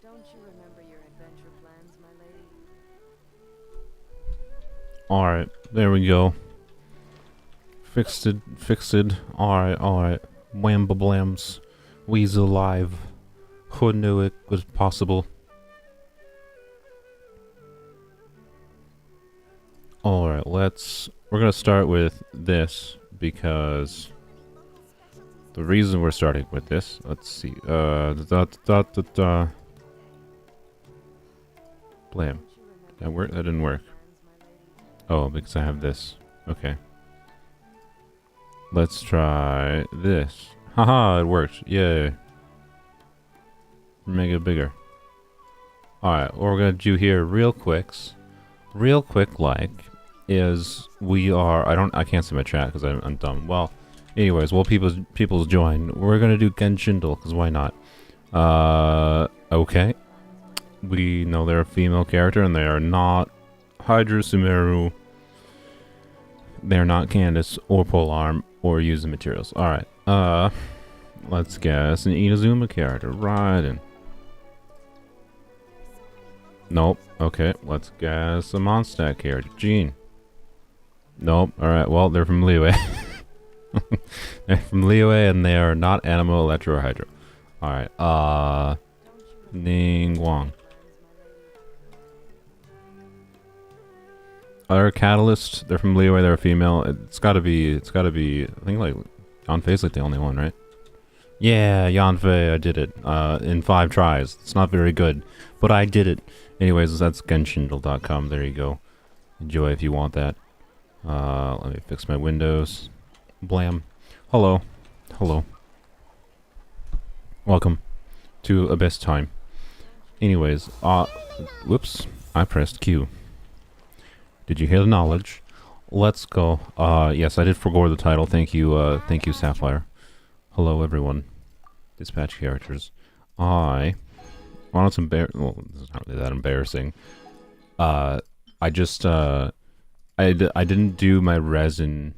Don't you remember your adventure plans, my lady? Alright, there we go. Fixed it, fixed it. Alright, alright. Wham blams. We's alive. Who knew it was possible? Alright, we're gonna start with this because the reason we're starting with this, let's see, Blam. That work? That didn't work. Oh, because I have this. Okay. Let's try this. Haha, it worked. Yay. Make it bigger. Alright, what we're gonna do here real quick like, is I can't see my chat because I'm dumb. Well, anyways, while people's join, we're gonna do Genshindle, because why not? Okay. We know they're a female character, and they are not Hydra, Sumeru. They're not Candace, or Polearm, or use the materials. Alright, let's guess an Inazuma character. Right in. Nope. Okay, let's guess a Mondstadt character. Jean. Nope. Alright, well, they're from Liyue. They're from Liyue, and they are not Animo, Electro, or Hydro. Alright, Ningguang. Other Catalyst, they're from Liyue, they're a female. It's gotta be, I think, like, Yanfei's like the only one, right? Yeah, Yanfei, I did it, in 5 tries. It's not very good, but I did it. Anyways, that's Genshindle.com, there you go. Enjoy if you want that. Let me fix my windows. Blam. Hello. Hello. Welcome to Abyss Time. Anyways, whoops, I pressed Q. Did you hear the knowledge? Let's go. Yes, I did forgo the title. Thank you, Sapphire. Hello, everyone. Dispatch characters. Well, it's well, it's not really that embarrassing. I didn't do my resin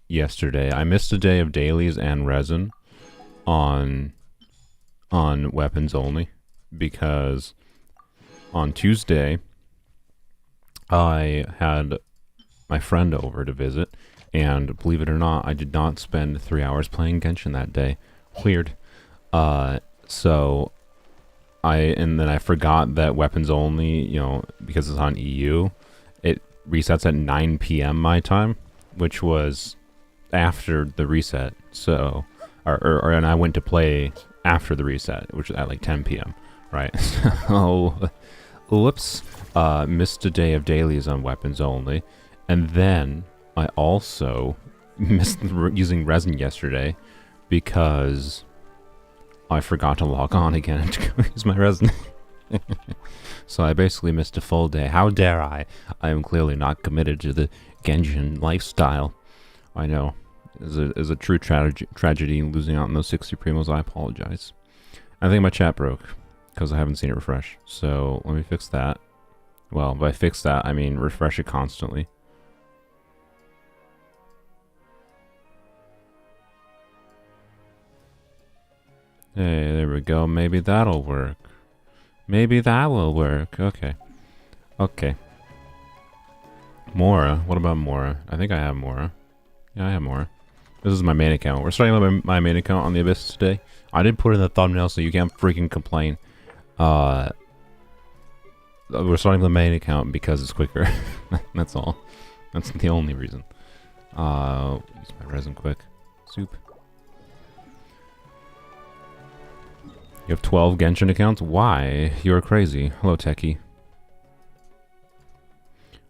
yesterday. I missed a day of dailies and resin on weapons only because on Tuesday I had my friend over to visit, and believe it or not, I did not spend 3 hours playing Genshin that day. Weird. And then I forgot that weapons only, you know, because it's on EU, it resets at 9 p.m. my time, which was after the reset. So, and I went to play after the reset, which was at like 10 p.m. Right? So, whoops. Missed a day of dailies on weapons only, and then I also missed using resin yesterday because I forgot to log on again to go use my resin. So I basically missed a full day. How dare I? I am clearly not committed to the Genshin lifestyle. I know. Is a true tragedy losing out on those 60 primos. I apologize. I think my chat broke because I haven't seen it refresh. So let me fix that. Well, by fix that, I mean refresh it constantly. Hey, there we go. Maybe that'll work. Maybe that will work. Okay. Okay. Mora. What about Mora? I think I have Mora. Yeah, I have Mora. This is my main account. We're starting with my main account on the Abyss today. I did put it in the thumbnail so you can't freaking complain. We're starting the main account because it's quicker. That's all. That's the only reason. Use my resin quick. Soup. You have 12 Genshin accounts? Why? You're crazy. Hello, Techie.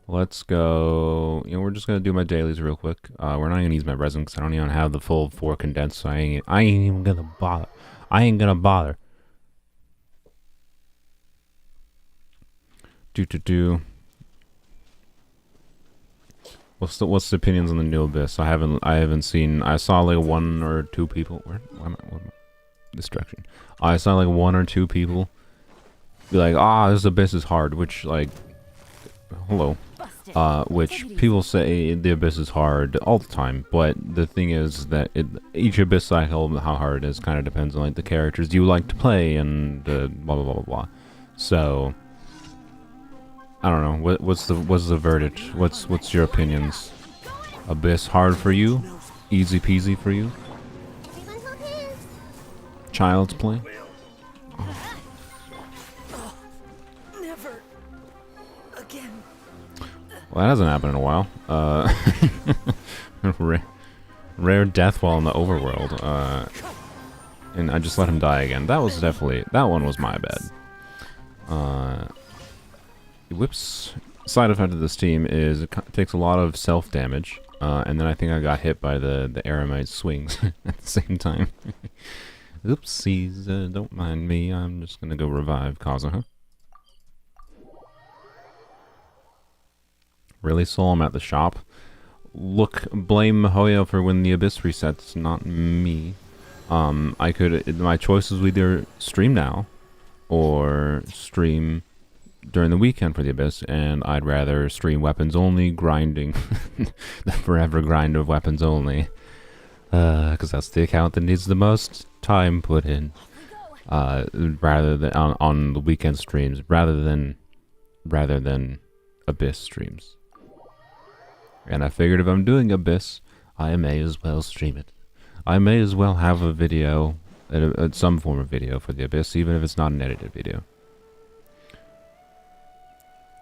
Let's go. You know, we're just gonna do my dailies real quick. We're not gonna use my resin because I don't even have the full 4 condensed, so I ain't even gonna bother. I ain't gonna bother. What's the opinions on the new Abyss? I haven't seen. I saw like 1 or 2 people. What am I? Distraction. I saw like 1 or 2 people be like, "Ah, this Abyss is hard," which like, hello. which people say the Abyss is hard all the time, but the thing is that each Abyss cycle, how hard it is, kind of depends on like the characters you like to play and blah blah blah blah blah. So I don't know. What's the verdict? What's your opinions? Abyss hard for you? Easy peasy for you? Child's play? Never again. Well, that hasn't happened in a while. Rare death while in the overworld. And I just let him die again. That one was my bad. Whoops. Side effect of this team is it takes a lot of self damage. And then I think I got hit by the Aramite swings at the same time. Oopsies, don't mind me. I'm just gonna go revive Kazuha. Really, Soul? I'm at the shop. Look, blame Mihoyo for when the Abyss resets, not me. My choice is either stream now or stream during the weekend for the Abyss, and I'd rather stream Weapons Only, grinding the forever grind of Weapons Only, because that's the account that needs the most time put in, rather than on the weekend streams, rather than Abyss streams. And I figured if I'm doing Abyss, I may as well stream it. I may as well have a video, some form of video for the Abyss, even if it's not an edited video.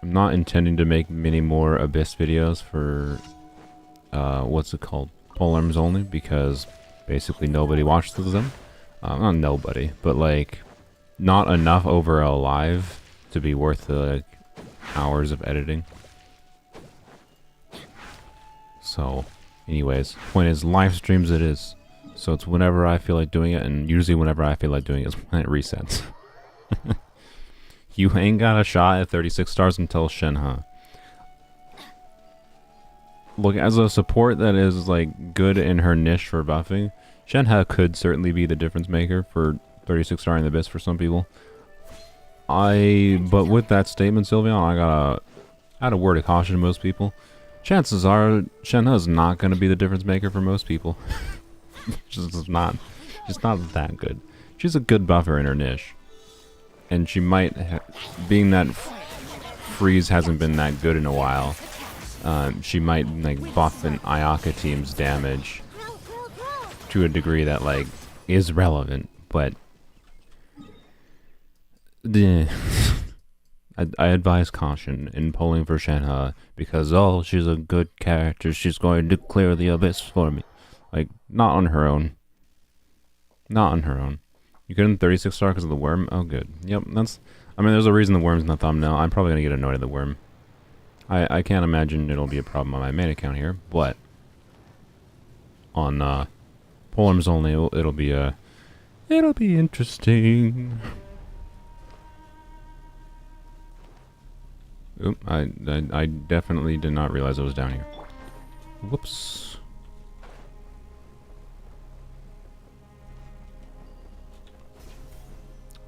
I'm not intending to make many more Abyss videos for, what's it called? Polearms Only, because basically nobody watches them. Not nobody, but like, not enough over a live to be worth the like, hours of editing. So, anyways, point is, live streams it is. So it's whenever I feel like doing it, and usually whenever I feel like doing it is when it resets. You ain't got a shot at 36 stars until Shenhe. Look, as a support that is like good in her niche for buffing, Shenhe could certainly be the difference maker for 36 star in the Abyss for some people. But with that statement, Sylveon, I gotta add a word of caution to most people. Chances are Shenhe is not gonna be the difference maker for most people. She's not that good. She's a good buffer in her niche. And she might, being that Freeze hasn't been that good in a while, she might like buff an Ayaka team's damage to a degree that like is relevant, but I advise caution in polling for Shenhe because she's a good character. She's going to clear the Abyss for me. Like, not on her own. Not on her own. You couldn't 36 star because of the worm? Oh, good. Yep, there's a reason the worm's in the thumbnail. I'm probably going to get annoyed at the worm. I can't imagine it'll be a problem on my main account here, but on Polearms Only, it'll be interesting. Oop, I definitely did not realize I was down here. Whoops.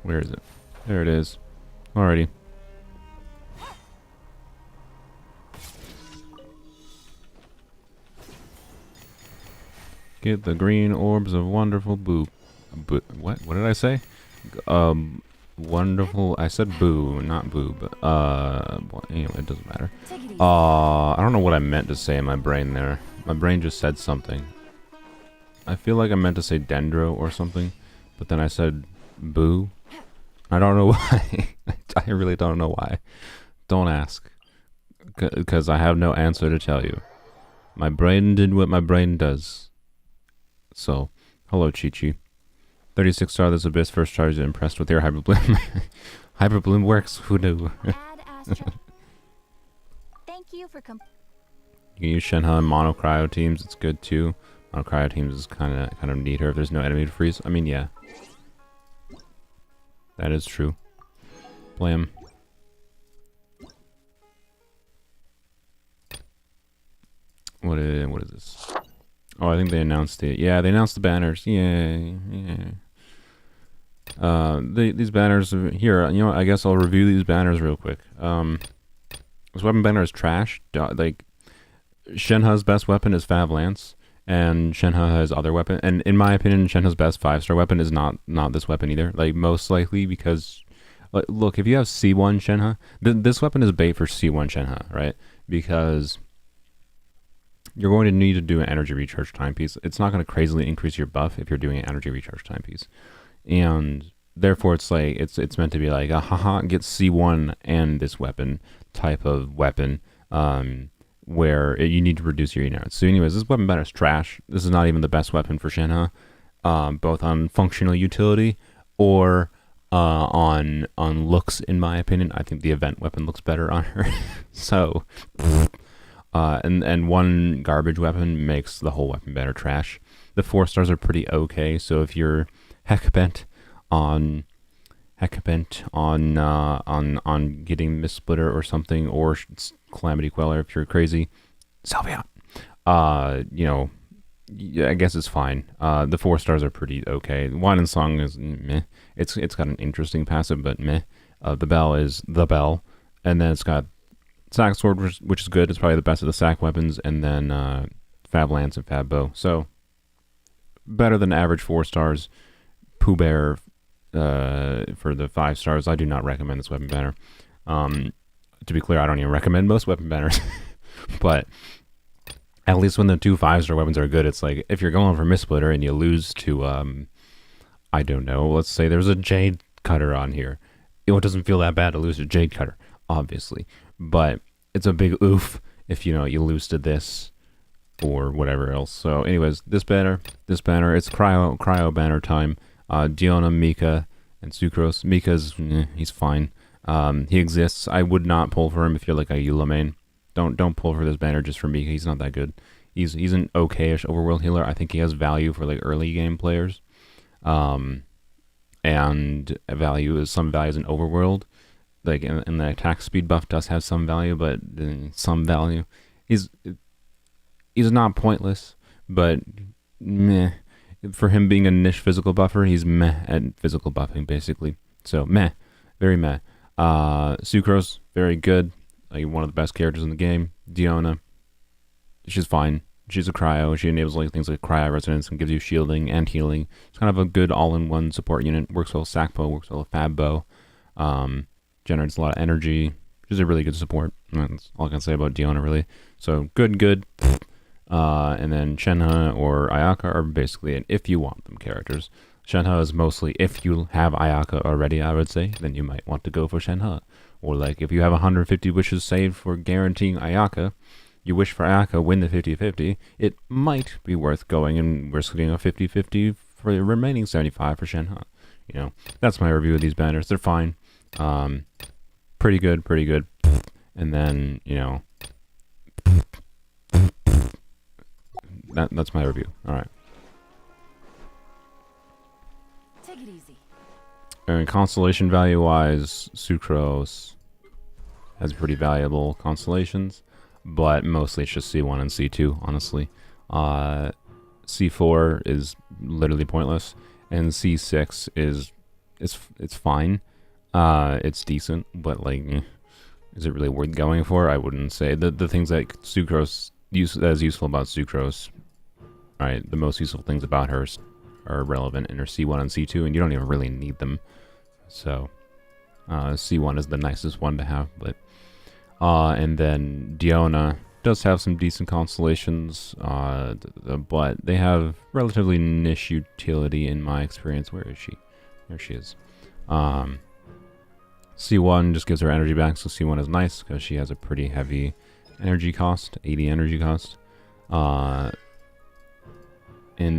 Where is it? There it is. Alrighty. Get the green orbs of wonderful boo. What? What did I say? Wonderful. I said boo, not boob. Well, anyway, it doesn't matter. I don't know what I meant to say in my brain there. My brain just said something. I feel like I meant to say dendro or something, but then I said boo. I don't know why. I really don't know why. Don't ask. Because I have no answer to tell you. My brain did what my brain does. So, hello, Chi-Chi. 36 star, this Abyss first charge. Impressed with your Hyper Bloom. Hyper Bloom works. Who knew? Thank you for You can use Shenhe in mono cryo teams. It's good too. Mono cryo teams is kind of neater if there's no enemy to freeze. I mean, yeah. That is true. Blam. What is this? Oh, I think they announced it. Yeah, they announced the banners. Yeah. These banners are here. You know what? I guess I'll review these banners real quick. This weapon banner is trash. Like, Shenhe's best weapon is Fab Lance, and Shenhe has other weapon. And in my opinion, Shenhe's best 5-star weapon is not this weapon either. Like, most likely because, look, if you have C1 Shenhe, this weapon is bait for C1 Shenhe, right? Because you're going to need to do an energy recharge timepiece. It's not going to crazily increase your buff if you're doing an energy recharge timepiece, and therefore it's like it's meant to be like a haha get C1 and this weapon type of weapon, where you need to reduce your units. So anyways, this weapon banner is trash. This is not even the best weapon for Shenhe, both on functional utility or on looks. In my opinion, I think the event weapon looks better on her. So and one garbage weapon makes the whole weapon banner trash. The 4 stars are pretty okay, so if you're heck bent on getting Mist Splitter or something, or Calamity Queller if you're crazy, Salvia, you know, I guess it's fine. The 4 stars are pretty okay. Wine and Song is meh. It's got an interesting passive, but meh. The Bell is the Bell, and then it's got Sack Sword, which is good. It's probably the best of the sack weapons, and then Fab Lance and Fab Bow. So better than average 4 stars. Pooh Bear for the 5 stars. I do not recommend this weapon banner. To be clear, I don't even recommend most weapon banners, but at least when the 2 5-star weapons are good, it's like if you're going for Mist Splitter and you lose to I don't know, let's say there's a Jade Cutter on here. It doesn't feel that bad to lose to Jade Cutter, obviously, but it's a big oof if you lose to this or whatever else. So anyways, this banner, it's cryo banner time. Diona, Mika, and Sucrose. Mika's he's fine. He exists. I would not pull for him if you're like a Eula main. Don't pull for this banner just for Mika. He's not that good. He's an okay-ish overworld healer. I think he has value for like early game players. And some values in overworld. Like in the attack speed buff does have some value, but some value. He's not pointless, but meh. For him being a niche physical buffer, he's meh at physical buffing, basically. So, meh. Very meh. Sucrose, very good. Like, one of the best characters in the game. Diona, she's fine. She's a cryo. She enables like things like cryo resonance and gives you shielding and healing. It's kind of a good all-in-one support unit. Works well with Sackbow, works well with Fabbow. Generates a lot of energy. She's a really good support. That's all I can say about Diona, really. So, good. And then Shenhe or Ayaka are basically an if you want them characters. Shenhe is mostly if you have Ayaka already, I would say, then you might want to go for Shenhe. Or like if you have 150 wishes saved for guaranteeing Ayaka, you wish for Ayaka, win the 50-50, it might be worth going and risking a 50-50 for the remaining 75 for Shenhe. That's my review of these banners. They're fine. Pretty good. And then, that's my review. All right. Take it easy. And constellation value wise, Sucrose has pretty valuable constellations, but mostly it's just C1 and C2, honestly. C4 is literally pointless, and C6 it's fine. It's decent, but like, is it really worth going for? I wouldn't say. The things that Sucrose that is useful about Sucrose, right? The most useful things about her are relevant in her C1 and C2, and you don't even really need them. So, C1 is the nicest one to have, but and then Diona does have some decent constellations, but they have relatively niche utility in my experience. Where is she? There she is. C1 just gives her energy back, so C1 is nice because she has a pretty heavy energy cost, 80 energy cost. And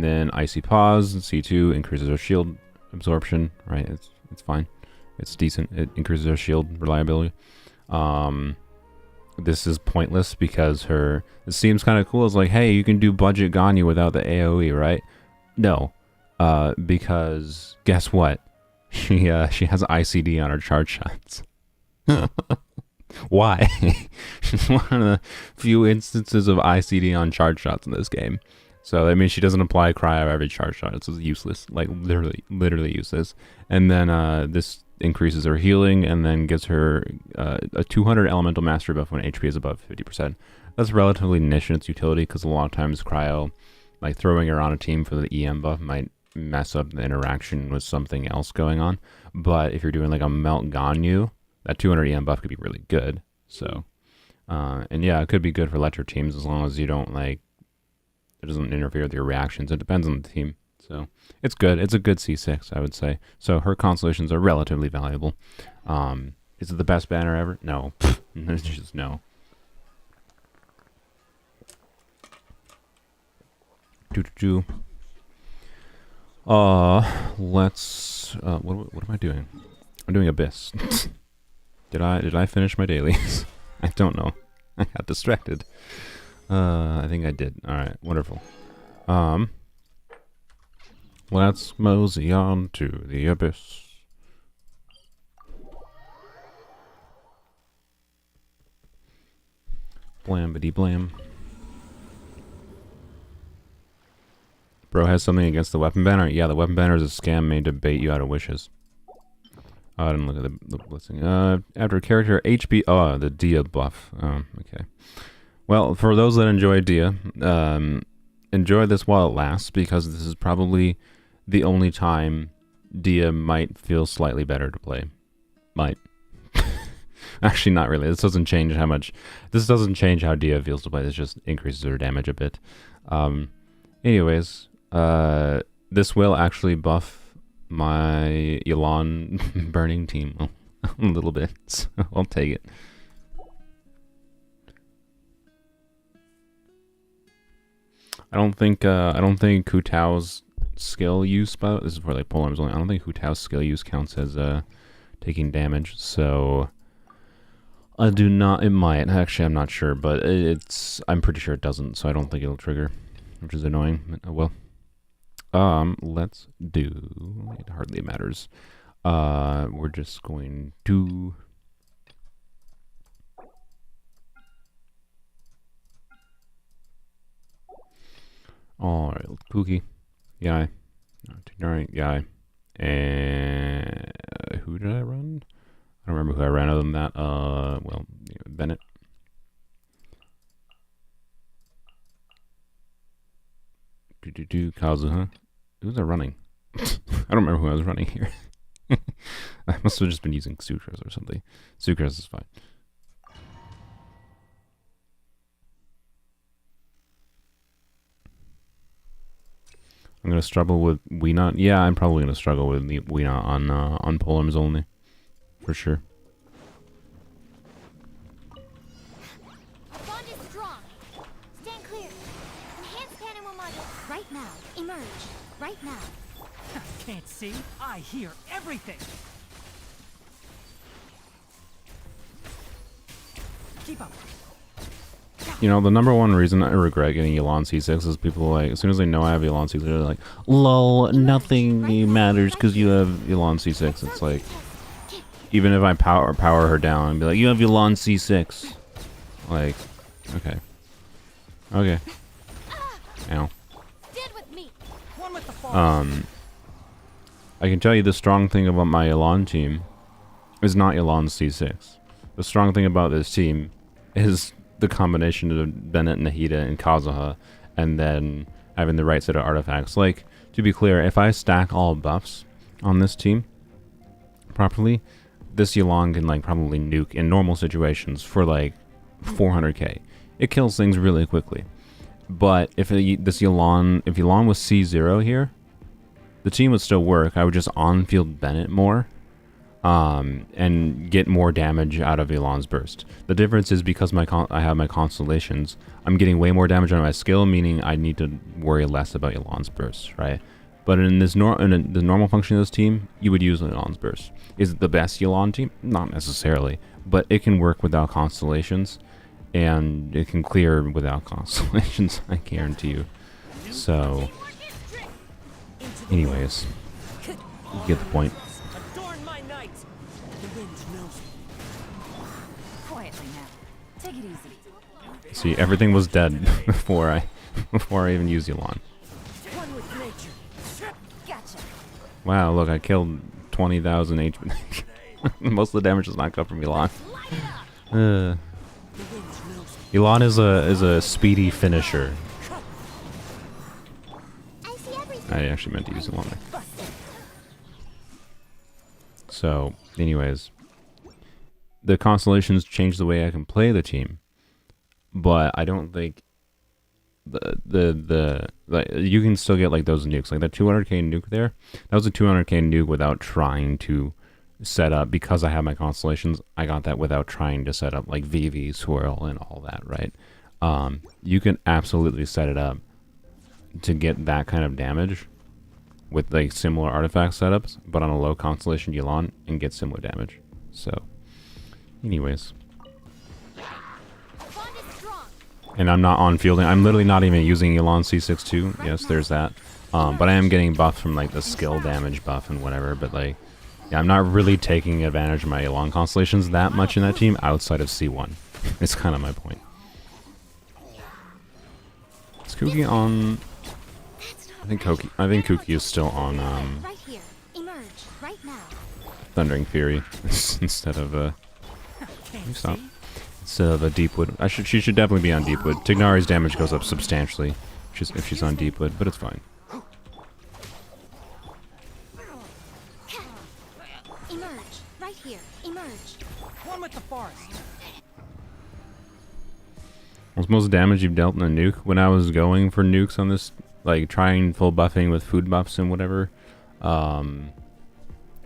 then Icy Paws, C2 increases her shield absorption, right? It's fine. It's decent. It increases her shield reliability. This is pointless because it seems kind of cool. It's like, hey, you can do budget Ganyu without the AoE, right? No. Because guess what? She has ICD on her charge shots. Why? She's one of the few instances of ICD on charge shots in this game. So that means she doesn't apply cryo every charge shot. It's useless, like literally useless. And then this increases her healing, and then gives her a 200 elemental mastery buff when HP is above 50%. That's relatively niche in its utility, because a lot of times cryo, like throwing her on a team for the EM buff might mess up the interaction with something else going on. But if you're doing like a Melt Ganyu, that 200 EM buff could be really good. So, and yeah, it could be good for Ledger teams as long as you don't like, it doesn't interfere with your reactions. It depends on the team. So it's good. It's a good C6, I would say. So her constellations are relatively valuable. Is it the best banner ever? No. It's just no. Let's what am I doing? I'm doing Abyss. Did I finish my dailies? I don't know. I got distracted. I think I did. Alright, wonderful. Let's mosey on to the Abyss. Blambity blam. Bro has something against the weapon banner? Yeah, the weapon banner is a scam made to bait you out of wishes. Oh, I didn't look at the listing. After character HP... Oh, the Dia buff. Oh, okay. Well, for those that enjoy Dia, enjoy this while it lasts, because this is probably the only time Dia might feel slightly better to play. Might. Actually, not really. This doesn't change how much... This doesn't change how Dia feels to play. This just increases her damage a bit. Anyways... this will actually buff my Elan burning team a little bit, so I'll take it. I don't think Hu Tao's skill use, but this is for like Polearms Only. I don't think Hu Tao's skill use counts as taking damage, so I do not. It might actually. I'm not sure, but I'm pretty sure it doesn't, so I don't think it'll trigger, which is annoying. Oh well. Let's do, it hardly matters. We're just going to, alright, Pookie, Yai, Alright, Yai, and who did I run? I don't remember who I ran other than that. Well, Bennett. Kazuha. Who was I running? I don't remember who I was running here. I must have just been using Sucrose or something. Sucrose is fine. I'm gonna struggle with Weena. Yeah, I'm probably gonna struggle with Weena on Polearms Only, for sure. Bond is strong. Stand clear. Enhance animal module right now. Emerge right now. Can't see. I hear everything. Keep up. You know, the number one reason I regret getting Elan C6 is people like, as soon as they know I have Elan C6, they're like, lol, nothing matters because you have Elan C6. It's like, even if I power her down and be like, you have Elan C6. Like, okay. Okay. Ow. I can tell you the strong thing about my Elan team is not Elan C6. The strong thing about this team is the combination of Bennett, Nahida, and Kazuha, and then having the right set of artifacts. Like, to be clear, if I stack all buffs on this team properly, this Elan can like probably nuke in normal situations for like 400k. It kills things really quickly. But if Elan was C0 here, the team would still work. I would just on-field Bennett more, and get more damage out of Elan's burst. The difference is because I have my constellations, I'm getting way more damage out of my skill, meaning I need to worry less about Elan's burst, right? But in the normal function of this team, you would use Elan's burst. Is it the best Elan team? Not necessarily, but it can work without constellations, and it can clear without constellations, I guarantee you. So, anyways, you get the point. Quietly now. Take it easy. See, everything was dead before I even used Elan. Gotcha. Wow, look, I killed 20,000 HP. Most of the damage does not come from Elon. Elon is a speedy finisher. I see everything. I actually meant to use Elon there. So, anyways, the constellations change the way I can play the team, but I don't think like, you can still get like those nukes, like that 200k nuke there. That was a 200k nuke without trying to set up, because I have my constellations. I got that without trying to set up like VV swirl and all that, right? You can absolutely set it up to get that kind of damage with like similar artifact setups, but on a low constellation Yu'lon, and get similar damage. So, anyways. Bond is strong. And I'm not on fielding. I'm literally not even using Yu'lon C62. Yes, there's that. But I am getting buffed from like the skill damage buff and whatever. But like, yeah, I'm not really taking advantage of my Yu'lon constellations that much in that team outside of C1. It's kind of my point. Is Kuki on? I think Kuki is still on Right here. Emerge. Right now. Thundering Fury instead of Can't stop. see. Instead of a Deepwood. She should definitely be on Deepwood. Tignari's damage goes up substantially if she's on Deepwood, but it's fine. Emerge. Right here. Emerge. One with the forest. What's most damage you've dealt in a nuke? When I was going for nukes on this, like trying full buffing with food buffs and whatever, and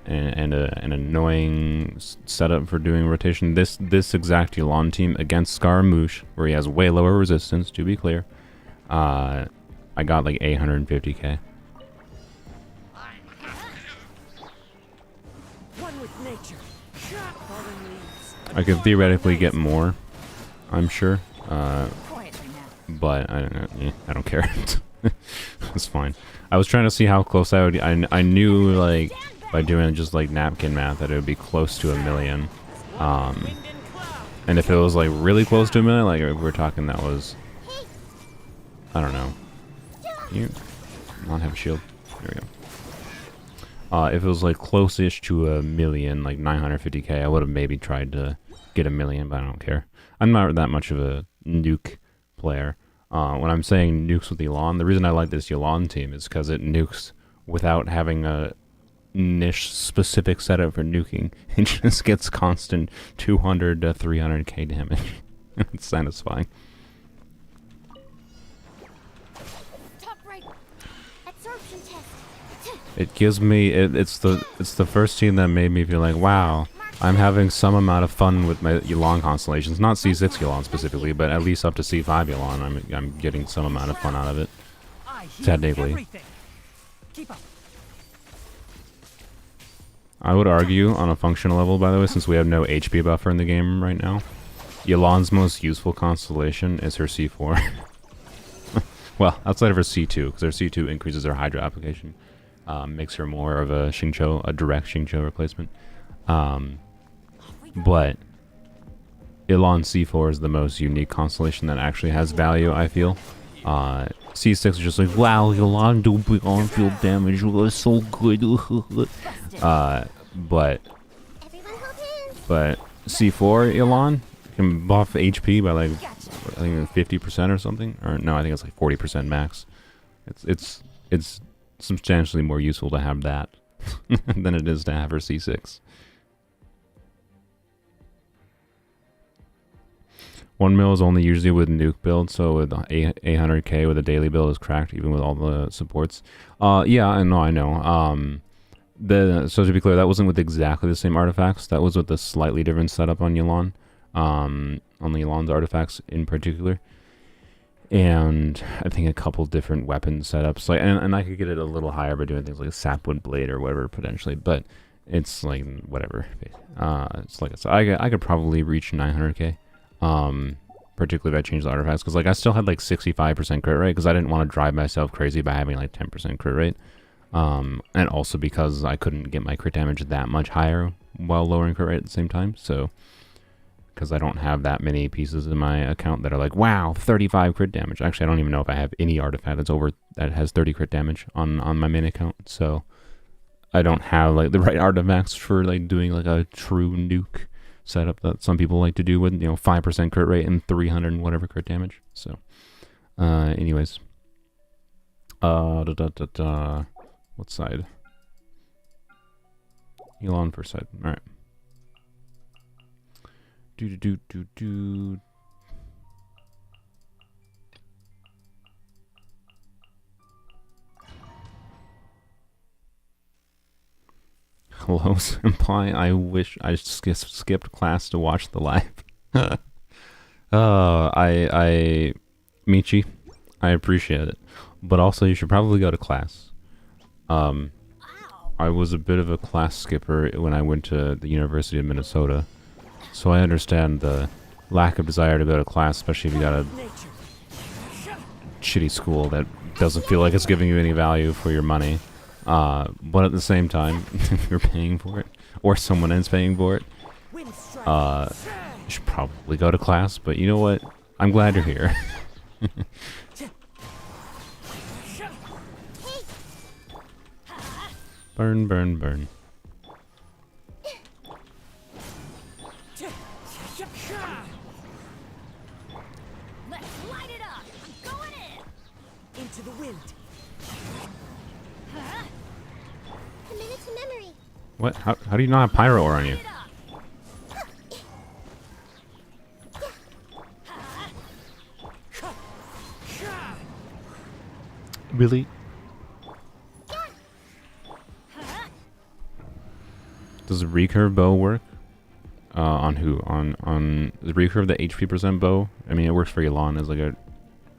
an annoying setup for doing rotation. This exact Yu'lon team against Scaramouche, where he has way lower resistance, to be clear, I got like 850k. One with nature. Falling leaves. I could theoretically get more, I'm sure, Quietly now. but I don't care. It's fine. I was trying to see how close I would. I knew like by doing just like napkin math that it would be close to 1 million. And if it was like really close to 1 million, like if we're talking that was, I don't know. You not have a shield. There we go. If it was like close-ish to 1 million, like 950k, I would have maybe tried to get 1 million, but I don't care. I'm not that much of a nuke player. When I'm saying nukes with Yu'lon, the reason I like this Yu'lon team is because it nukes without having a niche specific setup for nuking. It just gets constant 200 to 300k damage. It's satisfying. Top right. Absorption test. It gives me it's the first team that made me feel like, wow, I'm having some amount of fun with my Yu'lon constellations. Not C6 Yu'lon specifically, but at least up to C5 Yu'lon, I'm getting some amount of fun out of it. I hear Technically. everything. Keep up. I would argue on a functional level, by the way, since we have no HP buffer in the game right now, Yu'lon's most useful constellation is her C4. Well, outside of her C2, because her C2 increases her Hydra application, makes her more of a Xingqiu, a direct Xingqiu replacement. But Yu'lon C4 is the most unique constellation that actually has value, I feel. C6 is just like, wow, Yu'lon do big on-field damage, was so good. But Everyone hold hands. But C4 Yu'lon can buff HP by like, I think 50% or something. Or no, I think it's like 40% max. It's substantially more useful to have that than it is to have her C6. 1 mil is only usually with nuke build, so with 800k with a daily build is cracked even with all the supports. Yeah, I know. So to be clear, that wasn't with exactly the same artifacts. That was with a slightly different setup on Yu'lon. On the Yu'lon's artifacts in particular. And I think a couple different weapon setups. Like, and I could get it a little higher by doing things like Sapwood Blade or whatever potentially, but it's like whatever. It's like I could probably reach 900k. Particularly if I changed the artifacts, because like I still had like 65% crit rate, because I didn't want to drive myself crazy by having like 10% crit rate. And also because I couldn't get my crit damage that much higher while lowering crit rate at the same time. So, because I don't have that many pieces in my account that are like, wow, 35 crit damage. Actually, I don't even know if I have any artifact that has 30 crit damage on my main account. So, I don't have like the right artifacts for like doing like a true nuke setup that some people like to do with 5% crit rate and 300 and whatever crit damage. So, anyways, what side? Elon first side. All right. Do. Hello, Senpai. I wish I skipped class to watch the live. Michi, I appreciate it, but also you should probably go to class. I was a bit of a class skipper when I went to the University of Minnesota, so I understand the lack of desire to go to class, especially if you got a shitty school that doesn't feel like it's giving you any value for your money. But at the same time, if you're paying for it, or someone is paying for it, you should probably go to class. But you know what? I'm glad you're here. Burn, burn, burn. Let's light it up. I'm going in. Into the wind. A minute to memory. What? How do you not have pyro ore on you? Really? Does the recurve bow work? On who? On the recurve, the HP percent bow? I mean, it works for Elon as like a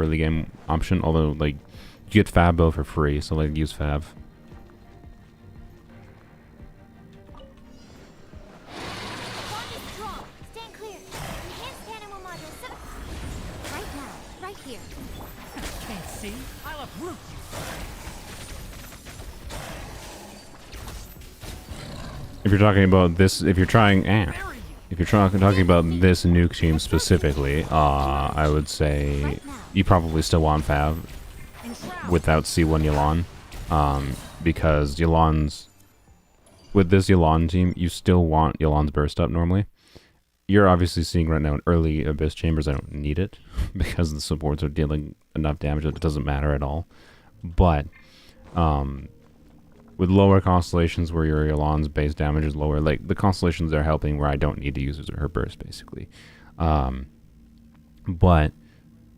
early game option. Although, like, you get Fab bow for free, so like use Fab. Stand clear. Enhanced animal module set up. Right now. Right here. Can't see? I'll uproot you. If you're talking about this, if you're talking about this nuke team specifically, I would say you probably still want Fab without C1 Yelan, because Yelan's with this Yelan team, you still want Yelan's burst up normally. You're obviously seeing right now in early Abyss Chambers, I don't need it because the supports are dealing enough damage that it doesn't matter at all. But with lower constellations where your Yelan's base damage is lower, like the constellations are helping where I don't need to use her burst basically. But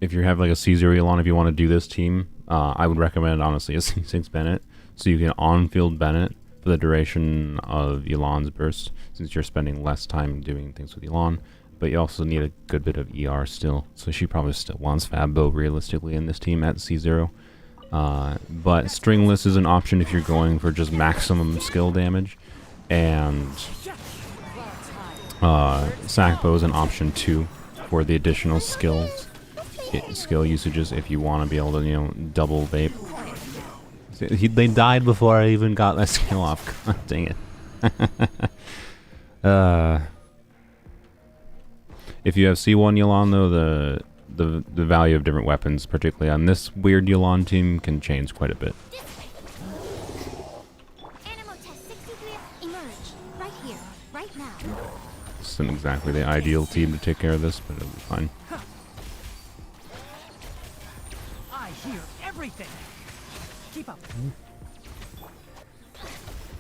if you have like a C0 Yelan, if you want to do this team, I would recommend honestly a C6 Bennett, so you can on-field Bennett for the duration of Yelan's burst, since you're spending less time doing things with Yelan, but you also need a good bit of ER still, so she probably still wants Fab bow realistically in this team at C0. But stringless is an option if you're going for just maximum skill damage, and sack bow is an option too for the additional skill usages if you want to be able to double vape. They died before I even got that skill off. God dang it. If you have C1 Yelan though, the value of different weapons, particularly on this weird Yelan team, can change quite a bit. Animal test 63. Emerge. Right here. Right now. This isn't exactly the ideal team to take care of this, but it'll be fine. I hear everything. Keep up.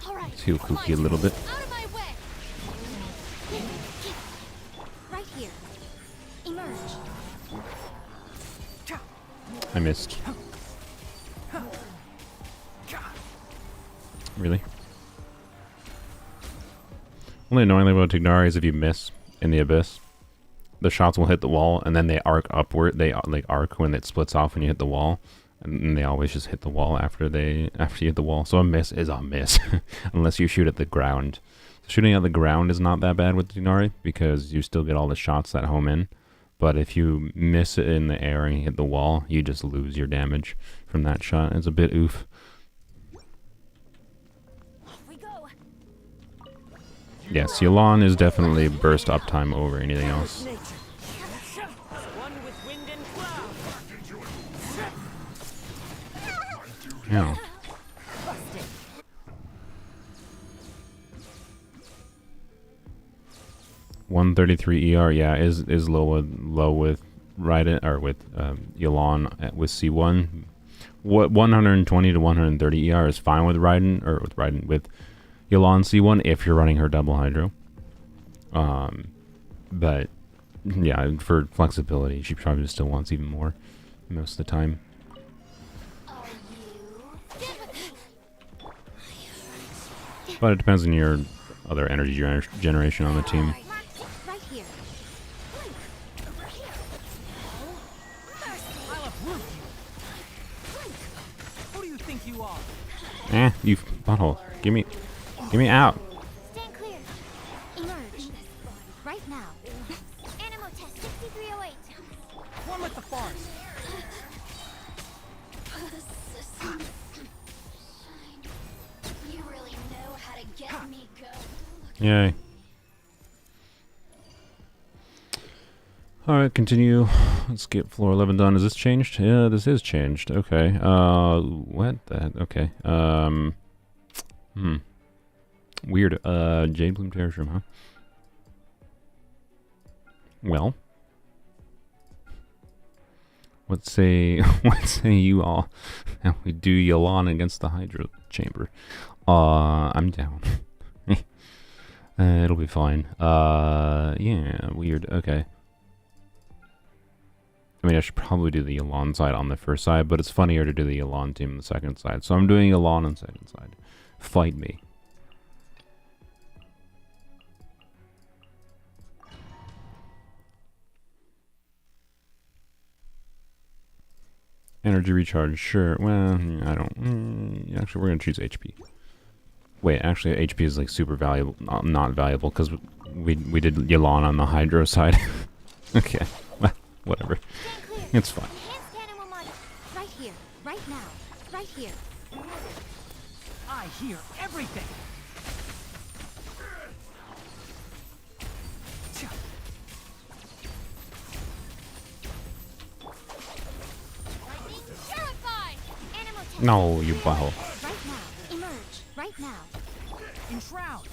All right. Let's heal Kooky a little bit. Out of my way. Right here. Emerge. I missed. Really? Only annoying thing about Tignari is if you miss in the Abyss, the shots will hit the wall and then they arc upward. They like arc when it splits off when you hit the wall, and they always just hit the wall after you hit the wall. So a miss is a miss, unless you shoot at the ground. Shooting at the ground is not that bad with Tignari because you still get all the shots that home in. But if you miss it in the air and you hit the wall, you just lose your damage from that shot. It's a bit oof. We go. Yes, Yelan is definitely burst uptime over anything else. Nature. One with wind and cloud. Yeah. 133 ER, yeah, is low with Raiden or with Yelan with C1. What 120 to 130 ER is fine with Raiden with Yelan C1 if you're running her double hydro. But yeah, for flexibility, she probably still wants even more most of the time. But it depends on your other energy generation on the team. Right here. I'll uproot you. Who do you think you are? You butthole. Give me out. Stand clear. Emerge. Right now. Animal test 6308. One with the forest. You really know how to get me going. Yay. Alright, continue. Let's get floor 11 done. Is this changed? Yeah, this is changed. Okay. What? That? Okay. Weird. Jade Bloom Terrace Room, huh? Well. What say you all? And we do Yelan against the Hydro Chamber. I'm down. It'll be fine. Yeah, weird. Okay. I mean, I should probably do the Yelan side on the first side, but it's funnier to do the Yelan team on the second side. So I'm doing Yelan on the second side. Fight me. Energy recharge, sure. Well, I don't. Actually, we're gonna choose HP. Wait, actually, HP is like super valuable, not valuable, because we did Yelan on the Hydro side. Okay, well, whatever. It's fine. Enhanced animal model. Right here. Right now. Right here. I hear everything. Lightning purified. Animal test. No, you butthole. Right now. Emerge. Right now. Enshroud.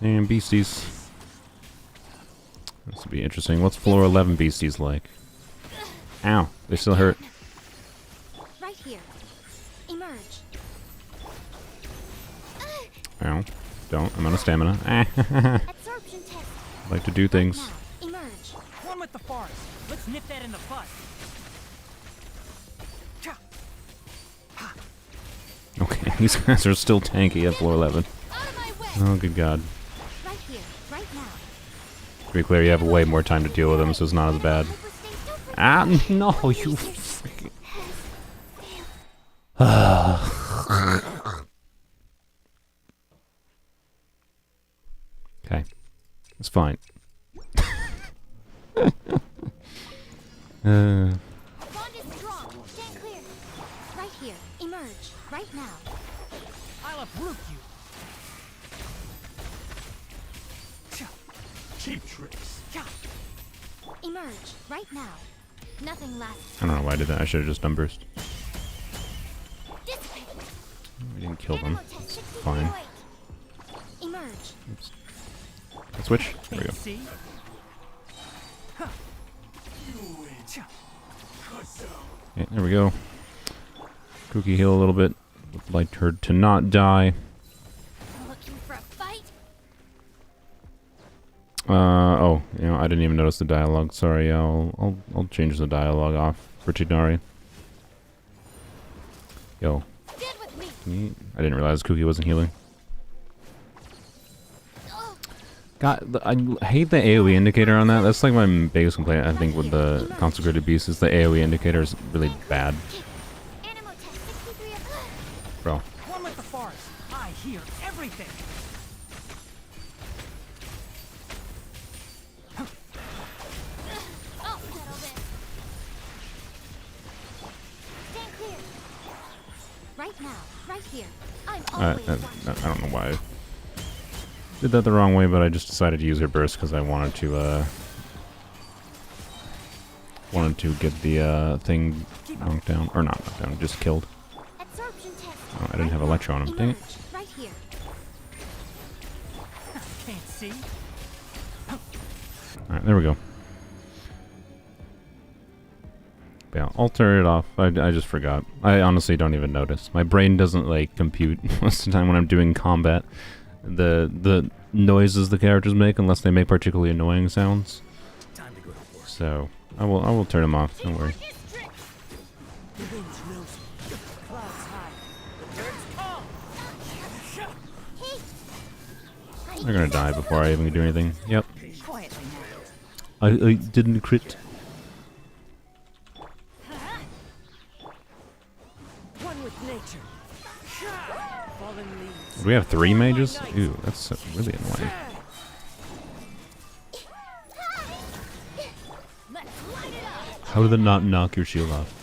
And beasties. This will be interesting. What's floor 11 beasties like? Ow, they still hurt. Right here. Emerge. Ow. Don't. I'm out of stamina. Absorption test. Like to do things. Now. Emerge. One with the forest. Let's nip that in the bud. Okay, these guys are still tanky at floor 11. Out of my way. Oh, good god. Right here. Right now. To be clear, you have way more time to deal with them, so it's not as bad. Ah, no, you freaking... Okay. It's fine. Bond is strong. Stand clear. Right here. Emerge. Right now. I'll uproot you. Cheap tricks. Emerge. Right now. Nothing lasts. I don't know why I did that. I should have just done burst. Dissipate. We didn't kill them. Animal test It's 6308. fine. Emerge. Oops. Switch. There we go. Can't see. Yeah, there we go. Cookie heal a little bit. Would like her to not die. Looking for a fight? Oh, you know, I didn't even notice the dialogue. Sorry, I'll change the dialogue off for Tignari. Yo, Stand with me. I didn't realize Cookie wasn't healing. God, I hate the AoE indicator on that. That's like my biggest complaint, I think, with the Consecrated Beast, is the AoE indicator is really bad. Animal test 6308. Bro. One with the forest. I hear everything. I'll settle this. Stand clear. Right now. Right here. I'm always watching. I don't know why I did that the wrong way, but I just decided to use her burst because I wanted to get the thing knocked down, or not knocked down, just killed. Absorption test. Oh, I didn't have Electro on him. Dang it. Emerge. Right here. Can't see. Alright, there we go. But yeah, I'll turn it off. I just forgot. I honestly don't even notice. My brain doesn't, like, compute most of the time when I'm doing combat. The noises the characters make, unless they make particularly annoying sounds. Time to go to work. So, I will turn them off, don't worry. The wind knows me. Clouds high. The birds call. They're gonna die before I even do anything. Yep. Quietly now. I didn't crit. One with nature. Fallen leaves. Do we have 3 mages? Ooh, that's really annoying. Let's light it up. How did it not knock your shield off?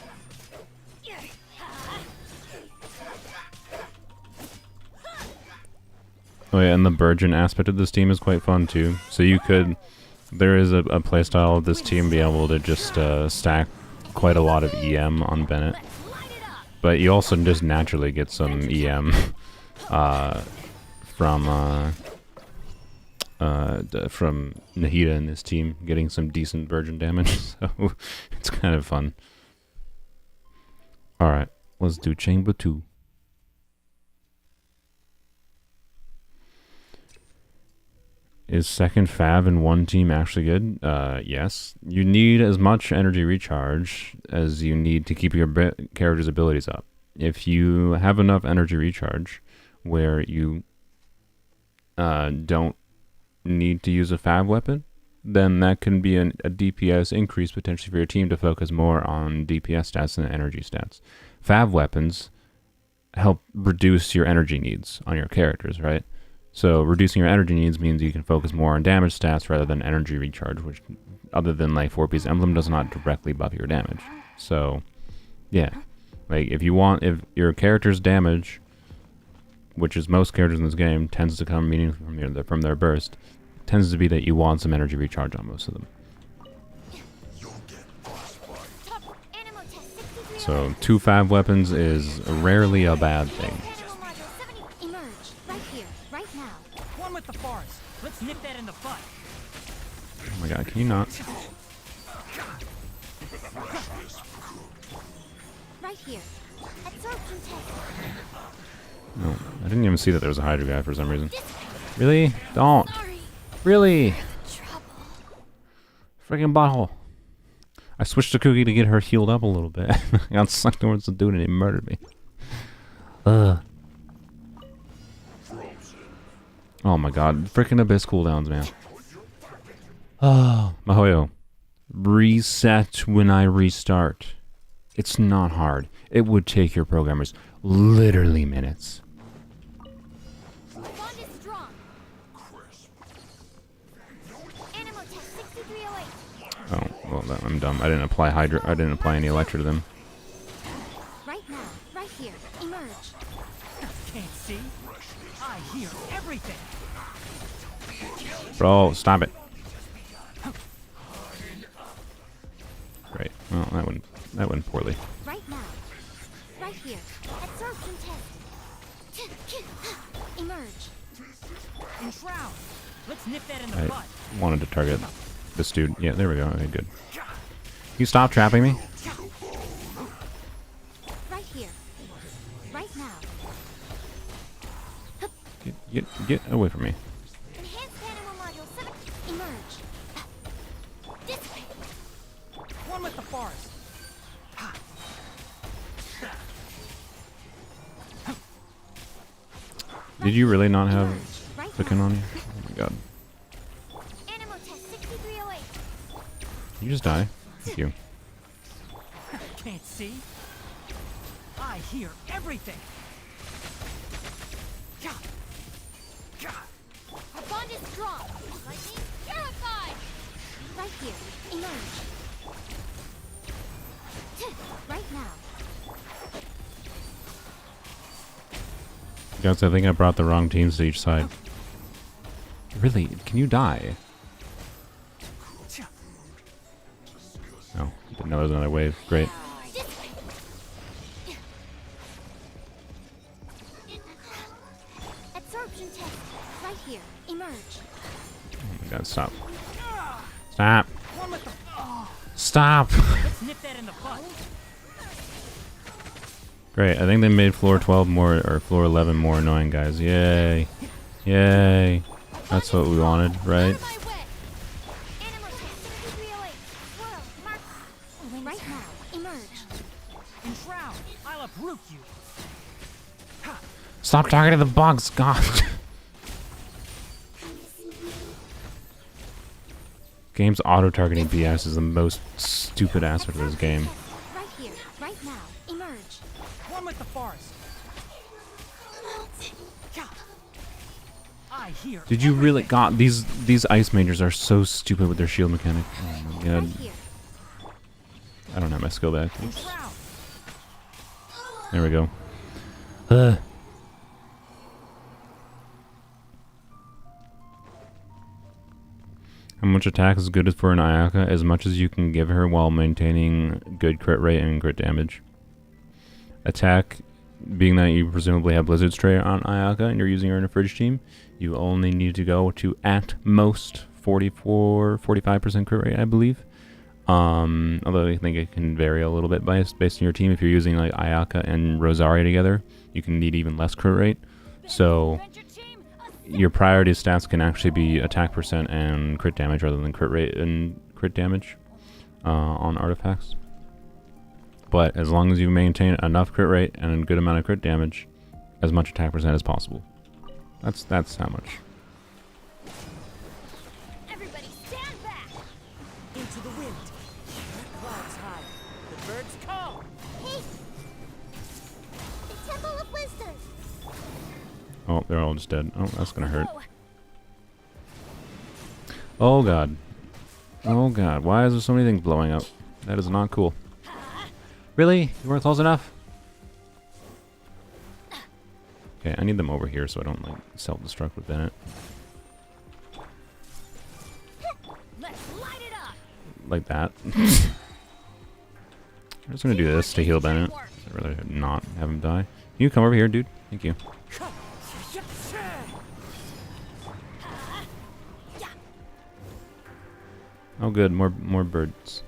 Oh yeah, and the Burgeon aspect of this team is quite fun too. So you could, there is a playstyle of this team be able to just stack quite a lot of EM on Bennett. But you also just naturally get some EM from Nahida and this team, getting some decent Burgeon damage. So it's kind of fun. Alright, let's do Chamber 2. Is second Fab in one team actually good? Yes. You need as much energy recharge as you need to keep your character's abilities up. If you have enough energy recharge where you don't need to use a Fab weapon, then that can be a DPS increase potentially for your team to focus more on DPS stats than energy stats. Fab weapons help reduce your energy needs on your characters, right? So reducing your energy needs means you can focus more on damage stats rather than energy recharge, which, other than like 4-piece emblem, does not directly buff your damage. So, yeah, like if your character's damage, which is most characters in this game, tends to come meaningfully from their burst, tends to be that you want some energy recharge on most of them. So 2 Fab weapons is rarely a bad thing. One with the forest. Let's nip that in the butt. Oh my god, can you not? Right here. Absorption test. No, I didn't even see that there was a Hydra guy for some reason. Really? Don't. Really? Freaking butthole. I switched to Cookie to get her healed up a little bit. I got sucked towards the dude and he murdered me. Ugh. Oh my god, freaking Abyss cooldowns, man. Oh, Mahoyo. Reset when I restart. It's not hard. It would take your programmers literally minutes. Bond is strong. Animal test 6308. Oh, well, I'm dumb. I didn't apply Hydra. I didn't apply any Electra to them. Right now, right here. Emerge. Can't see. I hear everything. Bro, stop it. Great. Well, that went poorly. Right now. Right here. Absorption test. Emerge. Enshroud. Let's nip that in the I butt. wanted to target this dude. Yeah, there we go. Okay, good. You stop trapping me? Right here. Right now. Get away from me. Enhanced animal module 7. Emerge. Dissipate. One with the forest. Did you really not have Right clicking now. on you? Oh my god. Animal test 6308. You just die. Thank you. Can't see. I hear everything. Our bond is strong. Lightning purified. Right here. Emerge. Right now. Guys, I think I brought the wrong teams to each side. Really? Can you die? Oh, didn't know there was another wave. Great. Absorption test. Right Right here. Emerge. Oh my god, stop. Stop. One with the. Stop. Let's nip that in the butt. Great, I think they made floor 12 more, or floor 11 more annoying, guys. Yay. Yay. That's what we wanted, right? Out of my way. Animal test 6308. Swirl. Mark. Right now. Emerge. Enshroud. I'll uproot you. Stop talking to the bugs, God. Game's auto-targeting BS is the most stupid aspect of this game. Right here. Right now. Emerge. One with the forest. I hear. Did you really? God, these ice majors are so stupid with their shield mechanic. Oh my god. Right here. I don't have my skill back. Oops. Enshroud. There we go. How much attack is good for an Ayaka? As much as you can give her while maintaining good crit rate and crit damage. Attack, being that you presumably have Blizzard's trait on Ayaka and you're using her in a fridge team, you only need to go to at most 45% crit rate, I believe. Although I think it can vary a little bit based on your team. If you're using like Ayaka and Rosaria together, you can need even less crit rate. So your priority stats can actually be attack percent and crit damage rather than crit rate and crit damage on artifacts. But as long as you maintain enough crit rate and a good amount of crit damage, as much attack percent as possible. That's how much. Everybody stand back. Into the wind. Clouds high. The birds call. Hey. The Temple of Wisdom. Oh, they're all just dead. Oh, that's gonna hurt. Go. Oh god. Oh god. Why is there so many things blowing up? That is not cool. Really? You weren't close enough? Okay, I need them over here so I don't like self-destruct with Bennett. Let's light it up. Like that. I'm just gonna do this to heal Bennett. I'd rather not have him die. Can you come over here, dude? Thank you. Oh good, more birds.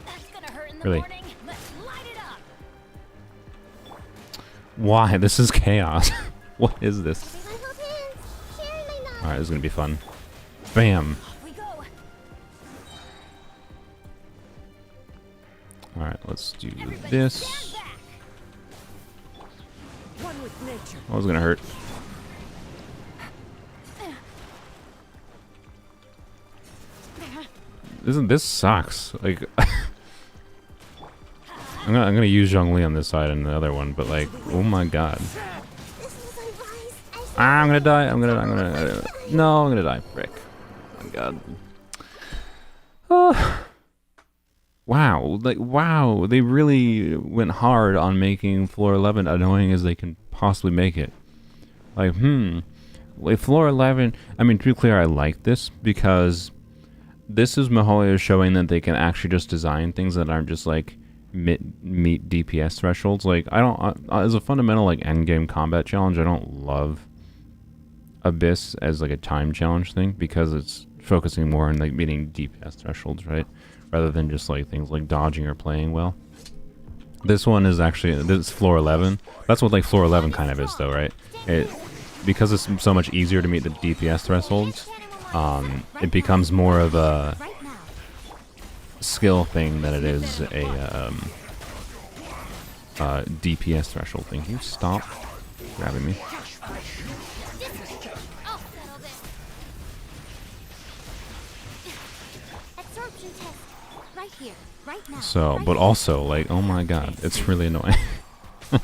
That's gonna hurt in the Really? morning. Let's light it up. Why? This is chaos. What is this? Everyone hold hands. Sharing my knowledge. Alright, this is gonna be fun. Bam! Off we go. Alright, let's do Everybody this. stand back. One with nature. That was gonna hurt. This sucks. Like I'm gonna use Zhongli on this side and the other one, but like, oh my god. This is a rise. I'm gonna die. I'm gonna no, I'm gonna die. Frick. Oh my god. Oh. Wow. Like wow, they really went hard on making floor 11 annoying as they can possibly make it. Like, like floor 11, I mean, to be clear, I like this because this is Mihoyo showing that they can actually just design things that aren't just like meet DPS thresholds. Like I don't, as a fundamental like endgame combat challenge, I don't love Abyss as like a time challenge thing because it's focusing more on like meeting DPS thresholds, right? Rather than just like things like dodging or playing well. This one is actually, this is floor 11. That's what like floor 11 kind of is though, right? Because it's so much easier to meet the DPS thresholds, it becomes more of a skill thing than it is a DPS threshold thing. Can you stop grabbing me? I'll settle this. Absorption test. Right here. Right now. So, Right but here. also, like, oh my god, it's really annoying. Our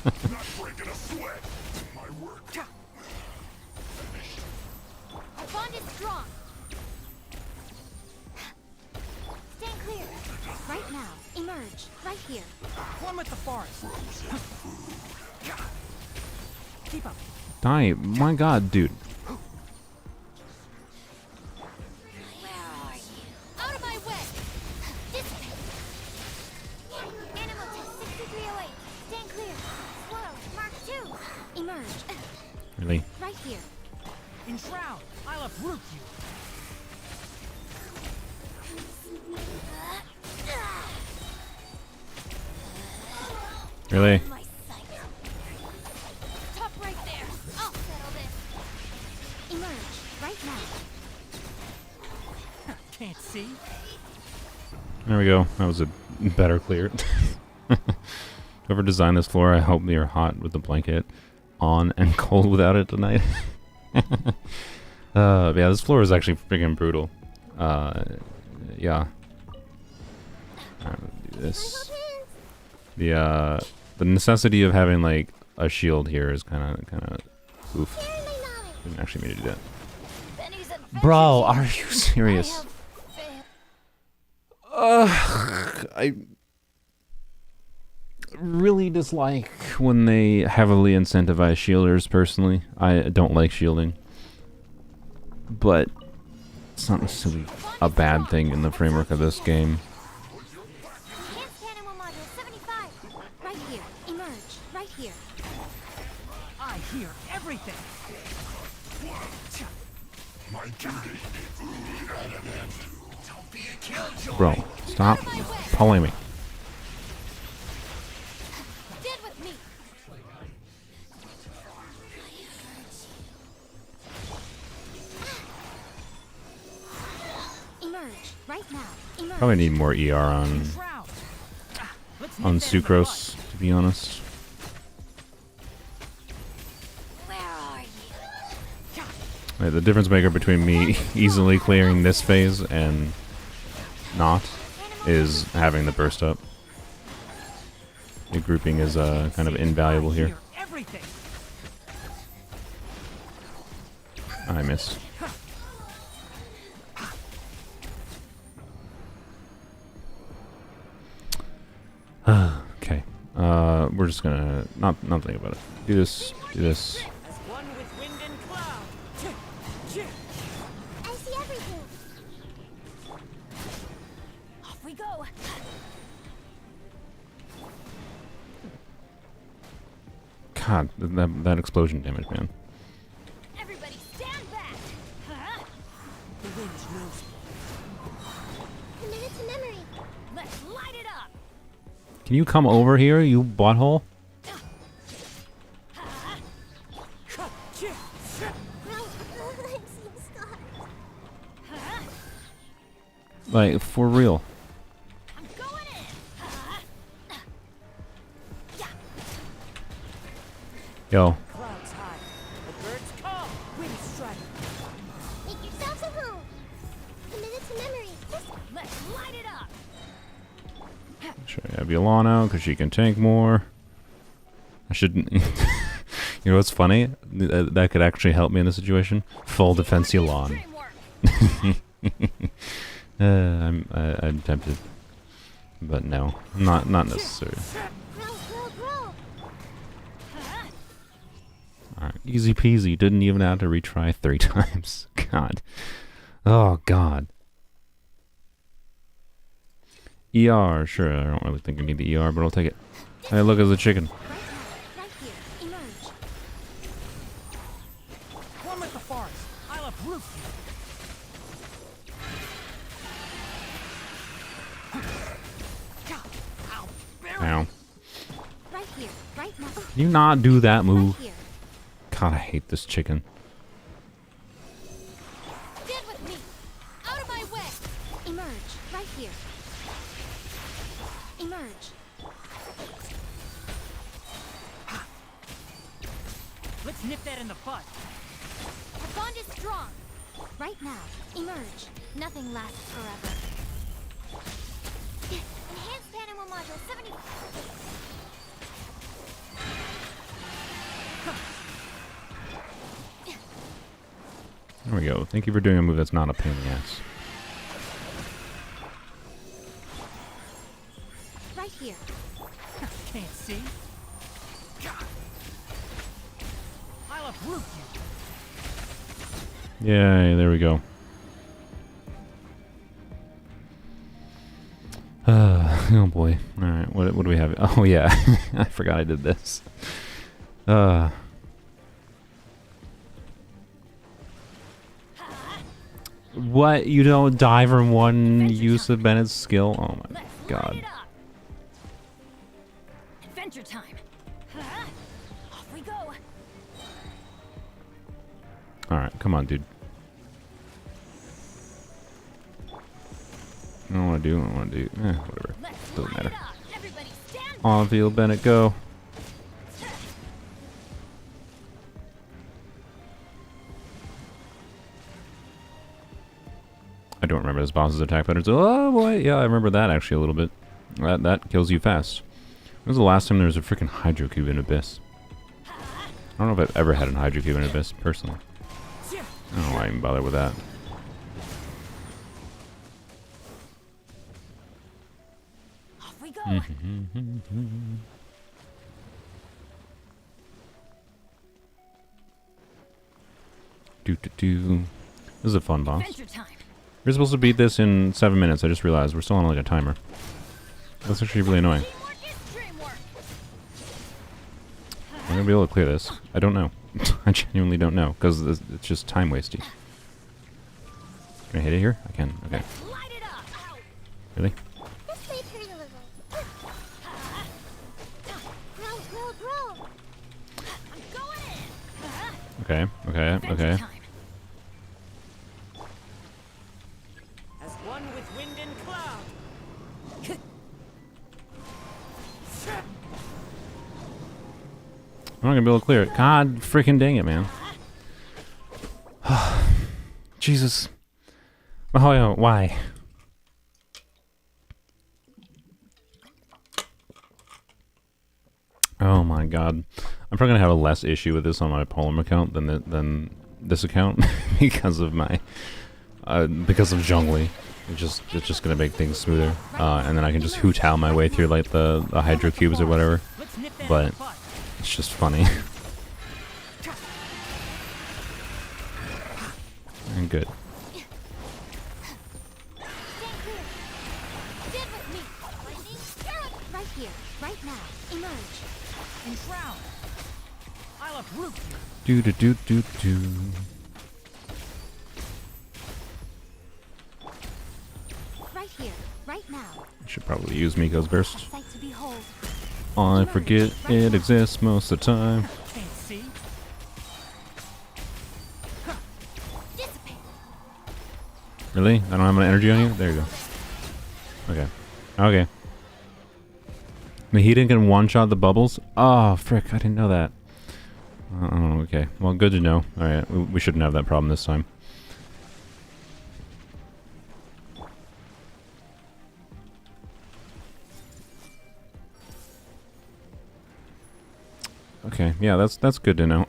bond is strong. Stand clear. Right now. Emerge. Right here. One with the forest. Keep up. Die. My god, dude. Where are you? Out of my way! Dissipate! Animal test 6308. Stand clear. Swirl. Mark 2. Emerge. Really? Right here. Enshroud! I'll uproot you! Really? My sight. Top right there. I'll settle this. Emerge right now. Can't see? There we go. That was a better clear. Whoever designed this floor, I hope you're hot with the blanket on and cold without it tonight. Yeah, this floor is actually freaking brutal. Yeah. Alright, do this. The necessity of having like a shield here is kind of oof. Didn't actually mean to do that. Benny's Bro, are you serious? I really dislike when they heavily incentivize shielders, personally. I don't like shielding. But it's not necessarily a bad thing in the framework of this game. Enhanced animal module 75. Right here. Emerge right here. I hear everything! Bro, stop pulling me. Stand with me. Emerge right now. Emerge. Probably need more ER on Enshroud! Let's nip on that in the bud. Sucrose, to be honest. Where are you? Right, the difference maker between me easily clearing this phase and not is having the burst up. The grouping is kind of invaluable I here. hear everything! I missed. Okay. We're just gonna not think about it. Do this. Do this. As one with wind and cloud! I see everything. Off we go. God, that explosion damage, man. Everybody stand back. Huh? The wind knows me. Commit it to memory. Let's light it up. Can you come over here, you butthole? I'm seeing stars. Huh? Like, for real. I'm going in. Huh? Yeah. Yo. Clouds high. The birds call. Wind strike. Make yourselves at home. Commit it to memory. Just Let's light it up. Should I have Yolana out because she can tank more? I shouldn't. You know what's funny? That could actually help me in this situation. Full defense Yolan. I'm tempted, but no, not necessary. grow, grow, grow. Huh? All right, easy peasy. Didn't even have to retry 3 times. God. Oh God. ER, sure. I don't really think I need the ER, but I'll take it. Hey, look, it's a chicken. Right here. Emerge. One with the forest. I'll uproot you. I'll bury Ow. you. Right here. Right now. Can you not do that move? Right here. God, I hate this chicken. Stand with me. Out of my way. Emerge. Right here. Emerge. Let's nip that in the bud. Our bond is strong. Right now. Emerge. Nothing lasts forever. Enhanced animal module 70. There we go. Thank you for doing a move that's not a pain in the ass. Right here. Can't see. I'll uproot you. Yay, there we go. Oh boy. Alright, what do we have? Oh yeah, I forgot I did this. What? You don't die from one use of Bennett's skill? Oh my Let's light god. it up. Adventure time. Off we go. Alright, come on, dude. I don't want to do, whatever. Let's Doesn't light matter. it up. Everybody stand On field, Bennett, go. I don't remember this boss's attack patterns. Oh boy, yeah, I remember that actually a little bit. That kills you fast. When was the last time there was a freaking Hydro Cube in Abyss? I don't know if I've ever had a Hydro Cube in Abyss, personally. I don't know why I even bother with that. Off we go. Do. This is a fun boss. Adventure time. We're supposed to beat this in 7 minutes. I just realized we're still on like a timer. That's actually really annoying. Teamwork is dreamwork. I'm gonna be able to clear this. I don't know. I genuinely don't know because it's just time wasting. Can I hit it here? I can. Okay. Light it up. Ow. Really? This way, pretty little. Grow. I'm going in. Okay. Okay. Adventure Okay. time. As one with wind and cloud. I'm not gonna be able to clear it. God freaking dang it, man. Jesus. Oh, yeah, why? Oh my god. I'm probably gonna have a less issue with this on my Polearm account than this account because of my because of Zhongli. It's just gonna make things smoother, and then I can just hoot-howl my way through like the Hydro Cubes or whatever. Let's nip that But in the bud. it's just funny. And good. Stand clear. Stand with me. Lightning, spirit. Right here, right now. Emerge. And drown. I'll uproot you. Do. Right here, right now. I should probably use Miko's burst. A sight to behold. I forget it exists most of the time. Can't see. Dissipate. Really? I don't have any energy on you? There you go. Okay. Okay. The heating can one-shot the bubbles? Oh, frick. I didn't know that. Oh, okay. Well, good to know. Alright, we shouldn't have that problem this time. Okay, yeah, that's good to know.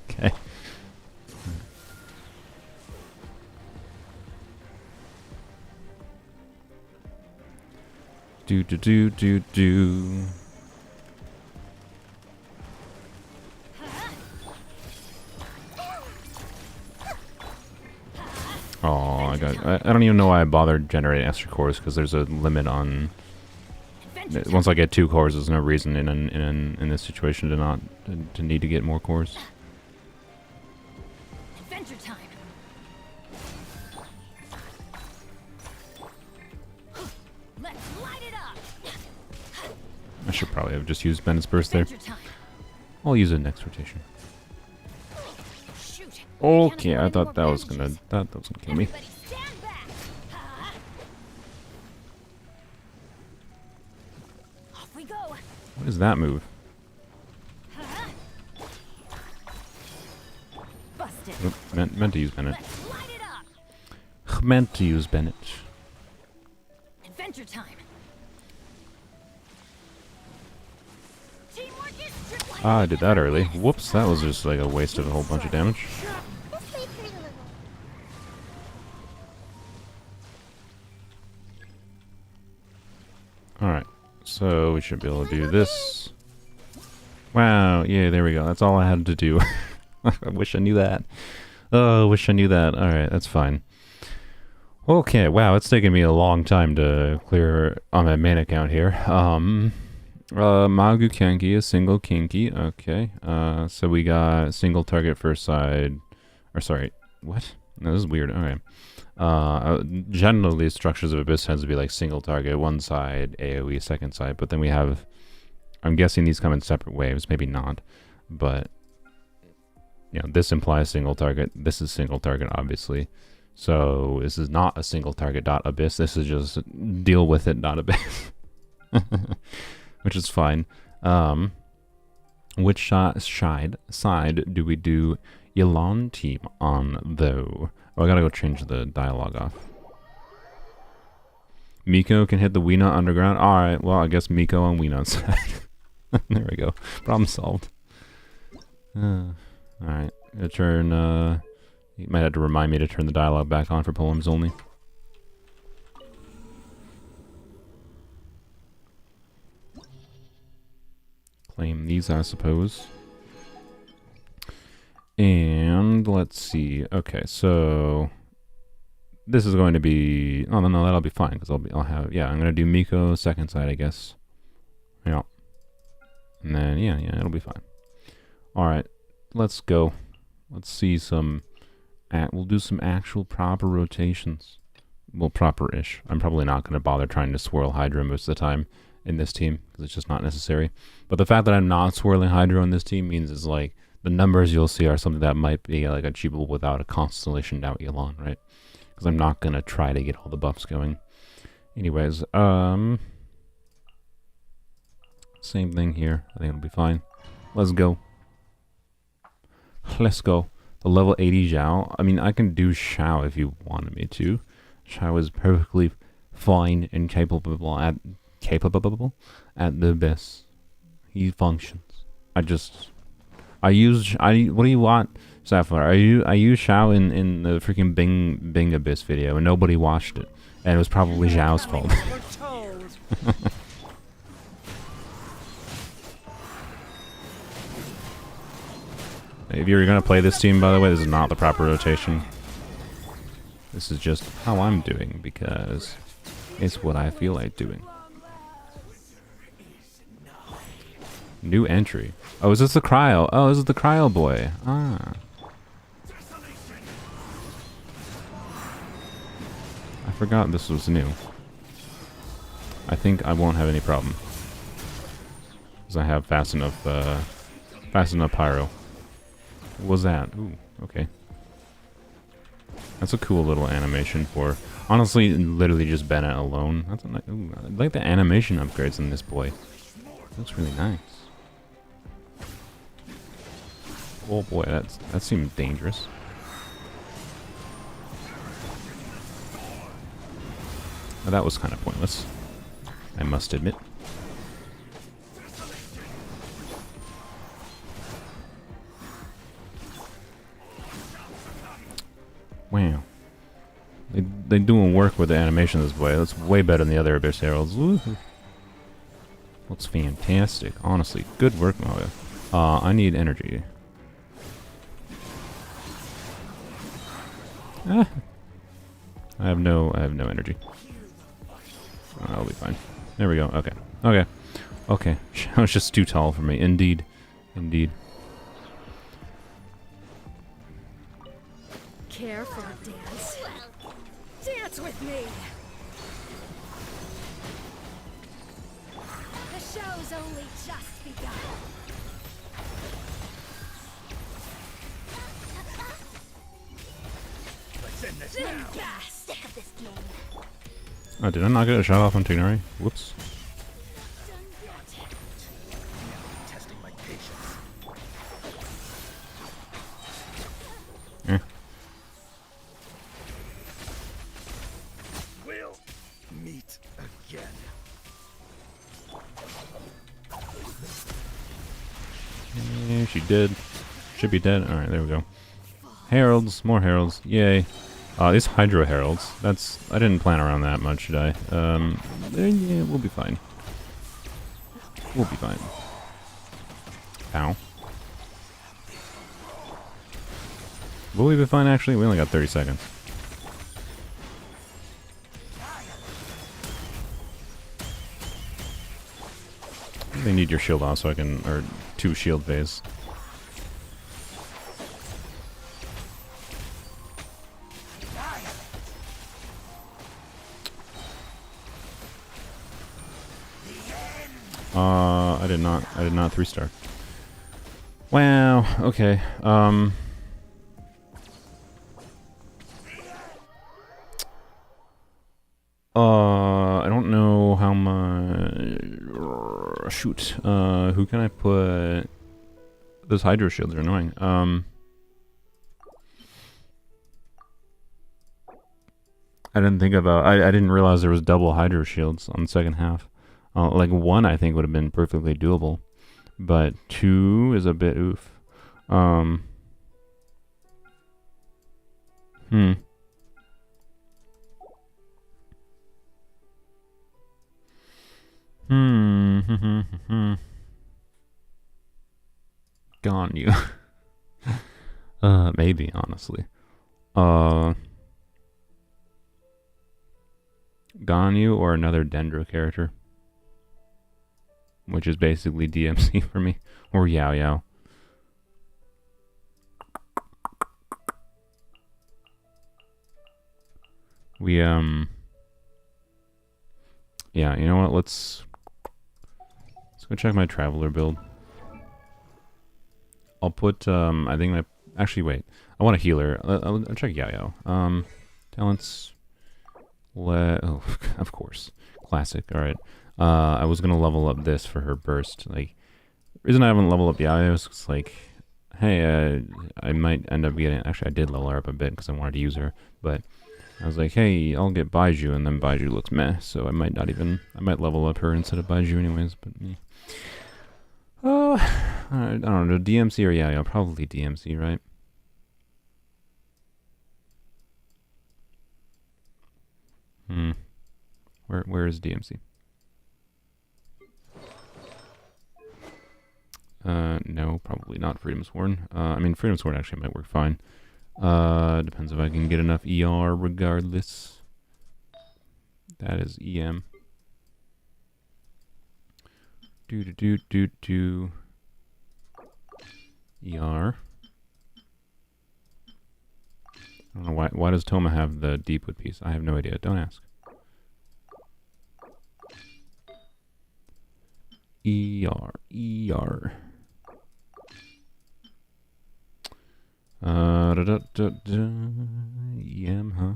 Okay. Do. Oh, I don't even know why I bothered generating extra cores because there's a limit on. Adventure Once I get 2 cores, there's no reason in this situation to not to need to get more cores. Adventure time. Let's light it up. I should probably have just used Bennett's burst there. Adventure time. I'll use it next rotation. Shoot. Okay, I thought that was gonna kill me. Everybody stand back. Off we go. What is that move? Busted. Oop, meant to use Bennett. Let's light it up. Meant to use Bennett. Adventure time. Teamwork is dreamwork. Ah, I did that early. Whoops, that was just like a waste of a whole bunch of damage. This way, pretty little. Alright, so we should be able to do this. Wow, yeah, there we go. That's all I had to do. I wish I knew that. Oh, I wish I knew that. Alright, that's fine. Okay, wow, it's taken me a long time to clear on my main account here. Magu Kenki, a single Kinky. Okay, so we got single target first side. Or sorry, what? No, this is weird. Okay. Generally, structures of Abyss tends to be like single target, one side, AoE, second side. But then we have, I'm guessing these come in separate waves, maybe not. But, you know, this implies single target. This is single target, obviously. So this is not a single target dot abyss. This is just deal with it dot abyss, which is fine. Which side do we do Elon team on though? Oh, I gotta go change the dialogue off. Miko can hit the Weena underground. All right. Well, I guess Miko on Weena's side. There we go. Problem solved. All right. Gonna turn. You might have to remind me to turn the dialogue back on for Polearms Only. Claim these, I suppose. And let's see. Okay, so this is going to be. Oh no, that'll be fine because I'll have. Yeah, I'm gonna do Miko second side, I guess. Yeah. And then yeah, it'll be fine. All right, let's go. Let's see some. We'll do some actual proper rotations. Well, proper-ish. I'm probably not going to bother trying to swirl Hydra most of the time in this team, because it's just not necessary. But the fact that I'm not swirling Hydra on this team means is like, the numbers you'll see are something that might be like achievable without a Constellation Doubt Elon, right? Because I'm not going to try to get all the buffs going. Anyways, same thing here. I think it'll be fine. Let's go. Let's go. The level 80 Zhao. I mean, I can do Xiao if you wanted me to. Xiao is perfectly fine and capable at the Abyss. He functions. What do you want, Sapphire? I use Xiao in the freaking Bing Abyss video and nobody watched it. And it was probably Zhao's fault. If you're gonna play this team, by the way, this is not the proper rotation. This is just how I'm doing because it's what I feel like doing. New entry. Oh, is this the cryo? Oh, this is the cryo boy. Ah. I forgot this was new. I think I won't have any problem. Because I have fast enough pyro. What was that? Ooh, okay. That's a cool little animation for... Honestly, literally just Bennett alone. That's a nice... Ooh, I like the animation upgrades in this boy. Looks really nice. Oh boy, that seemed dangerous. Well, that was kind of pointless, I must admit. Wow. They doing work with the animation this way. That's way better than the other Abyss Heralds. Woohoo. Looks fantastic. Honestly, good work, Mario. I need energy. Ah. I have no energy. I'll be fine. There we go. Okay. Okay. Okay. That was just too tall for me. Indeed. Indeed. Care for a dance? Dance with me! The show's only just begun. Sick of this game. Oh, did I not get a shot off on Tignari? Whoops. Testing my patience. Eh. We'll meet again. Yeah, she did. Should be dead. Alright, there we go. Heralds, more heralds. Yay. These Hydro Heralds. I didn't plan around that much, did I? Yeah, we'll be fine. We'll be fine. Ow. Will we be fine, actually? We only got 30 seconds. They need your shield off so I can... or 2 shield phase. I did not 3-star. Wow, okay. I don't know how much. Shoot. Who can I put? Those hydro shields are annoying. I didn't think about. I didn't realize there was double hydro shields on the second half. Like 1, I think would have been perfectly doable, but 2 is a bit oof. Gone you. Maybe, honestly. Ganyu or another Dendro character, which is basically DMC for me, or Yao Yao. We yeah, you know what? Let's go check my Traveler build. I'll put I think actually wait. I want a healer. I'll check Yao Yao. Talents. Oh, of course. Classic. All right. I was gonna level up this for her burst. Like, the reason I haven't leveled up Yao Yao is like, hey, I might end up getting. Actually, I did level her up a bit because I wanted to use her, but I was like, hey, I'll get Baiju, and then Baiju looks meh, so I might not even. I might level up her instead of Baiju, anyways. But I don't know. DMC or Yao Yao? Probably DMC, right? Where is DMC? No, probably not Freedom Sworn. I mean, Freedom Sworn actually might work fine. Depends if I can get enough ER regardless. That is EM. Do. ER. I don't know why does Toma have the Deepwood piece? I have no idea. Don't ask. ER. EM, huh?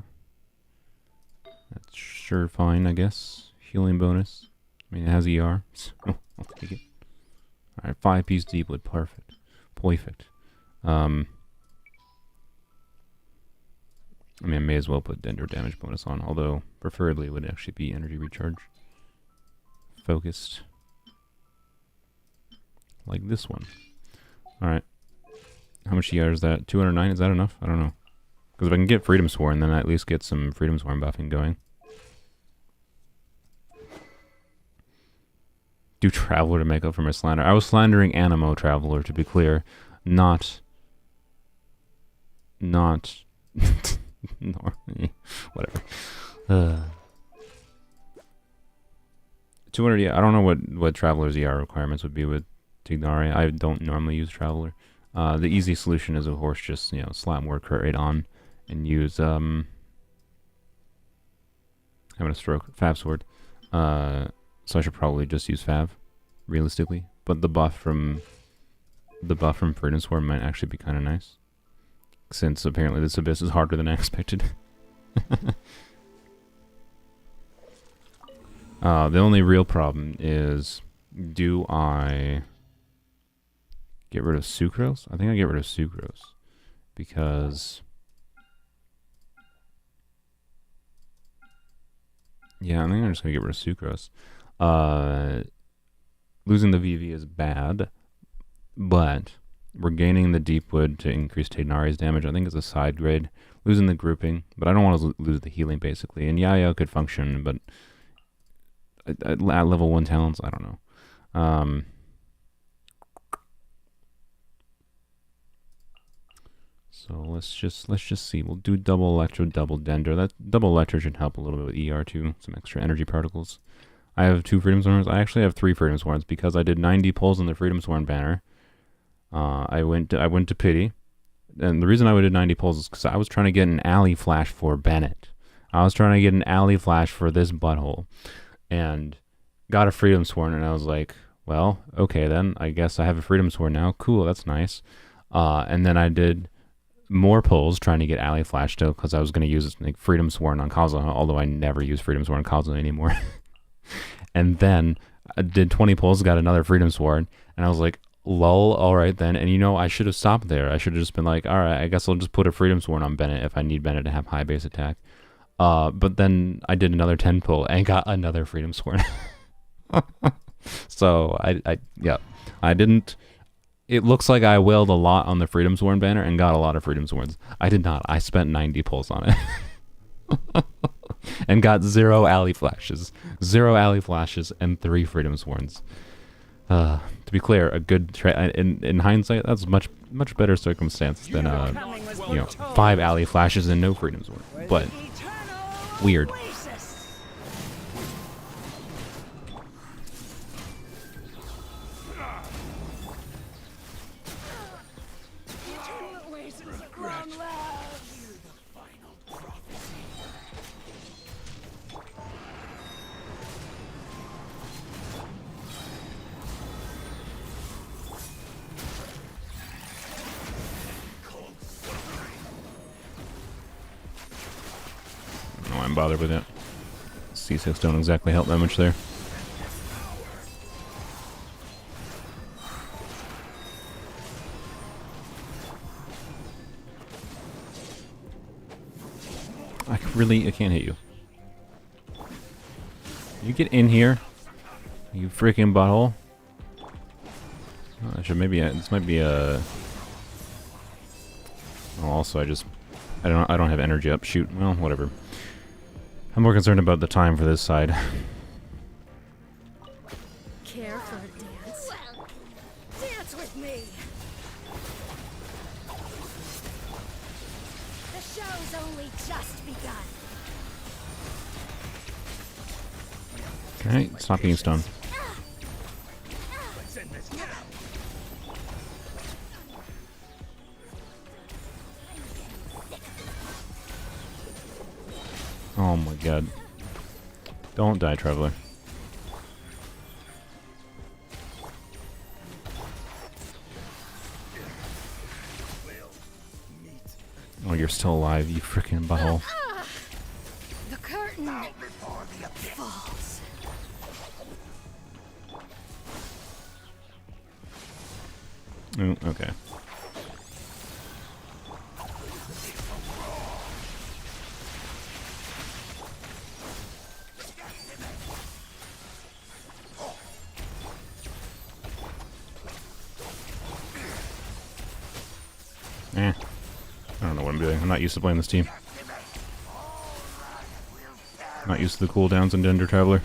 That's sure fine, I guess. Healing bonus. I mean, it has ER, so I'll take it. Alright, 5-piece Deepwood. Perfect. I mean, I may as well put Dendro damage bonus on, although preferably it would actually be energy recharge focused. Like this one. Alright. How much ER is that? 209? Is that enough? I don't know. Because if I can get Freedom Sworn, then I at least get some Freedom Sworn buffing going. Do Traveler to make up for my slander. I was slandering Animo Traveler, to be clear. Not... no, whatever. 200, yeah, I don't know what Traveler's ER requirements would be with Tignari. I don't normally use Traveler. The easy solution is, of course, just, you know, slap more crit rate on and use, having a stroke, Fav Sword. So I should probably just use Fav, realistically. But the buff from Freedom Sword might actually be kind of nice, since apparently this Abyss is harder than I expected. The only real problem is, do I get rid of Sucrose? I think I get rid of Sucrose, because... yeah, I think I'm just going to get rid of Sucrose. Losing the VV is bad, but we're gaining the Deepwood to increase Tignari's damage. I think it's a side grade. Losing the grouping, but I don't want to lose the healing, basically. And Yao Yao could function, but at level 1 talents, I don't know. So let's just see. We'll do double Electro, double Dendro. That double Electro should help a little bit with ER too. Some extra energy particles. I have 2 Freedom Sworns. I actually have 3 Freedom Sworns because I did 90 pulls in the Freedom Sworn banner. I went to Pity, and the reason I did 90 pulls is because I was trying to get an alley flash for Bennett. I was trying to get an alley flash for this butthole, and got a Freedom Sworn, and I was like, well, okay then. I guess I have a Freedom Sword now. Cool, that's nice. And then I did more pulls trying to get Alley Flash still because I was going to use like, Freedom Sword on Kazuha, although I never use Freedom Sword on Kazuha anymore. And then I did 20 pulls, got another Freedom Sword, and I was like, lol, alright then. And you know, I should have stopped there. I should have just been like, alright, I guess I'll just put a Freedom Sword on Bennett if I need Bennett to have high base attack. But then I did another 10 pull and got another Freedom Sword. So I didn't. It looks like I wailed a lot on the Freedom Sword banner and got a lot of Freedom Swords. I did not. I spent 90 pulls on it. And got 0 Alley Flashes. 0 Alley Flashes and 3 Freedom Swords. To be clear, a good in hindsight, that's much better circumstance than 5 Alley Flashes and no Freedom Sword. But weird. No, I'm bothered with it. C6 don't exactly help that much there. I can't hit you. You get in here, you freaking butthole. Oh, I should maybe. This might be a. Oh, also, I don't have energy up. Shoot. Well, whatever. I'm more concerned about the time for this side. Care for a dance? Well, dance with me. The show's only just begun. Alright, stop being stoned. Let's end this now. Oh my god. Don't die, Traveler. Oh, you're still alive, you freaking butthole. The curtain falls. Ooh, okay. I don't know what I'm doing. I'm not used to playing this team. Not used to the cooldowns in Dender Traveler.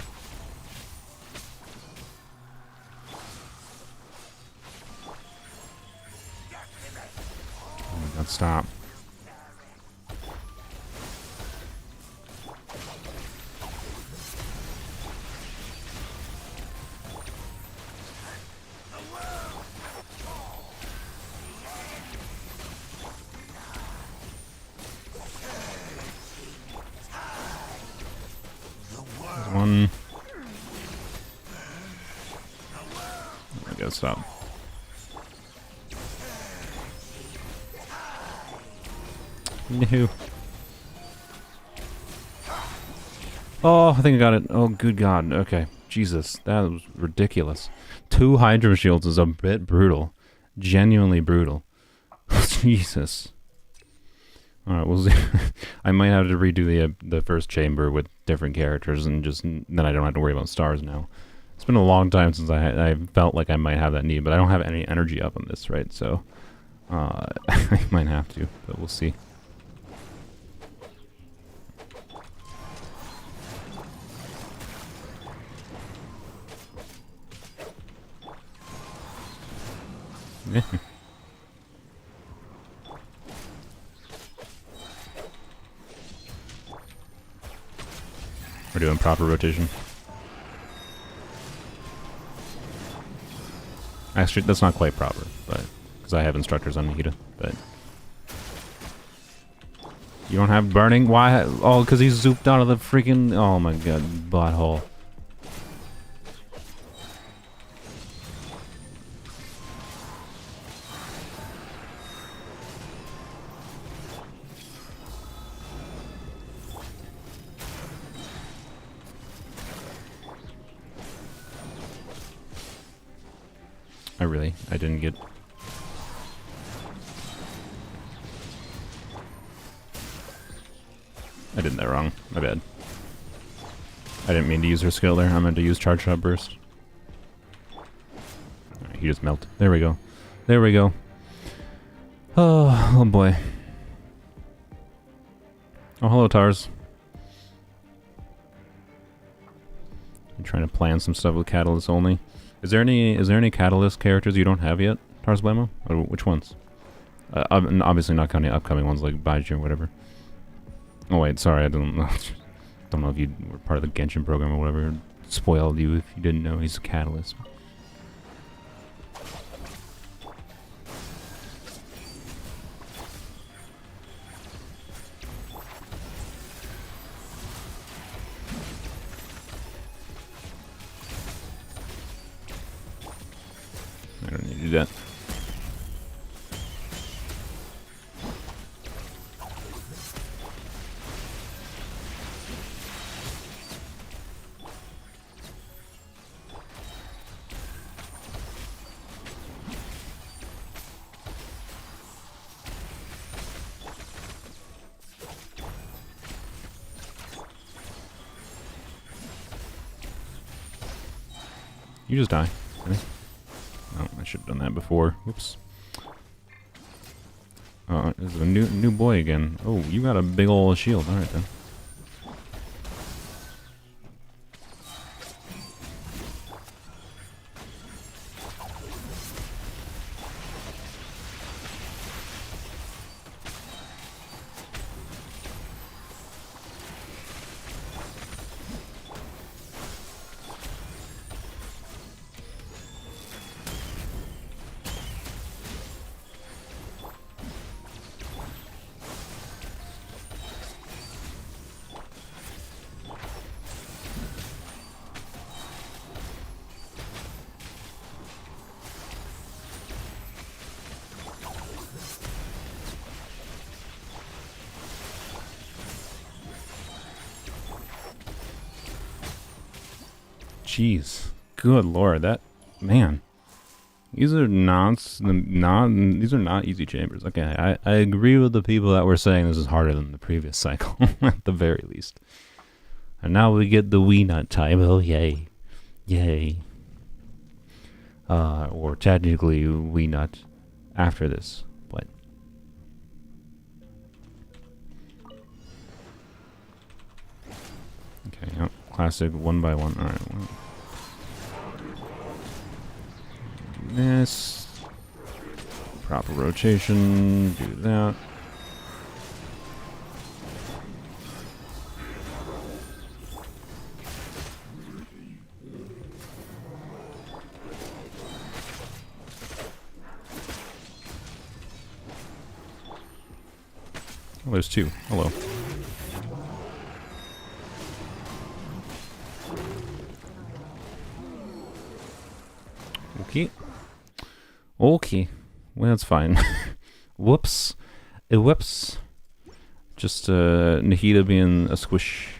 Oh my god, stop. One. I gotta stop. No. Oh, I think I got it. Oh, good God. Okay. Jesus, that was ridiculous. 2 Hydro Shields is a bit brutal. Genuinely brutal. Jesus. Alright, we'll see. I might have to redo the first chamber with different characters and just then I don't have to worry about stars now. It's been a long time since I felt like I might have that need, but I don't have any energy up on this, right? So I might have to, but we'll see. We're doing proper rotation. Actually, that's not quite proper, but because I have instructors on Nikita, but you don't have burning. Why? Oh, because he's zooped out of the freaking. Oh my god, butthole. I didn't get... I did that wrong. My bad. I didn't mean to use her skill there. I meant to use Charge Shot Burst. Alright, he just melted. There we go. There we go. Oh boy. Oh, hello, Tars. I'm trying to plan some stuff with Catalyst only. Is there any Catalyst characters you don't have yet, Tars Blamo? Or which ones? Obviously not counting upcoming ones like Baiju or whatever. Oh wait, sorry, I don't know. Don't know if you were part of the Genshin program or whatever. Spoiled you if you didn't know he's a Catalyst. I don't need to do that. You just die. Really? Oh, I should have done that before. Whoops. Oh, there's a new boy again. Oh, you got a big ol' shield. Alright then. Jeez, good lord, that man. These are not easy chambers. Okay, I agree with the people that were saying this is harder than the previous cycle, at the very least. And now we get the Wii Nut type. Oh yay, yay. Or technically Wii Nut after this, but. Okay, yep. Classic 1x1. Alright, well. This. Proper rotation. Do that. Oh, there's two. Hello. Okay. Okay. Well, that's fine. Whoops. Whoops. Just, Nahida being a squish.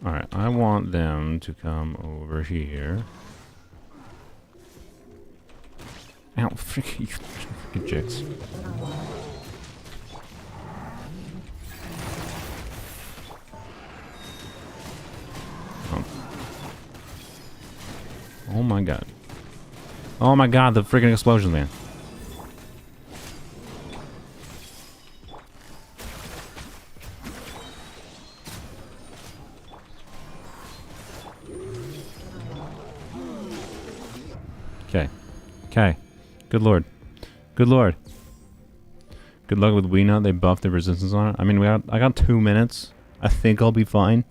Alright, I want them to come over here. Ow, freaking jicks. Oh my god. Oh my god, the freaking explosions, man. Okay. Okay. Good lord. Good lord. Good luck with Wii Nut. They buffed the resistance on it. I mean, I got 2 minutes. I think I'll be fine.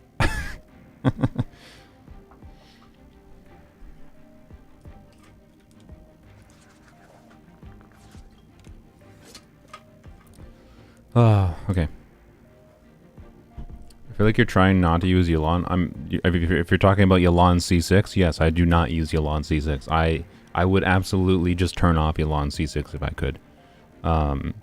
Oh, okay. feel like you're trying not to use Yelan. If you're talking about Yelan C6, yes, I do not use Yelan C6. I would absolutely just turn off Yelan C6 if I could. And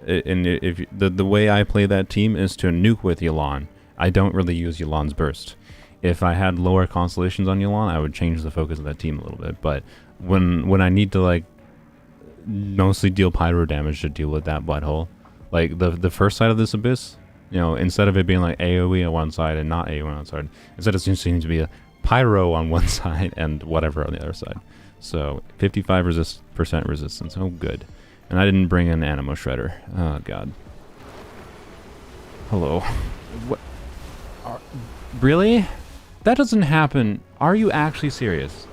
if the way I play that team is to nuke with Yelan. I don't really use Yelan's burst. If I had lower constellations on Yelan, I would change the focus of that team a little bit. But when I need to like mostly deal pyro damage to deal with that butthole, like the first side of this abyss, you know, instead of it being like AoE on one side and not AoE on one side, instead it seems to be a pyro on one side and whatever on the other side. So 55% resistance. Oh, good. And I didn't bring an Animo Shredder. Oh god. Hello. What? Really? That doesn't happen. Are you actually serious?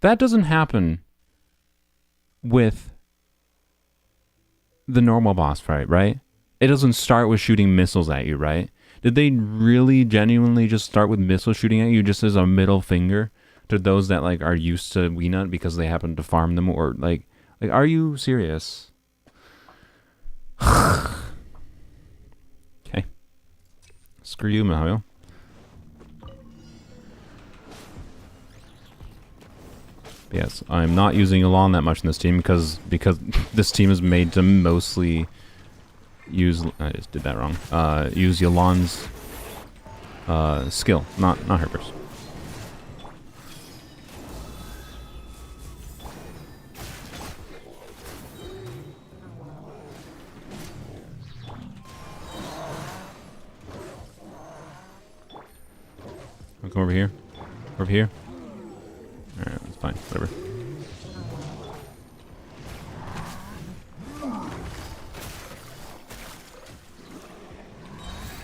That doesn't happen with the normal boss fight, right? It doesn't start with shooting missiles at you, right? Did they really genuinely just start with missile shooting at you just as a middle finger to those that like are used to Weenut because they happen to farm them, or like are you serious? Okay. Screw you, Mario. Yes, I'm not using Elan that much in this team because this team is made to mostly use. I just did that wrong. Use Yelan's skill, not her burst. I'll come over here. Over here. Alright, that's fine. Whatever.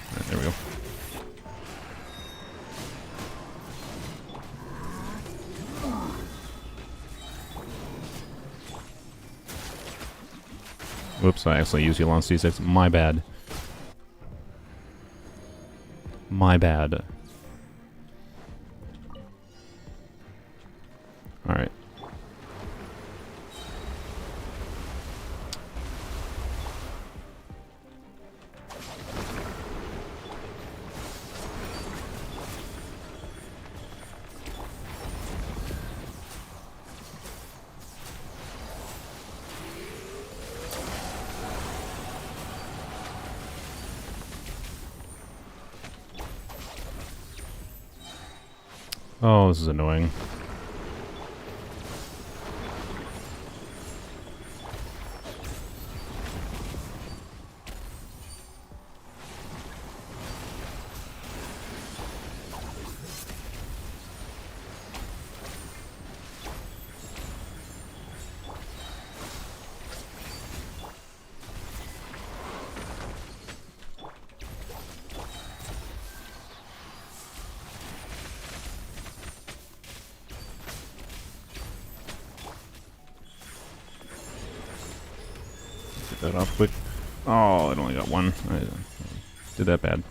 Alright, there we go. Whoops, I actually used Yelan C6. My bad. My bad. Alright. Oh, this is annoying. That off quick. Oh, it only got one. I did that bad.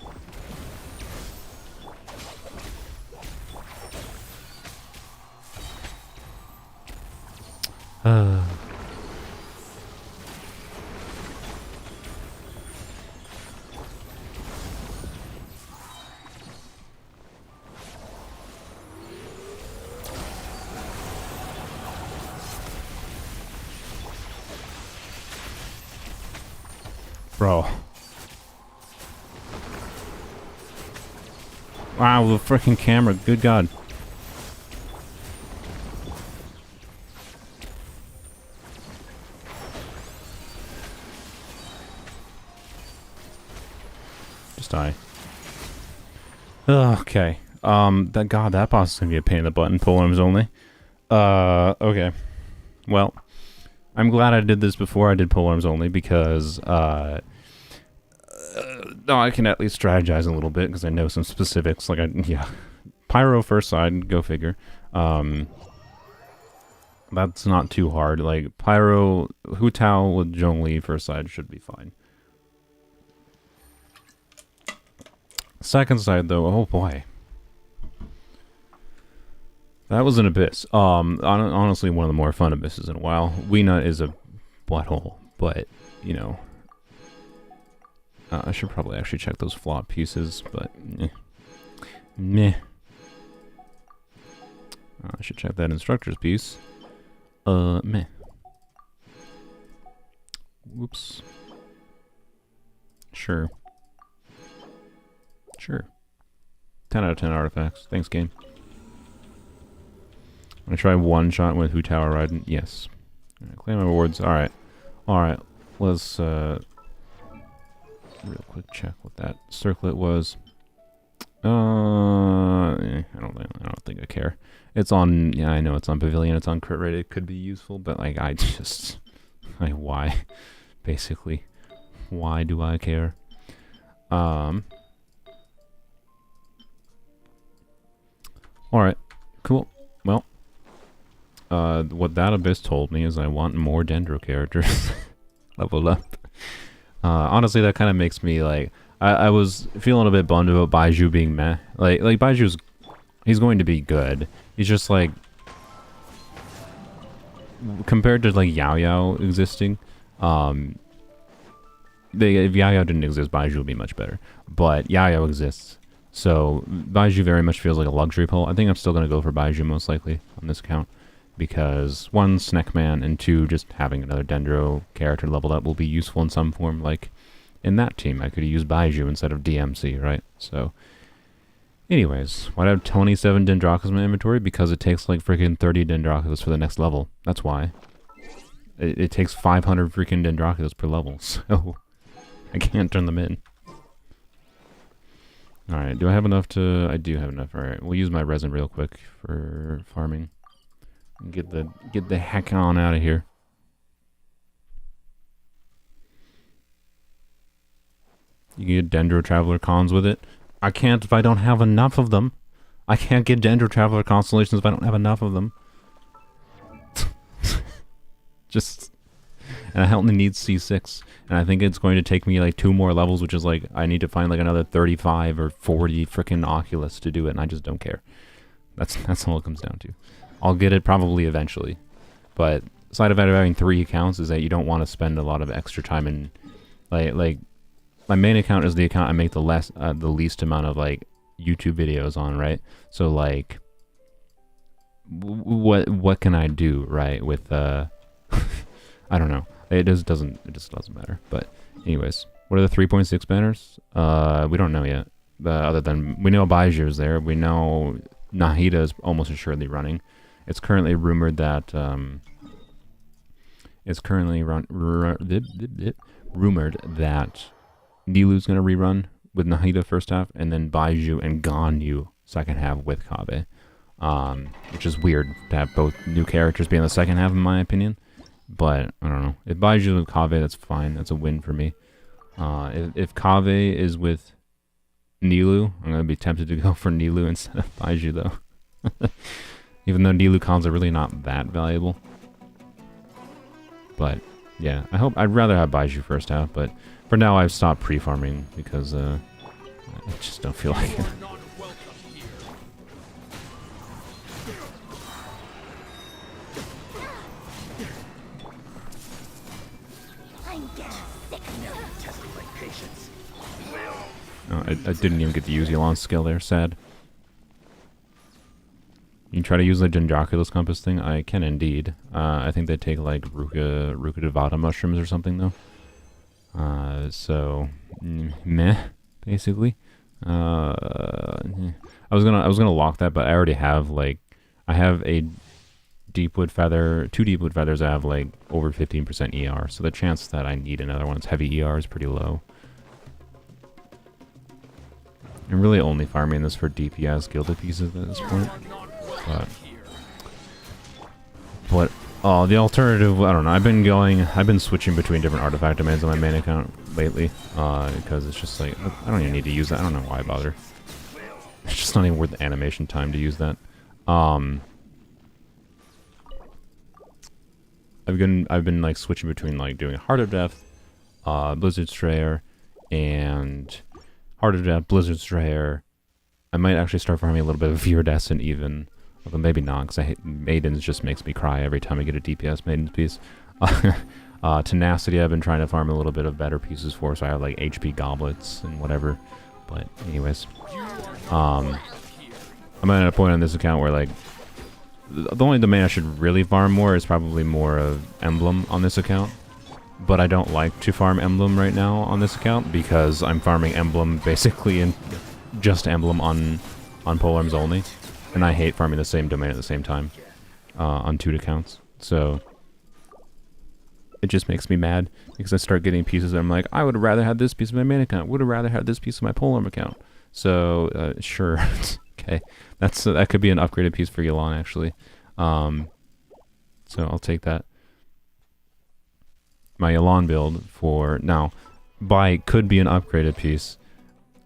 Bro. Wow, the freaking camera. Good God. Just die. Okay. That boss is gonna be a pain in the butt in Polearms Only. Okay. Well, I'm glad I did this before I did Polearms Only because, no, I can at least strategize a little bit because I know some specifics. Like, yeah. Pyro first side, go figure. That's not too hard. Like, Pyro, Hu Tao with Zhongli first side should be fine. Second side, though, oh boy. That was an abyss. Honestly, one of the more fun abysses in a while. Weenut is a butthole, but, you know. I should probably actually check those flop pieces, but meh. I should check that instructor's piece. Meh. Whoops. Sure. Sure. 10 out of 10 artifacts. Thanks, game. I'm gonna try one shot with Hu Tower Riding. Yes. Right, claim my rewards. Alright. Alright. Let's real quick check what that circlet was. I don't think I care. It's on, yeah, I know it's on Pavilion, it's on crit rate, it could be useful, but like why? Basically. Why do I care? Alright, cool. Well, what that abyss told me is I want more Dendro characters leveled up. Honestly, that kind of makes me like, I was feeling a bit bummed about Baiju being meh. Like Baiju's, he's going to be good. He's just like, compared to like Yao Yao existing, if Yao Yao didn't exist, Baiju would be much better. But Yao Yao exists, so Baiju very much feels like a luxury pull. I think I'm still going to go for Baiju most likely on this account, because one, Snackman, and two, just having another Dendro character leveled up will be useful in some form. Like in that team, I could use Baiju instead of DMC, right? So, anyways, why do I have 27 Dendrocus in my inventory? Because it takes like freaking 30 Dendrocus for the next level. That's why. It takes 500 freaking Dendrocus per level, so I can't turn them in. Alright, do I have enough to... I do have enough. Alright, we'll use my resin real quick for farming. Get the heck on out of here. You can get Dendro Traveler cons with it. I can't if I don't have enough of them. I can't get Dendro Traveler constellations if I don't have enough of them. Just... And I only need C6. And I think it's going to take me like 2 more levels, which is like, I need to find like another 35 or 40 frickin' Oculus to do it, and I just don't care. That's all it comes down to. I'll get it probably eventually. But side effect of having 3 accounts is that you don't want to spend a lot of extra time in... Like my main account is the account I make the least amount of like YouTube videos on, right? So like, what can I do, right? With I don't know. It just doesn't matter. But anyways, what are the 3.6 banners? We don't know yet. Other than we know Baiju is there. We know Nahida is almost assuredly running. It's currently rumored that rumored that Nilu's gonna rerun with Nahida first half, and then Baiju and Ganyu second half with Kabe. Which is weird to have both new characters be in the second half, in my opinion. But I don't know. If Baiju with Kave, that's fine. That's a win for me. If Kave is with Nilu, I'm gonna be tempted to go for Nilu instead of Baiju though. Even though Nilu cons are really not that valuable. But yeah, I'd rather have Baiju first half, but for now I've stopped pre-farming because I just don't feel like it. Oh, I didn't even get to use Yolon's skill there, sad. You can try to use the Genjaculus Compass thing? I can indeed. I think they take like Ruka Devata mushrooms or something though. So meh, basically. I was gonna lock that, but I already have like I have a Deepwood Feather, 2 Deepwood Feathers that have like over 15% ER, so the chance that I need another one that's heavy ER is pretty low. I'm really only farming this for DPS gilded pieces at this point. But the alternative, I don't know. I've been switching between different artifact domains on my main account lately, because it's just like I don't even need to use that. I don't know why I bother. It's just not even worth the animation time to use that. I've been like switching between like doing Heart of Death, Blizzard Strayer, and Heart of Death, Blizzard Strayer. I might actually start farming a little bit of Viridescent even. Although maybe not, because Maidens just makes me cry every time I get a DPS Maidens piece. Tenacity I've been trying to farm a little bit of better pieces for, so I have like HP goblets and whatever. But anyways, I'm at a point on this account where like the only domain I should really farm more is probably more of Emblem on this account. But I don't like to farm Emblem right now on this account because I'm farming Emblem basically in just Emblem on Polearms Only, and I hate farming the same domain at the same time on 2 accounts. So it just makes me mad because I start getting pieces that I'm like, I would have rather had this piece of my main account, would have rather had this piece of my Polearm account. So sure, okay, that could be an upgraded piece for Yelan actually. So I'll take that. My Yelan build for now could be an upgraded piece.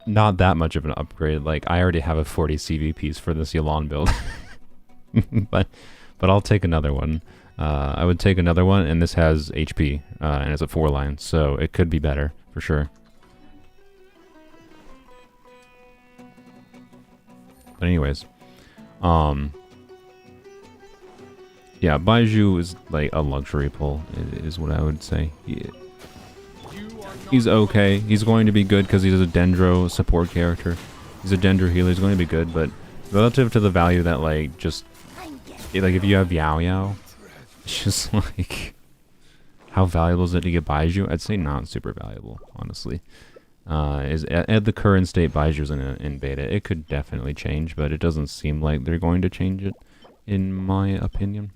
Not that much of an upgrade. Like I already have a 40 CV piece for this Yelan build, but I'll take another one. I would take another one, and this has HP and it's a 4-line, so it could be better for sure. But anyways, yeah, Baiju is like a luxury pull, is what I would say. He's okay. He's going to be good because he's a Dendro support character. He's a Dendro healer. He's going to be good, but relative to the value that like just like if you have Yao Yao, it's just like how valuable is it to get Baiju? I'd say not super valuable, honestly. Is at the current state Baiju's in beta. It could definitely change, but it doesn't seem like they're going to change it, in my opinion.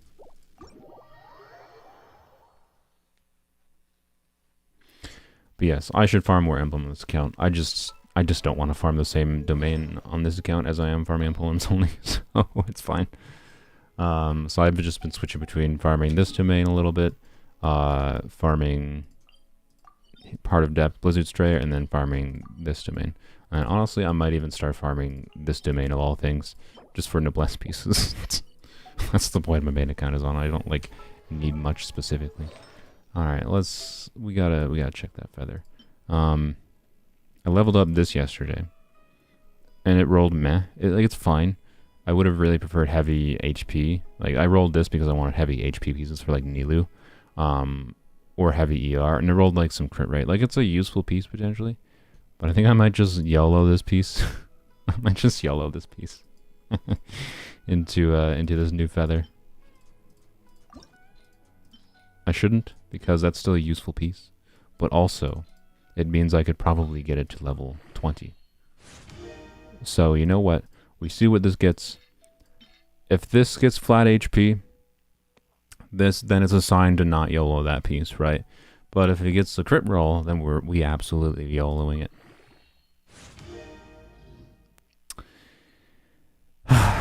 But yes, I should farm more Emblem on this account. I just don't want to farm the same domain on this account as I am farming on Polearms Only, so it's fine. So I've just been switching between farming this domain a little bit, farming part of Depth Blizzard Strayer, and then farming this domain. And honestly, I might even start farming this domain of all things, just for noblesse pieces. That's the point my main account is on. I don't like need much specifically. Alright, we gotta check that feather. I leveled up this yesterday, and it rolled meh. It's fine. I would have really preferred heavy HP. Like, I rolled this because I wanted heavy HP pieces for, like, Nilu. Or heavy ER. And it rolled, like, some crit rate. Like, it's a useful piece, potentially. But I think I might just YOLO this piece. I might just YOLO this piece. into this new feather. I shouldn't, because that's still a useful piece. But also, it means I could probably get it to level 20. So, you know what? We see what this gets. If this gets flat HP, then it's a sign to not YOLO that piece, right? But if it gets the crit roll, then we absolutely YOLOing it.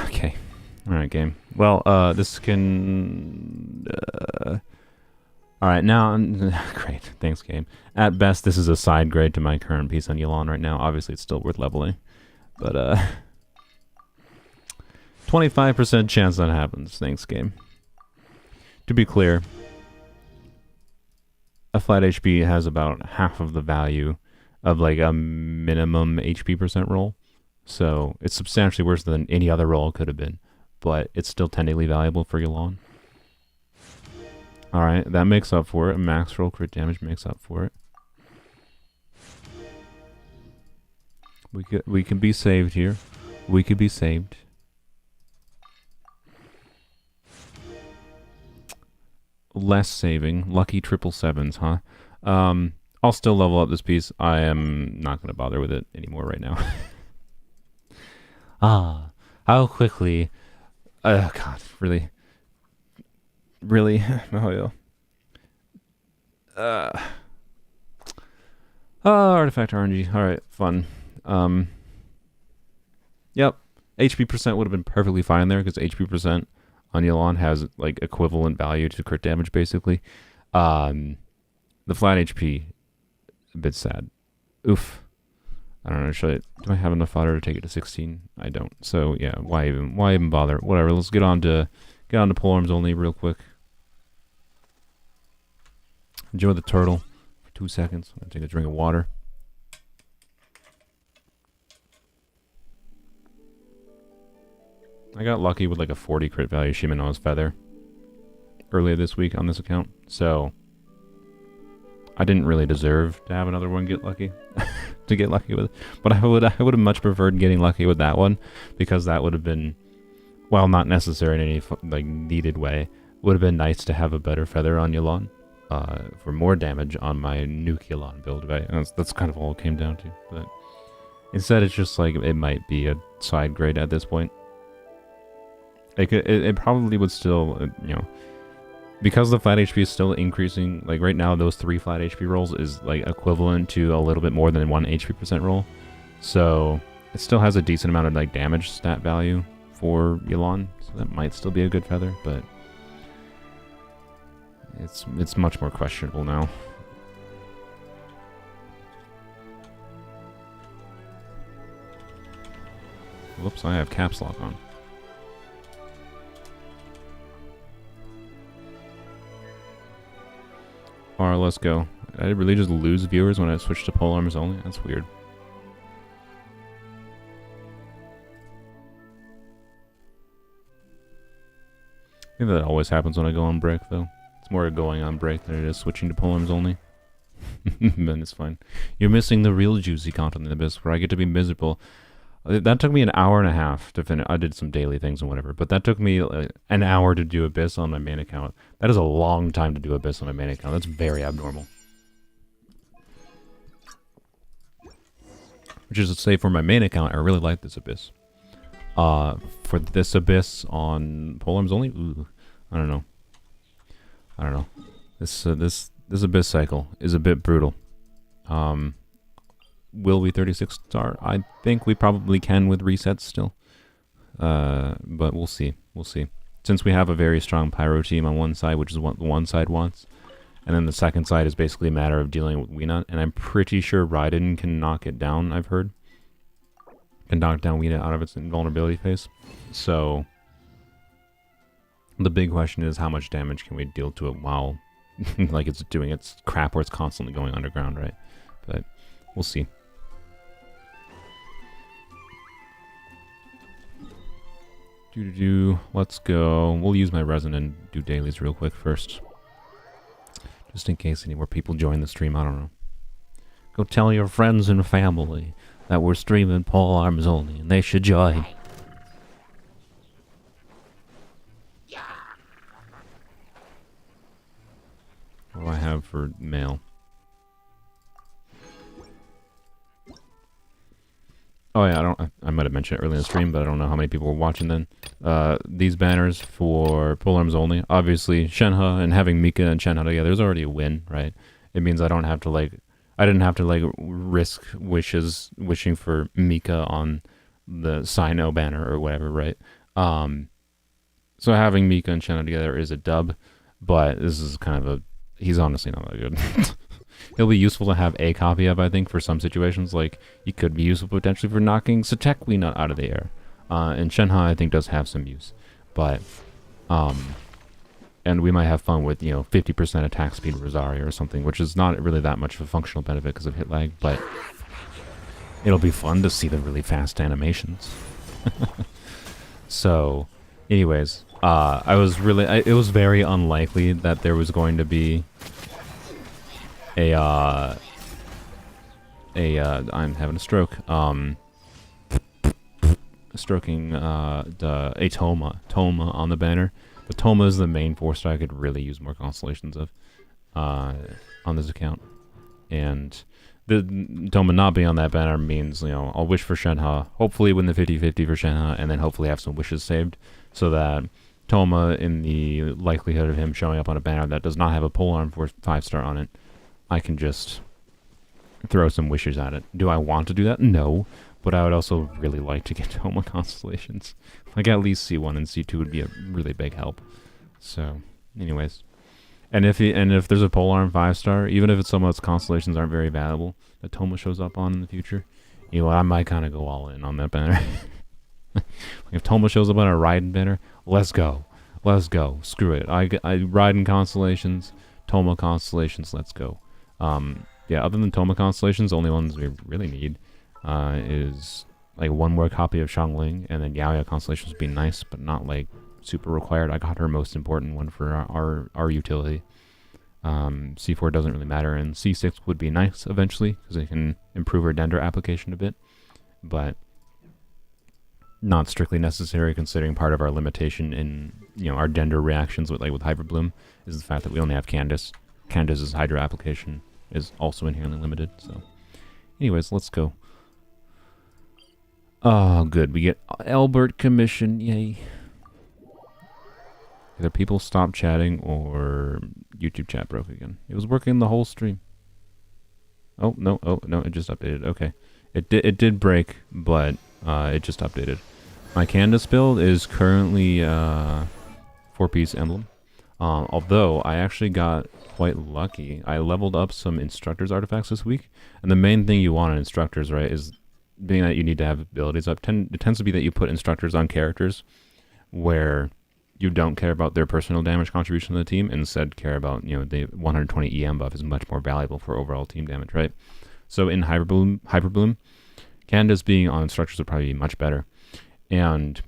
Okay. Alright, game. Well, this can... Alright, now... Great. Thanks, game. At best, this is a side grade to my current piece on Yelan right now. Obviously, it's still worth leveling. But, 25% chance that happens. Thanks, game. To be clear, a flat HP has about half of the value of like a minimum HP percent roll. So it's substantially worse than any other roll could have been. But it's still technically valuable for Yelan. Alright, that makes up for it. Max roll crit damage makes up for it. We can be saved here. We could be saved. Less saving. Lucky 777s, huh? I'll still level up this piece. I am not going to bother with it anymore right now. How quickly... Oh, God, really? Really? Oh, yeah. Artifact RNG. Alright, fun. Yep. HP percent would have been perfectly fine there, because HP percent on Yelan has like equivalent value to crit damage, basically. The flat HP, a bit sad. Oof. I don't know. Do I have enough fodder to take it to 16? I don't. So yeah, why even bother? Whatever. Let's get on to Polearms Only real quick. Enjoy the turtle for 2 seconds. I'm gonna take a drink of water. I got lucky with like a 40 crit value Shimano's Feather earlier this week on this account, so I didn't really deserve to have another one get lucky, to get lucky with. But I would have much preferred getting lucky with that one, because that would have been, while not necessary in any like needed way, would have been nice to have a better feather on Yelan, for more damage on my new Yelan build, right? And that's kind of all it came down to. But instead, it's just like it might be a side grade at this point. It probably would still, you know, because the flat HP is still increasing. Like right now, those 3 flat HP rolls is like equivalent to a little bit more than 1 HP percent roll. So it still has a decent amount of like damage stat value for Yelan. So that might still be a good feather, but it's much more questionable now. Whoops, I have caps lock on. Alright, let's go. I really just lose viewers when I switch to Polearms Only? That's weird. I think that always happens when I go on break, though. It's more going on break than it is switching to Polearms Only. Then it's fine. You're missing the real juicy content in the Abyss, where I get to be miserable. That took me an hour and a half to finish. I did some daily things and whatever, but that took me an hour to do Abyss on my main account. That is a long time to do Abyss on my main account. That's very abnormal. Which is to say, for my main account, I really like this Abyss. For this Abyss on Polearms Only, ooh, I don't know. I don't know. This Abyss cycle is a bit brutal. Will we 36 star? I think we probably can with resets still. But we'll see. We'll see. Since we have a very strong Pyro team on one side, which is what the one side wants, and then the second side is basically a matter of dealing with Weena, and I'm pretty sure Raiden can knock it down, I've heard. Can knock down Weena out of its invulnerability phase. So the big question is, how much damage can we deal to it while like it's doing its crap where it's constantly going underground, right? But we'll see. Let's go. We'll use my resin and do dailies real quick first. Just in case any more people join the stream, I don't know. Go tell your friends and family that we're streaming Polearms Only, and they should join. What do I have for mail? Oh yeah, I might have mentioned it earlier in the stream, but I don't know how many people were watching then. These banners for Polearms Only, obviously Shenhe and having Mika and Shenhe together is already a win, right? It means I don't have to like, I didn't have to like risk wishing for Mika on the Sino banner or whatever, right? So having Mika and Shenhe together is a dub, but this is kind of he's honestly not that good. He'll be useful to have a copy of, I think, for some situations. Like, he could be useful potentially for knocking Satekwi Nut out of the air. And Shenhe, I think, does have some use. But, and we might have fun with, 50% attack speed Rosaria or something, which is not really that much of a functional benefit because of hit lag, but it'll be fun to see the really fast animations. So, anyways, it was very unlikely that there was going to be I'm having a stroke. Stroking a Toma on the banner. But Toma is the main 4-star I could really use more constellations of on this account. And the Toma not being on that banner means, I'll wish for Shenhe, hopefully win the 50-50 for Shenhe, and then hopefully have some wishes saved so that Toma, in the likelihood of him showing up on a banner that does not have a polearm for 5-star on it, I can just throw some wishes at it. Do I want to do that? No. But I would also really like to get Toma constellations. Like, at least C1 and C2 would be a really big help. So, anyways. And if there's a polearm 5-star, even if it's some of its constellations aren't very valuable, that Toma shows up on in the future, I might kind of go all in on that banner. If Toma shows up on a Raiden banner, let's go. Let's go. Screw it. I Raiden constellations, Toma constellations, let's go. Yeah, other than Toma constellations, the only ones we really need is like one more copy of Xiangling, and then Yaoya constellations would be nice, but not like super required. I got her most important one for our utility. C4 doesn't really matter, and C6 would be nice eventually because it can improve our Dender application a bit, but not strictly necessary considering part of our limitation in our Dender reactions with Hyperbloom is the fact that we only have Candace. Candace's Hydra application is also inherently limited. So, anyways, let's go. Oh, good. We get Albert commission. Yay. Either people stopped chatting or YouTube chat broke again. It was working the whole stream. Oh no! Oh no! It just updated. Okay, it did break, but it just updated. My Candace build is currently 4-piece emblem. Although I actually got quite lucky. I leveled up some instructors artifacts this week, and the main thing you want in instructors, right, is being that you need to have abilities up. It tends to be that you put instructors on characters where you don't care about their personal damage contribution to the team, and instead care about, the 120 EM buff is much more valuable for overall team damage, right? So in Hyperbloom, Candace being on instructors would probably be much better. And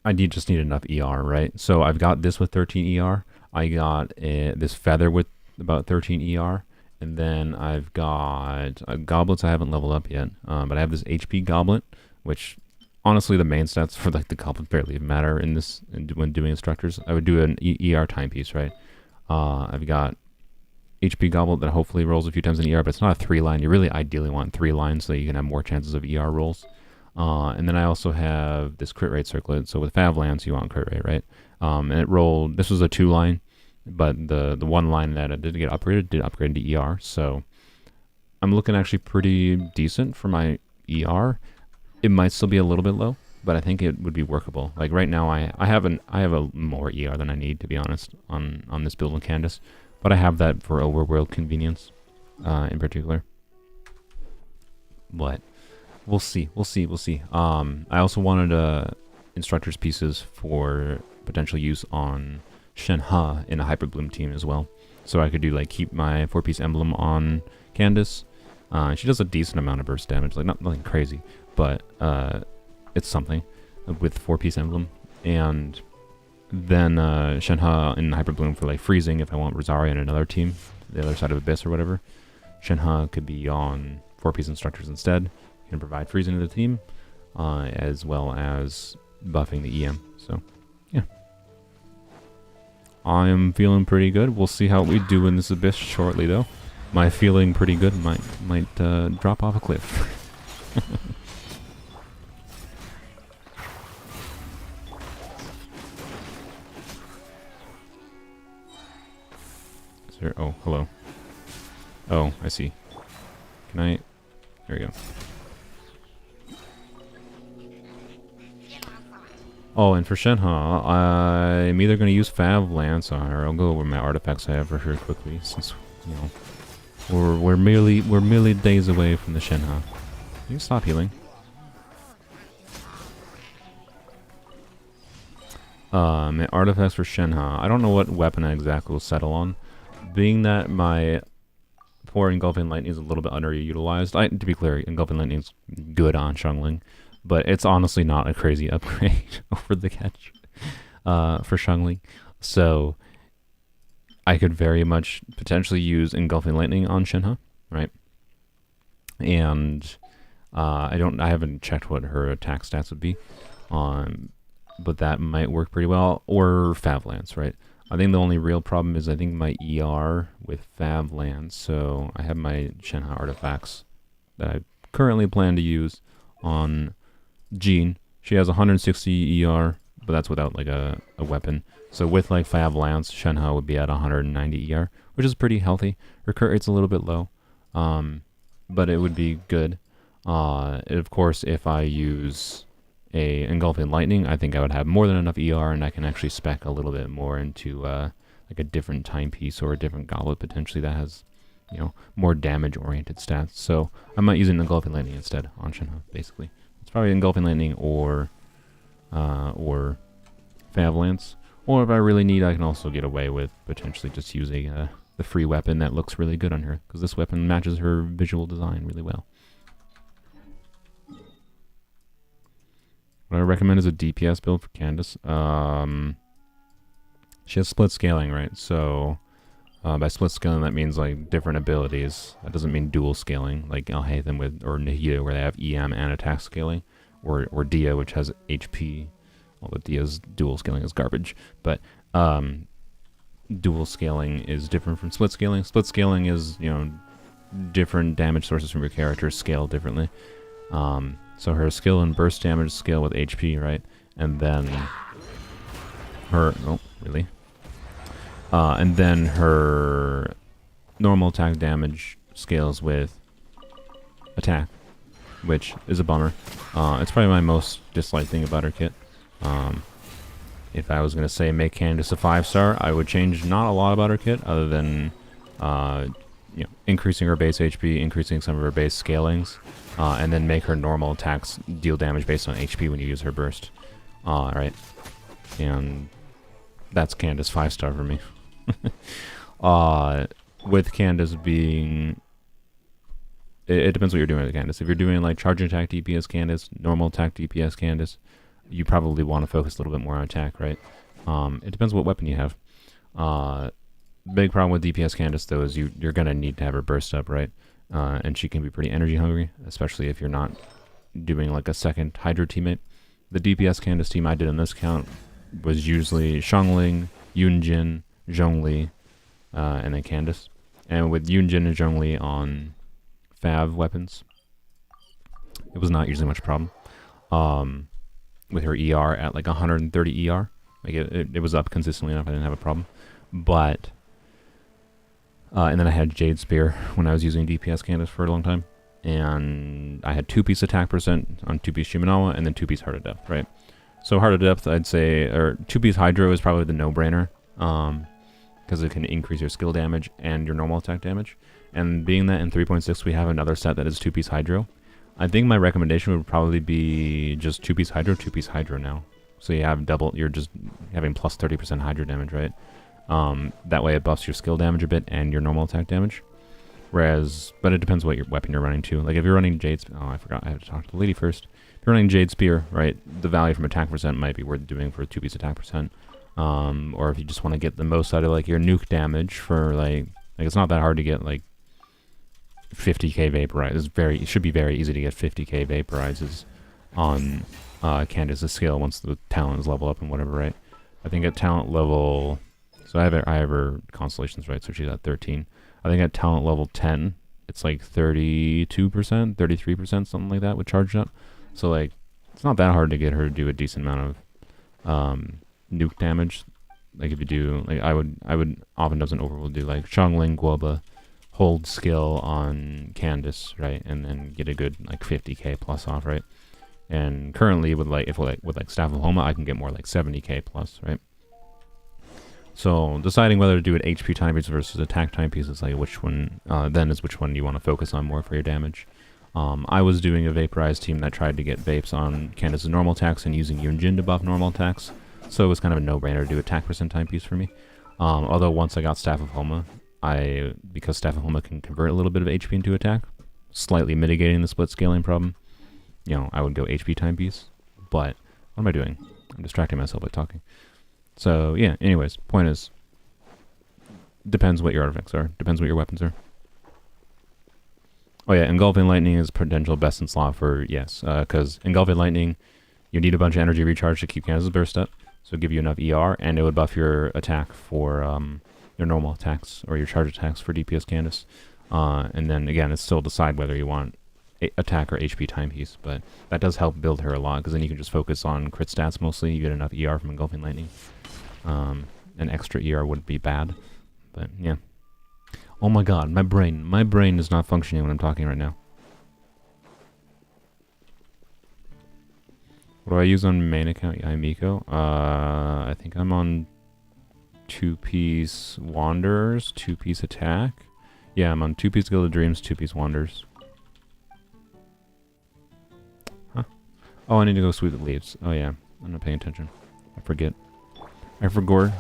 I just need enough ER, right? So I've got this with 13 ER. I got this feather with about 13 ER. And then I've got goblets I haven't leveled up yet. But I have this HP goblet, which honestly the main stats for the goblet barely even matter when doing instructors. I would do an ER timepiece, right? I've got HP goblet that hopefully rolls a few times in ER, but it's not a 3-line. You really ideally want 3 lines so you can have more chances of ER rolls. And then I also have this crit rate circlet. So with Favlance, you want crit rate, right? And it rolled. This was a 2-line, but the 1-line that it did get upgraded did upgrade to ER. So I'm looking actually pretty decent for my ER. It might still be a little bit low, but I think it would be workable. Like right now, I have a more ER than I need, to be honest, on this build with Candace. But I have that for overworld convenience, in particular. But we'll see. I also wanted instructors pieces for potential use on Shenhe in a Hyperbloom team as well. So I could do keep my 4-piece emblem on Candace. She does a decent amount of burst damage, nothing crazy, but it's something with 4-piece emblem. And then Shenhe in Hyperbloom for freezing if I want Rosaria in another team, the other side of Abyss or whatever. Shenhe could be on 4-piece instructors instead. Can provide freezing to the team, as well as buffing the EM. So, yeah. I am feeling pretty good. We'll see how we do in this Abyss shortly, though. My feeling pretty good might drop off a cliff. Is there, oh, hello. Oh, I see. Can I? There we go. Oh, and for Shenhe, I'm either going to use Favlance or I'll go over my artifacts I have for her quickly, since we're merely days away from the Shenhe. You can stop healing. My artifacts for Shenhe. I don't know what weapon I exactly will settle on, being that my poor Engulfing Lightning is a little bit underutilized. To be clear, Engulfing Lightning is good on Xiangling. But it's honestly not a crazy upgrade over the catch for Xiangling. So I could very much potentially use Engulfing Lightning on Shenhe, right? And I haven't checked what her attack stats would be, but that might work pretty well. Or Favlance, right? I think the only real problem is I think my ER with Favlance. So I have my Shenhe artifacts that I currently plan to use on Jean. She has 160 ER, but that's without a weapon. So with Favlance, Shenhe would be at 190 ER, which is pretty healthy. Her crit rate's a little bit low, but it would be good. Of course, if I use a Engulfing Lightning, I think I would have more than enough ER, and I can actually spec a little bit more into a different timepiece or a different goblet potentially that has more damage-oriented stats. So I might use an Engulfing Lightning instead on Shenhe, basically. It's probably Engulfing Lightning or Favlance. Or if I really need, I can also get away with potentially just using the free weapon that looks really good on her, because this weapon matches her visual design really well. What I recommend is a DPS build for Candace. She has split scaling, right? So By split scaling, that means like different abilities. That doesn't mean dual scaling, like Alhaitham with or Nahida, where they have EM and attack scaling, or Dia, which has HP. Although Dia's dual scaling is garbage, but dual scaling is different from split scaling. Split scaling is, you know, different damage sources from your character scale differently. So her skill and burst damage scale with HP, right? And then her and then her normal attack damage scales with attack, which is a bummer. It's probably my most disliked thing about her kit. If I was going to say make Candace a 5-star, I would change not a lot about her kit other than you know, increasing her base HP, increasing some of her base scalings, and then make her normal attacks deal damage based on HP when you use her burst. Right? And that's Candace 5-star for me. With Candace being... It depends what you're doing with Candace. If you're doing like charge attack DPS Candace, normal attack DPS Candace, you probably want to focus a little bit more on attack, right? It depends what weapon you have. Big problem with DPS Candace, though, is you're going to need to have her burst up, right? And she can be pretty energy hungry, especially if you're not doing like a second Hydra teammate. The DPS Candace team I did in this count was usually Xiangling, Yunjin, Zhongli, and then Candace. And with Yunjin and Zhongli on Fav weapons, it was not usually much a problem. With her ER at like 130 ER, like it was up consistently enough. I didn't have a problem. But and then I had Jade Spear when I was using DPS Candace for a long time, and I had 2-piece attack percent on 2-piece Shimenawa and then 2-piece Heart of Depth, right? So Heart of Depth, I'd say, or 2-piece Hydro is probably the no-brainer, because it can increase your skill damage and your normal attack damage. And being that in 3.6 we have another set that is 2-piece Hydro, I think my recommendation would probably be just 2-piece Hydro now. So you have double, you're just having plus 30% Hydro damage, right? That way it buffs your skill damage a bit and your normal attack damage. Whereas, but it depends what your weapon you're running too. Like if you're running Jade, oh I forgot, I have to talk to the lady first. If you're running Jade Spear, right, the value from attack percent might be worth doing for a 2-piece attack percent. Or if you just want to get the most out of like your nuke damage for like it's not that hard to get like 50k vaporize. It should be very easy to get 50k vaporizes on Candace's skill once the talents level up and whatever, right? I think at talent level, so I have her constellations, right? So she's at 13. I think at talent level 10, it's like 32%, 33%, something like that with charged up. So like, it's not that hard to get her to do a decent amount of nuke damage. Like if you do, like I would often as an overworld do like Xiangling Guoba hold skill on Candace, right, and then get a good like 50k plus off, right? And currently with like with Staff of Homa, I can get more like 70k plus, right? So deciding whether to do an HP timepiece versus attack timepiece is like which one which one you want to focus on more for your damage. I was doing a vaporized team that tried to get vapes on Candace's normal attacks and using Yunjin to buff normal attacks, so it was kind of a no-brainer to do attack percent timepiece for me. Although once I got Staff of Homa, because Staff of Homa can convert a little bit of HP into attack, slightly mitigating the split scaling problem, you know, I would go HP timepiece. But what am I doing? I'm distracting myself by talking. So yeah, anyways, point is, depends what your artifacts are, depends what your weapons are. Oh yeah, Engulfing Lightning is potential best in slot for, yes, because Engulfing Lightning, you need a bunch of energy recharge to keep Candace's burst up, so give you enough ER, and it would buff your attack for your normal attacks, or your charge attacks for DPS Candace. And then again, it's still decide whether you want attack or HP timepiece, but that does help build her a lot, because then you can just focus on crit stats mostly, you get enough ER from Engulfing Lightning. An extra ER wouldn't be bad, but yeah. Oh my god, my brain is not functioning when I'm talking right now. What do I use on main account? Yaimiko? I think I'm on 2-piece Wanderers, 2-piece Attack. Yeah, I'm on 2-piece Guild of Dreams, 2-piece Wanderers. Huh? Oh, I need to go sweep the leaves. Oh yeah, I'm not paying attention. I forget. I forgot.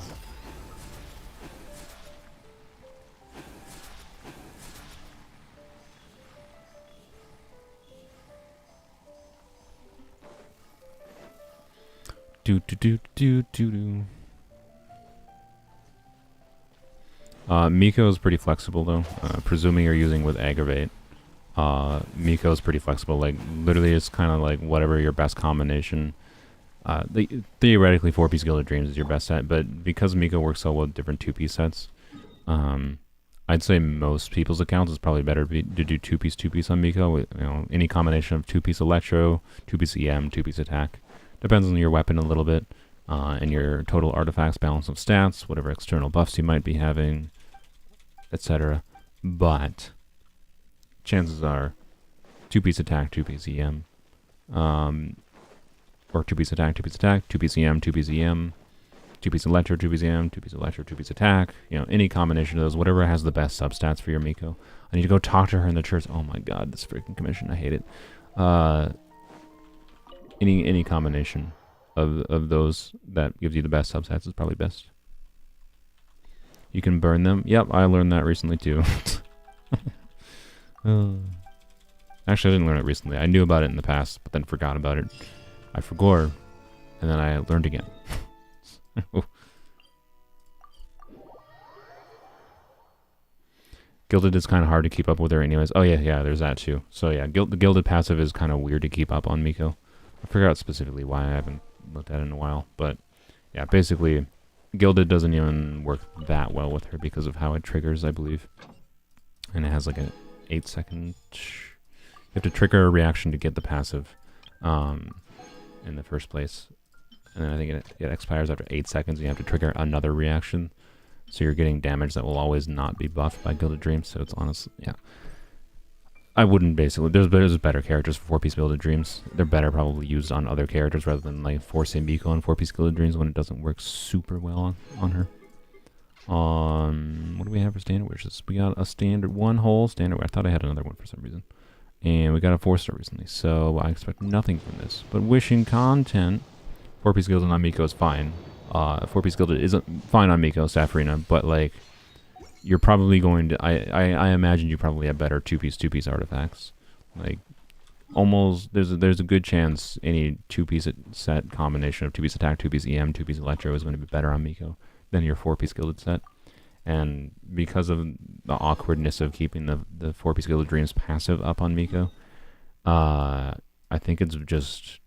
Do. Miko is pretty flexible though. Presuming you're using with aggravate. Miko is pretty flexible. Like literally, it's kind of like whatever your best combination. Theoretically, 4-piece Gilded Dreams is your best set, but because Miko works so well with different 2-piece sets, I'd say most people's accounts is probably better to do 2-piece on Miko. With, any combination of 2-piece Electro, 2-piece EM, 2-piece attack. Depends on your weapon a little bit, and your total artifacts, balance of stats, whatever external buffs you might be having, etc. But chances are 2-piece attack, 2-piece EM, or 2-piece attack, 2-piece EM, 2-piece EM, 2-piece Electro, 2-piece EM, 2-piece Electro, 2-piece attack. Any combination of those, whatever has the best substats for your Miko. I need to go talk to her in the church. Oh my god, this freaking commission, I hate it. Any combination of those that gives you the best substats is probably best. You can burn them. Yep, I learned that recently too. Actually, I didn't learn it recently. I knew about it in the past, but then forgot about it. I forgot, and then I learned again. Gilded is kind of hard to keep up with her anyways. Oh yeah, there's that too. So yeah, the Gilded passive is kind of weird to keep up on Miko. I forgot specifically why. I haven't looked at it in a while. But yeah, basically, Gilded doesn't even work that well with her because of how it triggers, I believe. And it has like an 8-second... You have to trigger a reaction to get the passive in the first place. And then I think it expires after 8 seconds, and you have to trigger another reaction. So you're getting damage that will always not be buffed by Gilded Dreams. So it's honestly, yeah. I wouldn't basically. There's better characters for 4-piece Gilded Dreams. They're better probably used on other characters rather than like forcing Miko on 4-piece Gilded Dreams when it doesn't work super well on her. What do we have for standard wishes? We got a standard 1 standard. I thought I had another one for some reason. And we got a 4-star recently, so I expect nothing from this. But wishing content, 4-piece Gilded on Miko is fine. 4-piece Gilded isn't fine on Miko, Safarina, but like, you're probably going to, I imagine you probably have better 2-piece artifacts. Like, almost, there's a good chance any 2-piece set combination of 2-piece attack, 2-piece EM, 2-piece Electro is going to be better on Miko than your 4-piece Gilded set. And because of the awkwardness of keeping the 4-piece Gilded Dreams passive up on Miko, I think it's just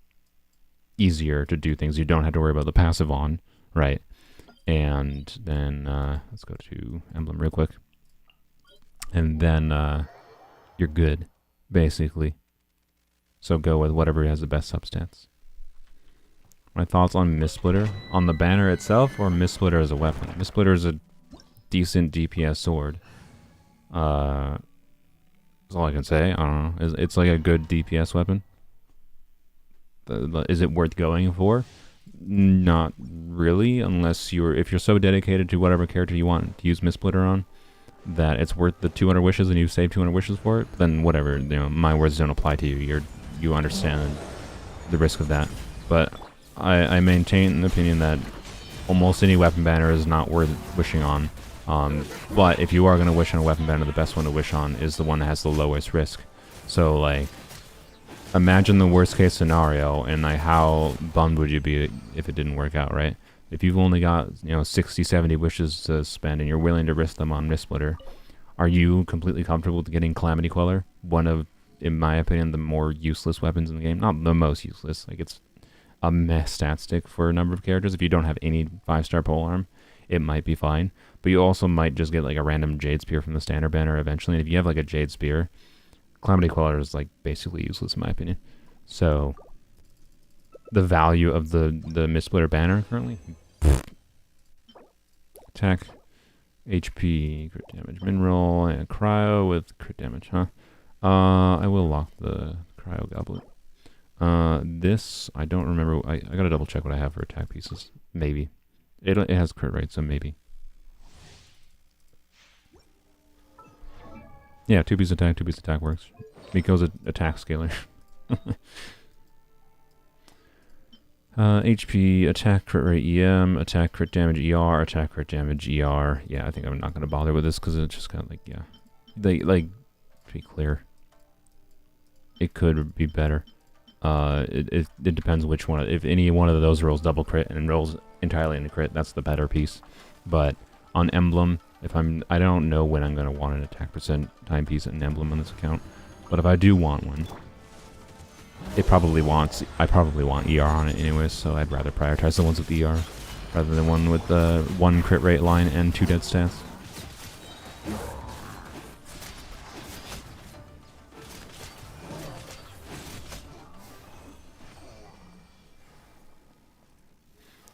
easier to do things you don't have to worry about the passive on, right? And then let's go to Emblem real quick. And then you're good, basically. So go with whatever has the best substats. My thoughts on Mistsplitter? On the banner itself, or Mistsplitter as a weapon? Mistsplitter is a decent DPS sword. That's all I can say. I don't know. It's like a good DPS weapon. Is it worth going for? Not really, unless if you're so dedicated to whatever character you want to use Mistsplitter on that it's worth the 200 wishes and you save 200 wishes for it, then whatever. My words don't apply to you. You understand the risk of that. But I maintain an opinion that almost any weapon banner is not worth wishing on. But if you are going to wish on a weapon banner, the best one to wish on is the one that has the lowest risk. So, like, imagine the worst case scenario, and like, how bummed would you be if it didn't work out, right? If you've only got 60, 70 wishes to spend, and you're willing to risk them on Mistsplitter, are you completely comfortable with getting Calamity Queller? One of, in my opinion, the more useless weapons in the game. Not the most useless. Like, it's a meh stat stick for a number of characters. If you don't have any 5-star polearm, it might be fine. But you also might just get like a random Jade Spear from the standard banner eventually. And if you have like a Jade Spear, Calamity Queller is like basically useless in my opinion. So the value of the Mistsplitter banner currently, attack, HP, crit damage, mineral, and cryo with crit damage, huh? I will lock the cryo goblet. This I don't remember. I gotta double check what I have for attack pieces. Maybe it has crit rate, so maybe. Yeah, 2-piece attack works. Miko's attack scaler. HP, attack crit rate EM, attack crit damage ER, attack crit damage ER. Yeah, I think I'm not going to bother with this because it's just kind of like, yeah. Like, to be clear, it could be better. It depends which one. If any one of those rolls double crit and rolls entirely into crit, that's the better piece. But on Emblem, I don't know when I'm gonna want an attack percent timepiece and emblem on this account, but if I do want one, I probably want ER on it anyways, so I'd rather prioritize the ones with ER rather than one with the 1 crit rate line and 2 dead stats.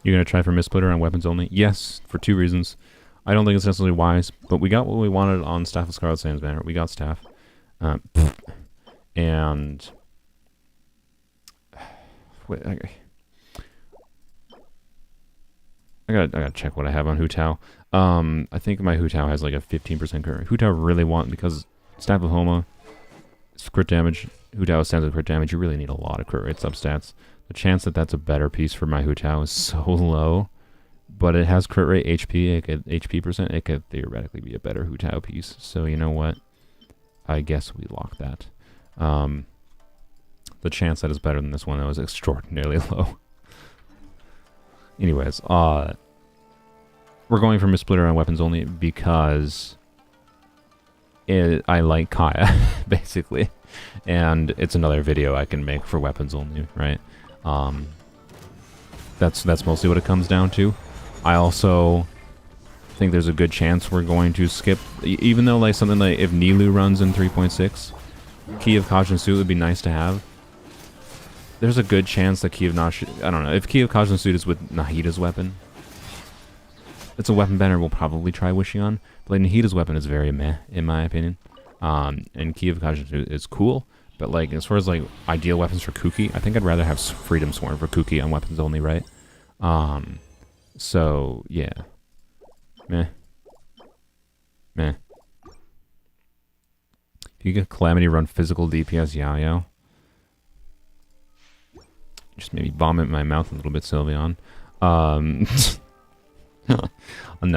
You're going to try for Mistsplitter on weapons only? Yes, for 2 reasons. I don't think it's necessarily wise, but we got what we wanted on Staff of Scarlet Sands banner. We got Staff. And... Wait, I gotta check what I have on Hu Tao. I think my Hu Tao has like a 15% crit rate. Hu Tao really want, because Staff of Homa, crit damage, Hu Tao stands with crit damage, you really need a lot of crit rate substats. The chance that that's a better piece for my Hu Tao is so low, but it has crit rate HP, HP percent, it could theoretically be a better Hu Tao piece. So you know what? I guess we lock that. The chance that it's better than this one, though, is extraordinarily low. Anyways, we're going for Mistsplitter on weapons only because I like Kaya, basically. And it's another video I can make for weapons only, right? That's mostly what it comes down to. I also think there's a good chance we're going to skip, even though like something like if Nilu runs in 3.6, Key of Kajin Suit would be nice to have. There's a good chance that Key of I don't know, if Key of Kajin Suit is with Nahida's weapon, it's a weapon banner we'll probably try wishing on, but like Nahida's weapon is very meh, in my opinion. And Key of Kajin Suit is cool, but like as far as like ideal weapons for Kuki, I think I'd rather have Freedom Sworn for Kuki on weapons only, right? So yeah. Meh. Meh. If you get Calamity run physical DPS Yao, just maybe vomit in my mouth a little bit, Sylveon. No,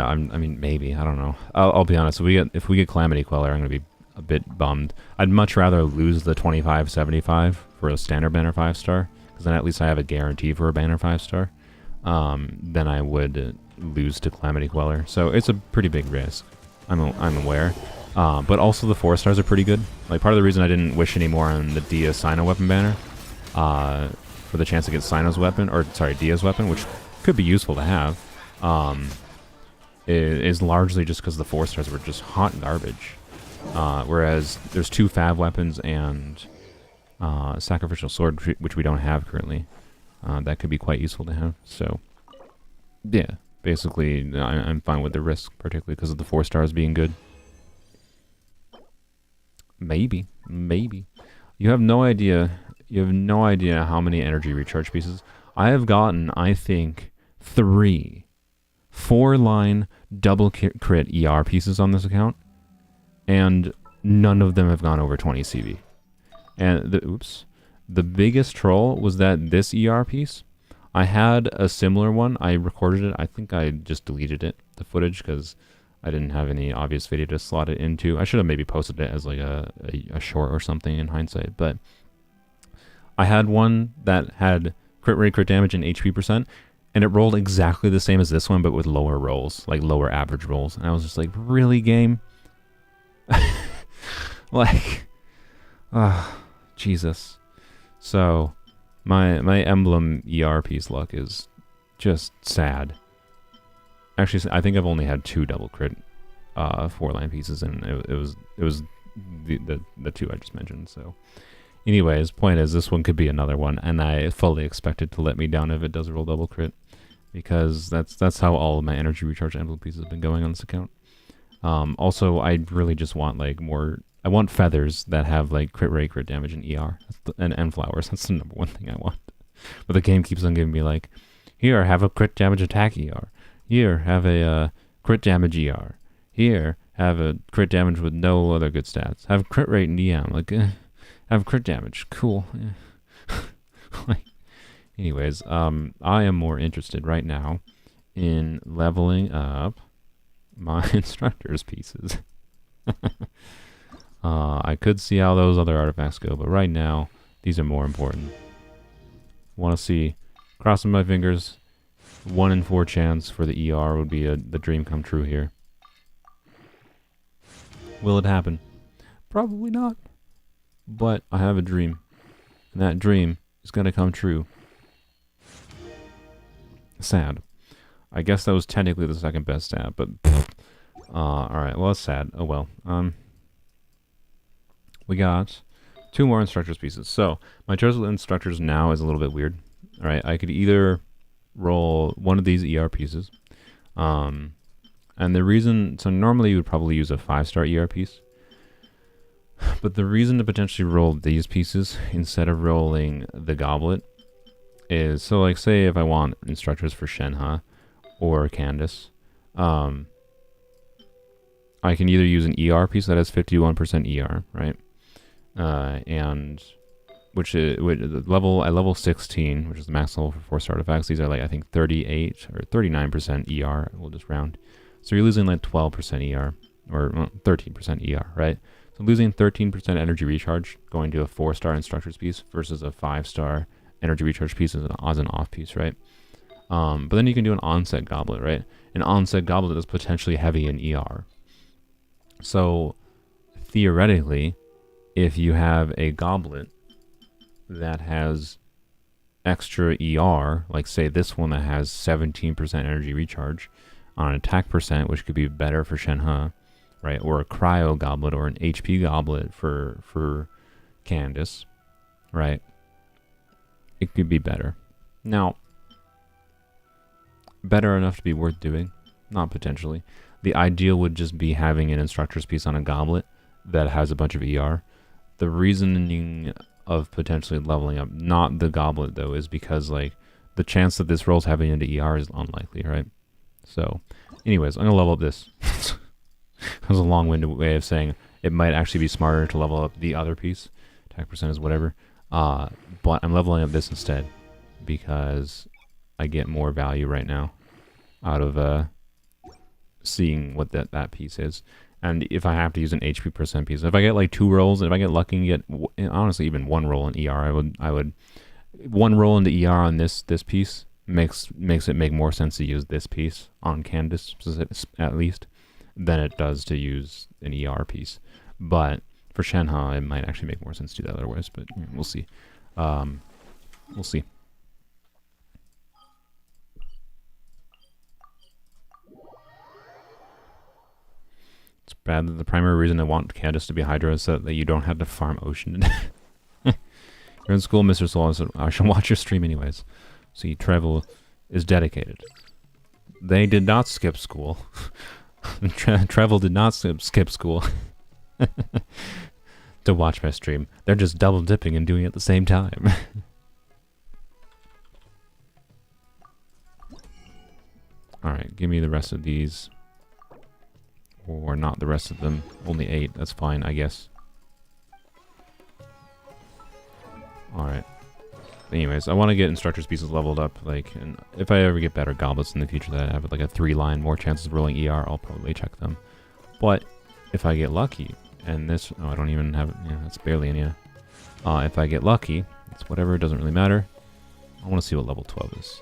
I mean maybe, I don't know. I'll be honest, if we get Calamity Queller, I'm gonna be a bit bummed. I'd much rather lose the 25-75 for a standard banner 5-star, because then at least I have a guarantee for a banner 5-star, than I would lose to Calamity Queller. So it's a pretty big risk. I'm aware. But also the 4-stars are pretty good. Like part of the reason I didn't wish anymore on the Dia Sino weapon banner, for the chance to get Sino's weapon, or sorry, Dia's weapon, which could be useful to have, is largely just because the 4-stars were just hot garbage. Whereas there's 2 Fav weapons and Sacrificial Sword, which we don't have currently. That could be quite useful to have. So, yeah, basically I'm fine with the risk, particularly because of the 4-stars being good. Maybe. You have no idea how many energy recharge pieces. I have gotten, I think, 3 4-line double crit ER pieces on this account, and none of them have gone over 20 CV. And the biggest troll was that this ER piece, I had a similar one. I recorded it. I think I just deleted it, the footage, because I didn't have any obvious video to slot it into. I should have maybe posted it as like a short or something in hindsight, but I had one that had crit rate, crit damage, and HP percent, and it rolled exactly the same as this one, but with lower rolls, like lower average rolls. And I was just like, really, game? Like, Jesus. So, my emblem ER piece luck is just sad. Actually, I think I've only had 2 double crit 4-line pieces, and it was the 2 I just mentioned. So, anyways, point is, this one could be another one, and I fully expect it to let me down if it does roll double crit, because that's how all of my energy recharge emblem pieces have been going on this account. Also, I really just want like more. I want feathers that have like crit rate, crit damage, and ER, and flowers. That's the number one thing I want. But the game keeps on giving me like, here, have a crit damage attack ER. Here, have a crit damage ER. Here, have a crit damage with no other good stats. Have crit rate and EM. Like, have crit damage. Cool. Like, anyways, I am more interested right now in leveling up my instructor's pieces. I could see how those other artifacts go, but right now, these are more important. Want to see, crossing my fingers, 1 in 4 chance for the ER would be the dream come true here. Will it happen? Probably not. But I have a dream. And that dream is gonna come true. Sad. I guess that was technically the second best stat, but alright, well, it's sad. Oh well. We got 2 more instructors pieces. So my choice of instructors now is a little bit weird. Alright, I could either roll one of these ER pieces. And the reason, so normally you would probably use a 5-star ER piece. But the reason to potentially roll these pieces instead of rolling the goblet is, so like say if I want instructors for Shenhe or Candace, I can either use an ER piece that has 51% ER, right? And which is at level 16, which is the max level for forced artifacts. These are like I think 38 or 39% ER. We'll just round. So you're losing like 12% ER or 13% ER, right? So losing 13% energy recharge going to a 4-star instructor's piece versus a 5-star energy recharge piece as an off piece, right? But then you can do an onset goblet, right? An onset goblet is potentially heavy in ER. So theoretically, if you have a goblet that has extra ER, like say this one that has 17% energy recharge on an attack percent, which could be better for Shenhe, right? Or a cryo goblet or an HP goblet for Candace, right? It could be better. Now, better enough to be worth doing? Not potentially. The ideal would just be having an instructor's piece on a goblet that has a bunch of ER. The reasoning of potentially leveling up, not the goblet though, is because like the chance that this rolls heavy into ER is unlikely, right? So, anyways, I'm gonna level up this. That was a long-winded way of saying it might actually be smarter to level up the other piece. Attack percent is whatever. But I'm leveling up this instead because I get more value right now out of seeing what that piece is. And if I have to use an HP percent piece, if I get like 2 rolls, and if I get lucky and get honestly even 1 roll in ER, I would 1 roll into ER on this piece makes it make more sense to use this piece on Candace at least than it does to use an ER piece. But for Shenhe, it might actually make more sense to do that otherwise. But we'll see. We'll see. It's bad that the primary reason I want Candace to be Hydra is so that you don't have to farm Ocean. You're in school, Mr. Soul. I should watch your stream anyways. See, Trevel is dedicated. They did not skip school. Trevel did not skip school to watch my stream. They're just double dipping and doing it at the same time. Alright, give me the rest of these. Or not the rest of them. Only 8. That's fine, I guess. Alright. Anyways, I want to get instructor's pieces leveled up. Like, and if I ever get better goblets in the future that have like a 3-line, more chances of rolling ER, I'll probably check them. But if I get lucky, and this, oh, I don't even have, yeah, that's barely any. If I get lucky, it's whatever, it doesn't really matter. I want to see what level 12 is.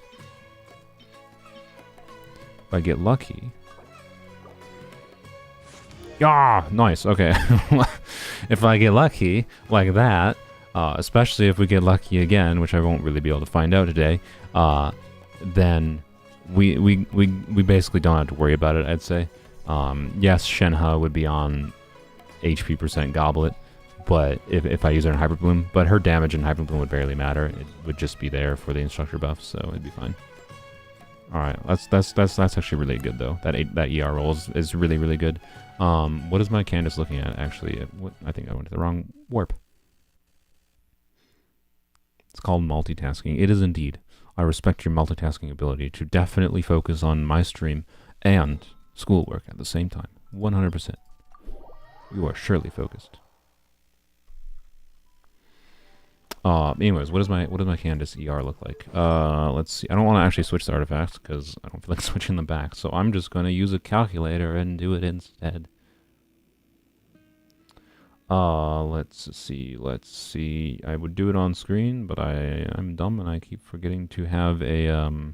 If I get lucky. Yeah, nice. Okay. If I get lucky like that, especially if we get lucky again, which I won't really be able to find out today, then we basically don't have to worry about it, I'd say. Yes, Shenhe would be on HP percent Goblet, but if I use her in Hyper Bloom, but her damage in Hyper Bloom would barely matter. It would just be there for the instructor buff, so it'd be fine. All right, that's actually really good though. That ER roll is really, really good. What is my Candace looking at actually? I think I went to the wrong warp. It's called multitasking. It is indeed. I respect your multitasking ability to definitely focus on my stream and schoolwork at the same time. 100%. You are surely focused. Anyways, what does my Candace ER look like? Let's see. I don't want to actually switch the artifacts because I don't feel like switching them back. So I'm just going to use a calculator and do it instead. Let's see. I would do it on screen, but I'm dumb and I keep forgetting to have a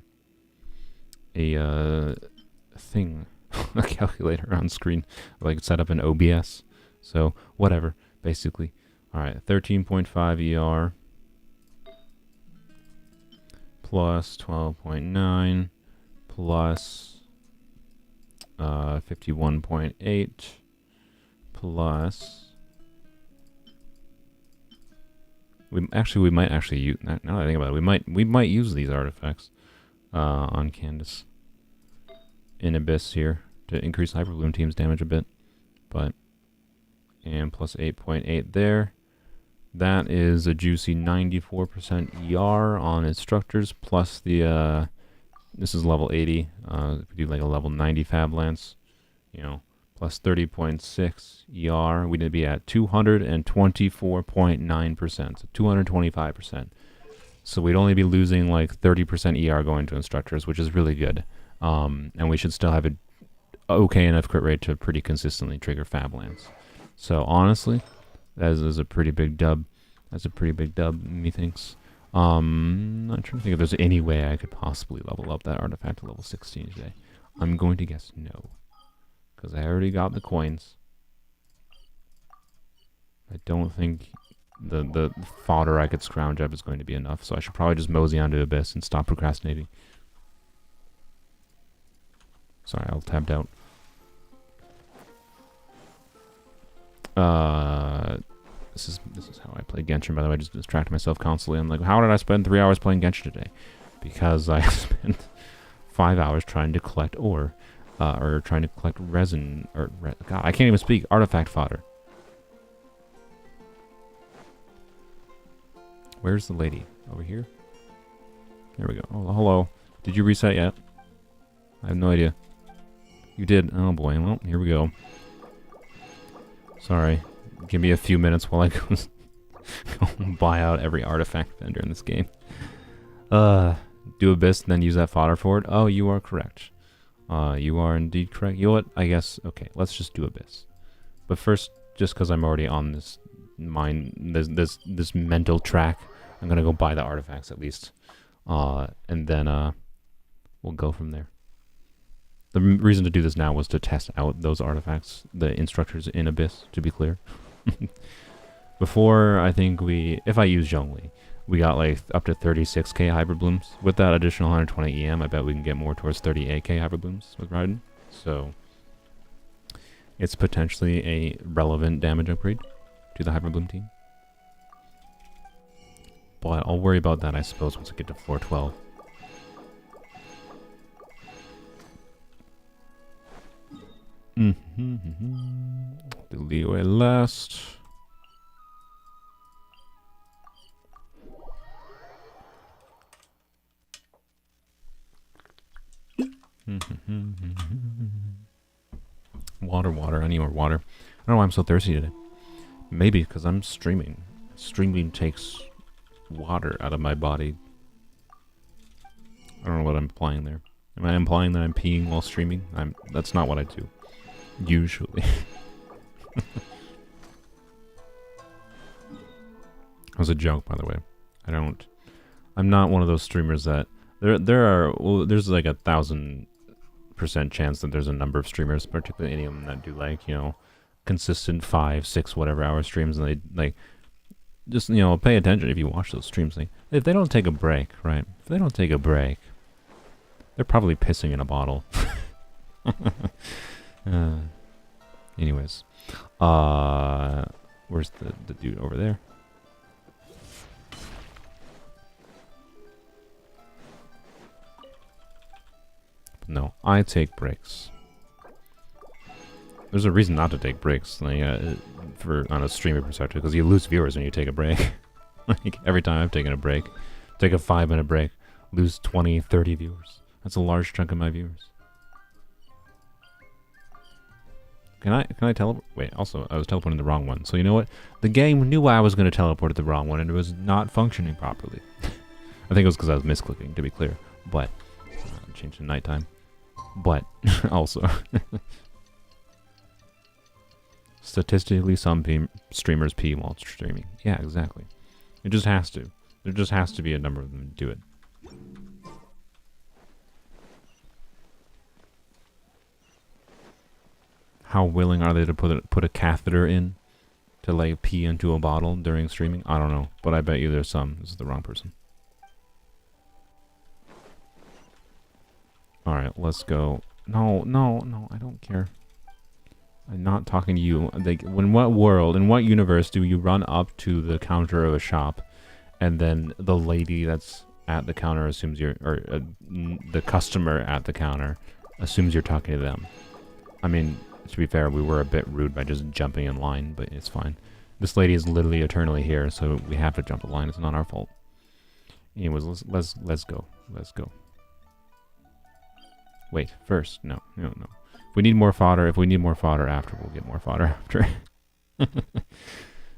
thing, a calculator on screen, like set up in OBS. So, whatever, basically. Alright, 13.5 ER plus 12.9 plus 51.8 plus... We might actually use... Now that I think about it, we might use these artifacts on Candace in Abyss here to increase Hyperbloom team's damage a bit. But... And plus 8.8 there. That is a juicy 94% ER on instructors, plus the, this is level 80, if we do like a level 90 Fab Lance, you know, plus 30.6 ER, we'd be at 224.9%, so 225%. So we'd only be losing like 30% ER going to instructors, which is really good. And we should still have an okay enough crit rate to pretty consistently trigger Fab Lance. So honestly, that is a pretty big dub. That's a pretty big dub, methinks. I'm trying to think if there's any way I could possibly level up that artifact to level 16 today. I'm going to guess no. Because I already got the coins. I don't think the fodder I could scrounge up is going to be enough. So I should probably just mosey onto Abyss and stop procrastinating. Sorry, I tabbed out. This is how I play Genshin, by the way. I just distract myself constantly. I'm like, how did I spend 3 hours playing Genshin today? Because I spent 5 hours trying to collect ore, or trying to collect resin, or God, I can't even speak. Artifact fodder. Where's the lady? Over here? There we go. Oh, hello. Did you reset yet? I have no idea. You did. Oh boy. Well, here we go. Sorry. Give me a few minutes while I go buy out every artifact vendor in this game. Do Abyss and then use that fodder for it? Oh, you are correct. You are indeed correct. You know what? I guess, okay, let's just do Abyss. But first, just because I'm already on this this mental track, I'm gonna go buy the artifacts at least. And then we'll go from there. The reason to do this now was to test out those artifacts, the instructors in Abyss, to be clear. Before, I think if I use Zhongli, we got like up to 36k Hyperblooms. With that additional 120 EM, I bet we can get more towards 38k Hyperblooms with Raiden. So, it's potentially a relevant damage upgrade to the Hyperbloom team. But I'll worry about that, I suppose, once I get to 412. The leeway last. Water. I need more water. I don't know why I'm so thirsty today. Maybe because I'm streaming. Streaming takes water out of my body. I don't know what I'm implying there. Am I implying that I'm peeing while streaming? That's not what I do. Usually. That was a joke, by the way. I'm not one of those streamers that there's like 1,000% chance that there's a number of streamers, particularly any of them that do like, you know, consistent 5, 6, whatever hour streams, and they like just, you know, pay attention if you watch those streams. Like, if they don't take a break, right? If they don't take a break, they're probably pissing in a bottle. Anyways, where's the dude over there? No, I take breaks. There's a reason not to take breaks, like, on a streamer perspective, because you lose viewers when you take a break. Like, every time I've taken a break, take a 5-minute break, lose 20, 30 viewers. That's a large chunk of my viewers. Can I teleport? Wait, also, I was teleporting the wrong one. So you know what? The game knew I was going to teleport to the wrong one, and it was not functioning properly. I think it was because I was misclicking, to be clear. But, change to nighttime. But, also, statistically, some streamers pee while streaming. Yeah, exactly. It just has to. There just has to be a number of them to do it. How willing are they to put a catheter in to like pee into a bottle during streaming? I don't know, but I bet you there's some. This is the wrong person. All right, let's go. No, I don't care. I'm not talking to you. Like, in what world, in what universe do you run up to the counter of a shop, and then the lady that's at the counter assumes you're, or the customer at the counter assumes you're talking to them? I mean, to be fair, we were a bit rude by just jumping in line, but it's fine. This lady is literally eternally here, so we have to jump the line. It's not our fault. Anyways, let's go. Let's go. Wait, first, no. If we need more fodder after, we'll get more fodder after.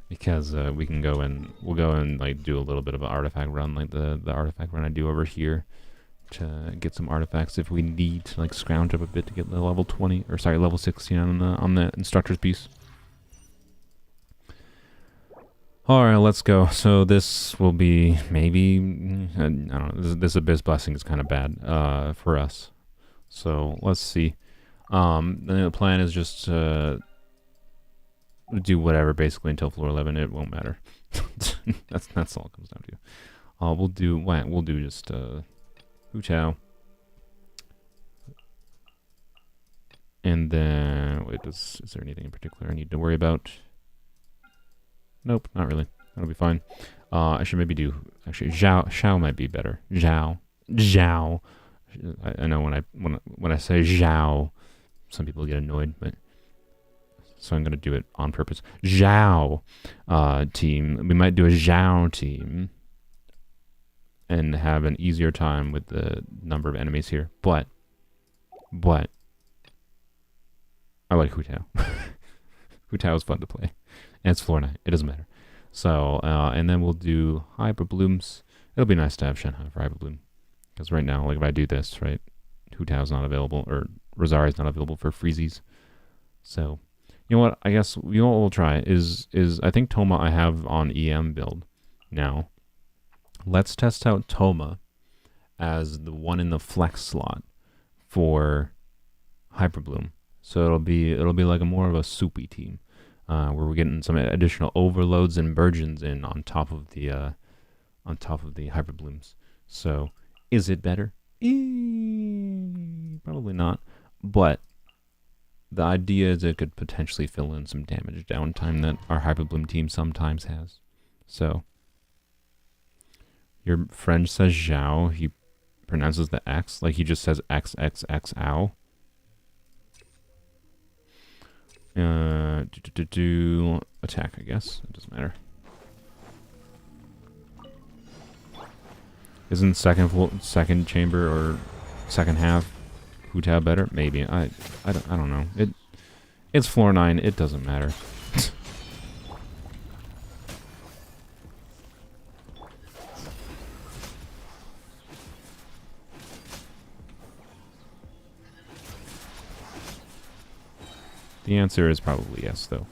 Because we can go and we'll go and like do a little bit of an artifact run, like the artifact run I do over here, to get some artifacts if we need to like scrounge up a bit to get the level 20, or sorry, level 16 on the instructor's piece. All right, let's go. So this will be maybe, I don't know, this Abyss Blessing is kind of bad for us. So let's see. The plan is just to do whatever basically until floor 11. It won't matter. that's all it comes down to. We'll do just Hu Tao. And then wait, is there anything in particular I need to worry about? Nope, not really. That'll be fine. I should maybe do actually Zhao might be better. Zhao. I know when I say Zhao, some people get annoyed, but so I'm gonna do it on purpose. Zhao team. We might do a Zhao team and have an easier time with the number of enemies here. But I like Hu Tao. Hu Tao is fun to play. And it's floor 9. It doesn't matter. So, and then we'll do Hyper Blooms. It'll be nice to have Shenhe for Hyper Bloom. Because right now, like if I do this, right, Hu Tao's not available, or Rosari's not available for Freezies. So, you know what? I guess what we'll try is I think Toma I have on EM build now. Let's test out Toma as the one in the flex slot for Hyper Bloom. So it'll be like a more of a soupy team, where we're getting some additional overloads and burgeons in on top of the Hyper Blooms. So is it better? Probably not. But the idea is it could potentially fill in some damage downtime that our Hyper Bloom team sometimes has. So your friend says Zhao. He pronounces the X like he just says XXX ow. Do attack, I guess. It doesn't matter. Isn't second chamber or second half Hu Tao better? Maybe. I don't know. It's floor 9. It doesn't matter. The answer is probably yes, though.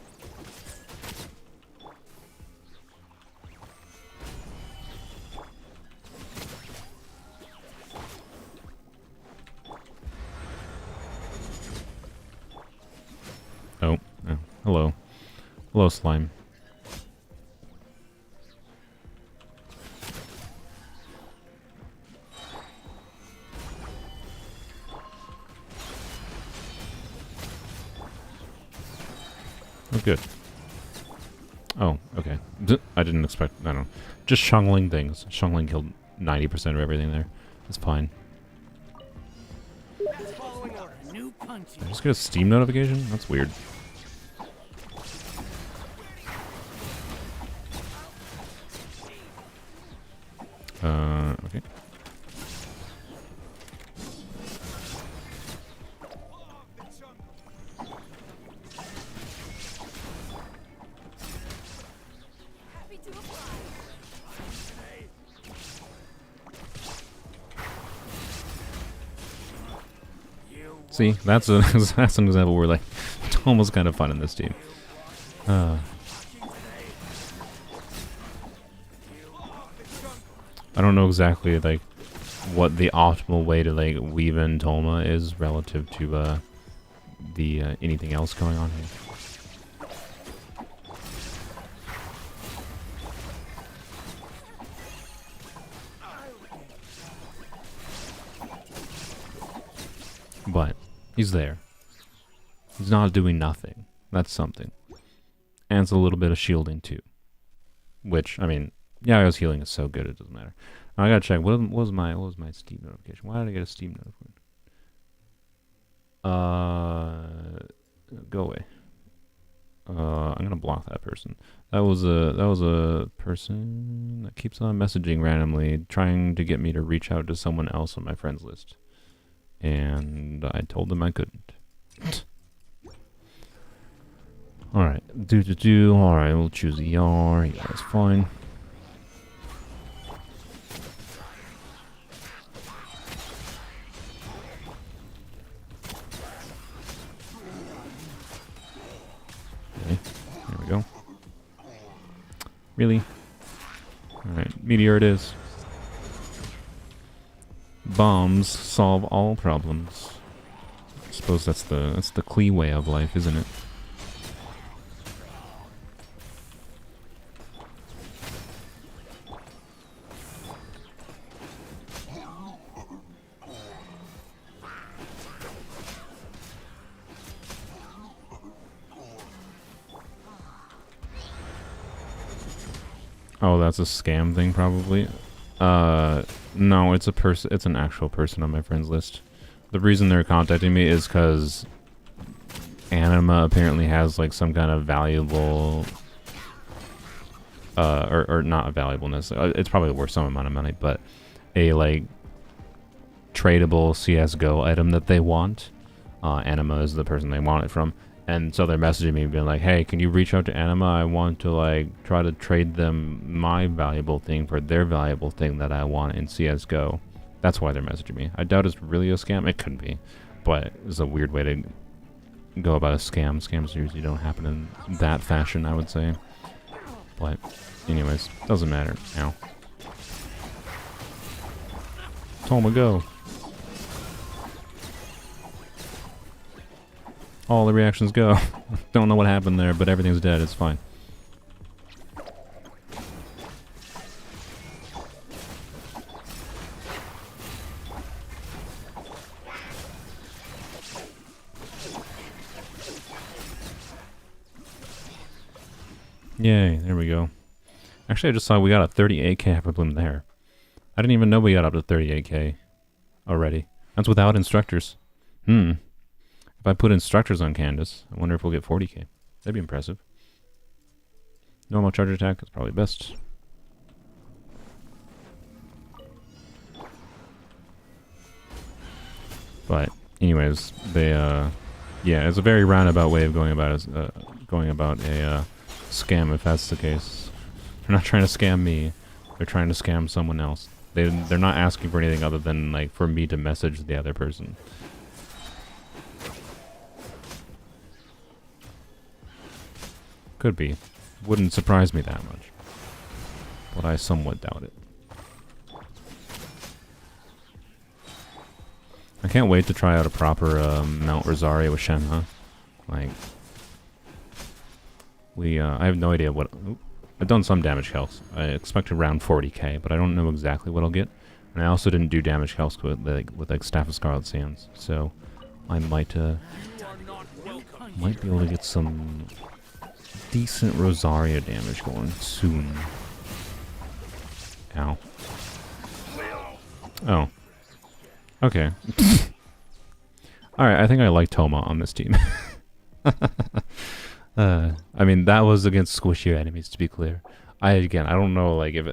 Oh, hello. Hello, slime. Oh, good. Oh, okay. I didn't expect... I don't know. Just Shungling things. Shungling killed 90% of everything there. It's fine. New punch. Did I just get a Steam notification? That's weird. Okay. See, that's an example where like it's almost kind of fun in this team. I don't know exactly like what the optimal way to like weave in Toma is relative to the anything else going on here. But he's there. He's not doing nothing. That's something. And it's a little bit of shielding too. Which, I mean, yeah, I was healing is so good it doesn't matter. Now I gotta check. What was my Steam notification? Why did I get a Steam notification? Go away. I'm gonna block that person. That was a person that keeps on messaging randomly, trying to get me to reach out to someone else on my friends list, and I told them I couldn't. All right, All right, we'll choose ER. Yeah, that's fine. Okay, there we go. Really? Alright, meteor it is. Bombs solve all problems. I suppose that's the Klee way of life, isn't it? Oh, that's a scam thing, probably. No, it's a person. It's an actual person on my friends list. The reason they're contacting me is because Anima apparently has like some kind of valuable, or not valuableness. It's probably worth some amount of money, but a like tradable CS:GO item that they want. Anima is the person they want it from. And so they're messaging me being like, hey, can you reach out to Anima? I want to like try to trade them my valuable thing for their valuable thing that I want in CSGO. That's why they're messaging me. I doubt it's really a scam. It could be. But it's a weird way to go about a scam. Scams usually don't happen in that fashion, I would say. But anyways, doesn't matter now. Toma, go. All the reactions go. Don't know what happened there, but everything's dead. It's fine. Yay, there we go. Actually, I just saw we got a 38k Hyper Bloom there. I didn't even know we got up to 38k already. That's without instructors. If I put instructors on Candace, I wonder if we'll get 40k. That'd be impressive. Normal charge attack is probably best. But anyways, they yeah, it's a very roundabout way of going about a scam if that's the case. They're not trying to scam me. They're trying to scam someone else. They're not asking for anything other than like for me to message the other person. Could be. Wouldn't surprise me that much. But I somewhat doubt it. I can't wait to try out a proper Mount Rosario with Shenhe. Like, I have no idea what... I've done some damage calcs. I expect around 40k, but I don't know exactly what I'll get. And I also didn't do damage calcs with like Staff of Scarlet Sands, so I might be able to get some decent Rosario damage going soon. Ow. Oh. Okay. Alright, I think I like Toma on this team. I mean, that was against squishier enemies, to be clear. I don't know, like, if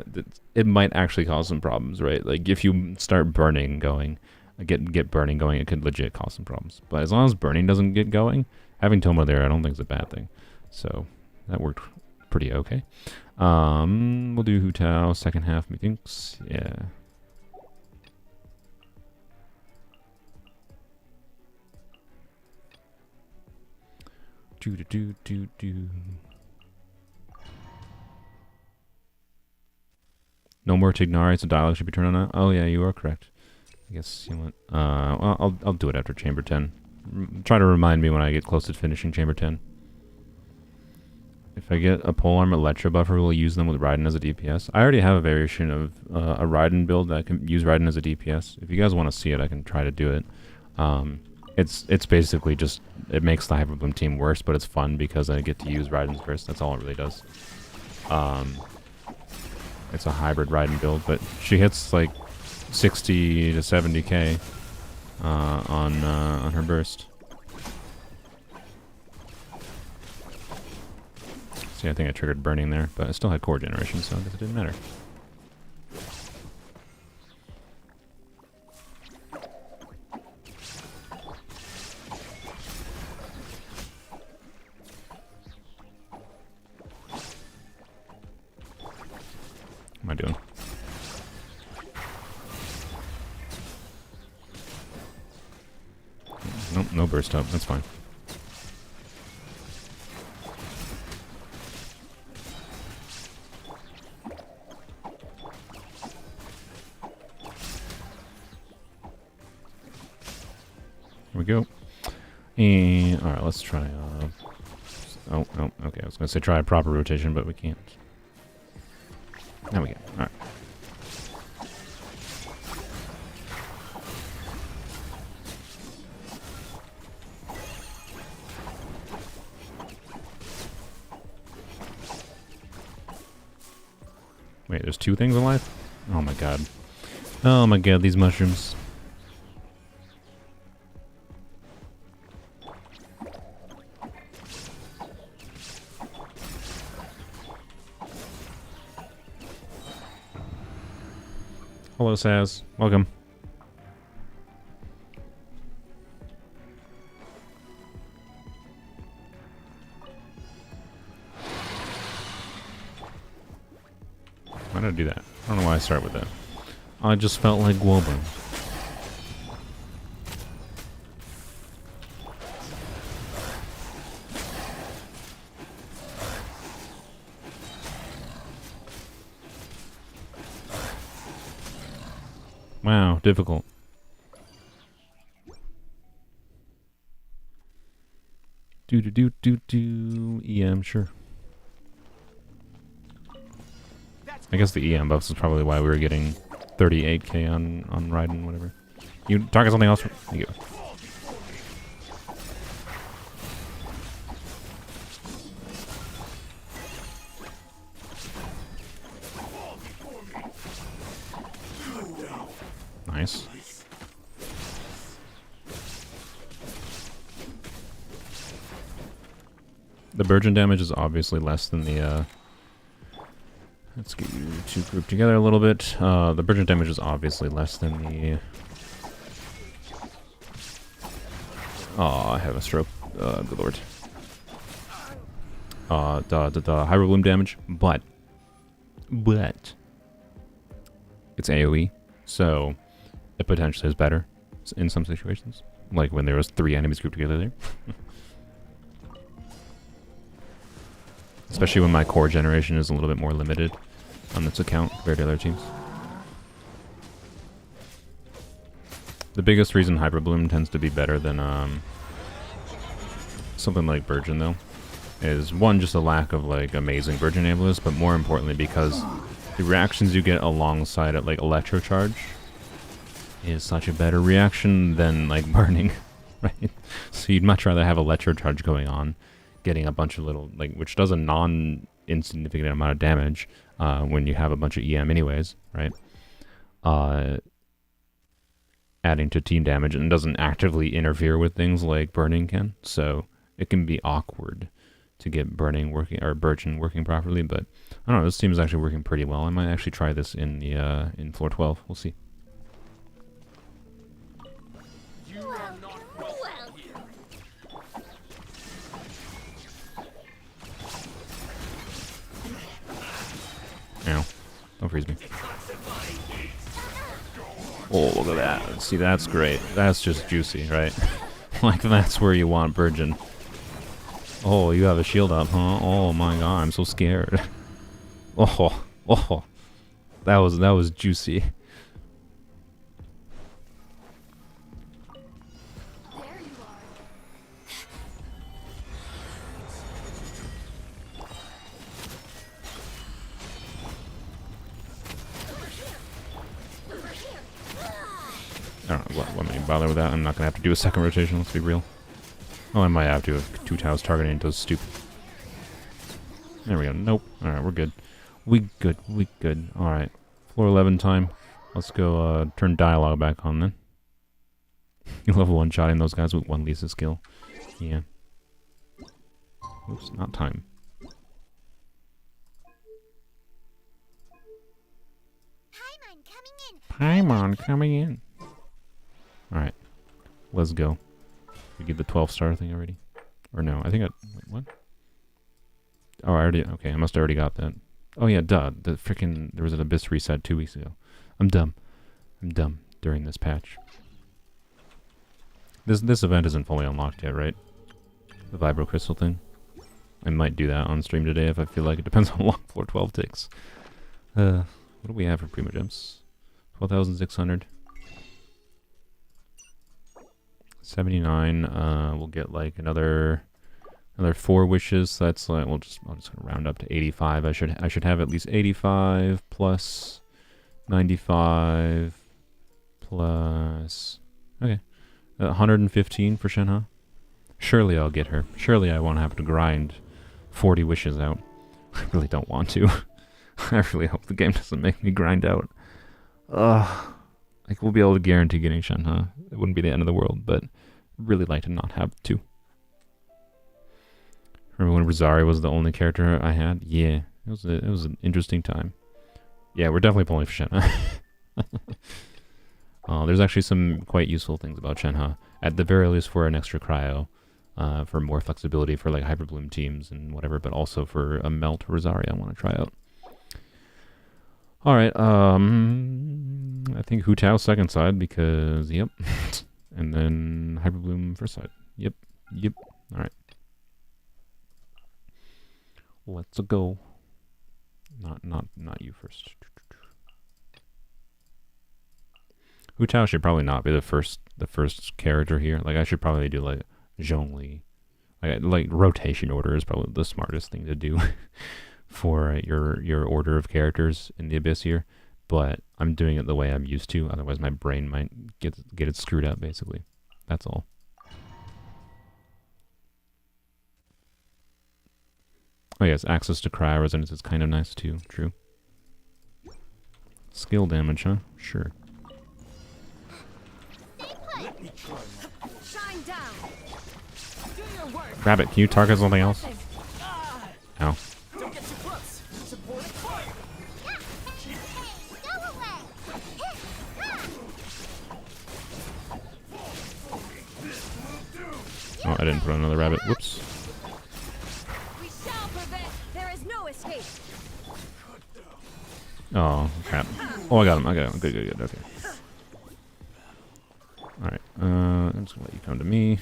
it might actually cause some problems, right? Like, if you start burning going, get burning going, it could legit cause some problems. But as long as burning doesn't get going, having Toma there, I don't think is a bad thing. So, that worked pretty okay. We'll do Hu Tao, second half, methinks. Yeah. Do. No more Tignari, so dialogue should be turned on. Oh yeah, you are correct. I guess you want. Well, I'll do it after Chamber 10. Try to remind me when I get close to finishing Chamber 10. If I get a Polearm Electro buffer, we'll use them with Raiden as a DPS. I already have a variation of a Raiden build that can use Raiden as a DPS. If you guys want to see it, I can try to do it. It's basically just, it makes the Hyper Bloom team worse, but it's fun because I get to use Raiden's Burst. That's all it really does. It's a hybrid Raiden build, but she hits like 60 to 70k on her burst. See, I think I triggered burning there, but I still had core generation, so I guess it didn't matter. What am I doing? Nope, no burst up. That's fine. Here we go. And all right, let's try. Oh, no. Okay, I was gonna say try a proper rotation, but we can't. There we go. All right. Wait, there's two things alive? Oh my god. Oh my god, these mushrooms. Hello, Saz. Welcome. Why did I do that? I don't know why I started with that. I just felt like wobbling. Wow, difficult. Do. EM, sure. I guess the EM buffs is probably why we were getting 38k on Raiden, whatever. You target something else? There you go. Nice. The Burgeon damage is obviously less than the, let's get you two grouped together a little bit. The Burgeon damage is obviously less than the... Oh, I have a stroke. Good lord. The Hyper Bloom damage, but... It's AoE, so it potentially is better in some situations. Like when there was 3 enemies grouped together there. Especially when my core generation is a little bit more limited on this account compared to other teams. The biggest reason Hyper Bloom tends to be better than something like Burgeon, though, is one, just a lack of like amazing Burgeon abilities, but more importantly because the reactions you get alongside it, like Electro Charge, is such a better reaction than like burning, right? So you'd much rather have Electro Charge going on, getting a bunch of little, like, which does a non-insignificant amount of damage when you have a bunch of EM anyways, right? Adding to team damage, and doesn't actively interfere with things like burning can, so it can be awkward to get burning working, or Burgeon working properly, but I don't know, this team is actually working pretty well. I might actually try this in the in floor 12. We'll see. Ow. Don't freeze me. Oh, look at that. See, that's great. That's just juicy, right? Like, that's where you want Burgeon. Oh, you have a shield up, huh? Oh my god, I'm so scared. Oh. That was juicy. I don't know, let me bother with that. I'm not gonna have to do a second rotation, let's be real. Oh, I might have to if 2 tiles targeting those stupid. There we go. Nope. Alright, we're good. We good. Alright. Floor 11 time. Let's go turn dialogue back on then. You level 1-shotting those guys with 1 Lisa skill. Yeah. Oops, not time. Paimon coming in. Alright. Let's go. We get the 12-star thing already? Or no, I think I... What? Oh, I already... Okay, I must have already got that. Oh yeah, duh. The freaking... There was an Abyss reset 2 weeks ago. I'm dumb. I'm dumb during this patch. This event isn't fully unlocked yet, right? The Vibro Crystal thing. I might do that on stream today if I feel like it. Depends on how long floor 12 takes. What do we have for Primogems? 12,600. 79. We'll get like another 4 wishes. So that's like I'm just gonna round up to 85. I should have at least 85 plus 95 plus. Okay, 115 for Shenhe. Surely I'll get her. Surely I won't have to grind 40 wishes out. I really don't want to. I really hope the game doesn't make me grind out. Like, we'll be able to guarantee getting Shenhe. It wouldn't be the end of the world, but I'd really like to not have to. Remember when Rosaria was the only character I had? Yeah, it was an interesting time. Yeah, we're definitely pulling for Shenhe. There's actually some quite useful things about Shenhe. At the very least for an extra cryo. For more flexibility for like Hyperbloom teams and whatever, but also for a Melt Rosaria I want to try out. Alright, I think Hu Tao second side because, yep. And then Hyperbloom first side. Yep. Alright. Let's go. Not you first. Hu Tao should probably not be the first character here. Like, I should probably do like Zhongli. Like rotation order is probably the smartest thing to do for your order of characters in the Abyss here. But I'm doing it the way I'm used to, otherwise my brain might get it screwed up, basically. That's all. Oh yes, access to cryo resonance is kind of nice too, true. Skill damage, huh? Sure. Shine down. Do your work. Rabbit, can you target something else? Ow. Don't get too close. Support it. Oh, I didn't put on another rabbit. Whoops. We shall prevent. There is no escape. Oh, crap. Oh, I got him. Good. Okay. Alright, I'm just gonna let you come to me.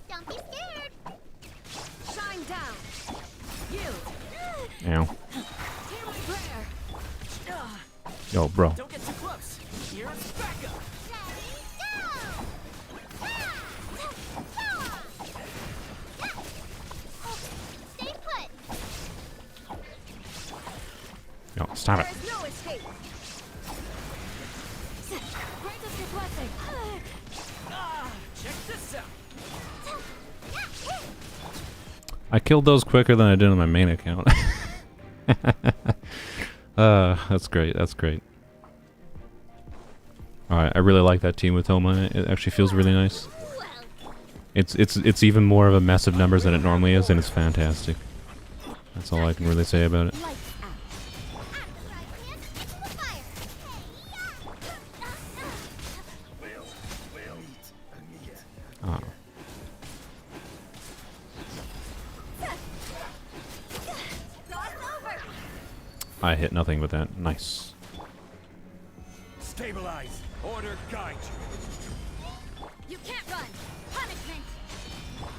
Don't be scared. Shine down. You. Ow. Hear my prayer. Yo, bro. Don't get too close. Here's backup. Stay put. Yo, stop it. There is no escape. Grant us your blessing. Check this out. I killed those quicker than I did on my main account. That's great. Alright, I really like that team with Toma. It actually feels really nice. It's even more of a mess of numbers than it normally is, and it's fantastic. That's all I can really say about it. Oh. I hit nothing with that. Nice. Stabilize. Order guide you. You can't run. Punishment.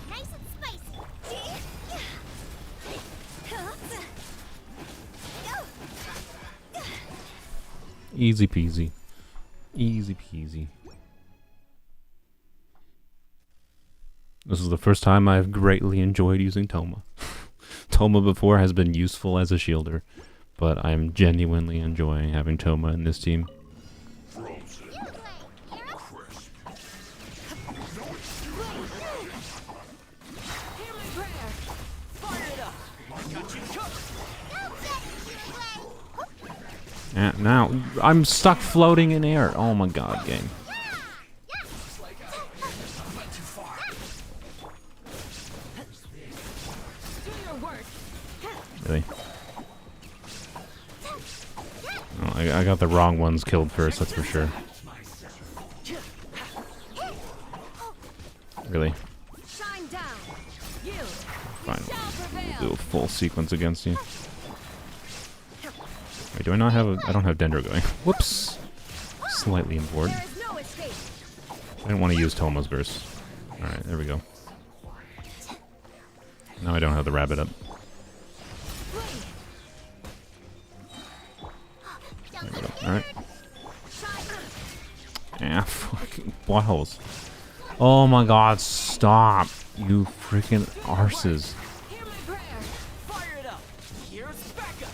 Nice and spicy. Easy peasy. Easy peasy. This is the first time I've greatly enjoyed using Toma. Toma before has been useful as a shielder, but I'm genuinely enjoying having Toma in this team. Frozen. Now, I'm stuck floating in air. Oh my god, game. Really? Oh, I got the wrong ones killed first, that's for sure. Really? Fine. We'll do a full sequence against you. Wait, do I not have a... I don't have Dendro going. Whoops! Slightly important. I didn't want to use Toma's burst. Alright, there we go. Now I don't have the rabbit up. There we go. Alright. Ah, fucking buttholes. Oh my god, stop! You freaking arses. Hear my prayer. Fire it up. Here's backup.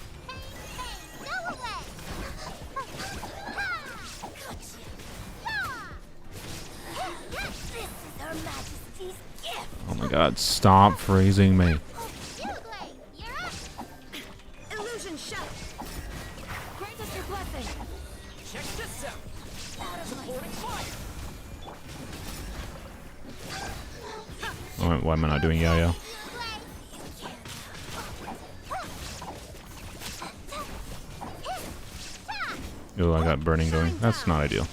Oh my god, stop phrasing me. Illusion shut. Grant us your blessing. Check this out. Supporting fire. Why am I not doing Yo-Yo? Oh, I got burning going. That's not ideal.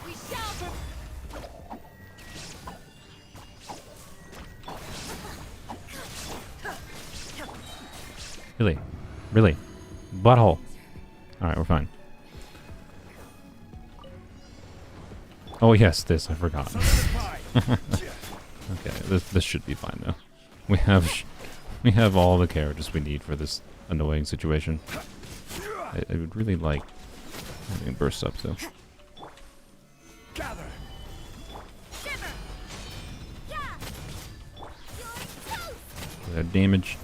We shall Really? Really? Butthole. Alright, we're fine. Oh yes, this, I forgot. Okay, this should be fine though. We have all the characters we need for this annoying situation. I would really like having burst up though. Gather. That damage.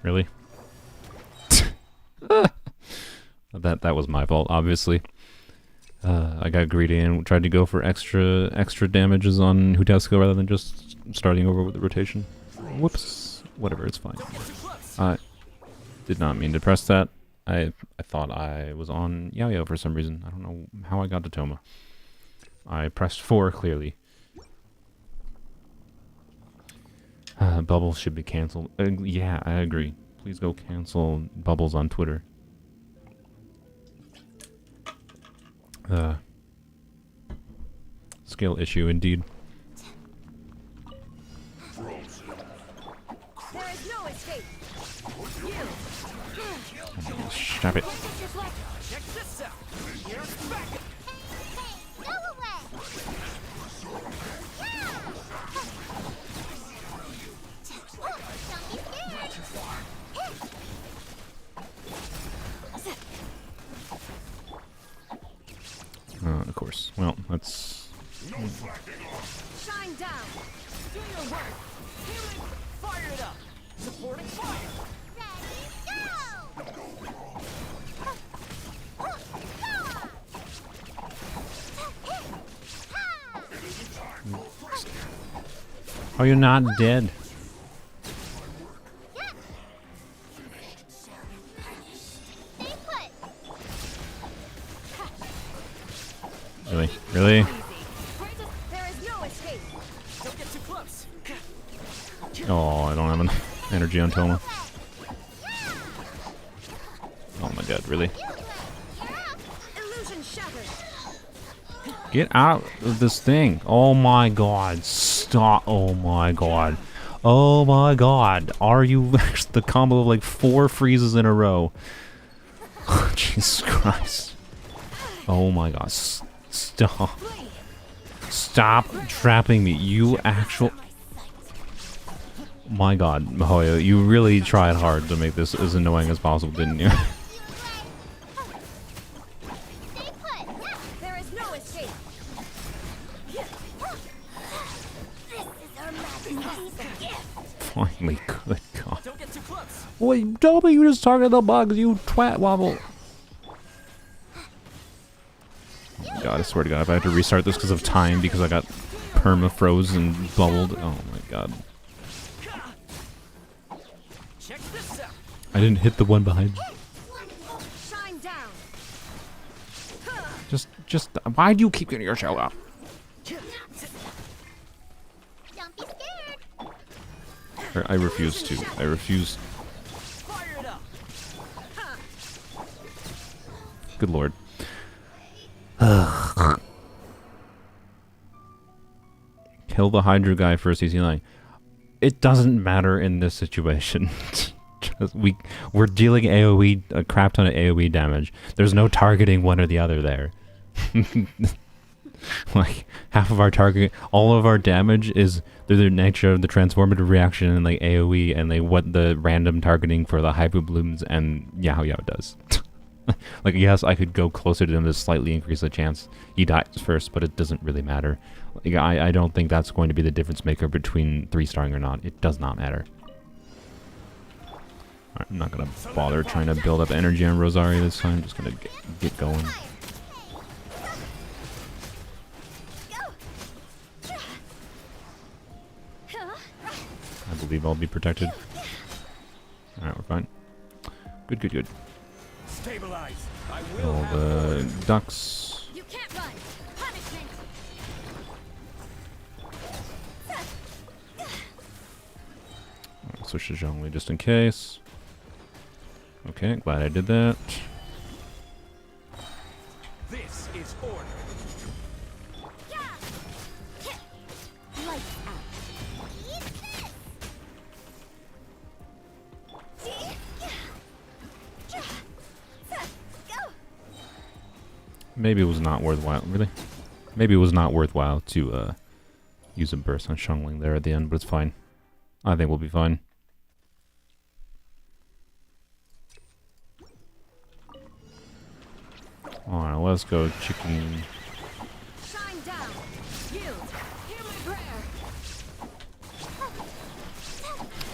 Really? That was my fault, obviously. I got greedy and tried to go for extra damages on Hutasko rather than just starting over with the rotation. Whoops. Whatever, it's fine. I did not mean to press that. I thought I was on Yo-Yo for some reason. I don't know how I got to Toma. I pressed 4 clearly. Bubbles should be cancelled. Yeah, I agree. Please go cancel Bubbles on Twitter. Skill issue indeed. There is no escape. Stop it. Check this out. Here's backup. Of course. Well, that's... Shine down. Do your work. Healing. Fire it up. Supporting fire. Are you not dead? Really? Really? There is no escape. Don't get too close. Oh, I don't have enough energy on Toma. Oh my god, really? Illusion shattered. Get out of this thing. Oh my god. Stop. Oh my god. Oh my god. Are you the combo of like 4 freezes in a row? Oh, Jesus Christ. Oh my god. Stop. Stop trapping me. You actual... My god, Mahoyo, you really tried hard to make this as annoying as possible, didn't you? There is no escape. This is our majesty's gift. Finally, good god. Don't get too close. nuts. Wait, tell me you just targeted the bugs, you twat wobble. God, I swear to God, if I had to restart this because of time, because I got perma-froze and bubbled. Oh my God. Check this out. I didn't hit the one behind me. Shine down. Just, why do you keep getting your shell out? Don't be scared. I refuse to. I refuse. Fire it up. Good Lord. Kill the Hydra guy for a CC9. It doesn't matter in this situation. Just, we're dealing AoE, a crap ton of AoE damage. There's no targeting one or the other there. Like, half of our target, all of our damage is through the nature of the transformative reaction and like AoE and like what the random targeting for the hyper blooms and Yao Yao does. Like, yes, I could go closer to him to slightly increase the chance he dies first, but it doesn't really matter. Like, I don't think that's going to be the difference maker between 3-starring or not. It does not matter. Alright, I'm not gonna bother trying to build up energy on Rosaria this time. I'm just gonna get going. I believe I'll be protected. Alright, we're fine. Good, good, good. Stabilize. I will All have the ducks. You can't run. Punishment. I'll switch to Zhongli just in case. Okay, glad I did that. this is order. Lights out. Maybe it was not worthwhile. Really? Maybe it was not worthwhile to use a burst on Xiangling there at the end, but it's fine. I think we'll be fine. Alright, let's go chicken. Shine down. Yield. Hear my prayer.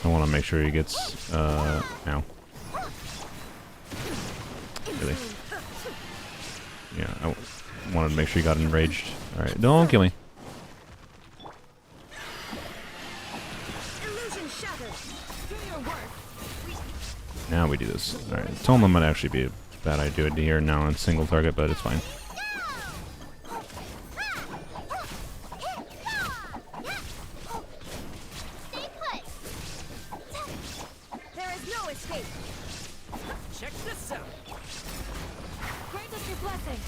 I want to make sure he gets, ow. Really? Yeah, I wanted to make sure he got enraged. Alright, don't kill me. Illusion shattered. Do your work. Now we do this. Alright, telling them might actually be a bad idea here now on single target, but it's fine. Stay put. There is no escape. Check this out. Grant us your blessing.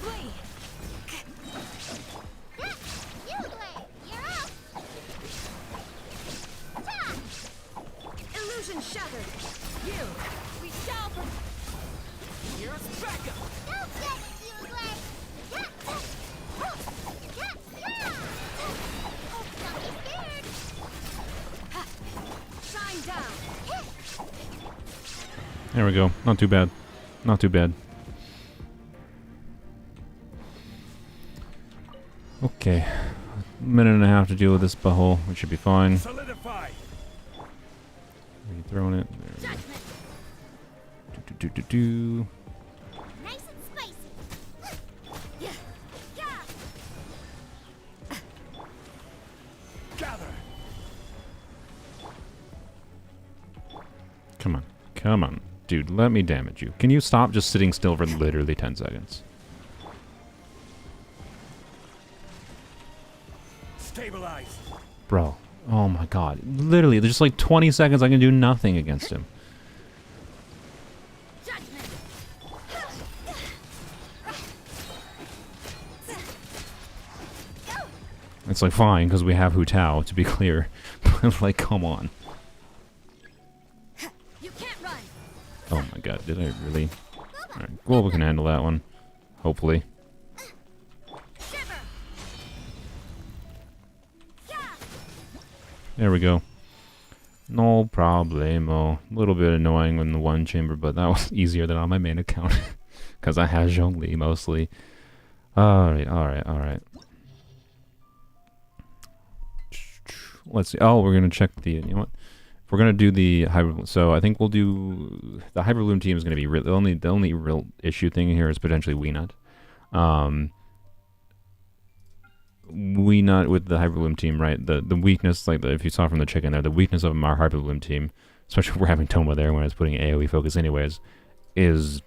Flee. You Glade, you're up. Illusion shattered. Yield. We shall. Here's backup. Don't get it, you Glade. Don't be scared. Shine down. There we go. Not too bad. Not too bad. Okay. A minute and a half to deal with this butthole. We should be fine. Solidify. Are you throwing it? There we go. Do. Nice and spicy. Gather. Come on. Come on. Dude, let me damage you. Can you stop just sitting still for literally 10 seconds? Stabilize. Bro. Oh my god. Literally, there's just like 20 seconds I can do nothing against him. It's like fine, because we have Hu Tao, to be clear. But like, come on. You can't run. Oh my god, did I really? Alright, Global can handle that one. Hopefully. Shiver. There we go. No problemo. A little bit annoying in the one chamber, but that was easier than on my main account. Because I have Zhongli mostly. Alright, alright, alright. let's see. Oh, we're gonna check the. You know what? If we're gonna do the hybrid, so I think we'll do the hybrid bloom team is gonna be the only real issue thing here is potentially Weenut. Weenut with the hybrid bloom team, right? The weakness, like if you saw from the chicken there, the weakness of our hybrid bloom team, especially if we're having Toma there when it's putting AOE focus anyways, is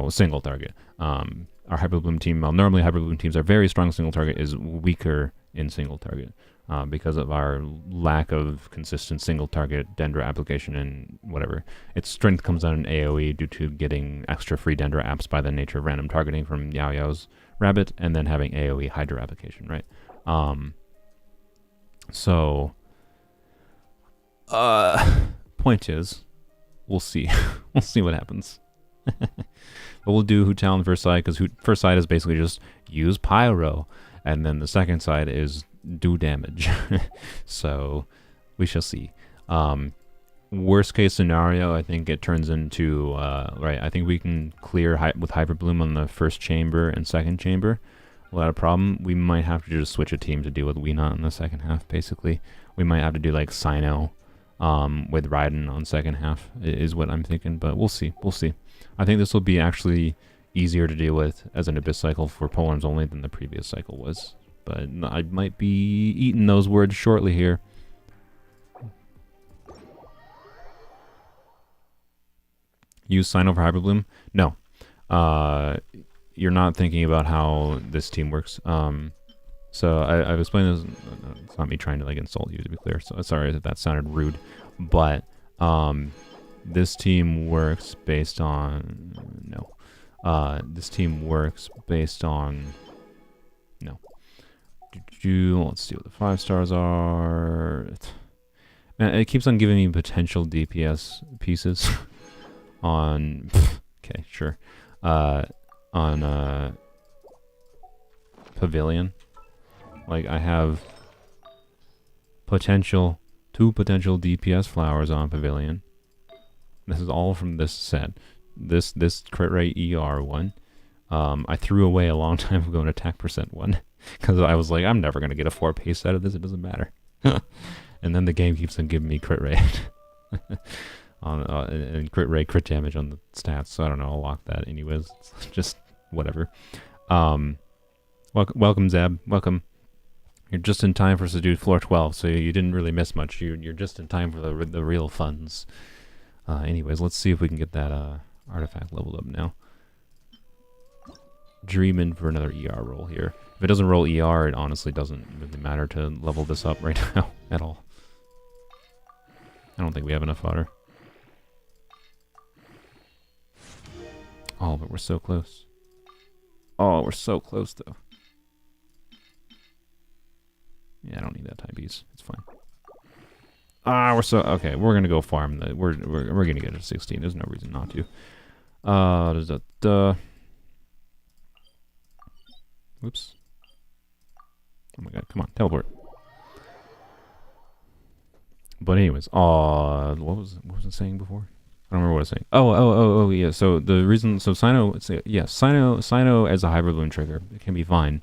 single target. Our hybrid bloom team, well, normally hybrid bloom teams are very strong single target, is weaker in single target. Because of our lack of consistent single target Dendra application and whatever. Its strength comes out in AoE due to getting extra free Dendra apps by the nature of random targeting from Yao Yao's rabbit, and then having AoE Hydra application, right? Point is, we'll see. We'll see what happens. But we'll do Hu Talon first side, because first side is basically just use Pyro, and then the second side is do damage. So we shall see. Worst case scenario, I think it turns into right, I think we can clear with Hybrid Bloom on the first chamber and second chamber without a problem. We might have to just switch a team to deal with Weenut in the second half. Basically we might have to do like Sino with Raiden on second half is what I'm thinking, but we'll see. I think this will be actually easier to deal with as an Abyss cycle for Polearms Only than the previous cycle was. But I might be eating those words shortly here. Use Sino for Hybrid Bloom? No. You're not thinking about how this team works. So I've explained this. It's not me trying to like insult you, to be clear. So sorry if that sounded rude. But this team works based on... No. This team works based on... No. Let's see what the 5 stars are. Man, it keeps on giving me potential DPS pieces on. Okay, sure. On Pavilion, like I have two potential DPS flowers on Pavilion. This is all from this set. This crit rate ER one. I threw away a long time ago an attack percent one. Because I was like, I'm never going to get a 4 pace out of this, it doesn't matter. And then the game keeps on giving me crit rate. And crit rate, crit damage on the stats, so I don't know, I'll lock that anyways. It's just whatever. Welcome, Zab, welcome. You're just in time for us to do floor 12, so you didn't really miss much. You're just in time for the real funds. Anyways, let's see if we can get that artifact leveled up now. Dreaming for another ER roll here. If it doesn't roll ER, it honestly doesn't really matter to level this up right now at all. I don't think we have enough fodder. Oh, but we're so close. Oh, we're so close though. Yeah, I don't need that timepiece. It's fine. We're so okay. We're gonna go farm the. We're gonna get to 16. There's no reason not to. Whoops. Oh my god, come on, teleport. But anyways, what was it saying before? I don't remember what I was saying. Oh, yeah. So the reason, so Sino as a hybrid bloom trigger, it can be fine.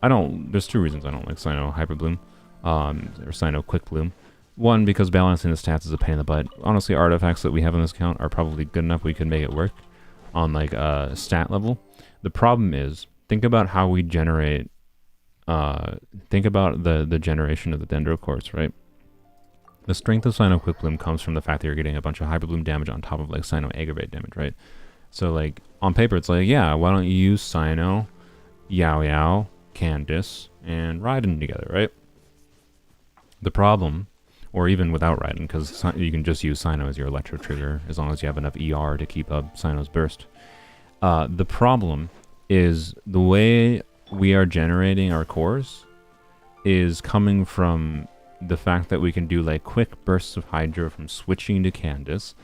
There's two reasons I don't like Sino hybrid bloom, or Sino quick bloom. One, because balancing the stats is a pain in the butt. Honestly, artifacts that we have on this count are probably good enough we could make it work on like a stat level. The problem is, think about how we generate, think about the generation of the Dendro cores, right? The strength of Sino Quick Bloom comes from the fact that you're getting a bunch of Hybrid Bloom damage on top of like Sino Aggravate damage, right? So like, on paper it's like, yeah, why don't you use Sino, Yao Yao, Candice, and Raiden together, right? The problem, or even without Raiden, because you can just use Sino as your Electro trigger, as long as you have enough ER to keep up Sino's burst. The problem is the way we are generating our cores is coming from the fact that we can do like quick bursts of Hydra from switching to Candice,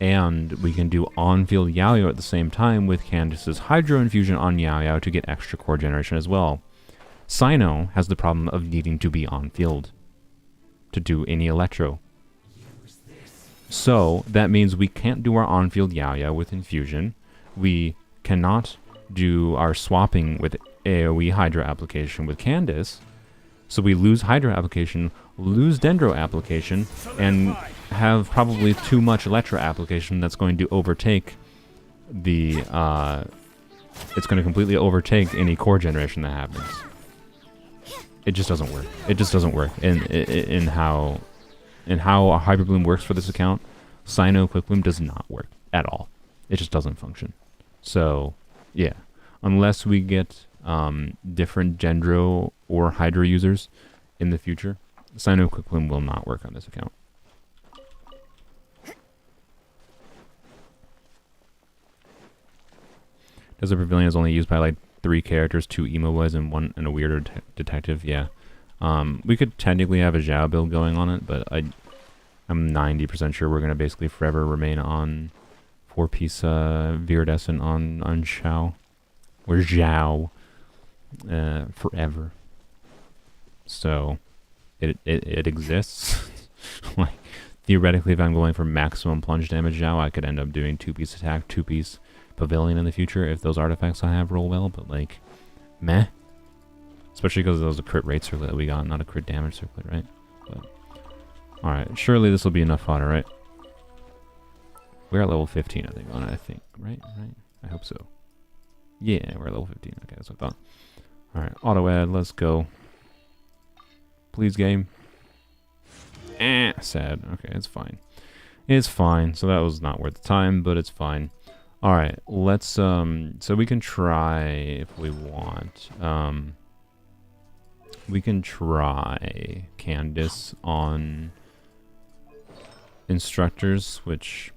and we can do on-field Yao Yao at the same time with Candice's Hydro infusion on Yao Yao to get extra core generation as well. Sino has the problem of needing to be on-field to do any Electro. So that means we can't do our on-field Yao Yao with infusion. We cannot do our swapping with AoE Hydra application with Candice. So we lose Hydro application, lose Dendro application, and have probably too much Electro application that's going to overtake the, it's going to completely overtake any core generation that happens. It just doesn't work. It just doesn't work in how a Hyper Bloom works for this account. Cyno Quick Bloom does not work at all. It just doesn't function. So, yeah. Unless we get different Dendro or Hydro users in the future, Cyno Quick Bloom will not work on this account. Desert Pavilion is only used by like 3 characters, 2 emo boys and a weirder detective. Yeah. We could technically have a Zhao build going on it, but I'm 90% sure we're gonna basically forever remain on 4-piece Viridescent on Xiao. Or Zhao. Forever. So it exists. Like theoretically, if I'm going for maximum plunge damage Zhao, I could end up doing 2-piece attack, 2-piece Pavilion in the future if those artifacts I have roll well, but like, meh. Especially because those are crit rate circlet that we got, not a crit damage circlet, right? But alright, surely this will be enough fodder, right? We're at level 15, I think, on it, right? I hope so. Yeah, we're at level 15. Okay, that's what I thought. Alright, auto add, let's go. Please, game. Sad. Okay, it's fine. It's fine. So that was not worth the time, but it's fine. Alright, let's, so we can try, if we want, we can try Candace on instructors, which,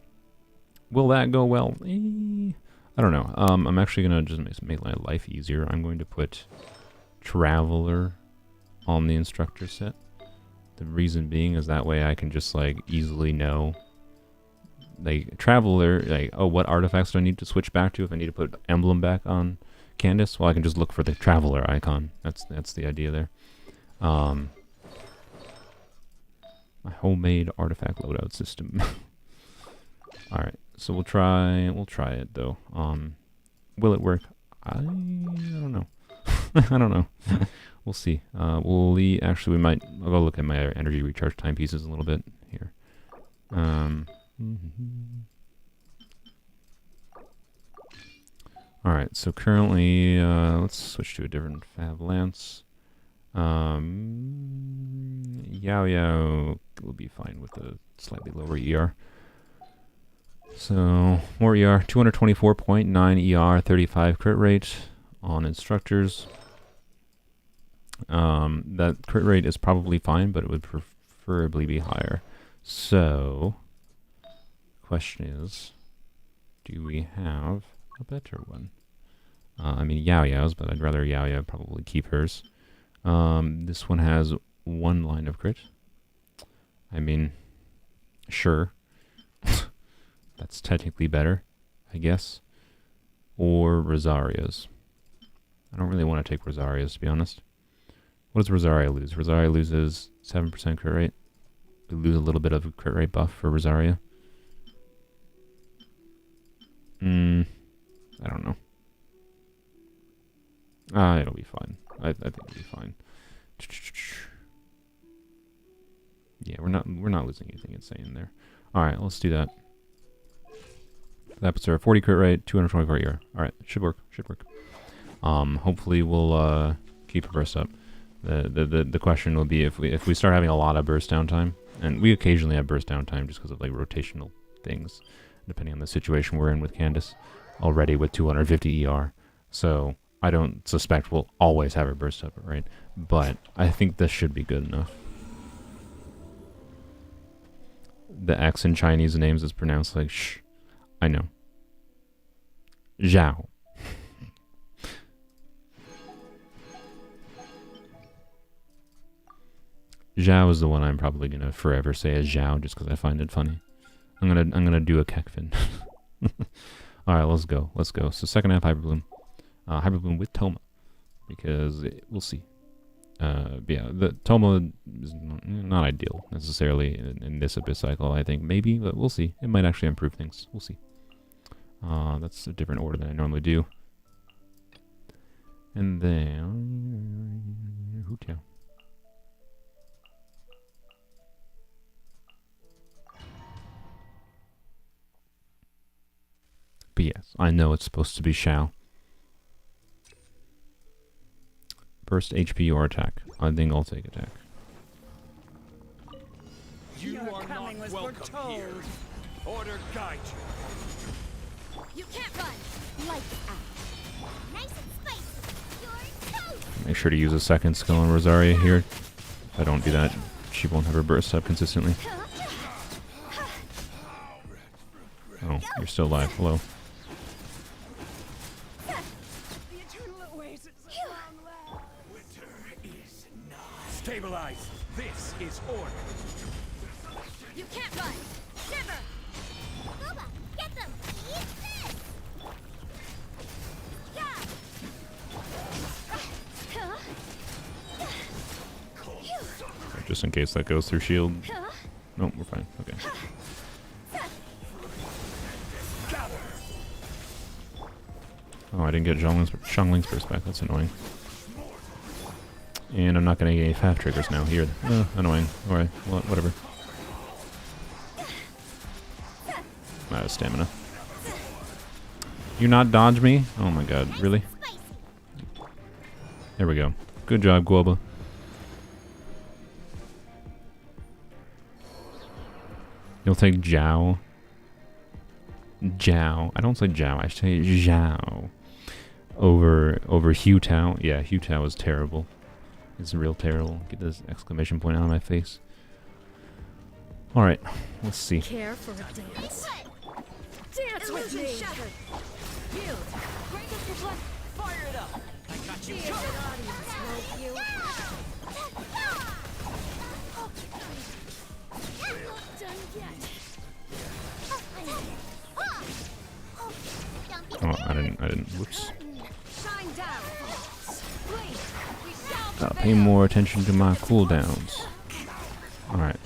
will that go well? I don't know. I'm actually going to just make my life easier. I'm going to put Traveler on the instructor set. The reason being is that way I can just like easily know, like Traveler, like, oh, what artifacts do I need to switch back to if I need to put emblem back on Candace? Well, I can just look for the Traveler icon. That's the idea there. My homemade artifact loadout system. All right, so we'll try it though. Will it work? I don't know. I don't know. We'll see. I'll go look at my energy recharge timepieces a little bit here. Alright, so currently, let's switch to a different Fab Lance. Yao Yao will be fine with a slightly lower ER. So, more ER, 224.9 ER, 35 crit rate on instructors. That crit rate is probably fine, but it would preferably be higher. So, question is, do we have a better one? I mean, Yao Yao's, but I'd rather Yao Yao probably keep hers. This one has 1 line of crit. I mean, sure. That's technically better, I guess. Or Rosario's. I don't really want to take Rosario's, to be honest. What does Rosario lose? Rosario loses 7% crit rate. We lose a little bit of a crit rate buff for Rosario. I don't know. It'll be fine. I think it'll be fine. Yeah, we're not losing anything insane there. Alright, let's do that. That puts her at 40 crit rate, 224 ER. Alright, should work. Hopefully we'll keep a burst up. The question will be if we start having a lot of burst downtime, and we occasionally have burst downtime just because of like rotational things, depending on the situation we're in with Candace, already with 250 ER. So I don't suspect we'll always have her burst up, right? But I think this should be good enough. The X in Chinese names is pronounced like sh. I know. Zhao. Zhao is the one I'm probably gonna forever say as Zhao just because I find it funny. I'm gonna do a Kekfin. Alright, let's go. So second half Hyper Bloom. Hyper Bloom with Toma. Because we'll see. Yeah, the Toma is not ideal necessarily in this Abyss cycle, I think. Maybe, but we'll see. It might actually improve things. We'll see. That's a different order than I normally do. And then... Hutiao. I know it's supposed to be shall. Burst HP or attack. I think I'll take attack. You Your are coming not was welcome here. foretold. Order guide you. You can't run. Lights out. Nice and spicy. You're toast. Make sure to use a second skill on Rosaria here. If I don't do that, she won't have her burst up consistently. Oh, you're still alive. Hello. The eternal oasis of long last. Winter is nigh. Stabilize. This is order. You can't run. Shiver. Booba, get them. Eat this. Yeah. Just in case that goes through shield. Nope, we're fine. Okay. Gather. Oh, I didn't get Xiangling's burst back. That's annoying. And I'm not going to get any FAF triggers now. Here. Annoying. Alright, well, whatever. I'm out of stamina. You not dodge me? Oh my god, really? Spicy. There we go. Good job, Guoba. You'll take Zhao. Zhao. I don't say Zhao, I say Zhao. Over Hu Tao. Yeah, Hu Tao is terrible. It's real terrible. Get this exclamation point out of my face. Alright, let's see. Care for a dance. Dance with Illusion me. shattered. Yield. Break up your blood. Fire it up. I got you. Be a good audience, won't you? Not done yet. Oh, I didn't. Whoops. Shine down. Please. We shall Pay more attention to my cooldowns. Alright.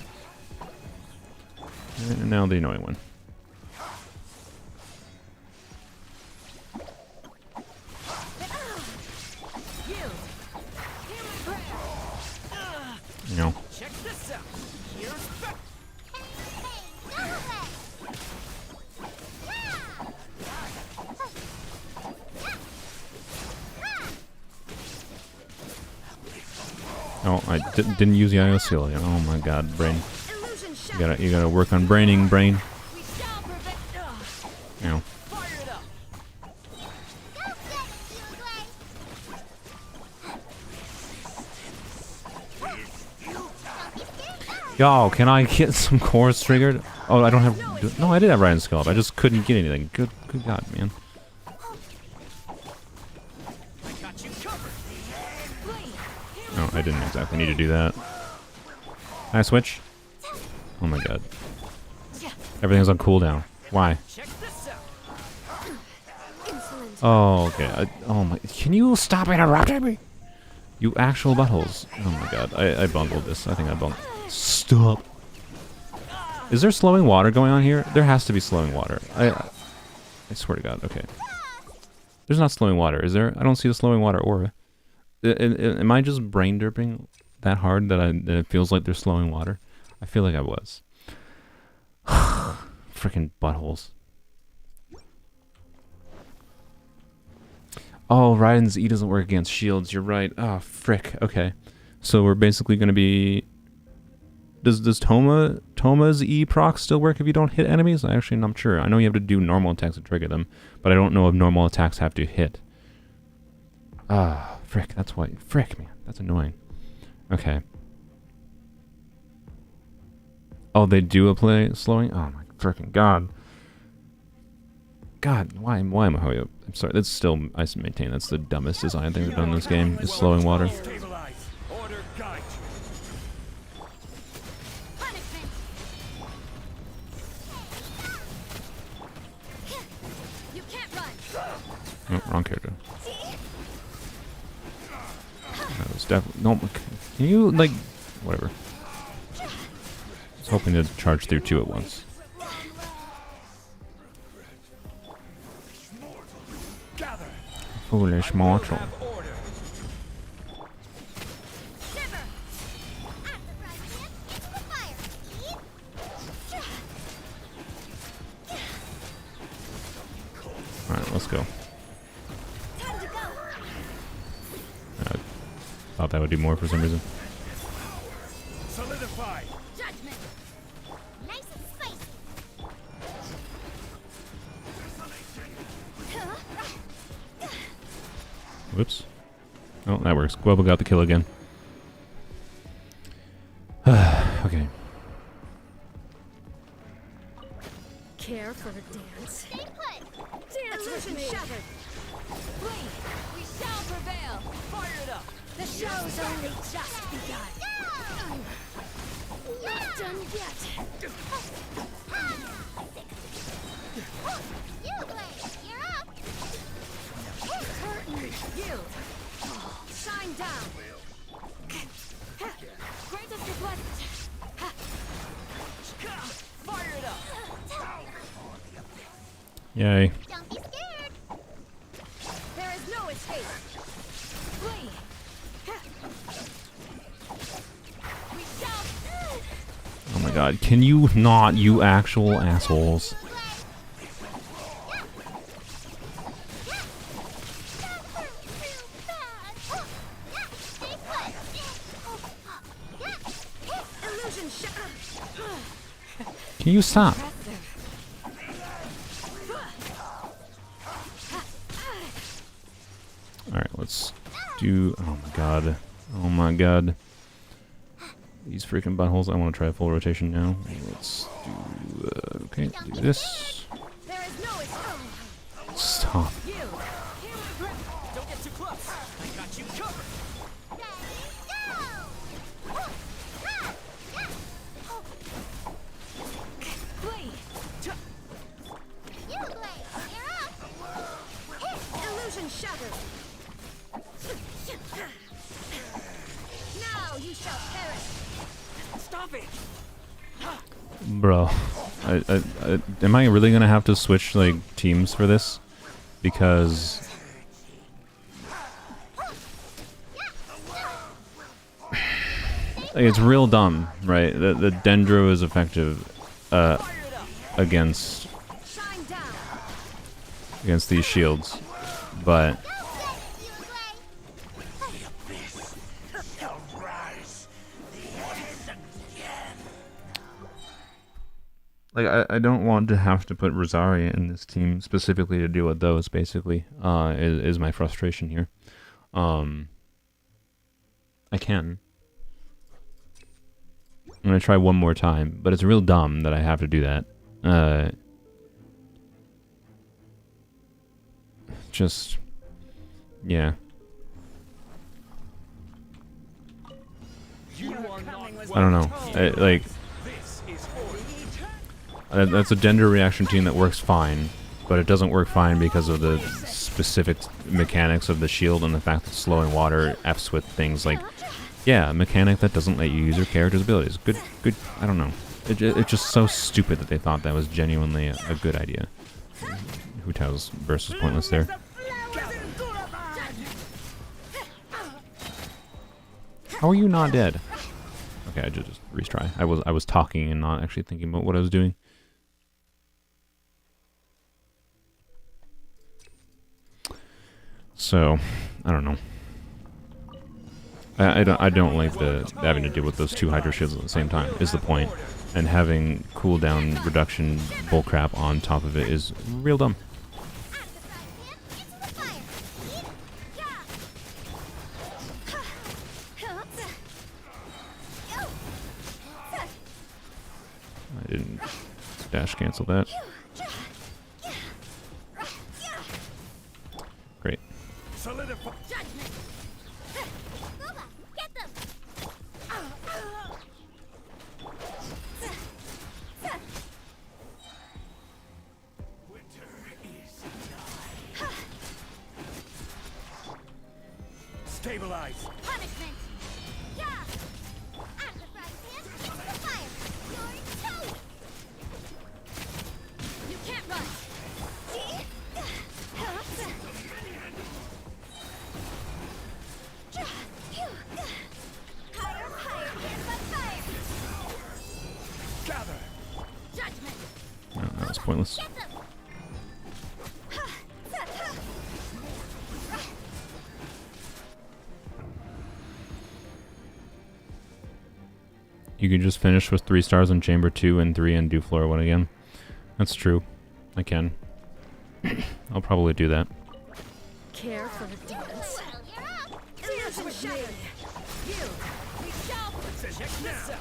And now the annoying one. Yield. Hear my prayer. No. Check this out. Here's back. Oh, I didn't use the IO skill. Oh my god, brain. illusion You shattered. gotta work on braining, brain. We shall prevent. You know. Fire it up. Yo, can I get some cores triggered? Oh, I don't have. No, I did have Ryan's Scalp. I just couldn't get anything. Good god, man. I got you covered. No, I didn't exactly need to do that. Can I switch? Oh my god. Everything's on cooldown. Why? Check this out. Insolent. Oh, okay. Oh my. Can you stop interrupting me? You actual buttholes. Oh my god. I bungled this. I think I bungled. Stop. Is there slowing water going on here? There has to be slowing water. I swear to god. Okay. There's not slowing water, is there? I don't see the slowing water aura. Am I just brain derping that hard that it feels like there's slowing water? I feel like I was. Freaking buttholes. Oh, Raiden's E doesn't work against shields. You're right. Oh, frick. Okay. So we're basically going to be... Does Toma's E proc still work if you don't hit enemies? Actually, I'm not sure. I know you have to do normal attacks to trigger them, but I don't know if normal attacks have to hit. Ah, frick. That's why. Frick, man. That's annoying. Okay. Oh, they do apply slowing? Oh my freaking god. God, why am I Hoyo? I'm sorry, that's still, I maintain that's the dumbest design thing they've done in this game, is slowing water. Stabilize. Order guide you. Punishment. You can't run. Oh, wrong character. That was definitely, no, can you, like, whatever. I was hoping to charge through two at once. Gather. Foolish mortal. Have order. Shiver. Alright, let's go. Time to go. Thought that would do more for some reason. Solidify. Judgment. Nice and spicy. Whoops. Oh, that works. Guelba got the kill again. Okay. Care for a dance? Stay put. Dance with me. Shattered. Wait, we shall prevail. Fire it up. The show's only just begun. Go! Not done yet. You, Blade. You're up. Curtain yield. Shine down. Greatest request. Fire it up. Yay. Don't be scared. There is no escape. Wait. We shall. Oh my god. Can you not, you actual assholes? Illusion shatter. Can you stop? Alright, let's do... Oh my god. Oh my god. These freaking buttholes. I want to try a full rotation now. Let's do... okay, do this. There is no escape. Stop. Yield. Here we grip. Don't get too close. I got you covered. Wait. Illusion shattered. Now you shall perish. Stop it. Bro. Am I really gonna have to switch, like, teams for this? Because... like, it's real dumb, right? The Dendro is effective against Shine down. these shields, but like I don't want to have to put Rosaria in this team specifically to deal with those. Basically, is my frustration here. I can. I'm gonna try one more time, but it's real dumb that I have to do that. Just, yeah. You are not I don't know. Like, This is order. that's a gender reaction team that works fine, but it doesn't work fine because of the specific mechanics of the shield and the fact that slowing water Fs with things like, yeah, a mechanic that doesn't let you use your character's abilities. Good, I don't know. It's just so stupid that they thought that was genuinely a good idea. Hu Tao's burst was pointless there. How are you not dead? Okay, I just retry. I was talking and not actually thinking about what I was doing. So, I don't know. I don't like the having to deal with those two Hydra shields at the same time is the point, and having cooldown reduction bullcrap on top of it is real dumb. I didn't dash cancel that. Great. Solidify. Get them! Winter is stabilize. Punishment! Yeah! At the frying pan, into the fire! You're toast! You can't run. Higher, higher, can't but fire! Gather. Judgment. No, that was pointless. Get them! You can just finish with 3 stars on Chamber 2 and 3 and do floor 1 again. That's true. I can. I'll probably do that. Care for a dance? Well, you're up. Illusion shattered. You. We shall. Check this out.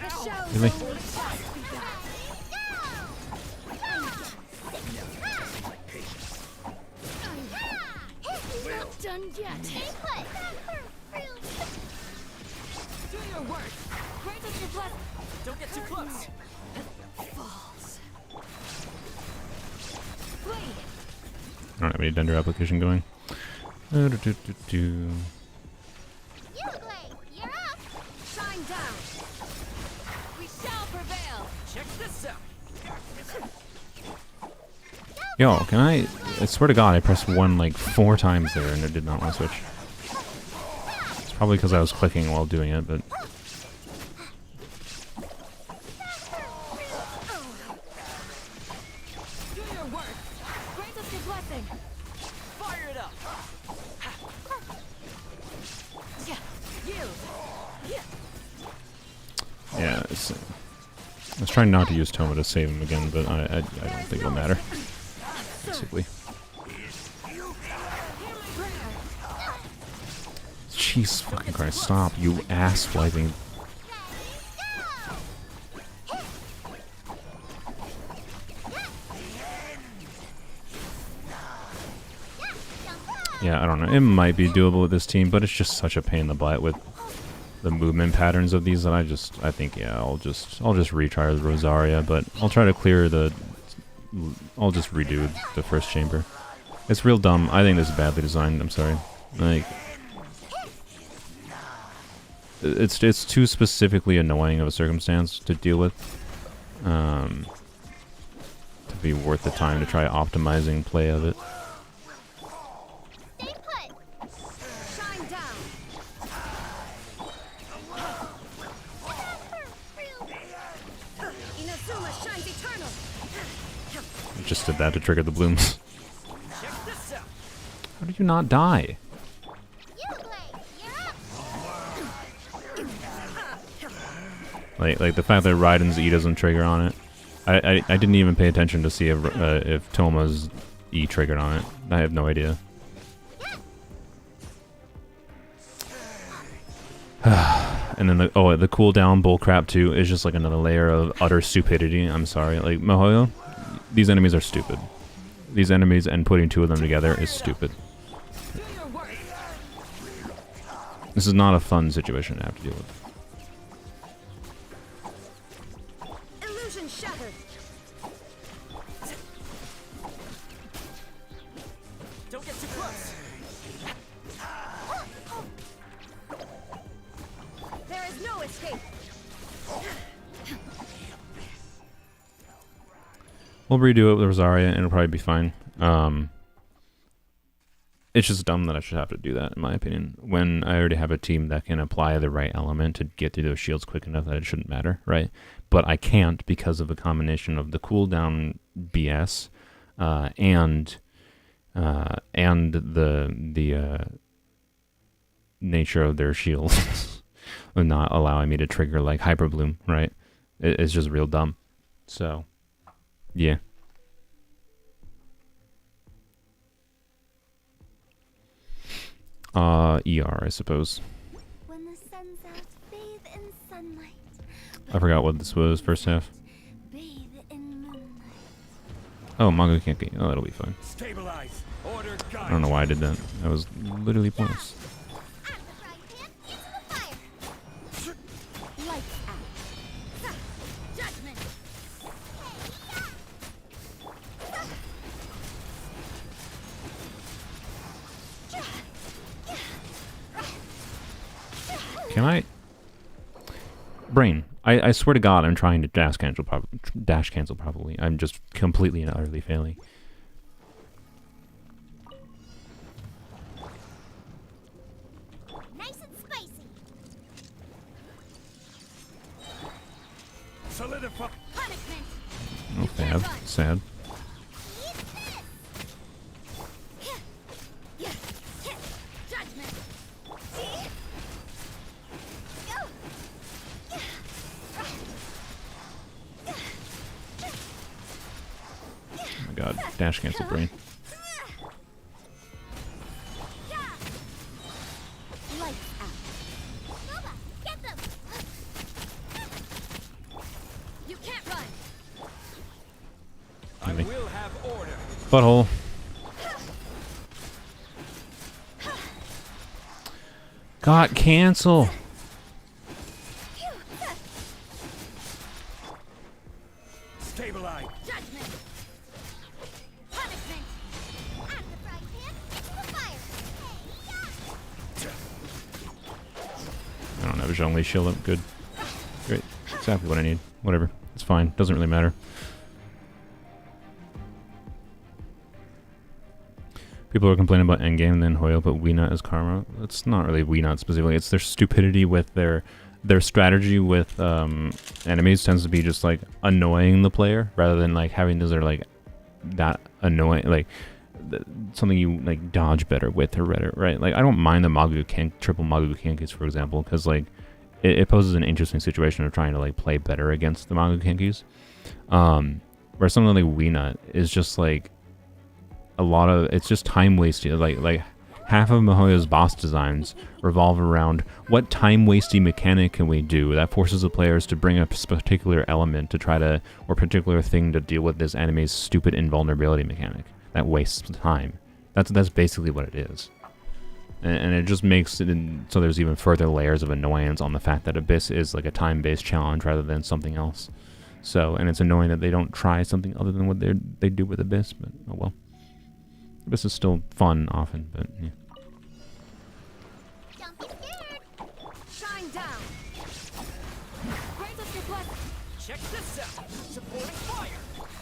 The show's Really? only just begun. Not done yet. Stay put. Do your work. Grant us your blessing. Don't get too close. Falls. Wait. I don't have any Dender application going. You, Blade. You're up. Shine down. We shall prevail. Check this out. Yo, can I swear to God, I pressed 1 like 4 times there and it did not want to switch. It's probably because I was clicking while doing it, but... Do your work. Grant us your blessing. Fire it up. Yeah. You. Yeah, it's, I was trying not to use Toma to save him again, but I don't think it'll matter. Basically. Jesus fucking Christ, stop, you ass wiping. Yeah, I don't know. It might be doable with this team, but it's just such a pain in the butt with the movement patterns of these that I think yeah, I'll just retry the Rosaria, but I'll try to clear the I'll just redo the first chamber. It's real dumb. I think this is badly designed, I'm sorry. Like it's too specifically annoying of a circumstance to deal with. To be worth the time to try optimizing play of it. Stay put. Shine down. Inazuma shines eternal. Just did that to trigger the blooms. Check this out. How did you not die? You, Blade. You're up. Like the fact that Raiden's E doesn't trigger on it. I didn't even pay attention to see if Toma's E triggered on it. I have no idea. And then the cooldown bullcrap too is just like another layer of utter stupidity. I'm sorry, like Mihoyo, these enemies are stupid. These enemies and putting 2 of them together is stupid. Do your work. This is not a fun situation to have to deal with. Illusion shattered. Don't get too close. There is no escape. We'll redo it with Rosaria and it'll probably be fine. It's just dumb that I should have to do that, in my opinion, when I already have a team that can apply the right element to get through those shields quick enough that it shouldn't matter, right? But I can't because of a combination of the cooldown BS and the nature of their shields and not allowing me to trigger like Hyper Bloom, right? It's just real dumb. So, yeah. ER, I suppose. When the sun's out, bathe in sunlight. I forgot what this was first half. Bathe in moonlight. Oh, Manga Kenki. Oh, that'll be fine. Stabilize. Order guide. I don't know why I did that. That was literally pointless. Out the frying pan, into the fire. Lights out. Judgment. Can I? Brain. I swear to God, I'm trying to dash cancel probably. I'm just completely and utterly failing. Nice and spicy. Solidify. Punishment. Oh, bad. Sad. Eat this. Judgment. god, dash cancel brain. Lights out. Nova, get them! You can't run. I Me. will have order. Butthole. God, cancel. Stabilize. Judgment! Punishment! I'm the frying pan into the fire! I don't have a Zhongli shield up. Good. Great. Exactly what I need. Whatever. It's fine. Doesn't really matter. People are complaining about Endgame, then Hoyo, but WeNut is karma. It's not really WeNut specifically. It's their stupidity with their strategy with enemies tends to be just like annoying the player rather than like having those that are like that annoying, like something you like dodge better with or better, right? Like I don't mind the triple Magu Kankis, for example, because like it poses an interesting situation of trying to like play better against the Magu Kankis. Where something like WeNut is just like a lot of, it's just time wasted. Like half of Mihoyo's boss designs revolve around what time-wasting mechanic can we do that forces the players to bring a particular element to try to, or particular thing to deal with this enemy's stupid invulnerability mechanic that wastes time. That's basically what it is. And it just makes it so there's even further layers of annoyance on the fact that Abyss is like a time-based challenge rather than something else. So, and it's annoying that they don't try something other than what they do with Abyss, but oh well. This is still fun often, but yeah. Don't be scared! Shine down. Raise up your blessing. Check this out. Supporting fire.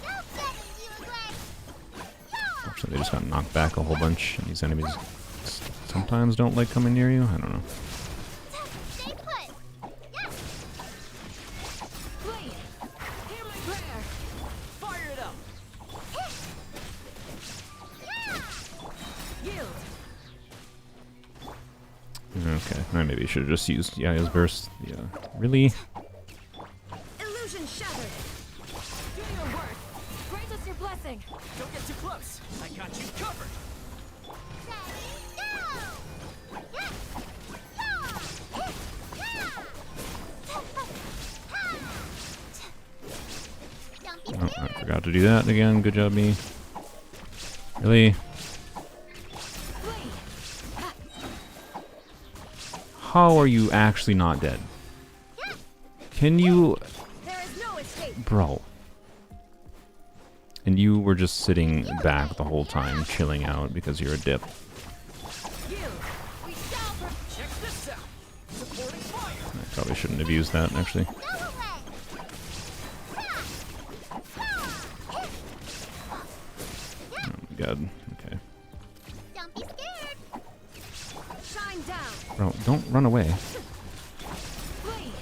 Don't get it, you leg! Yeah! Actually, they just got knocked back a whole bunch, and these enemies sometimes don't like coming near you. I don't know. Stay put! Yeah! Please, hear my prayer. Fire it up. Yeah! Yield. Okay, I maybe should have just used Yaya's burst. Yeah, really? Illusion shattered. Do your work. Raise us your blessing. Don't get too close. I got you covered. Ready, go! Yeah! Yeah! Don't be Oh, I scared! forgot to do that again. Good job, me. Really? Flee. How are you actually not dead? Can you... There is no escape. Bro. And you were just sitting back the whole time, chilling out because you're a dip. Yield. We shall Check this out. Supporting fire. I probably shouldn't have used that, actually. Go away! Oh my god. Okay. Don't be scared! Shine down. Bro, don't run away. flee.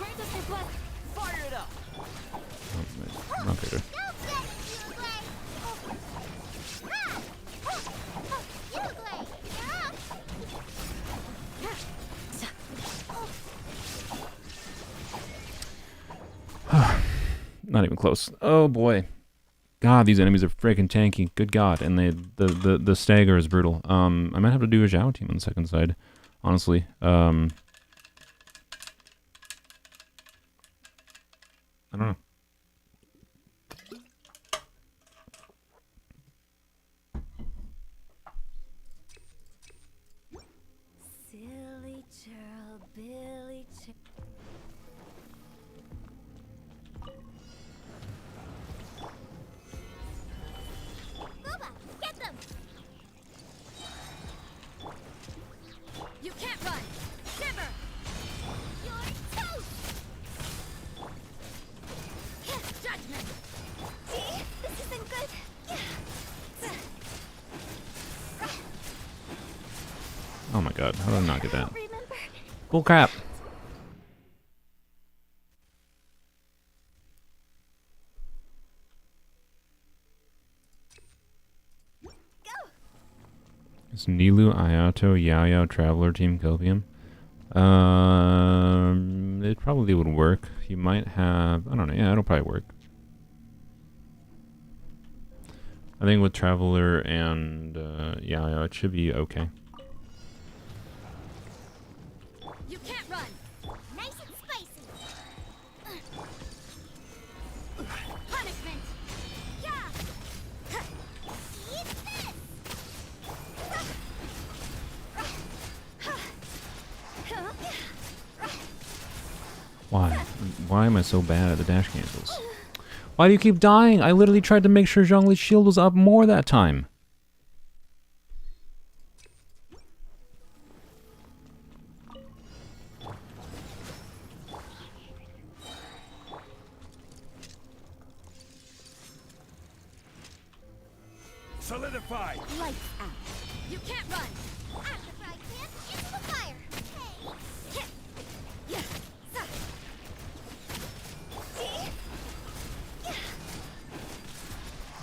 Raise us your blessing. Fire it up. Oh, okay. Don't get it, you leg! You leg! Not even close. Oh boy. God, these enemies are freaking tanky. Good God. And the stagger is brutal. I might have to do a Zhao team on the second side. Honestly. I don't know. Silly churl, Billy churl. Booba, get them! You can't run. Shiver. You're toast! Judgment. See? This isn't good. Oh my god. How did I not get that? Remember? Bull crap. Is Nilu, Ayato, Yaoyao, Traveler Team Copium? It probably would work. You might have... I don't know. Yeah, it'll probably work. I think with Traveler and yeah, it should be okay. You can't run. Nice and spicy. Punishment. Yeah. Eat this. Why? Why am I so bad at the dash cancels? Why do you keep dying? I literally tried to make sure Zhongli's shield was up more that time. Solidify. Lights out. You can't run. Out the frying pan, into the fire. Hey. Yeah. See?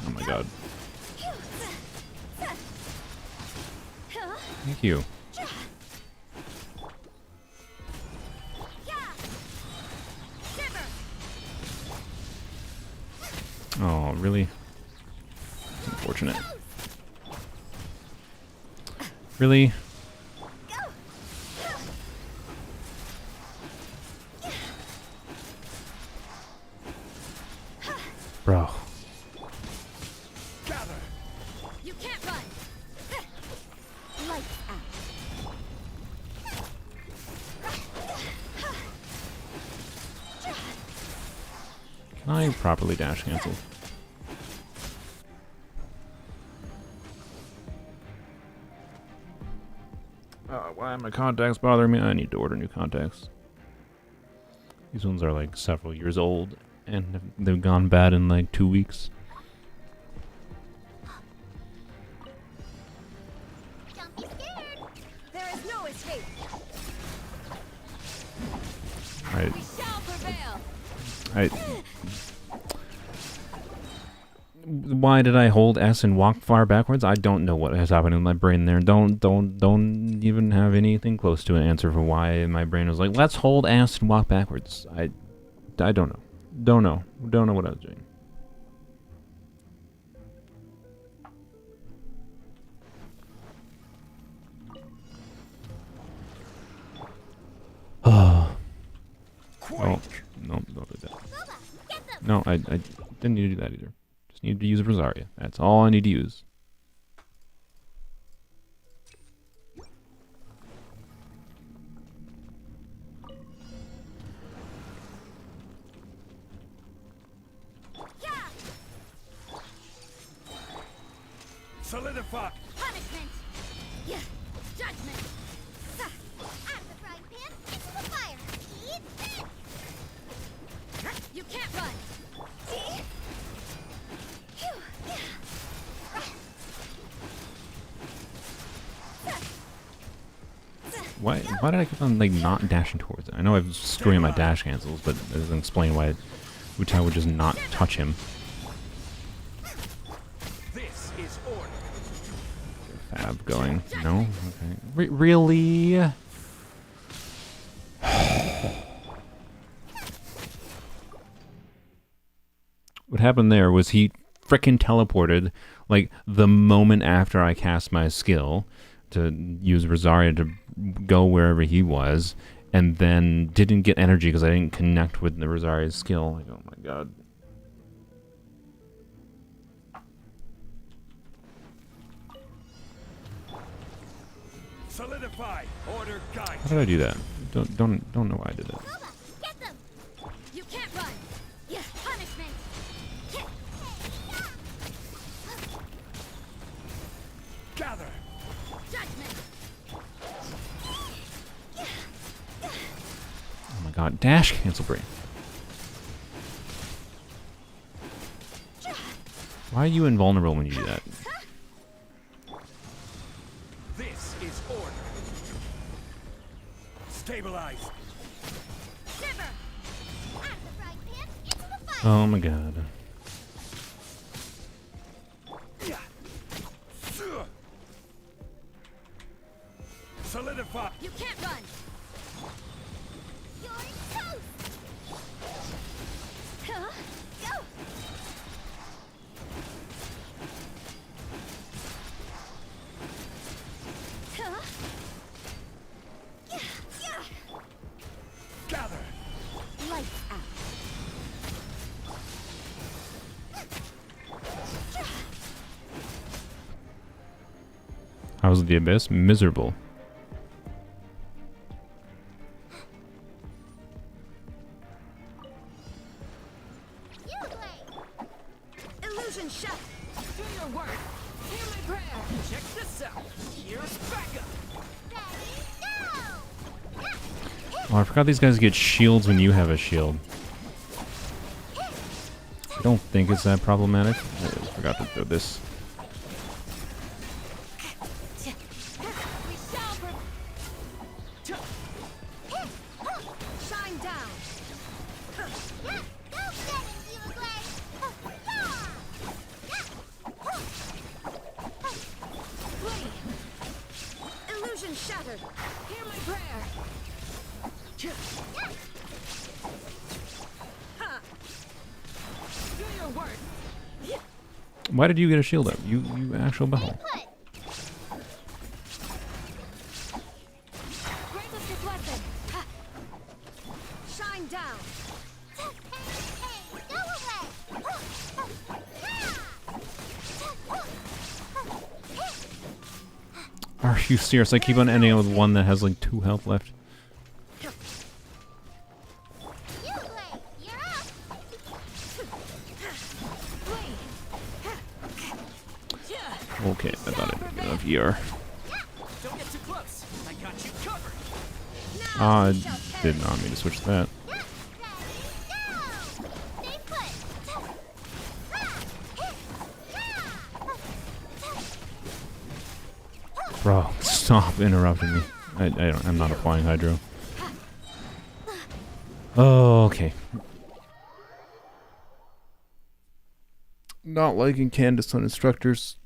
Oh my god. Thank you. Shiver. Oh, really? It's unfortunate. Really? Bro. Gather. You can't run. Lights out. Can I properly dash cancel? Why are my contacts bothering me? I need to order new contacts. These ones are like several years old, and they've gone bad in like 2 weeks. Don't be scared. There is no escape. Alright. We shall prevail. Why did I hold S and walk far backwards? I don't know what has happened in my brain there. Don't even have anything close to an answer for why my brain was like, let's hold S and walk backwards. I don't know. Don't know what I was doing. Oh, no, don't do that. Boba, get them. No, I didn't need to do that either. Just needed to use Rosaria. That's all I need to use. Solidify. Punishment. Yeah. Judgment. Out of the frying pan, into the fire. Eat this. You can't run. See? Phew. Why did I keep on like not dashing towards it? I know I'm screwing my dash cancels, but it doesn't explain why Wu-Tai would just not touch him. This is order. Fab going. No? Okay. Really? What happened there was he frickin' teleported like the moment after I cast my skill to use Rosaria to go wherever he was, and then didn't get energy because I didn't connect with the Rosaria's skill. Like, oh my god. Solidify. Order guide. How did I do that? Don't know why I did that. Boba, get them. You can't run. Yeah. Punishment. Gather. Judgment. Oh my god, dash cancel brain. Why are you invulnerable when you do that? This is order. Stabilize. Shiver. Out of the frying pan, into the fire. Oh my god. Solidify. You can't run. You're toast. Huh? Go. How's the Abyss? Miserable. Illusion shut. Do your work. Hear my prayer. Check this out. Here's backup. Oh, I forgot these guys get shields when you have a shield. I don't think it's that problematic. I forgot to throw this. We shall shine down. Illusion shattered. Hear my prayer. Ha! Do your work. Why did you get a shield up? You actual butthole. Grant us your blessing. Ha! Shine down. Are you serious? I keep on ending up with one that has like 2 health left. Okay, I thought I did good enough ER. Don't get too close. I got you covered. I did not mean to switch that. Bro, stop interrupting me. I'm not applying hydro. Oh, okay. Not liking Candace on instructors.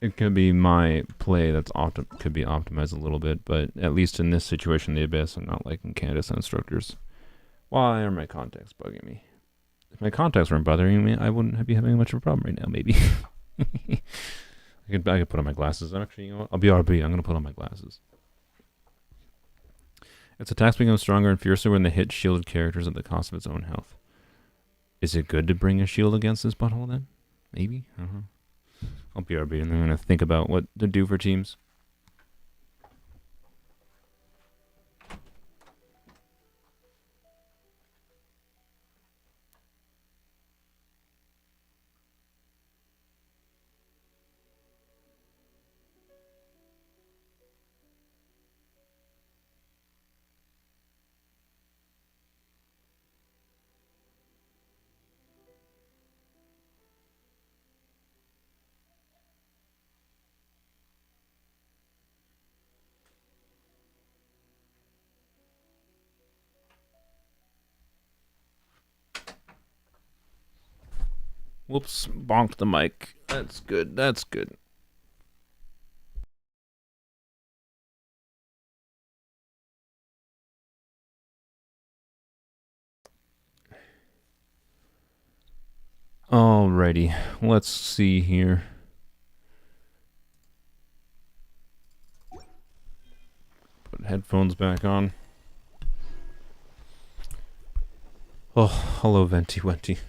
It could be my play that's could be optimized a little bit, but at least in this situation, the Abyss, I'm not liking Candace on instructors. Why are my contacts bugging me? If my contacts weren't bothering me, I wouldn't be having much of a problem right now, maybe. I could put on my glasses. Actually, you know what? I'll be RB. I'm going to put on my glasses. Its attacks become stronger and fiercer when they hit shielded characters at the cost of its own health. Is it good to bring a shield against this butthole then? Maybe? I don't know. I'll be RB and I'm going to think about what to do for teams. Whoops, bonked the mic. That's good, that's good. Alrighty, let's see here. Put headphones back on. Oh, hello, Venti Wenti.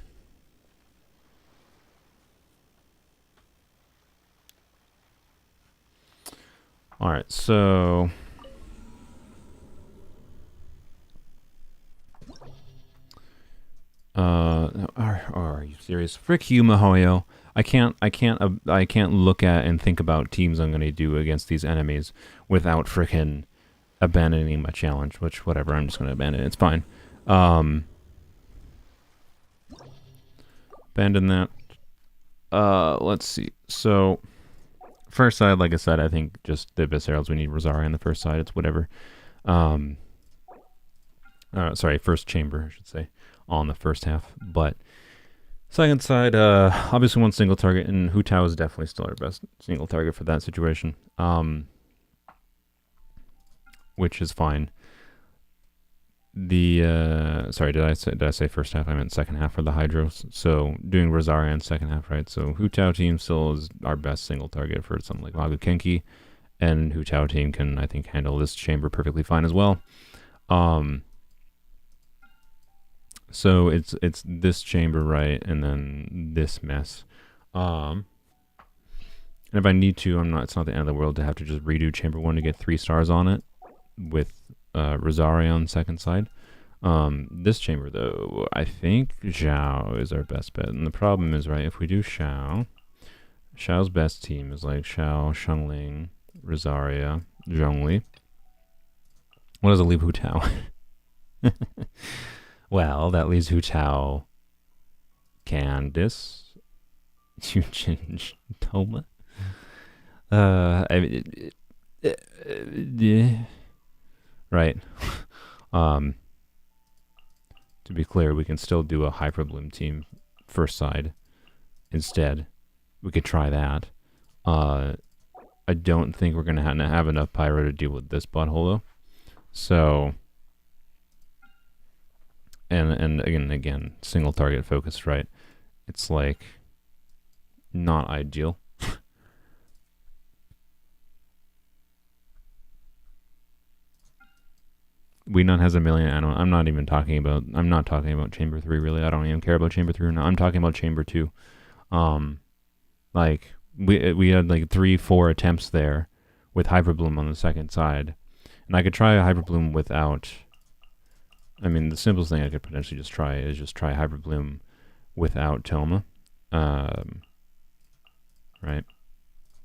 Alright, so... are you serious? Frick you, Mihoyo. I can't look at and think about teams I'm gonna do against these enemies without frickin' abandoning my challenge, which, whatever, I'm just gonna abandon it. It's fine. Abandon that. Let's see. So... First side, like I said, I think just the Abyss Heralds, we need Rosaria on the first side. It's whatever. Sorry, first chamber, I should say, on the first half. But second side, obviously one single target, and Hu Tao is definitely still our best single target for that situation, which is fine. Sorry, did I say first half? I meant second half for the Hydros. So doing Rosaria in second half, right? So Hu Tao team still is our best single target for something like Magu Kenki, and Hu Tao team can, I think, handle this chamber perfectly fine as well. So it's this chamber, right, and then this mess. And if I need to, it's not the end of the world to have to just redo chamber 1 to get 3 stars on it with Rosaria on the second side. This chamber, though, I think Zhao is our best bet. And the problem is, right, if we do Xiao's best team is like Xiao, Shengling, Rosaria, Zhongli. What does it leave Hu Tao? Well, that leaves Hu Tao, Candice, Yujin, Toma. Right. To be clear, we can still do a Hyperbloom team first side instead. We could try that. I don't think we're gonna have enough Pyro to deal with this butthole though. So, and again, single target focused, right? It's like not ideal. Weenon has a million. I'm not talking about Chamber 3 really. I don't even care about Chamber 3 or not. I'm talking about Chamber 2. Like we had like 3-4 attempts there with Hyperbloom on the second side. And I could try a Hyperbloom without, I mean, the simplest thing I could potentially just try is just try Hyperbloom without Toma. Right?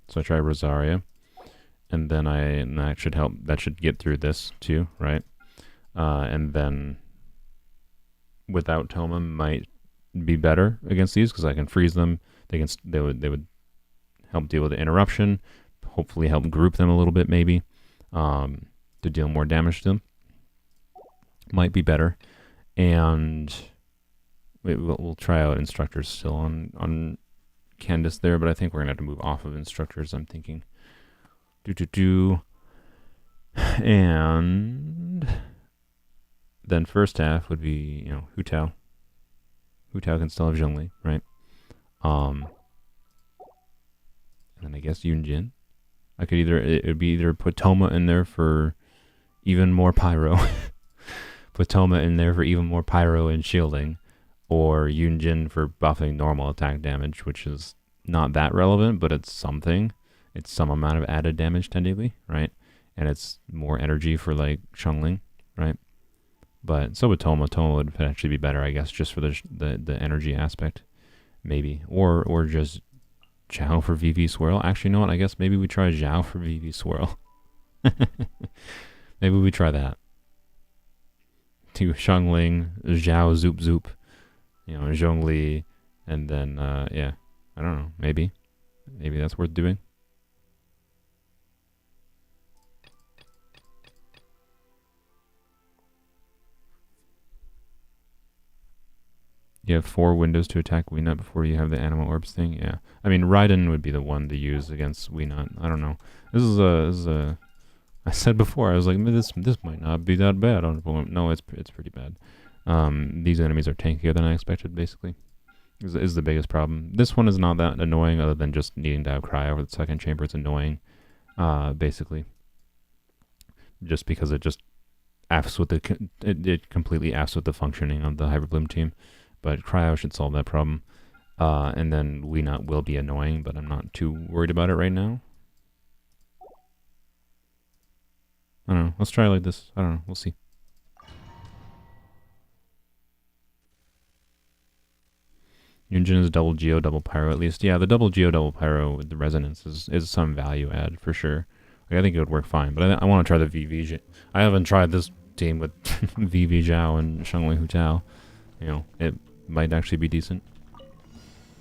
So I try Rosaria. And then that should help, that should get through this too, right? And then without Toma might be better against these because I can freeze them. They would help deal with the interruption, hopefully help group them a little bit maybe. To deal more damage to them might be better, and we'll try out instructors still on Candice there, but I think we're gonna have to move off of instructors. I'm thinking, and then first half would be Hu Tao. Hu Tao can still have Zhongli, right? And then I guess Yunjin. I could it would be either put Toma in there for even more Pyro, put Toma in there for even more Pyro and shielding, or Yunjin for buffing normal attack damage, which is not that relevant, but it's something. It's some amount of added damage technically, right? And it's more energy for like Shengling, right? But so with Toma would potentially be better, I guess, just for the energy aspect, maybe, or just Zhao for VV Swirl. Actually, you know what? I guess maybe we try Zhao for VV Swirl. Maybe we try that. To Shengling, Zhao Zoop Zoop, Zhongli, and then, yeah, I don't know, maybe that's worth doing. You have 4 windows to attack Weenut before you have the animal orbs thing. Yeah, I mean Raiden would be the one to use against Weenut. I don't know. This is a. I said before, I was like, this might not be that bad on opponent. No, it's pretty bad. These enemies are tankier than I expected. Basically, is the biggest problem. This one is not that annoying, other than just needing to have Cry over the second chamber. It's annoying, basically, just because it just affs with it completely affs with the functioning of the Hyperbloom team. But Cryo should solve that problem. And then Weenut will be annoying, but I'm not too worried about it right now. I don't know. Let's try it like this. I don't know. We'll see. Yunjin is double Geo, double Pyro at least. Yeah, the double Geo, double Pyro with the resonance is some value add for sure. Like, I think it would work fine, but I want to try the VV. I haven't tried this team with VV Zhao and Shengling Hu Tao. It might actually be decent.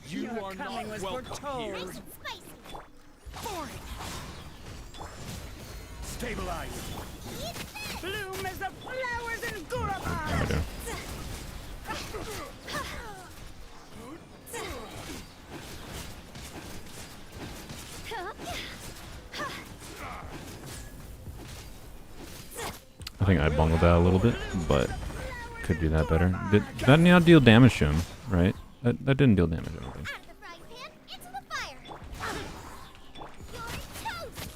You are not welcome here. Nice and spicy. Stabilize. Bloom as the flowers in Guraba! There we go. I think I bungled that a little bit, but could do that better. Did that not deal damage to him, right? That didn't deal damage, I don't think. Out of the frying pan, into the fire. You're toast.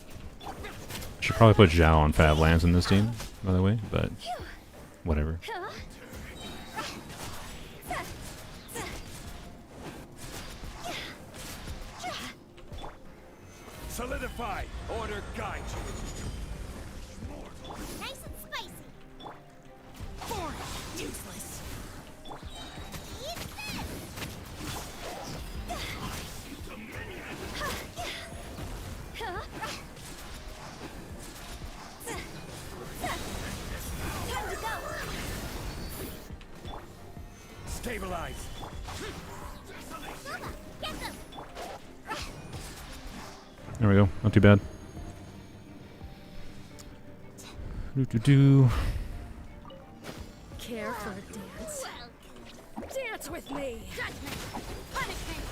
Should probably put Zhao on Fab Lands in this team, by the way, but whatever. Solidify. Order guide you. Nice and spicy. Boring. Useless. Eat this. Time to go. Stabilize. Nova, get them. There we go. Not too bad. Do. Care for a dance? Dance with me! Judgment. Punishment.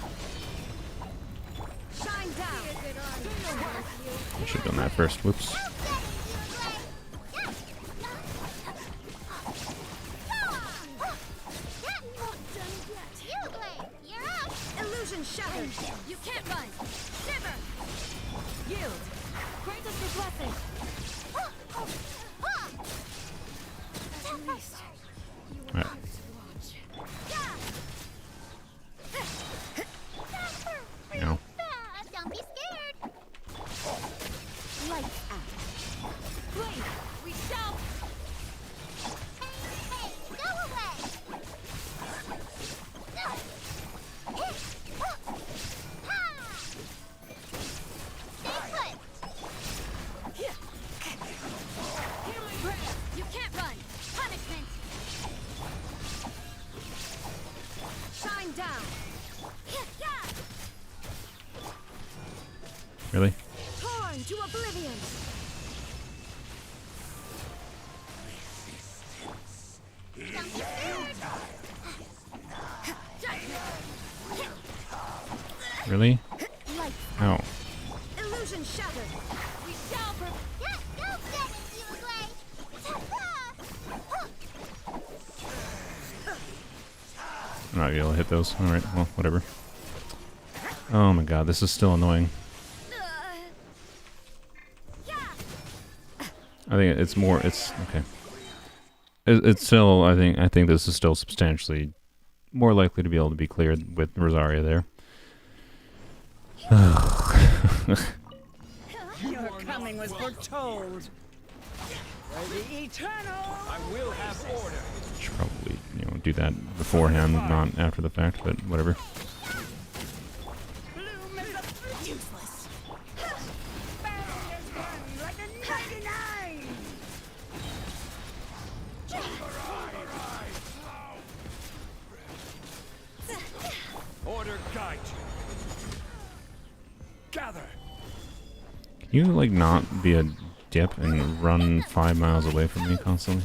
Shine down! I should have done that first. Whoops. Illusion shattered! You can't run. Shiver. Yield! Grant us your blessing. At least you will Alright. have to watch. No. Don't be scared. Lights out. Blade. We shall. Hey, go away. Stay Healing prayer. You can't run. Punishment. Shine down! Really? Torn to oblivion! Don't be scared. Really? Lights Ow. illusion shattered! We shall. Don't get you away. I'm not gonna be able to hit those. Alright, well, whatever. Oh my god, this is still annoying. I think it's more, it's, okay. It's still, I think this is still substantially more likely to be able to be cleared with Rosaria there. Your coming was foretold. For the eternal. I will have order. Should probably, do that beforehand, not after the fact, but whatever. Bloom is a useless. Barriers run like a 99. Order guide you. Gather. Can you, like, not be a dip and run 5 miles away from me constantly?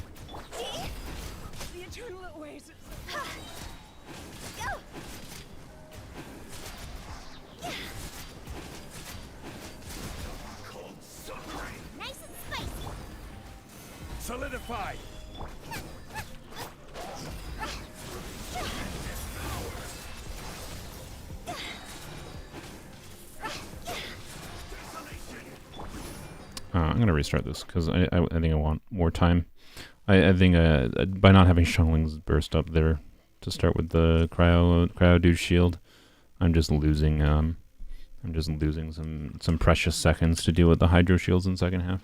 The eternal oasis. Nice and spicy. Solidify. I'm gonna restart this because I think I want more time. I think by not having Shunlings burst up there to start with the cryo dude shield, I'm just losing some precious seconds to deal with the hydro shields in the second half.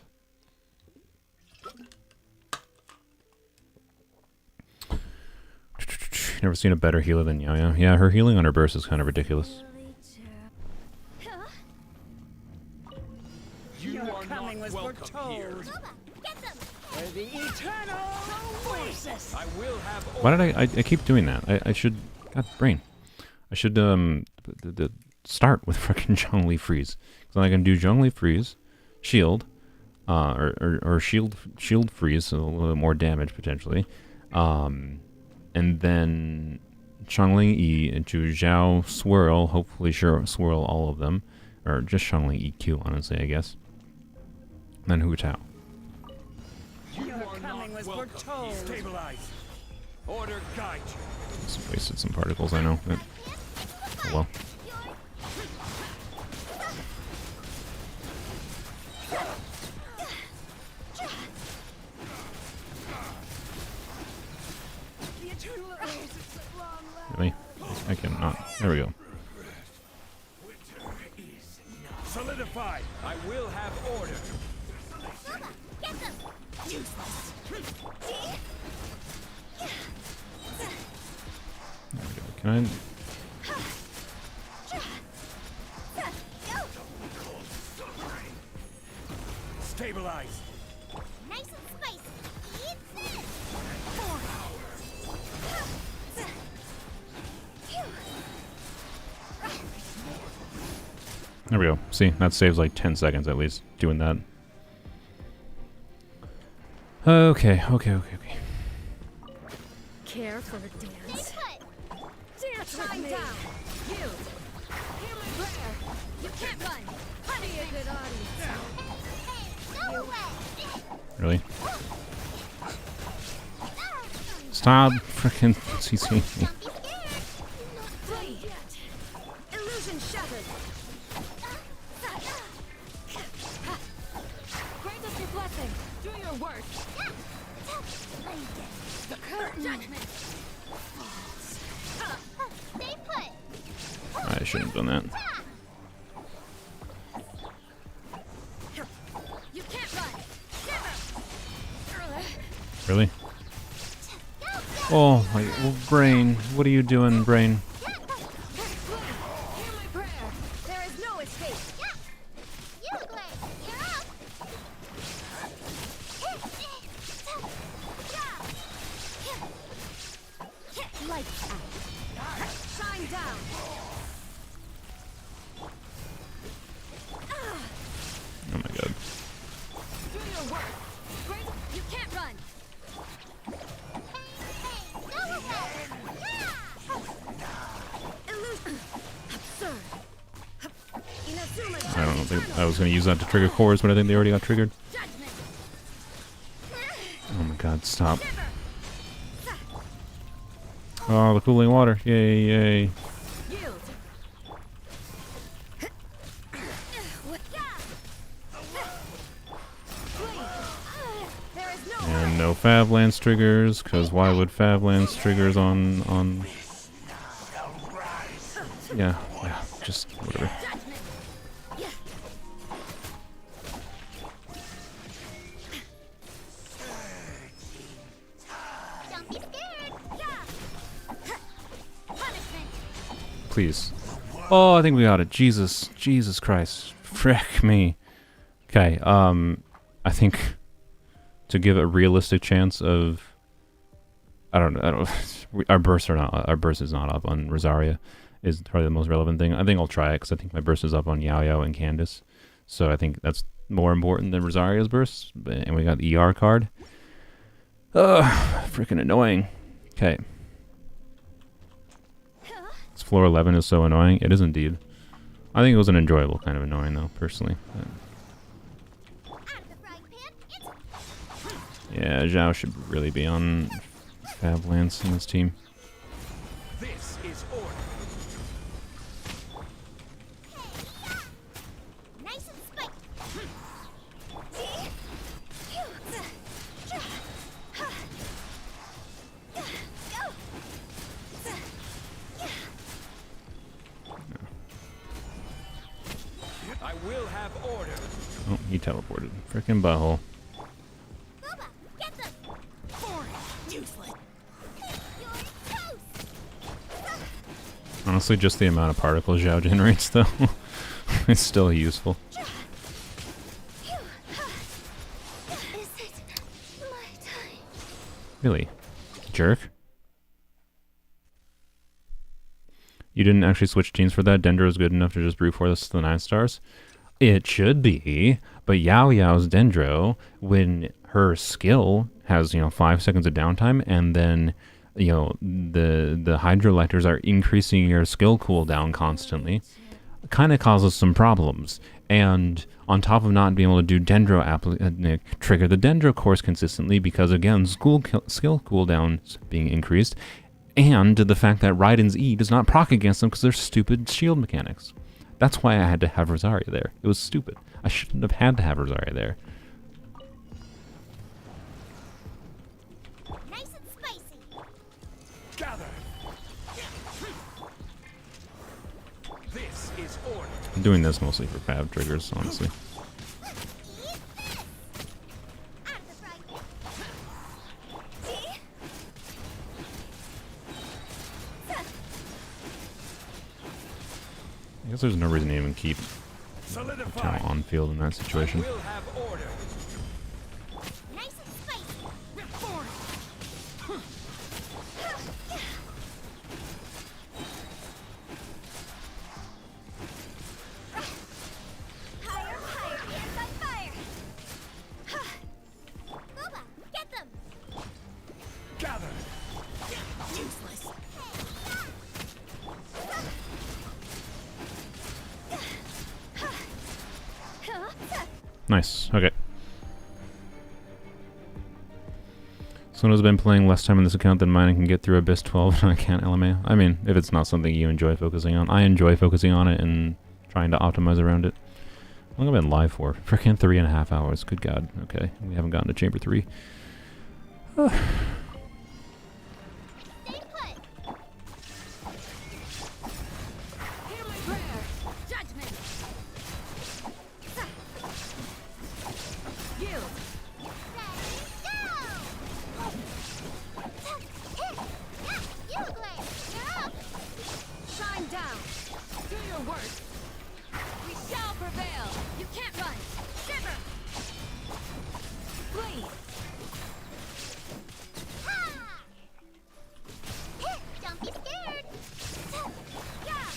Never seen a better healer than Yaya. Yeah, her healing on her burst is kind of ridiculous. You Your are coming not was welcome foretold. here. Nova, get them. For the eternal oasis. I will have Why order. did I keep doing that? I should, God, brain. I should start with frickin' Zhongli freeze. So I can do Zhongli freeze, shield, or shield freeze, so a little bit more damage potentially. And then Zhongli E into Zhao swirl, hopefully swirl all of them. Or just Zhongli EQ, honestly, I guess. Then Hu Tao. You Your are coming not was welcome. foretold. Stabilize. Order guide you. Just wasted some particles, I know. But, oh well. The eternal oasis at long last. Really? I cannot. There we go. Solidify. Fortified. I will have order. Bubba, get them! Useless. Can I? Stabilize. Nice and spicy. Eat this! There we go. See, that saves like 10 seconds at least doing that. Okay. Care for a dance. Stay put! Dance with me. Down. You. Hear my prayer. You can't run. Be a good audience. Hey, go away! Really? Stop freaking CC me. Don't be scared! Not flee yet. Illusion shattered. Grant us your blessing. Do your work. The curtain. Judgment. Stay put! I shouldn't have done that. You can't run. Never. Really? Oh my brain. What are you doing, brain? Hear my prayer. There is no escape. You look like you're up! Lights out. Shine down. Oh my god. Do your work. Great. You can't run. Go away! Illusion. Absurd. Inazuma I don't think I was going to use that to trigger cores, but I think they already got triggered. judgment. Oh my god, stop. Oh, the cooling water. Yay, yay. Yield. There is no And no Favlands triggers, because why would Favlands triggers on... Yeah, just whatever. judgment. Don't be scared! Punishment. Please. Oh, I think we got it. Jesus Christ. Frick me. Okay, I think to give a realistic chance of... I don't know. Our burst is not up on Rosaria. Is probably the most relevant thing. I think I'll try it because I think my burst is up on Yao Yao and Candace. So I think that's more important than Rosaria's burst. And we got the ER card. Ugh, freaking annoying. Okay. This floor 11 is so annoying. It is indeed. I think it was an enjoyable kind of annoying though, personally. Out of the frying pan, it's Yeah, Zhao should really be on Favlands in this team. This is order. nice and spicy. I will have order. Oh, he teleported. Frickin' butthole. Bubba, get them! Useless. You're toast! Honestly, just the amount of particles Zhao generates, though, it's still useful. Is it my time? Really? Jerk? You didn't actually switch teams for that? Dendro is good enough to just brute force the 9 stars? It should be, but Yao Yao's Dendro, when her skill has, 5 seconds of downtime, and then, the hydroelectors are increasing your skill cooldown constantly, kind of causes some problems. And on top of not being able to do Dendro trigger the Dendro course consistently because, again, skill cooldowns being increased, and the fact that Raiden's E does not proc against them because they're stupid shield mechanics. That's why I had to have Rosaria there. It was stupid. I shouldn't have had to have Rosaria there. Nice and spicy. Gather. This is order. doing this mostly for fab triggers, honestly. I guess there's no reason to even keep Solidify. talent on field in that situation. We'll have order. Nice and spicy. Higher, higher, hands on fire. Booba, get them. Gather. Useless. Nice. Okay. Someone who's been playing less time on this account than mine and can get through Abyss 12 and I can't LMA. I mean, if it's not something you enjoy focusing on. I enjoy focusing on it and trying to optimize around it. How long have I been live for? Freaking 3.5 hours. Good God. Okay. We haven't gotten to Chamber 3. Stay put. Hear my prayer. Judgment. Yield. You, Glenn. You're up. Shine down. Do your worst. We shall prevail. You can't run. Shiver. Flee. Ha! Don't be scared. Yeah.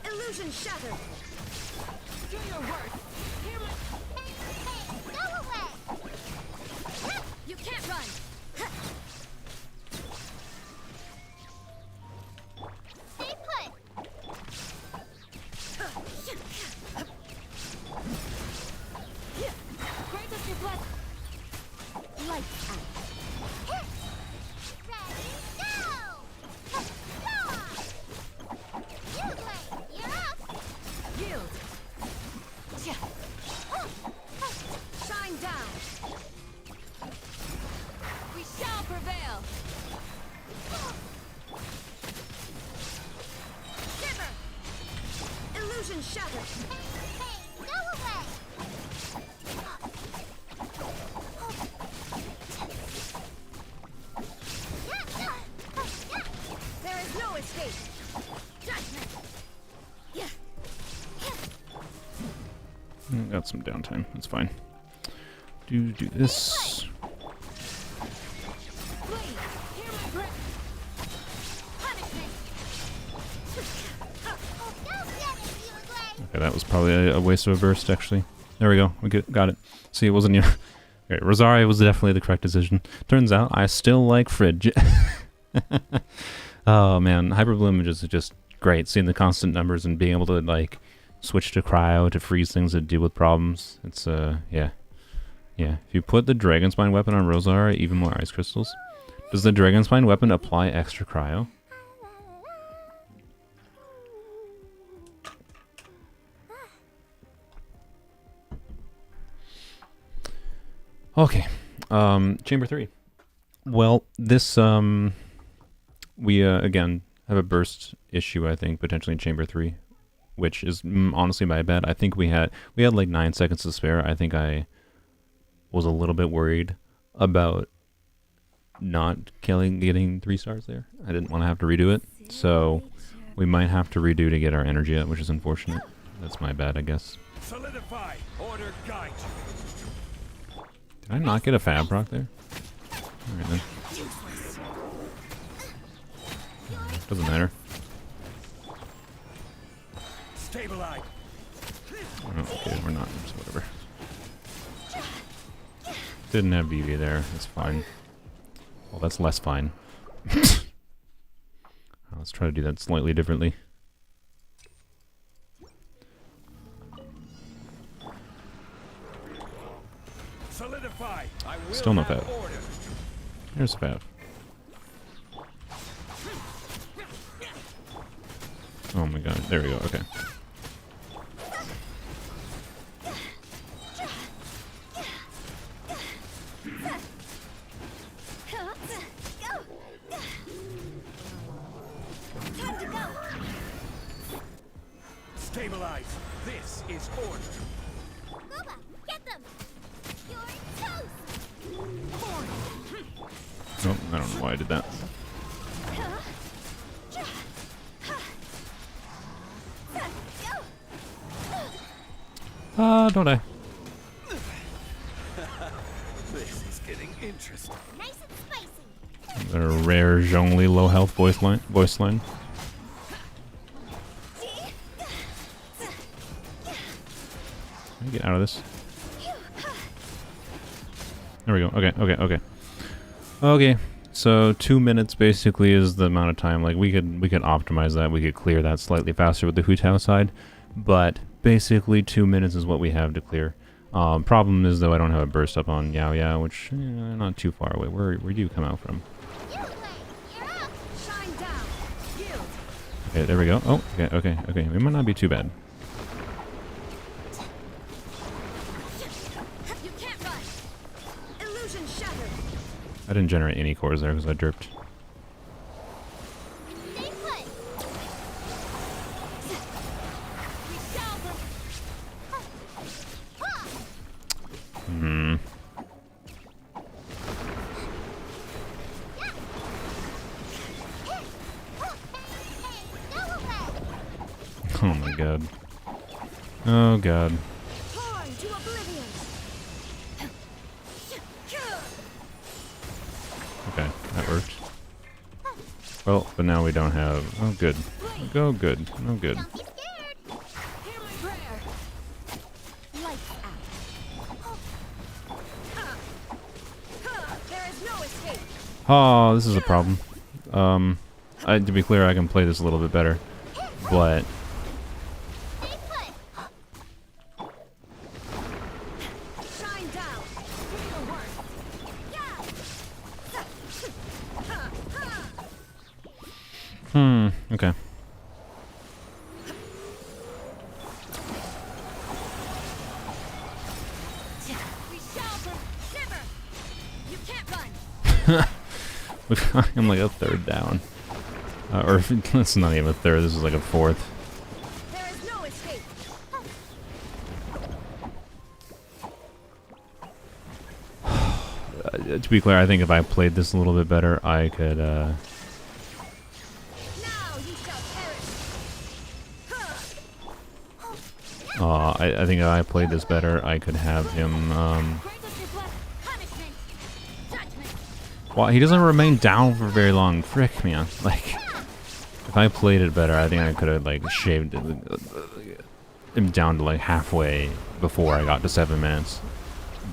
Illusion shattered. Do your worst. Hear my... Hey, go away. You can't run. Stay put. Grant us your blessing. Lights out. Ready, go! You, Glenn. You're up. Yield. Shine down. We shall prevail. Shiver. Illusion shattered. Hey, go away. There is no escape. Judgment. Yeah. Got some downtime. That's fine. Do this. Flee. Hear my prayer. Punishment. Go get it, you, Glenn. Okay, that was probably a waste of a burst, actually. There we go. We got it. See, it wasn't you. Okay, Rosaria was definitely the correct decision. Turns out I still like Fridge. Oh man, Hyperbloom is just great. Seeing the constant numbers and being able to like switch to cryo to freeze things that deal with problems. It's yeah. If you put the Dragonspine weapon on Rosaria, even more ice crystals. Does the Dragonspine weapon apply extra cryo? Okay. Chamber 3. Well, this we again have a burst issue, I think, potentially in Chamber 3, which is honestly my bad. I think we had like 9 seconds to spare. I think I was a little bit worried about not getting 3 stars there. I didn't want to have to redo it, so we might have to redo to get our energy up, which is unfortunate. That's my bad, I guess. Solidify. Order guide you. Did I not get a fab proc there? Alright then. Doesn't matter. Stabilize. Oh, okay, we're not. So whatever. Didn't have BB there. That's fine. Well, that's less fine. Let's try to do that slightly differently. Solidify. I will Still no have fab. order. Here's a fab. Oh my god, there we go, okay. Stabilize. Oh, I don't know why I did that. Don't I? This is getting interesting. Nice and spicy. A rare Zhongli low health voice line. Let me get out of this. There we go. Okay. Okay. So 2 minutes basically is the amount of time. Like we could optimize that. We could clear that slightly faster with the Hu Tao side, but basically 2 minutes is what we have to clear. Problem is though I don't have a burst up on Yao Yao, which not too far away. Where do you come out from? You're up. Shine down. Yield. Okay, there we go. Oh, okay. We might not be too bad. You can't run. Illusion shattered. I didn't generate any cores there because I dripped. Stay put. We shall Hmm. Oh my god. Oh god. Torn to oblivion. Okay, that worked. Well, but now we don't have... Oh, good. Oh, good. Oh, good. Don't be scared. Hear my prayer. lights out. There is no escape. Oh, this is a problem. To be clear, I can play this a little bit better. But... Stay put. Shine down. Do your work. Okay. We shall shiver. You can't run. We've got him like a third down. Or if it's not even a third, this is like a fourth. There is no escape. To be clear, I think if I played this a little bit better, I could, Now you shall perish. I think if I played this better, I could have him, Break up your blessing. Punishment. Judgment. well, he doesn't remain down for very long. Frick, man. Like, if I played it better, I think I could have, like, shaved him down to, like, halfway before I got to 7 minutes.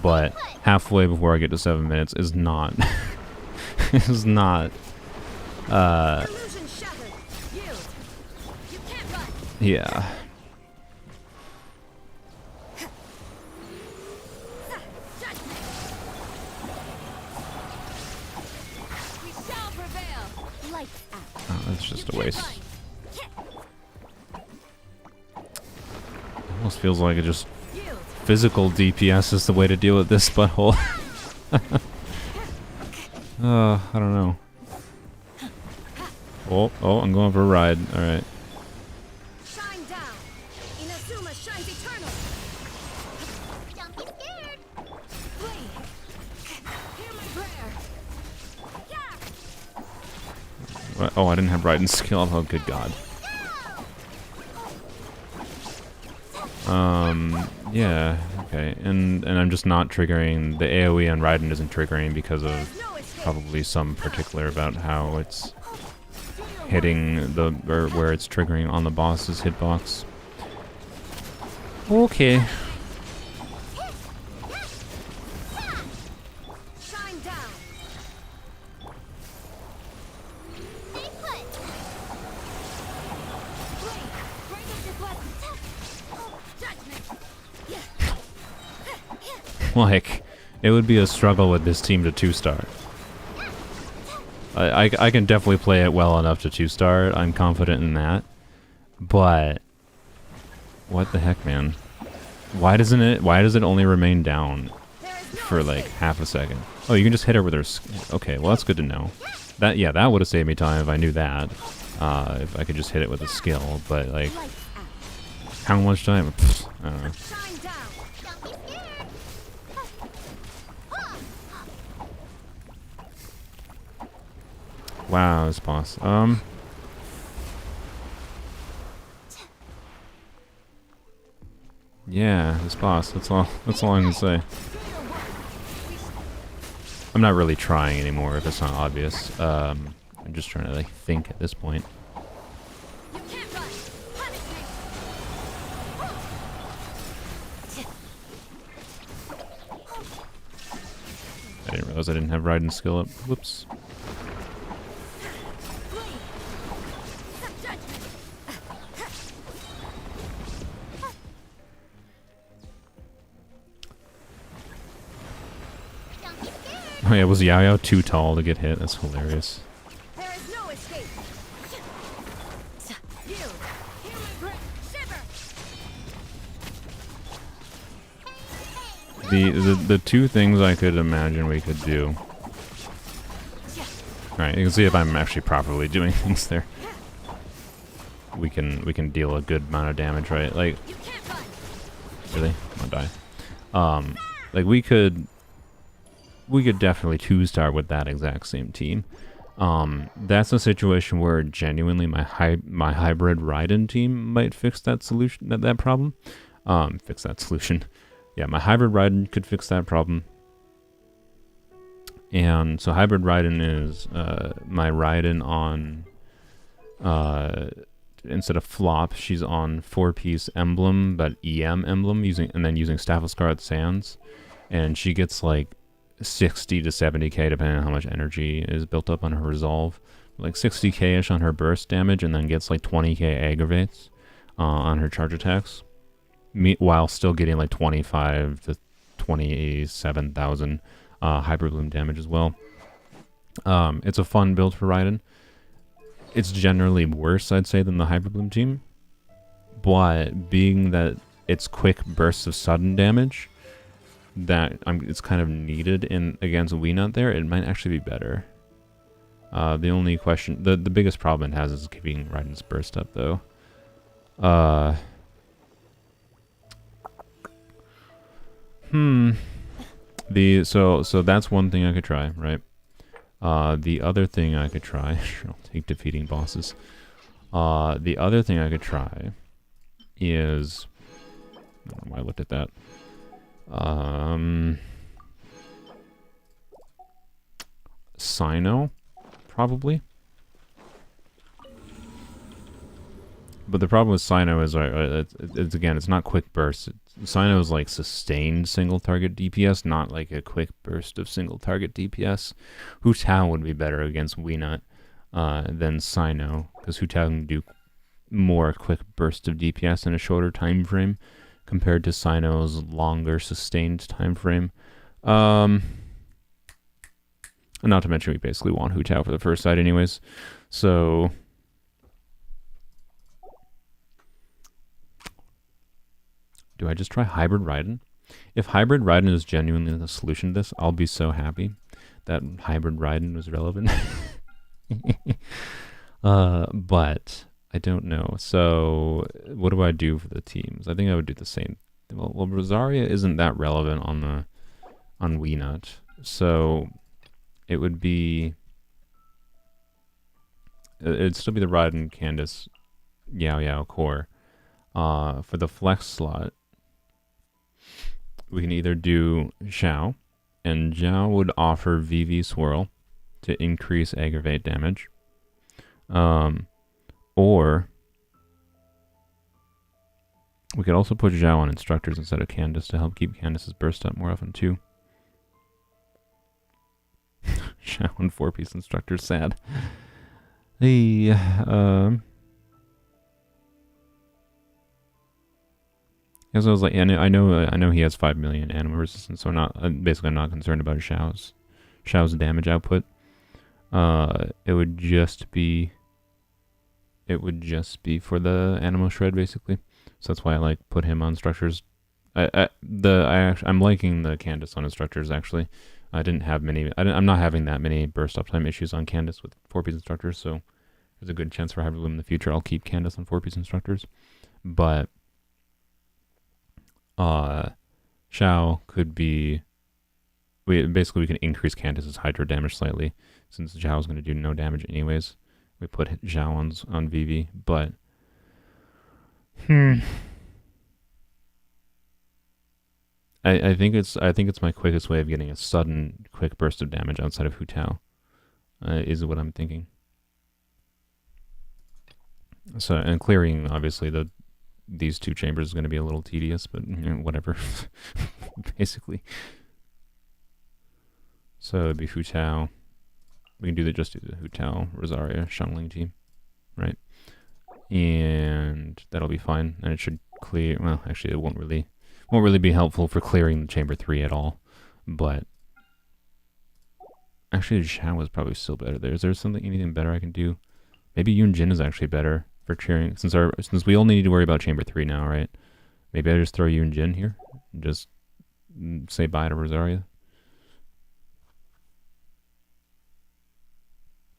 But halfway before I get to 7 minutes is not... is not... Illusion shattered. Yield. You can't run. yeah. Judgment. We shall prevail. Lights out. Oh, that's just a waste. Almost feels like it just... Yield. physical DPS is the way to deal with this butthole. I don't know. Oh, I'm going for a ride. Alright. Shine down. Inazuma shines eternal. Don't be scared. Flee. Hear my prayer. Oh, I didn't have Raiden's skill. Oh, good god. Yeah, okay. And I'm just not triggering... The AoE on Raiden isn't triggering because of No escape. probably some particular about how it's hitting the... or where it's triggering on the boss's hitbox. Okay. Shine down. Stay put. Flee. Break up your blessing. Judgment. Like, it would be a struggle with this team to 2-star. I can definitely play it well enough to 2-star. I'm confident in that. But what the heck, man? Why does it only remain down There is no for like escape. half a second? Oh, you can just hit her with her okay, well that's good to know. That would have saved me time if I knew that. If I could just hit it with a skill, but like Lights out. how much time? Pfft, I don't know. Shine down. Don't be scared. Wow, this boss. Yeah, this boss. That's all I can say. I'm not really trying anymore if it's not obvious. I'm just trying to like think at this point. You can't run. Punish me. I didn't realize I didn't have riding skill up. Whoops. Some judgment. Don't get scared. Oh yeah, was Yao Yao too tall to get hit? That's hilarious. There is no escape. You. Hear my breath. Shiver. The two things I could imagine we could do. Alright, you can see if I'm actually properly doing things there. We can deal a good amount of damage, right? Like, You can't run. really? I'm gonna die. Like we could definitely 2-star with that exact same team. That's a situation where genuinely my hybrid Raiden team might fix that solution, that problem. Fix that solution. Yeah, my hybrid Raiden could fix that problem. And so hybrid Raiden is my Raiden on instead of flop, she's on 4-piece emblem, but EM emblem using Staff of Scarlet Sands, and she gets like 60 to 70k depending on how much energy is built up on her resolve. Like 60k-ish on her burst damage, and then gets like 20k aggravates on her charge attacks, while still getting like 25 to 27,000 Hyper Bloom damage as well. It's a fun build for Raiden. It's generally worse, I'd say, than the Hyper Bloom team, but being that it's quick bursts of sudden damage, that it's kind of needed in against Weenut there, it might actually be better. The only question, the biggest problem it has is keeping Raiden's burst up, though. So that's one thing I could try, right? The other thing I could try, I'll take defeating bosses. The other thing I could try is, I don't know why I looked at that. Sino, probably. But the problem with Sino is, it's again, it's not quick bursts. Sino is like sustained single target DPS, not like a quick burst of single target DPS. Hu Tao would be better against Weenut than Sino, because Hu Tao can do more quick burst of DPS in a shorter time frame compared to Sino's longer sustained time frame. And not to mention we basically want Hu Tao for the first side anyways. So do I just try Hybrid Raiden? If Hybrid Raiden is genuinely the solution to this, I'll be so happy that Hybrid Raiden was relevant. But I don't know. So what do I do for the teams? I think I would do the same. Well, Rosaria isn't that relevant on Weenut, so it would be. It'd still be the Raiden, Candace, Yao Yao core. For the flex slot, we can either do Xiao, and Zhao would offer VV Swirl to increase aggravate damage. Or we could also put Zhao on instructors instead of Candace to help keep Candace's burst up more often too. Zhao on 4-piece instructors, sad. Hey, as I was like, I know he has 5 million anima resistance, so basically I'm not concerned about Xiao's damage output. It would just be for the Animo Shred basically. So that's why I like put him on structures. I'm liking the Candace on instructors actually. I'm not having that many burst uptime issues on Candace with 4-piece instructors, so there's a good chance for Hyperloom in the future. I'll keep Candace on 4-piece instructors, but Xiao could be we can increase Candace's Hydro damage slightly, since Zhao's going to do no damage anyways. We put Zhao on Vivi, but I think it's my quickest way of getting a sudden quick burst of damage outside of Hu Tao, is what I'm thinking. So, and clearing obviously these two chambers is going to be a little tedious, but whatever, basically. So it'd be Hu Tao. We can just do the Hu Tao, Rosaria, Shangling team, right? And that'll be fine, and it should clear. Well, actually, it won't really be helpful for clearing Chamber 3 at all. But actually, Zhao is probably still better there. Is there anything better I can do? Maybe Yun Jin is actually better for cheering, since we only need to worry about Chamber 3 now, right? Maybe I just throw Yun Jin here and just say bye to Rosaria.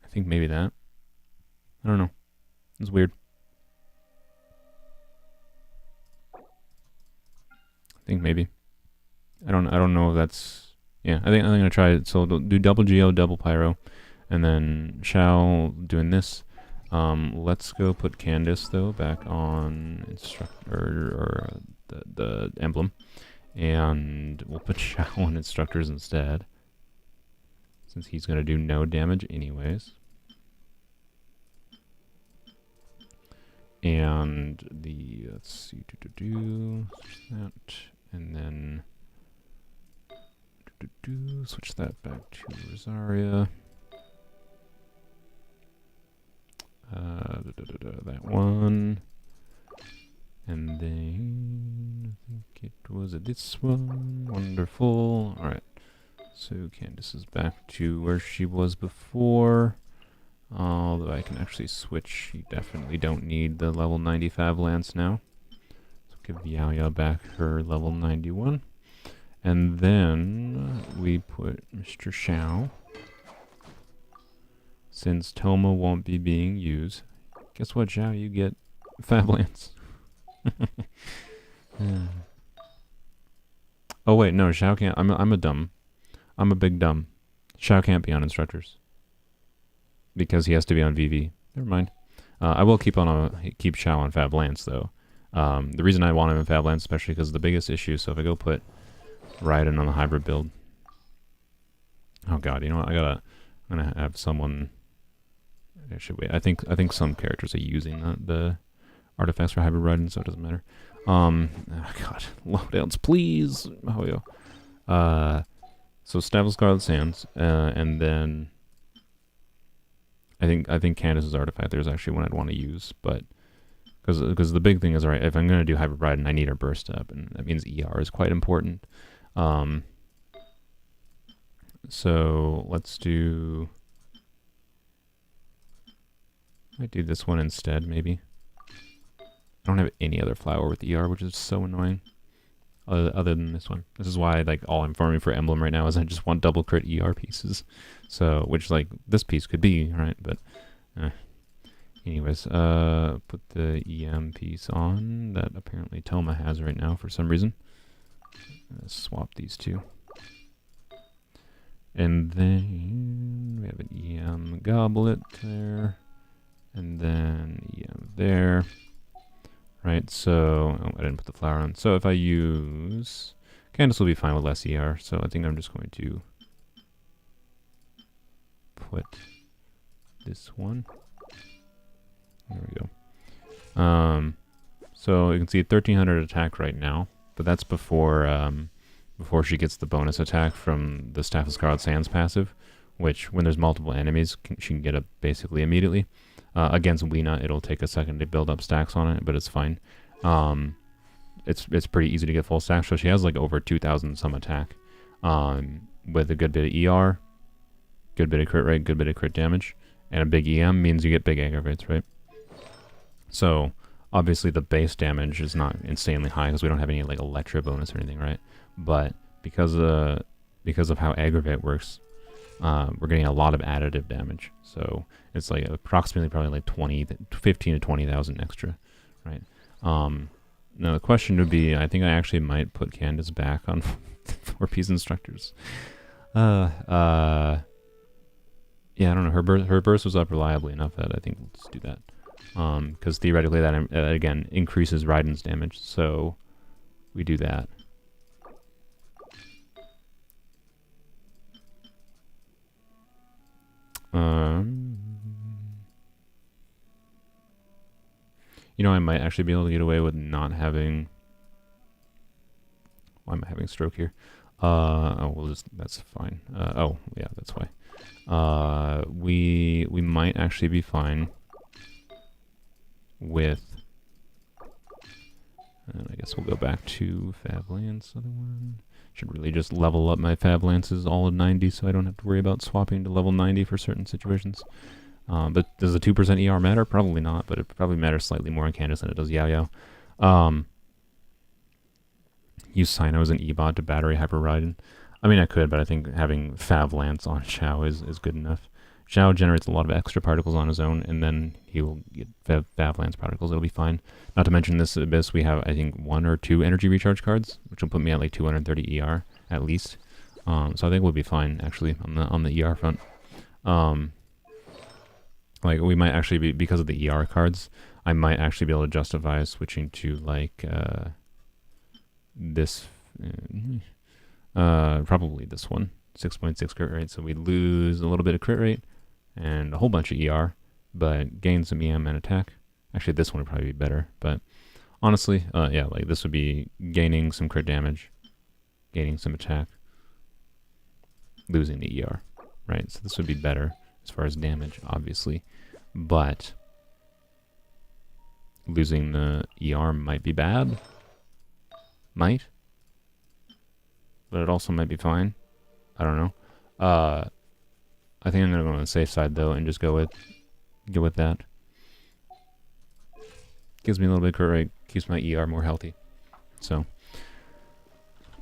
I think maybe that. I don't know. It's weird. I think maybe. I don't know if that's... Yeah, I think I'm gonna try it. So do double Geo, double Pyro, and then Shao doing this. Let's go put Candace though back on instructor or the emblem, and we'll put Shao on instructors instead, since he's gonna do no damage anyways. And let's see, that, and then switch that back to Rosaria. That one, and then I think it was this one. Wonderful. All right, so Candace is back to where she was before. Although I can actually switch. You definitely don't need the level 95 lance now. So give Yao back her level 91. And then we put Mr. Shao. Since Toma won't be being used, guess what, Zhao? You get Fab Lance. Oh wait, no, Zhao can't. I'm a big dumb. Zhao can't be on instructors because he has to be on VV. Never mind. I will keep Shao on Fab Lance though. The reason I want him in Fab Lance, especially because the biggest issue. So if I go put Raiden on the hybrid build. Oh god, you know what? I'm gonna have someone. Actually, wait. I think some characters are using the artifacts for hybrid Raiden, so it doesn't matter. Oh god, loadouts, please. Oh yeah. So Staff of Scarlet Sands, and then I think Candace's artifact there is actually one I'd want to use, but because the big thing is, alright, if I'm gonna do hybrid Raiden, I need our burst up, and that means ER is quite important. So let's do. I might do this one instead, maybe. I don't have any other flower with ER, which is so annoying. Other than this one. This is why, like, all I'm farming for emblem right now is I just want double crit ER pieces. So, which, like, this piece could be, right? But, anyways, put the EM piece on that apparently Toma has right now for some reason. Swap these two. And then we have an EM goblet there. And then EM there. Right, so I didn't put the flower on. So if I use Candace will be fine with less ER, so I think I'm just going to put this one. There we go. So you can see 1300 attack right now, but that's before before she gets the bonus attack from the Staff of Scarlet Sands passive, which when there's multiple enemies, she can get up basically immediately. Against Weena, it'll take a second to build up stacks on it, but it's fine. It's pretty easy to get full stacks, so she has like over 2,000 some attack, with a good bit of ER, good bit of crit rate, good bit of crit damage, and a big EM means you get big aggravates, right? So obviously the base damage is not insanely high because we don't have any like Electra bonus or anything, right? But because of how aggravate works, we're getting a lot of additive damage. So it's like approximately probably like 15 to 20,000 extra, right? Now the question would be, I think I actually might put Candace back on 4-piece instructors. Yeah, I don't know. Her burst was up reliably enough that I think let's do that. Because theoretically that again increases Raiden's damage, so we do that. You know, I might actually be able to get away with not having. Why am I having a stroke here? Oh, we'll just, that's fine. Oh, yeah, that's why. We might actually be fine with, and I guess we'll go back to Fab Lance. Other one should really just level up my Fab Lances all of 90, so I don't have to worry about swapping to level 90 for certain situations. But does the 2% ER matter? Probably not, but it probably matters slightly more in Candace than it does Yao Yao. Use Sino as an E-bot to battery Hyper Raiden. I mean, I could, but I think having Fab Lance on Xiao is good enough. Xiao generates a lot of extra particles on his own, and then he will get Fab Lance particles. It'll be fine. Not to mention this Abyss, we have, I think, 1 or 2 energy recharge cards, which will put me at like 230 ER at least. So I think we'll be fine, actually, on the ER front. Like, we might actually be, because of the ER cards, I might actually be able to justify switching to, like, this, probably this one, 6.6 crit rate, so we lose a little bit of crit rate, and a whole bunch of ER, but gain some EM and attack. Actually, this one would probably be better, but honestly, yeah, like, this would be gaining some crit damage, gaining some attack, losing the ER, right? So this would be better as far as damage, obviously, but losing the ER might be bad. Might. But it also might be fine. I don't know. I think I'm gonna go on the safe side though and just go with that. Gives me a little bit of crit rate, keeps my ER more healthy. So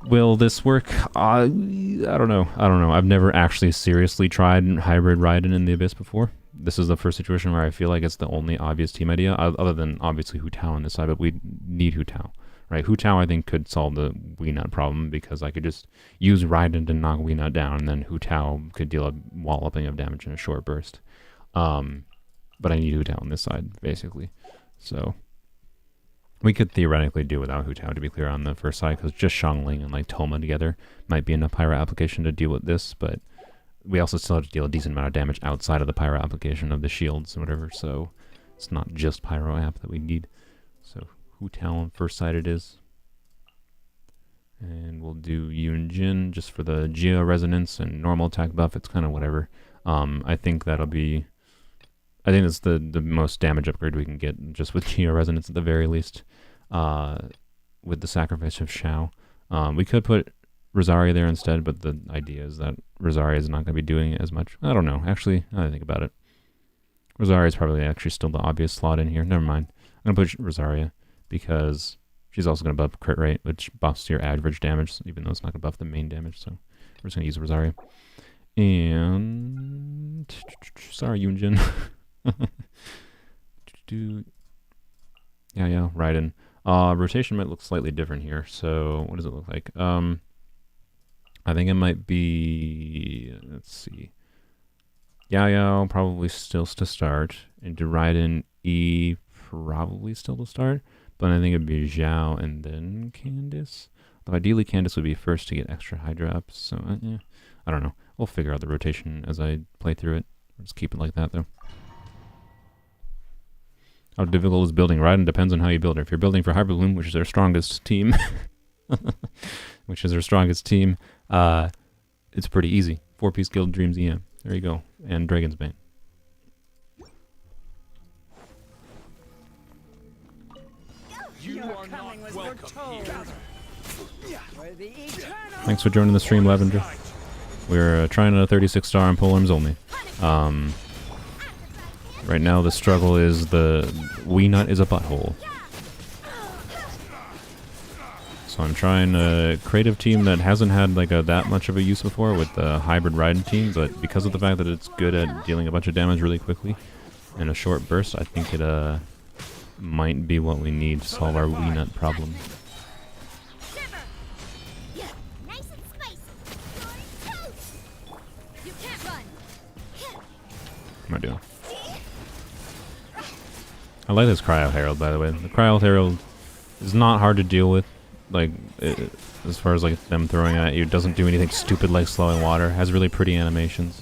will this work? I don't know. I've never actually seriously tried hybrid Raiden in the Abyss before. This is the first situation where I feel like it's the only obvious team idea, other than obviously Hu Tao on this side, but we need Hu Tao. Right, Hu Tao I think could solve the Wii Nut problem because I could just use Raiden to knock Wii Nut down, and then Hu Tao could deal a walloping of damage in a short burst. But I need Hu Tao on this side, basically. So we could theoretically do without Hu Tao, to be clear, on the first side, because just Xiangling and like Toma together might be enough Pyro application to deal with this, but we also still have to deal a decent amount of damage outside of the Pyro application of the shields and whatever, so it's not just Pyro app that we need. So Hu Tao on first side it is. And we'll do Yun Jin just for the Geo Resonance and normal attack buff. It's kind of whatever. I think that'll be... I think it's the most damage upgrade we can get just with Geo Resonance at the very least. With the sacrifice of Xiao. We could put Rosaria there instead, but the idea is that Rosaria is not going to be doing as much. I don't know. Actually, now that I think about it, Rosaria is probably actually still the obvious slot in here. Never mind. I'm going to put Rosaria, because she's also going to buff crit rate, which buffs your average damage, even though it's not going to buff the main damage, so we're just going to use Rosaria. And... sorry, Yunjin. Yeah, Raiden. Rotation might look slightly different here, so what does it look like? I think it might be... let's see. Yao probably still to start, into Raiden E probably still to start. But I think it'd be Zhao and then Candace. Though ideally Candace would be first to get extra Hydra up, so yeah. I don't know. We'll figure out the rotation as I play through it. I'll just keep it like that though. How difficult is building Raiden depends on how you build her. If you're building for Hyper Bloom, which is our strongest team, it's pretty easy. 4-piece Guild Dreams EM. There you go. And Dragon's Bane. You are not welcome here. Thanks for joining the stream, Lavender. We're trying a 36-star on Polearms Only. Right now the struggle is the Wii Nut is a butthole. So I'm trying a creative team that hasn't had like that much of a use before with the hybrid Raiden team, but because of the fact that it's good at dealing a bunch of damage really quickly in a short burst, I think it might be what we need to solve our Wii Nut problem. am I doing? I like this Cryo Herald, by the way. The Cryo Herald is not hard to deal with. Like, as far as like them throwing at you, it doesn't do anything stupid like slowing water. Has really pretty animations.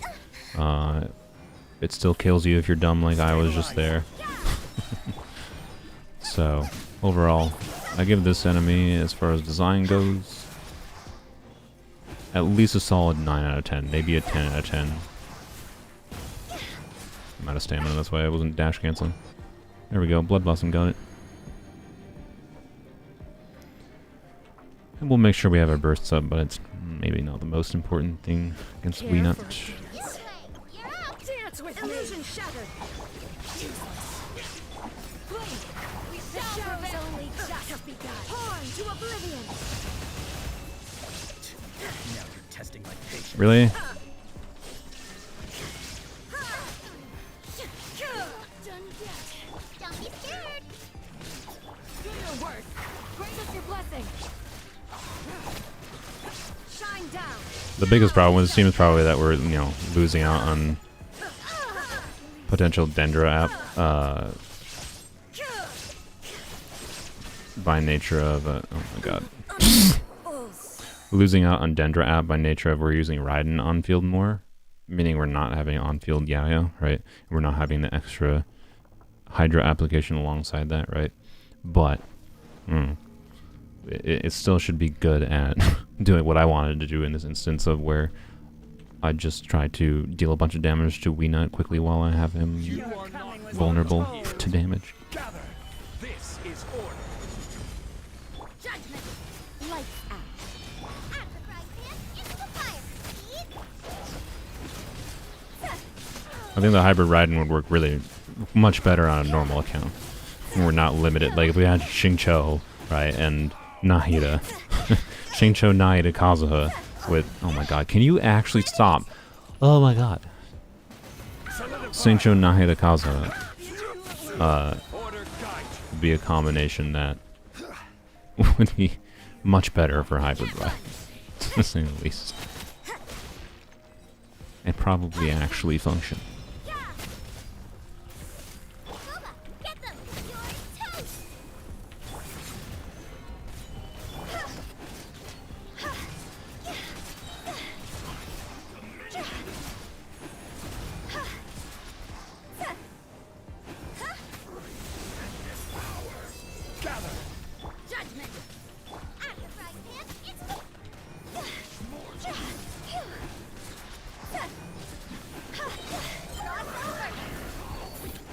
It still kills you if you're dumb like I was just there. So, overall, I give this enemy, as far as design goes, at least a solid 9 out of 10. Maybe a 10 out of 10. I'm out of stamina, that's why I wasn't dash canceling. There we go, Blood Blossom got it. And we'll make sure we have our bursts up, but it's maybe not the most important thing against Care Weenut. for a dance? Dance with illusion shattered. Blade, we the show's only just begun. Horn to oblivion. Now you're testing my patience. Really? Done yet. Don't be scared. Do your work. Grant us your blessing. Shine down. The biggest problem with this team is probably that we're, losing out on potential Dendra app, by nature of, oh my god. Losing out on Dendra app by nature of we're using Raiden on field more, meaning we're not having on field Yaya, right? We're not having the extra Hydra application alongside that, right? But, it still should be good at doing what I wanted to do in this instance of where I just try to deal a bunch of damage to Weenut quickly while I have him vulnerable to damage. Gather. This is order. Judgment. Lights out. After Christ dance into the fire. I think the hybrid Raiden would work really much better on a normal account. We're not limited. Like if we had Xingqiu, right, and Nahida. Xingqiu, Nahida, Kazuha with, oh my god, can you actually stop? Oh my god. Xingqiu, Nahida, Kazuha Order guide. would be a combination that would be much better for hybrid Raiden, to say the least. And probably actually function. Get them. You're toast. Gather. Judgment. After Christ dance into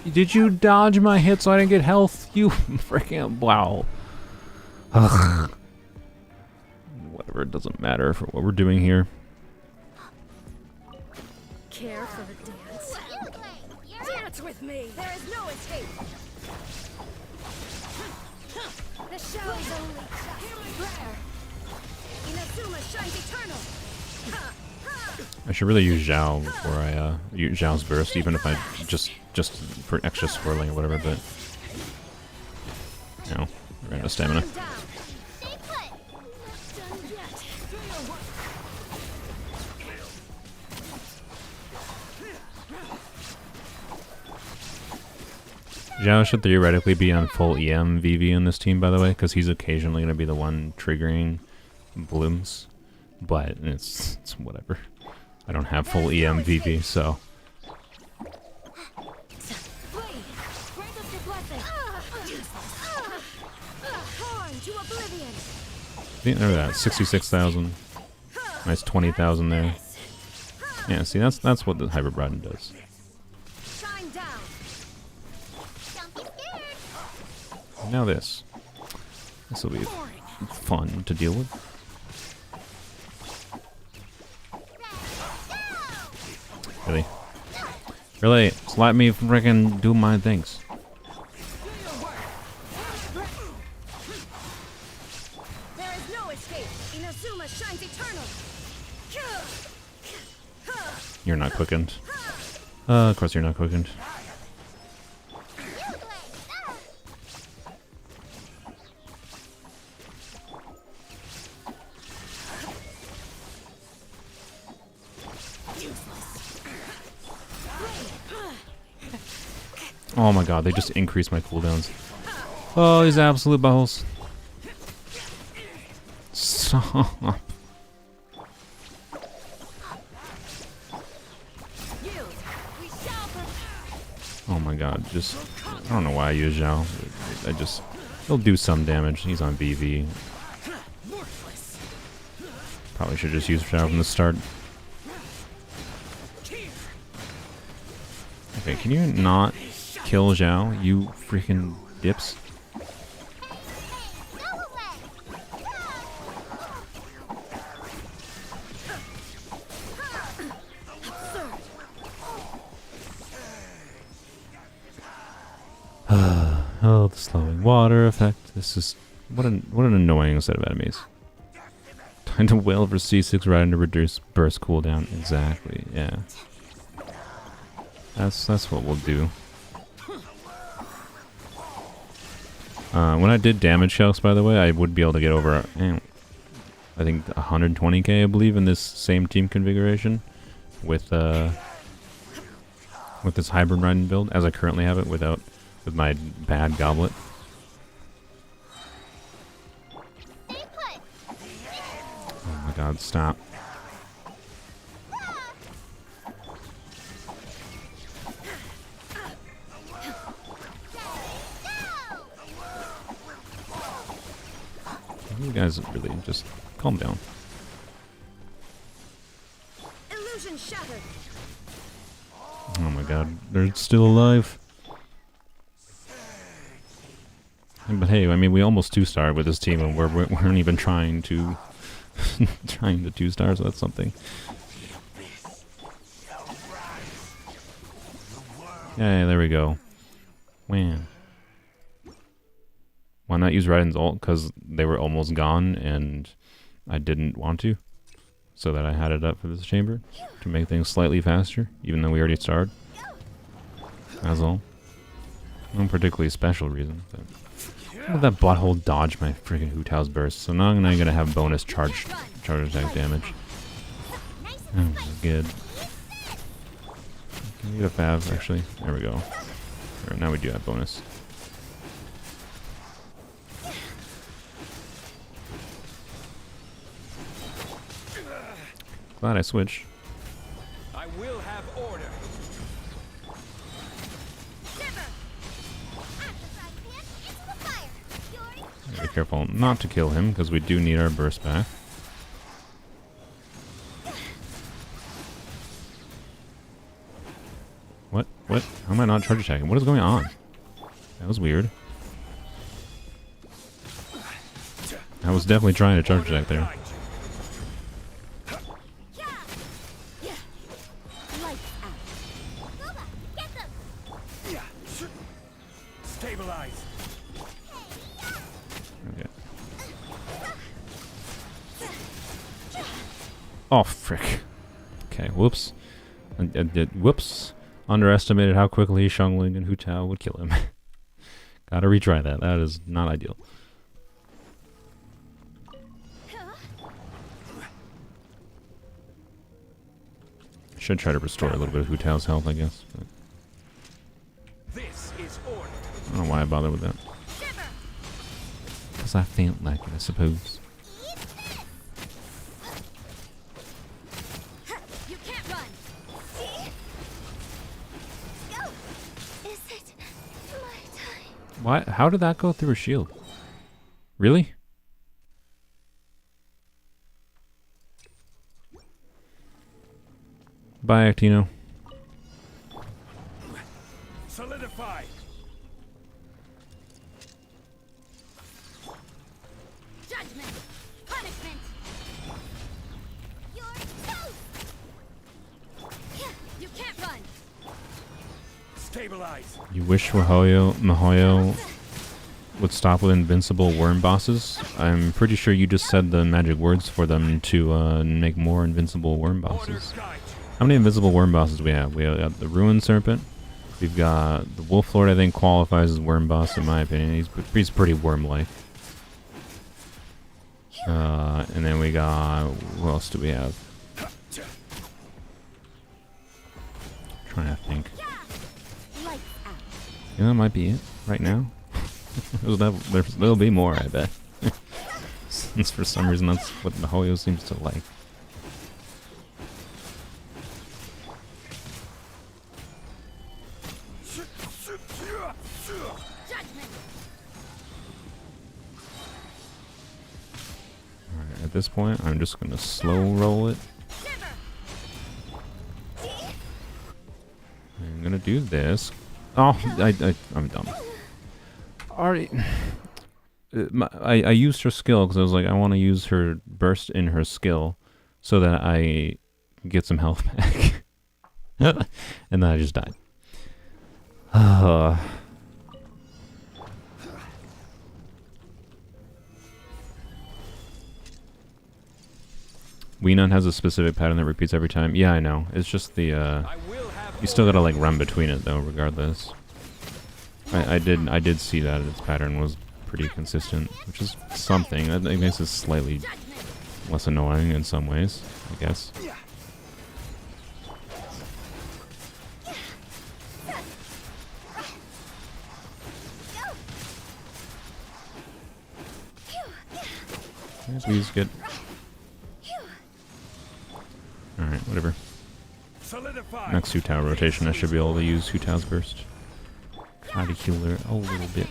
the Did you dodge my hit so I didn't get health? You freaking wow. Ugh. Whatever, it doesn't matter for what we're doing here. Care for a dance. you play. You're Dance with me. There is no escape. The show's only just prayer. Inazuma shines eternal. I should really use Zhao before I use Zhao's burst, even if I just for extra swirling or whatever, but we're out of stamina. Shine down. stay put. Done yet. Do your work. Zhao should theoretically be on full EM VV in this team, by the way, because he's occasionally going to be the one triggering blooms, but it's whatever. I don't have full EM VV, so Blade, grant us your blessing. Horn to oblivion. there we go, 66,000. Nice 20,000 there. Yeah, see, that's what the hybrid Raiden does. Shine down. Don't be scared. Now this will be fun to deal with. Really? Really? Just let me frickin' do my things. There is no escape. Inazuma shines eternal. You're not quickened. Of course you're not quickened. Oh my god, they just increased my cooldowns. Oh, these absolute buttholes. Stop. Oh my god, just... I don't know why I use Zhao. He'll do some damage. He's on BV. Probably should just use Zhao from the start. Okay, can you not kill Zhao, you freaking dips? Oh, the slowing water effect. This is what an annoying set of enemies. Time to wail for C6 right to reduce burst cooldown. Exactly, yeah. That's what we'll do. When I did damage calcs, by the way, I would be able to get over, I think 120k, I believe, in this same team configuration with this hybrid riding build, as I currently have it with my bad goblet. Oh my god, stop. You guys really just calm down. Illusion shattered. Oh my god, they're still alive. But hey, I mean, we almost 2-starred with this team, and we weren't even trying to 2-star, so that's something. Yeah, there we go. Man. Why not use Raiden's ult? Because they were almost gone, and I didn't want to. So that I had it up for this chamber to make things slightly faster, even though we already started. That's all. No particularly special reason. But how did that butthole dodge my freaking Hu Tao's burst? So now I'm gonna have bonus charge attack damage. Oh, good. Can we get a Fav, actually? There we go. Alright, now we do have bonus. Glad I switched. I will have order. Be careful not to kill him, because we do need our burst back. What? What? How am I not charge attacking? What is going on? That was weird. I was definitely trying to charge attack there. Stabilize. Okay. Oh, frick. Okay, whoops. Whoops. Underestimated how quickly Xiangling and Hu Tao would kill him. Gotta retry that. That is not ideal. Should try to restore a little bit of Hu Tao's health, I guess. But This is order. I don't know why I bother with that. Because I felt like it, I suppose. You can't run. Is it my time? Why? How did that go through a shield? Really? Bye, Actino. Solidify. Judgment. Punishment. You're toast! You can't run. Stabilize. You wish Mihoyo would stop with invincible worm bosses? I'm pretty sure you just said the magic words for them to make more invincible worm Order bosses. guide. How many invincible worm bosses do we have? We have the Ruined Serpent. We've got the Wolf Lord, I think qualifies as worm boss in my opinion. He's pretty worm-like. And then we got... What else do we have? Trying to think. Yeah, that might be it right now. There'll be more, I bet. Since for some reason that's what Mihoyo seems to like. Alright, at this point, I'm just gonna slow roll it. I'm gonna do this. Oh, I'm dumb. Alright. I used her skill because I was like, I want to use her burst in her skill so that I get some health back. And then I just died. Weenon has a specific pattern that repeats every time. Yeah, I know. It's just the you still gotta like run between it though, regardless. I did see that its pattern was pretty consistent, which is something. I guess it's slightly less annoying in some ways, I guess. Yeah, please get. Alright, whatever. Next Hu-Tao rotation, I should be able to use Hu-Tao's burst. Try to heal her a little bit.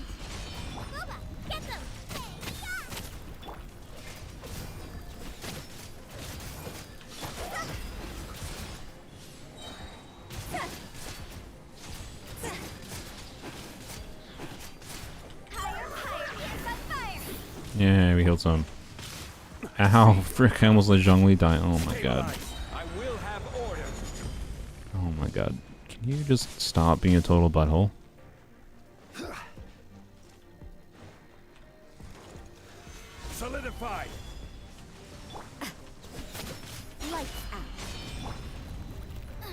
Yeah, we healed some. Ow, frick, I almost let Zhongli die. Oh my god. Oh my god. Can you just stop being a total butthole? Solidified. Lights out. You're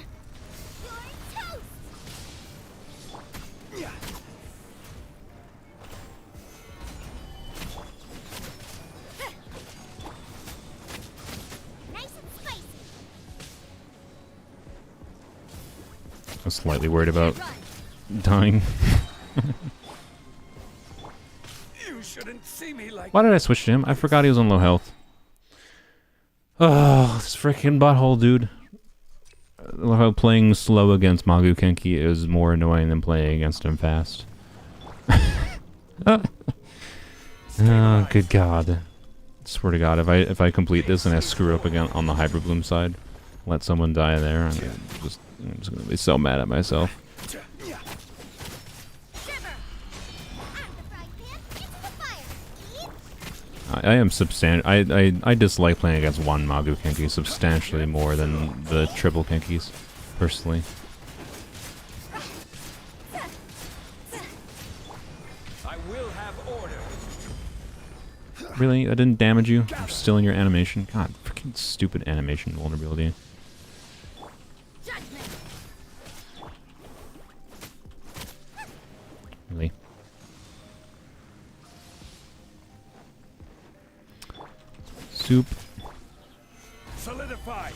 toast. Nice and spicy. I was slightly worried about dying. You shouldn't see me like. Why did I switch to him? I forgot he was on low health. Oh, this freaking butthole, dude. How playing slow against Magu Kenki is more annoying than playing against him fast. Oh, good god. Swear to god, if I complete this and I screw up again on the Hyper Bloom side, let someone die there, I'm just gonna be so mad at myself. I am I dislike playing against one Magu Kenki substantially more than the triple Kenkis, personally. I will have order. Really? That didn't damage you? You're still in your animation? God, freaking stupid animation vulnerability. Really? Soup. Solidified.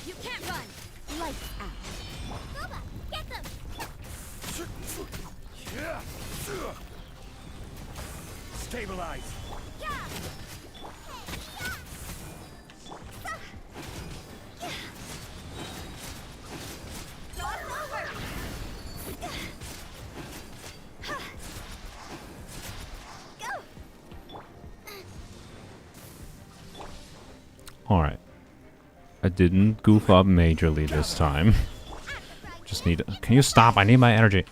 You can't run. Lights out. Boba, get them. Stabilize. Alright. I didn't goof up majorly this time. Just need to... Can you stop? I need my energy.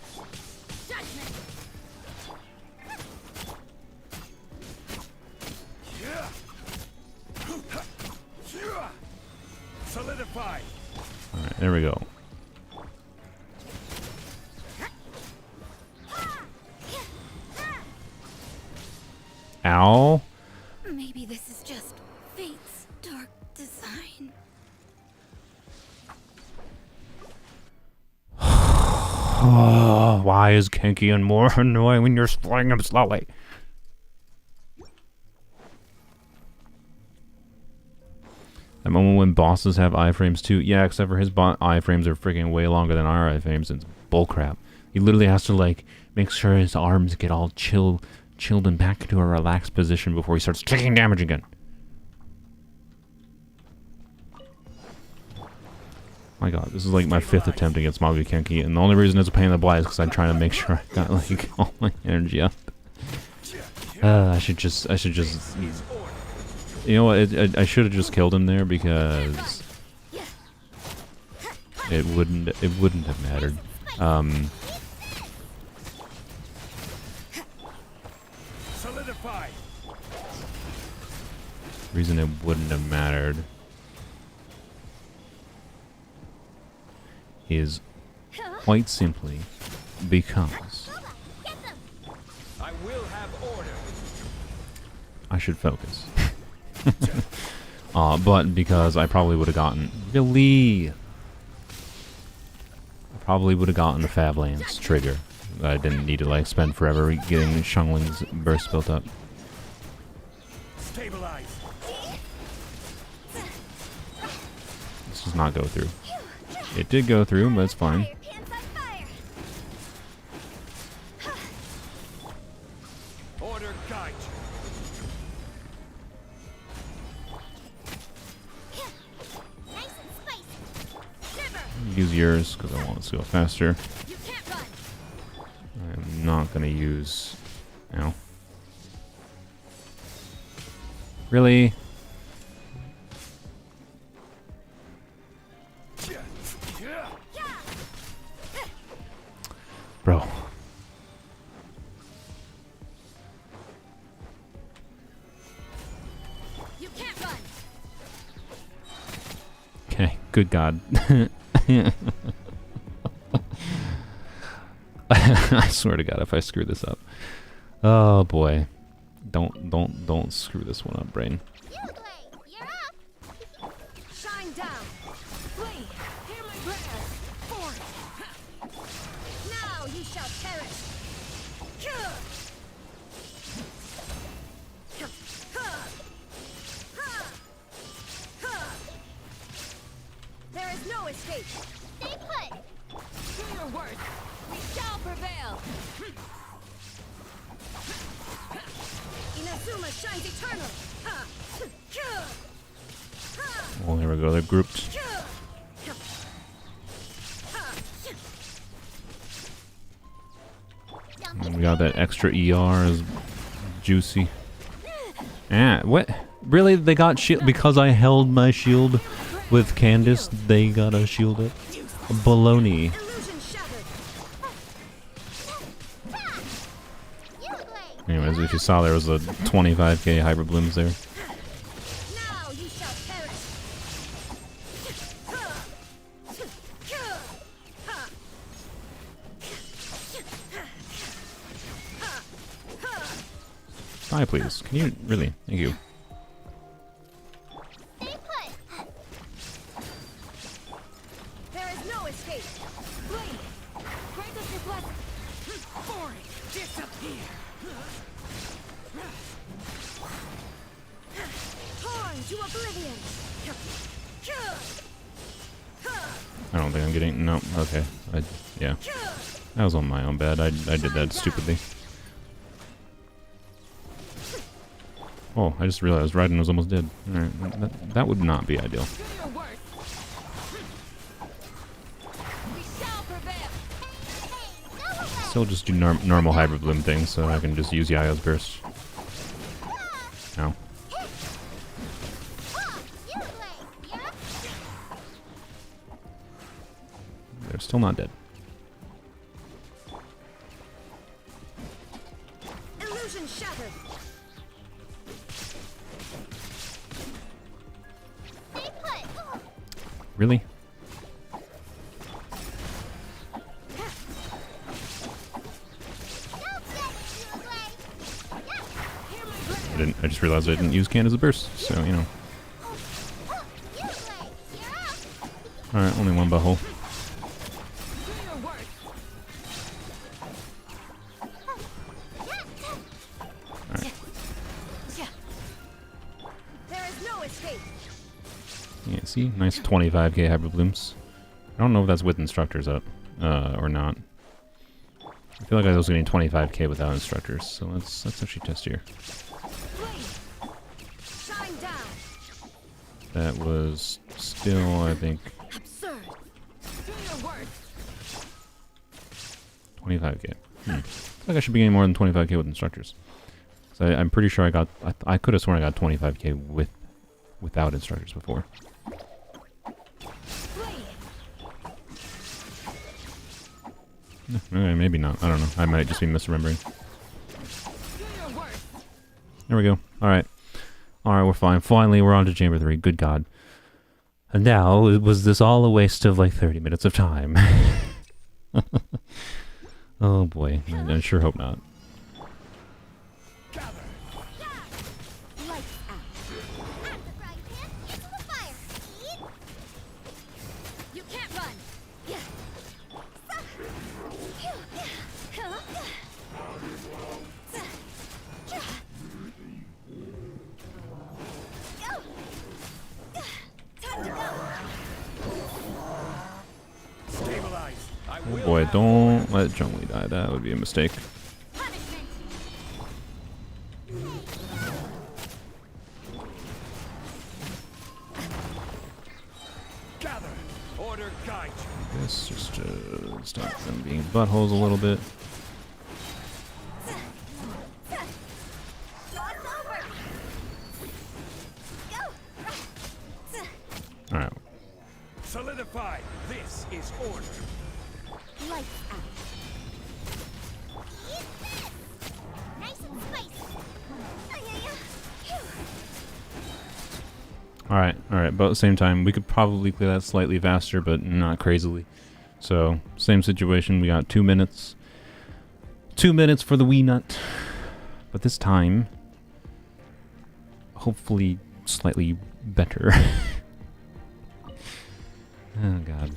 Solidify. Alright, there we go. Ow. Maybe this is just fate's dark design. Why is Kenki more annoying when you're slaying him slowly? That moment when bosses have iframes too. Yeah, except for his iframes are freaking way longer than our iframes. It's bullcrap. He literally has to like make sure his arms get all chilled and back into a relaxed position before he starts taking damage again. My god, this is like my 5th attempt against Magu Kenki, and the only reason it's a pain in the butt is because I'm trying to make sure I got like all my energy up. I should just, you know what? I should have just killed him there because it wouldn't have mattered. Solidify. Reason it wouldn't have mattered is quite simply because I will have order. I should focus. But because I probably would have gotten I probably would have gotten the Fab Lance trigger. I didn't need to like spend forever getting Xiangling's burst built up. Stabilize. This does not go through. It did go through, but it's fine. Fire, pants on fire. Order guide Nice and spicy. Use yours because I want it to go faster. You can't run. I'm not gonna use. Ow. Really? Bro. You can't run. Okay, good God. I swear to God, if I screw this up. Oh boy. Don't screw this one up, brain. You're up. Shine down. Flee. Hear my prayer. Forth. Now you shall perish. There is no escape. Stay put. Do your worst. We shall prevail. Inazuma shines eternal. Well, here we go. They're grouped. And we got that extra ER is juicy. Ah, what? Really? They got shield because I held my shield with Candace. They got a shield up. Baloney. Illusion shattered. Anyways, if you saw, there was a 25k hybrid blooms there. Now you shall perish. Die, please. Can you really? Thank you. Stay put. There is no escape. Flee. Grant us your blessing. Boring. Disappear. Torn to oblivion. I don't think I'm getting. No. Okay. Yeah. That was on my own bad. I did that stupidly. Oh, I just realized Raiden was almost dead. Alright, that would not be ideal. Do your worst. We shall prevail. Still just do normal hybrid bloom things, so I can just use Yaya's burst. Ow. They're still not dead. Illusion shattered. Stay put. Really? I just realized I didn't use Candace's burst, so you know. Alright, only one butthole. Do your worst. Alright. There is no escape. Yeah, see? Nice 25k Hyper Blooms. I don't know if that's with instructors up, or not. I feel like I was getting 25k without instructors, so let's actually test here. Shine down. That was still, I think, Absurd. Do your work. 25k. I feel like I should be getting more than 25k with instructors. So I'm pretty sure I could have sworn I got 25k without instructors before. Okay, maybe not. I don't know. I might just be misremembering. There we go. Alright. Alright, we're fine. Finally, we're on to Chamber 3. Good God. And now, was this all a waste of like 30 minutes of time? Oh boy. I sure hope not. Lights out. At the frying pan, into the fire. Eat. You can't run. Time to go. Stabilize. I Oh will boy, have don't let Zhongli die. That would be a mistake. Punishment. gather. Order guide you. This just to stop them being buttholes a little bit. It's over. Go. Alright. Solidify. This is order. Lights out. Eat this. Nice and spicy. Alright, alright, but at the same time, we could probably clear that slightly faster, but not crazily. So, same situation, we got 2 minutes. 2 minutes for the wee nut. But this time, hopefully slightly better. Oh god.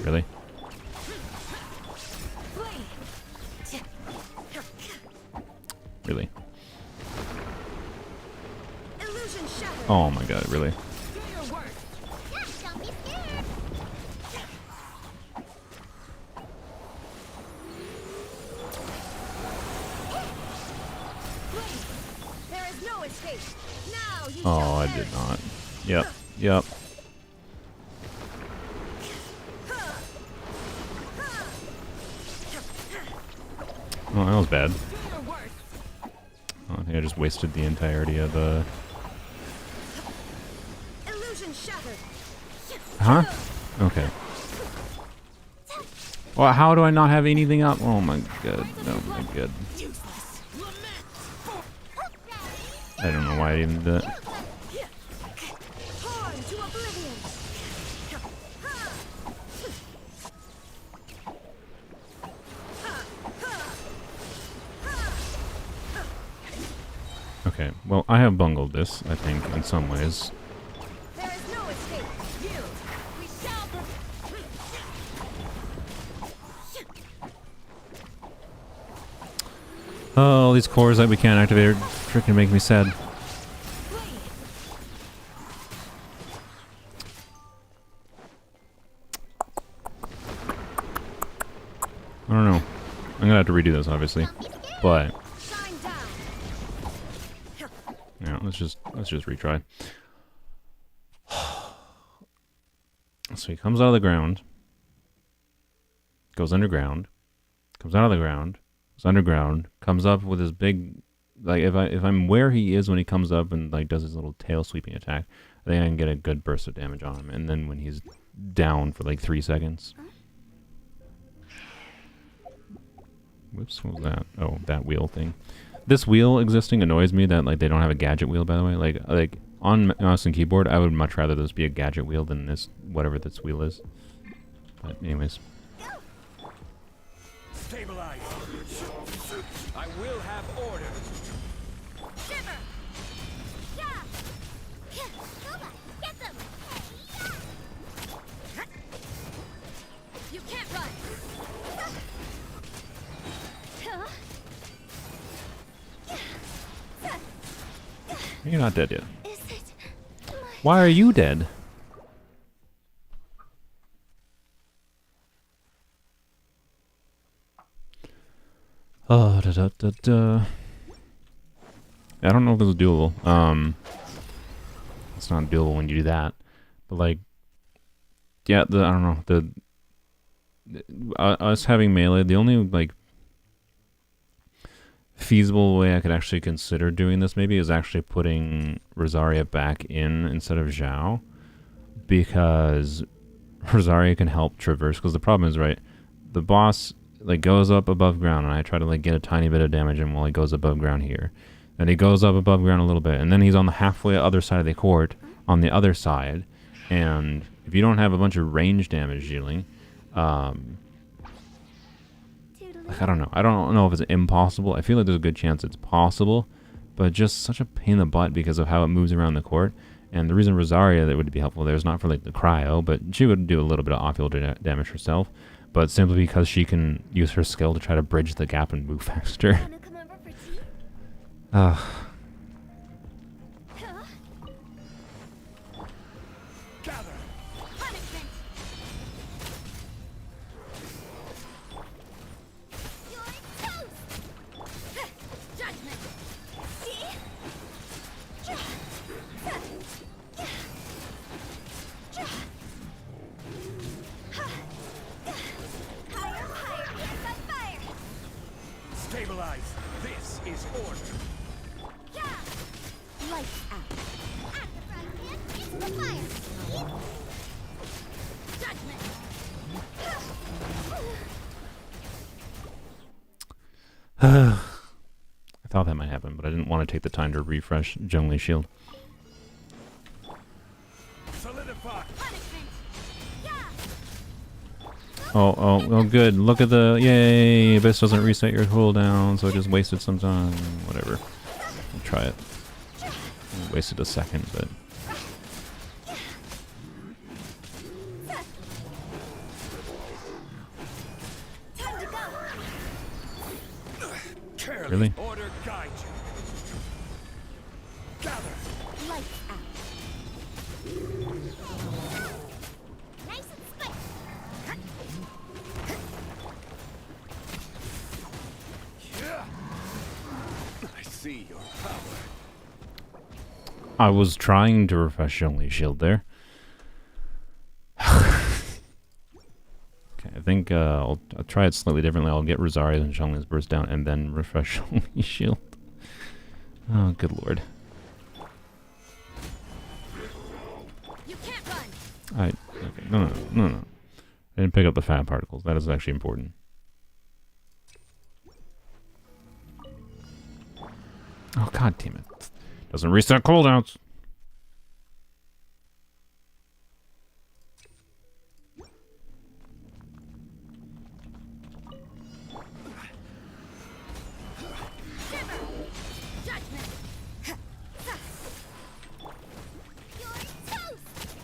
Really? Really? Illusion shattered. Oh my god, really? Do your work. Yeah, don't be scared. There is no escape. Now you Oh, shall I perish. did not. Yep, yep. Oh, that was bad. Do your work. Oh, I think I just wasted the entirety of the... Illusion shattered. Huh? Okay. Well, how do I not have anything up? Oh my god. Oh my god. Useless. Lament. I don't know why I even did that. Torn to oblivion. Okay, well, I have bungled this, I think, in some ways. There is no escape. Yield. We shall Oh, all these cores that we can't activate are freaking make me sad. I don't know. I'm gonna have to redo this, obviously. But, shine down. yeah, let's just retry. So he comes out of the ground, goes underground, comes out of the ground, goes underground, comes up with his big, like if I'm where he is when he comes up and like does his little tail sweeping attack, I think I can get a good burst of damage on him. And then when he's down for like 3 seconds. Whoops, what was that? Oh, that wheel thing. This wheel existing annoys me that like they don't have a gadget wheel, by the way. Like on mouse and keyboard, I would much rather this be a gadget wheel than this, whatever this wheel is. But anyways. Stabilize. I will have order. Shiver. Yeah. Lola, get them. You can't run. You're not dead yet. Is it my Why are you dead? Oh, da da da da. I don't know if this is doable. It's not doable when you do that. But like, yeah, I don't know. Us having melee, the only like feasible way I could actually consider doing this maybe is actually putting Rosaria back in instead of Zhao, because Rosaria can help traverse. Because the problem is, right, the boss like goes up above ground, and I try to like get a tiny bit of damage in while he goes above ground here. Then he goes up above ground a little bit, and then he's on the halfway other side of the court on the other side. And if you don't have a bunch of range damage dealing, like, I don't know. I don't know if it's impossible. I feel like there's a good chance it's possible, but just such a pain in the butt because of how it moves around the court. And the reason Rosaria that would be helpful there is not for like the cryo, but she would do a little bit of off-field damage herself, but simply because she can use her skill to try to bridge the gap and move faster. wanna come over for tea? Ugh. Huh? Gather. Punishment. You're toast! Judgment. See? Higher, higher, hands on fire! Stabilize. This is order. Yeah! Lights out. At the front hand, into the fire! Judgment. I thought that might happen, but I didn't want to take the time to refresh Zhongli Shield. Solidify. Punishment. Oh, good. Look at the... Yay! This doesn't reset your cooldown, so I just wasted some time. Whatever. I'll try it. Wasted a second, but... Time to go! Careless. Really? Order guide you. Gather. Lights out. Nice and spicy. Yeah. I see your power. I was trying to refresh Zhongli Shield there. Okay, I think I'll try it slightly differently. I'll get Rosaria and Zhongli's burst down and then refresh Zhongli Shield. Oh, good lord. You can't run. Okay, no. I didn't pick up the fat particles. That is actually important. Oh, god damn it. Doesn't reset cooldowns. Judgment. You're toast!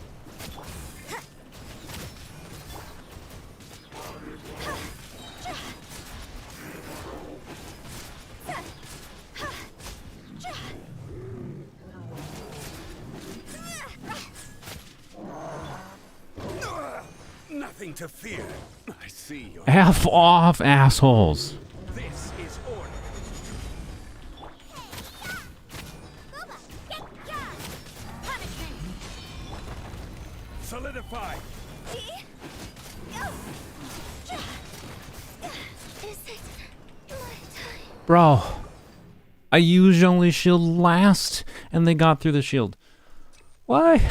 Nothing to fear. I see your... F off, assholes. This is order. Booba, get ya! Punishment. Solidify. See? Go! Is it my time? Bro, I used only shield last, and they got through the shield. Why?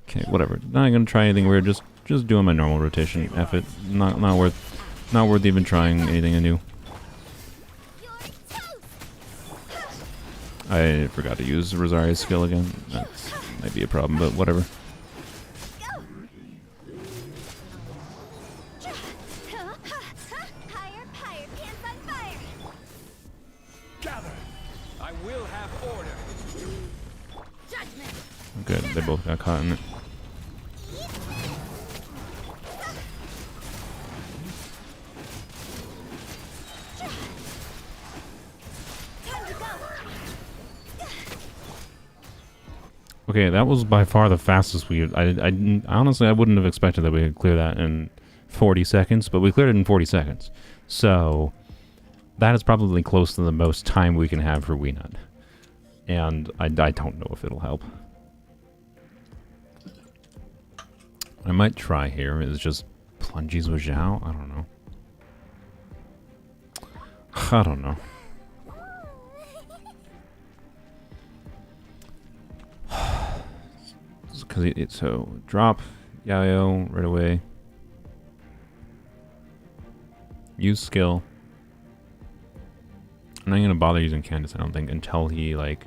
Okay, whatever. Not gonna try anything weird. Just doing my normal rotation. F it. Not worth even trying anything new. You're toast! I forgot to use Rosaria's skill again. That might be a problem, but whatever. Go! Higher, higher, hands on fire! Gather. I will have order. Judgment. Good. They both got caught in it. Time to go! Okay, that was by far the fastest we... honestly, I wouldn't have expected that we could clear that in 40 seconds, but we cleared it in 40 seconds. So, that is probably close to the most time we can have for Weenut. And I don't know if it'll help. I might try here is just plungies with Zhao? I don't know. I don't know. Because it's so drop Yayo right away. Use skill. I'm not gonna bother using Candace, I don't think, until he like.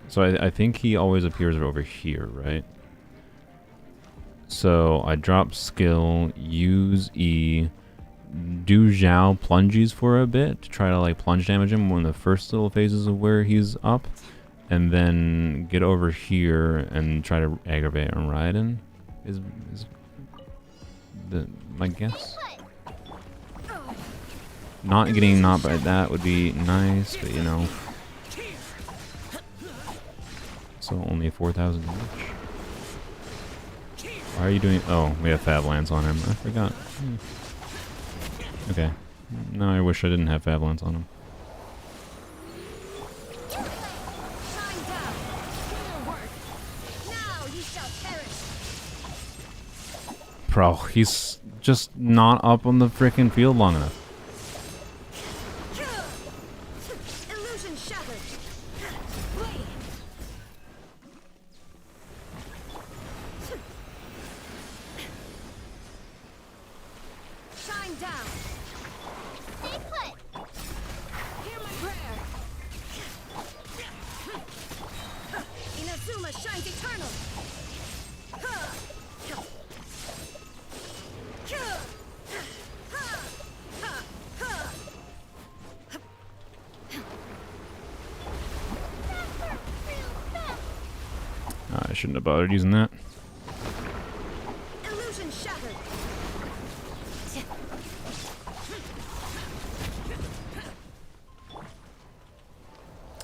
So I think he always appears over here, right? So I drop skill, use E, do Zhao plungies for a bit to try to like plunge damage him when the first little phases of where he's up. And then get over here and try to aggravate on Raiden is my guess. Not getting knocked by that would be nice, but you know. So only 4,000 damage. Why are you doing? Oh, we have Fab Lance on him. I forgot. Okay. No, I wish I didn't have Fab Lance on him. Bro, he's just not up on the freaking field long enough. Illusion shattered. Shine down. Stay put. Hear my prayer. Inazuma shines eternal. I shouldn't have bothered using that. Illusion shattered.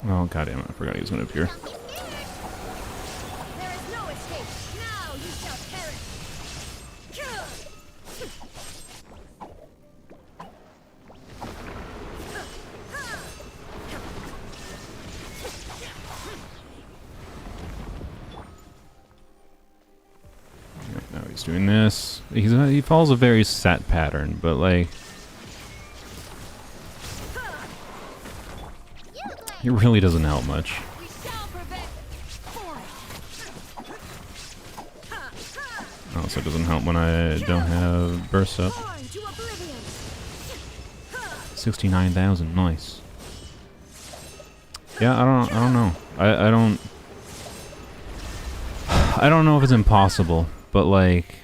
Oh goddamn it! I forgot he was gonna appear. There is no escape. Now you shall perish. Now he's doing this. He follows a very set pattern, but like he really doesn't help much. We shall prevent. Also, it doesn't help when I don't have burst up. Born to oblivion. 69,000, nice. Yeah, I don't know. I don't know if it's impossible, but like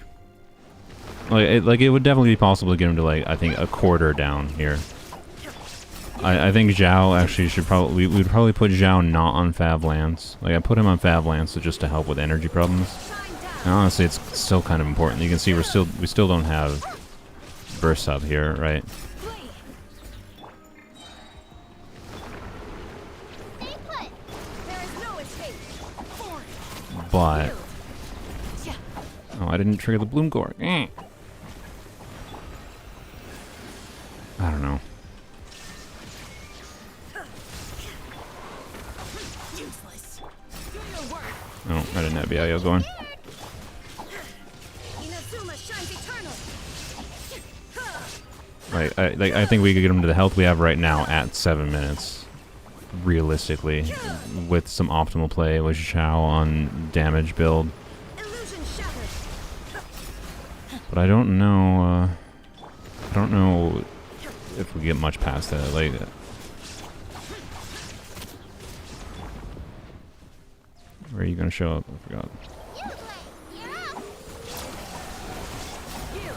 it would definitely be possible to get him to like I think a quarter down here. I think Zhao actually should probably we'd probably put Zhao not on Fab Lance. Like I put him on Fab Lance just to help with energy problems. And honestly, it's still kind of important. You can see we still don't have burst up here, right? Stay put. There is no escape. But oh, I didn't trigger the Bloom Core. I don't know. Useless. Do your work. Oh, I didn't have Yayo going. Inazuma shines eternal. I think we could get him to the health we have right now at 7 minutes. Realistically, with some optimal play with Zhao on damage build. Illusion shattered. But I don't know. I don't know if we get much past that. Like, where are you gonna show up? I forgot. You're up. Yield.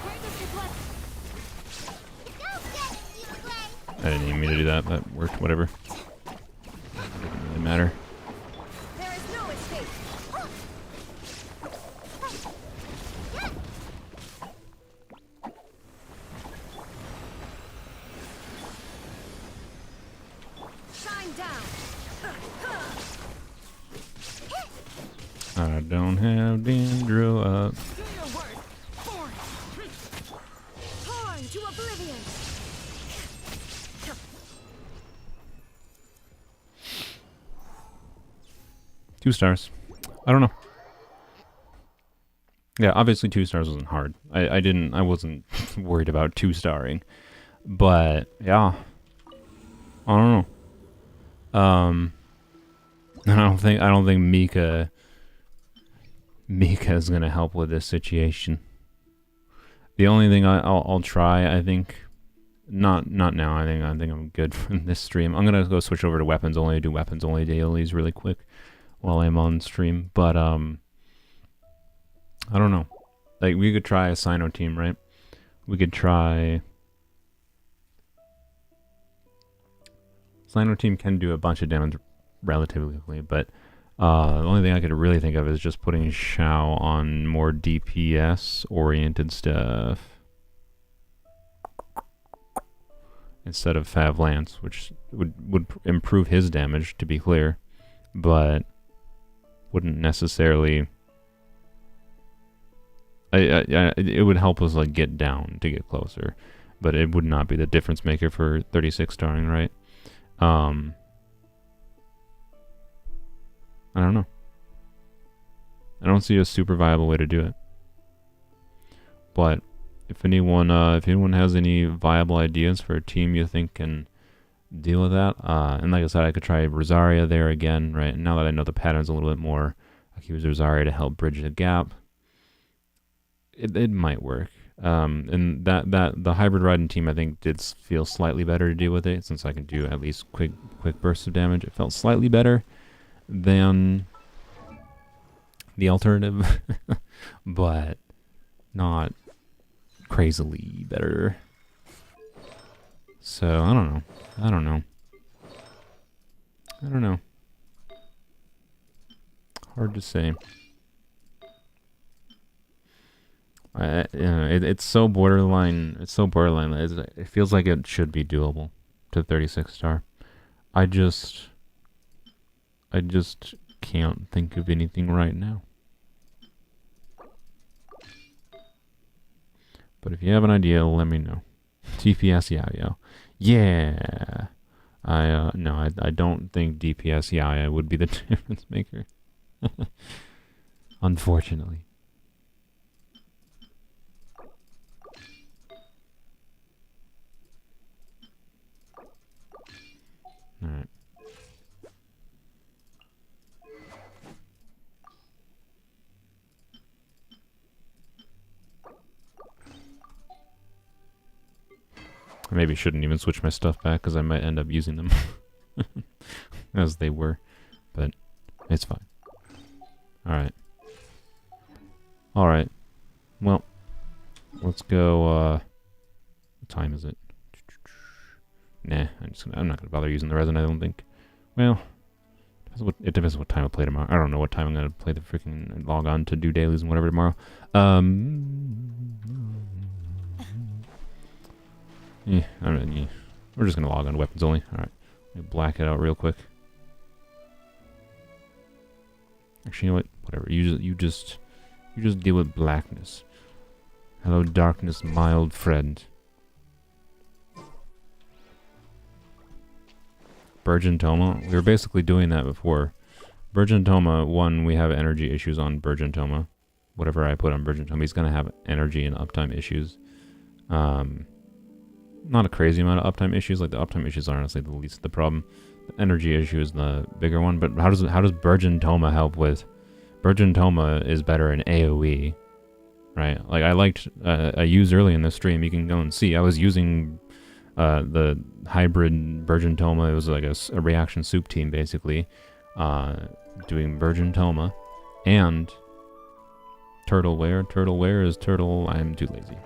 Greatness reflect. Go get it, you play. I didn't need me to do that. That worked. Whatever. Doesn't really matter. There is no escape. Shine down. I don't have Dendro up. Do your work. Force. Torn to oblivion. 2 stars. I don't know. Yeah, obviously 2 stars wasn't hard. I wasn't worried about 2 starring. But yeah. I don't know. I don't think Mika is gonna help with this situation. The only thing I'll try, I think, not now. I think I'm good for this stream. I'm gonna go switch over to weapons only, do weapons only dailies really quick while I'm on stream. But I don't know. Like, we could try a Sino team, right? We could try. Sino team can do a bunch of damage relatively quickly, but the only thing I could really think of is just putting Shao on more DPS oriented stuff instead of Fav Lance, which would improve his damage, to be clear, but wouldn't necessarily. It would help us like get down to get closer, but it would not be the difference maker for 36 starring, right? I don't know. I don't see a super viable way to do it. But if anyone has any viable ideas for a team you think can deal with that, and like I said, I could try Rosaria there again, right? And now that I know the patterns a little bit more, I could use Rosaria to help bridge the gap. It might work. And that the hybrid riding team, I think, did feel slightly better to deal with it, since I can do at least quick bursts of damage. It felt slightly better than the alternative, but not crazily better. So I don't know. Hard to say. It's so borderline. It feels like it should be doable to 36 star. I just can't think of anything right now. But if you have an idea, let me know. DPS Yao. Yeah. I don't think DPS Yaya would be the difference maker. Unfortunately. Alright. I maybe shouldn't even switch my stuff back, because I might end up using them as they were, but it's fine. Alright. Alright. Well, let's go, what time is it? Nah, I'm not gonna bother using the resin, I don't think. Well, it depends on what time I play tomorrow. I don't know what time I'm gonna play the freaking log on to do dailies and whatever tomorrow. Yeah, we're just gonna log on weapons only. Alright. Let me black it out real quick. Actually, you know what? Whatever. You just deal with blackness. Hello, darkness, mild friend. Burgeon Toma. We were basically doing that before. Burgeon Toma, one, we have energy issues on Burgeon Toma. Whatever I put on Burgeon Toma, he's going to have energy and uptime issues. Not a crazy amount of uptime issues. Like, the uptime issues are honestly the least of the problem. The energy issue is the bigger one. But how does Burgeon Toma help with? Burgeon Toma is better in AoE, right? Like, I used early in the stream, you can go and see. I was using the hybrid Burgeon Toma. It was like a reaction soup team, basically, doing Burgeon Toma and Turtle Wear. Turtle Wear is turtle. I'm too lazy.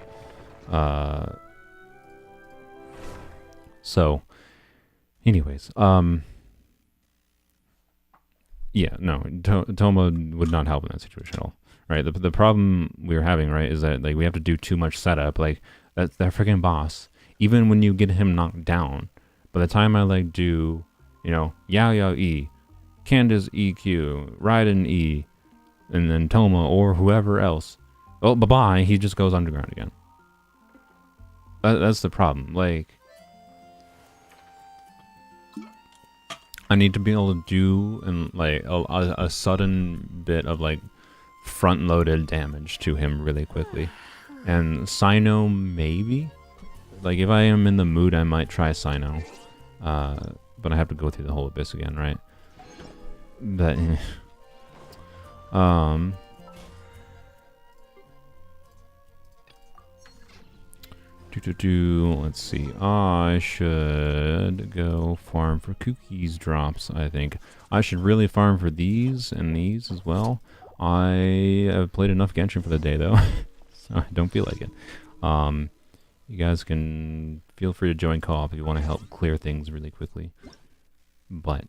So, anyways, yeah, no, Toma would not help in that situation at all, right? The problem we were having, right, is that, like, we have to do too much setup. Like, that freaking boss, even when you get him knocked down, by the time I, like, do, you know, Yao E, Candace EQ, Raiden E, and then Toma or whoever else, oh, bye-bye, he just goes underground again. That's the problem. Like, I need to be able to do like a sudden bit of like front-loaded damage to him really quickly. And Cyno, maybe? Like, if I am in the mood, I might try Cyno. But I have to go through the whole Abyss again, right? But, let's see. I should go farm for cookies drops, I think. I should really farm for these and these as well. I have played enough Genshin for the day, though. So I don't feel like it. You guys can feel free to join co-op if you want to help clear things really quickly. But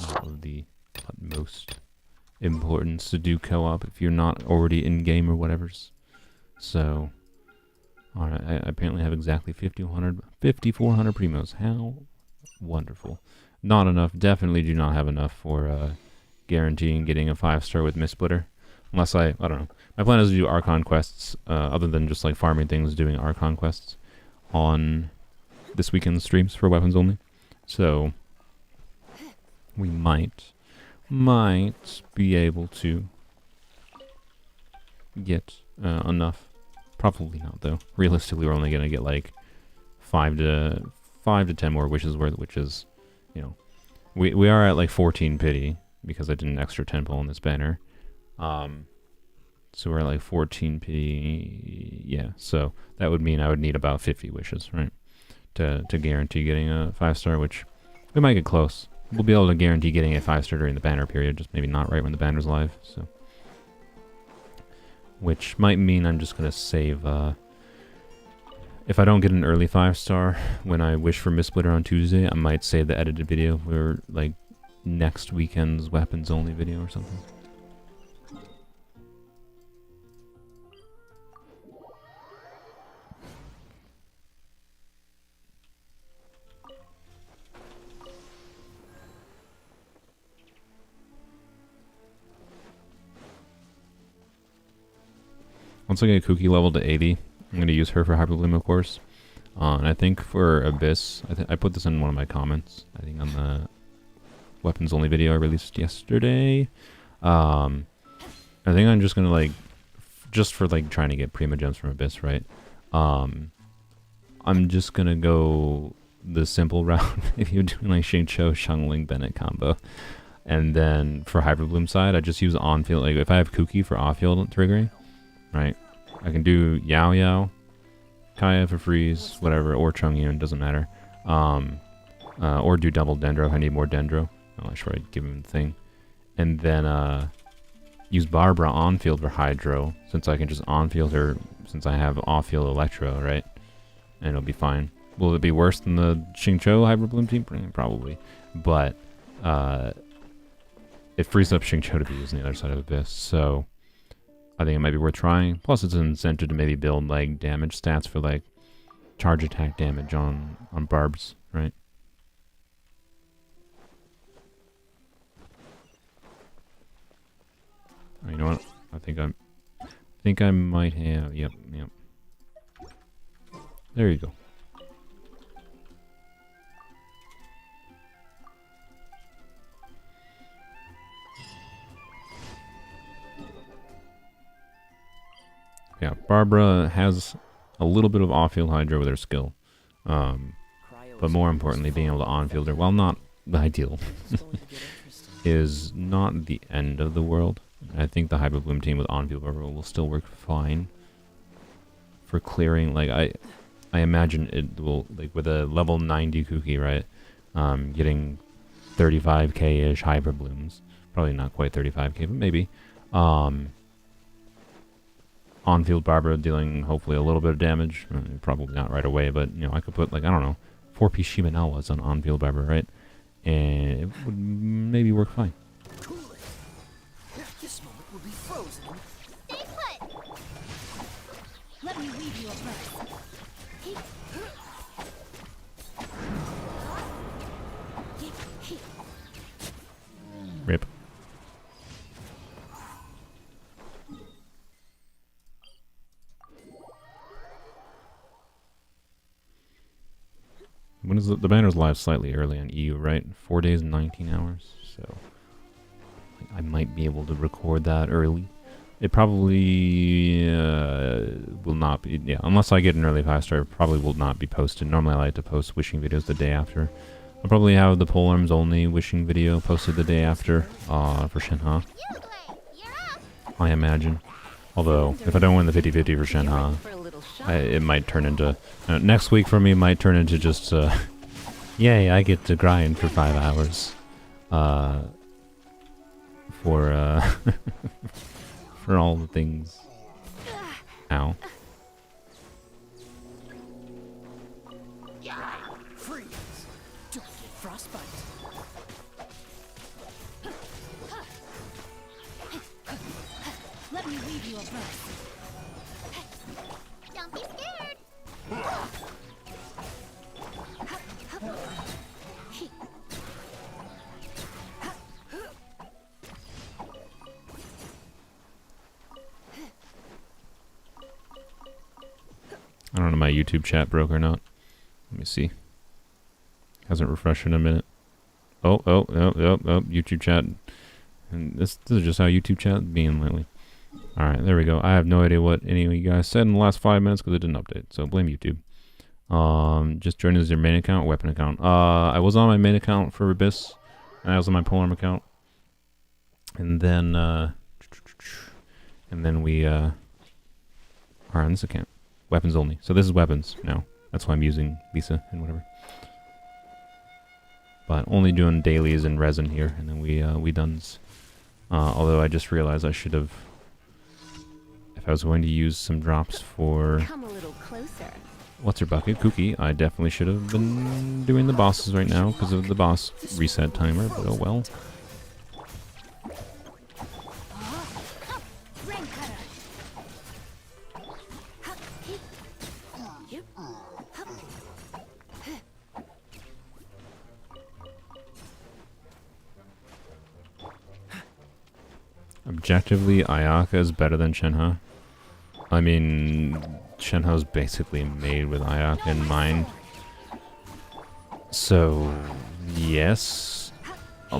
not of the utmost importance to do co-op if you're not already in-game or whatever's. So, alright, I apparently have exactly 5,400 primos. How wonderful. Not enough. Definitely do not have enough for guaranteeing getting a 5-star with Mistsplitter. Unless I don't know. My plan is to do Archon quests, other than just like farming things, doing Archon quests on this weekend's streams for Weapons Only. So, we might be able to get enough. Probably not, though. Realistically, we're only going to get like 5 to 10 more wishes worth, which is, you know, we are at like 14 pity because I did an extra 10 pull on this banner. So we're at like 14 pity, yeah, so that would mean I would need about 50 wishes, right, to guarantee getting a 5-star, which we might get close. We'll be able to guarantee getting a 5-star during the banner period, just maybe not right when the banner's live, so. Which might mean I'm just going to save, if I don't get an early 5-star when I wish for Mistsplitter on Tuesday, I might save the edited video for, like, next weekend's Weapons Only video or something. Once I get Kuki level to 80, I'm going to use her for Hyper Bloom, of course. And I think for Abyss, I put this in one of my comments, I think on the Weapons Only video I released yesterday. I think I'm just going to, like, just for, like, trying to get Prima Gems from Abyss, right? I'm just going to go the simple route if you're doing, like, Xingqiu, Xiangling, Bennett combo. And then for Hyper Bloom side, I just use on-field, like, if I have Kuki for off-field triggering, right? I can do Yao Yao, Kaya for freeze, whatever, or Chongyun, doesn't matter. Or do double Dendro if I need more Dendro. I'm not sure I'd give him the thing. And then use Barbara on-field for Hydro, since I can just on-field her, since I have off-field Electro, right? And it'll be fine. Will it be worse than the Xingqiu Hyper Bloom team? Probably. But it frees up Xingqiu to be used on the other side of Abyss, so I think it might be worth trying. Plus, it's an incentive to maybe build, like, damage stats for, like, charge attack damage on Barbs, right? Oh, you know what? I think I might have... Yep. There you go. Yeah, Barbara has a little bit of off-field Hydro with her skill. But more importantly, being able to on-field her, while not the ideal, is not the end of the world. I think the Hyper Bloom team with on-field Barbara will still work fine for clearing. Like, I imagine it will, like, with a level 90 Kuki, right? Getting 35k-ish Hyper Blooms. Probably not quite 35k, but maybe. On-field Barbara dealing hopefully a little bit of damage. Probably not right away, but, you know, I could put, like, I don't know, 4-piece Shimenawas on on-field Barbara, right? And it would maybe work fine. Cool it. This moment will be frozen. Stay put! Let me weave you a breath. Rip. the banner's live slightly early on EU, right? 4 days and 19 hours. So I might be able to record that early. It probably will not be, yeah, unless I get an early 5-star, it probably will not be posted. Normally I like to post wishing videos the day after. I'll probably have the Polearms Only wishing video posted the day after for Shenhe, I imagine. Although, if I don't win the 50-50 for Shenhe, For a little shot. it might turn into... next week for me might turn into just, yay, I get to grind for 5 hours. For, for all the things. Ow. Freeze! Don't get frostbite. Let me weave you a verse. Don't be scared. I don't know if my YouTube chat broke or not. Let me see. Hasn't refreshed in a minute. Oh, YouTube chat. And this is just how YouTube chat is being lately. Alright, there we go. I have no idea what any of you guys said in the last 5 minutes because it didn't update. So blame YouTube. Just join as your main account, weapon account. I was on my main account for Abyss, and I was on my Polearm account. And then we are on this account. Weapons only. So this is weapons now. That's why I'm using Lisa and whatever. But only doing dailies and resin here, and then we done's. Although I just realized I should have, if I was going to use some drops for Come a little closer. what's her bucket, Cookie, I definitely should have been doing the bosses right now because of the boss reset timer. But oh well. Rain cutter. Objectively, Ayaka is better than Shenhe. I mean, Shenhe's basically made with Ayaka in mind. So, yes.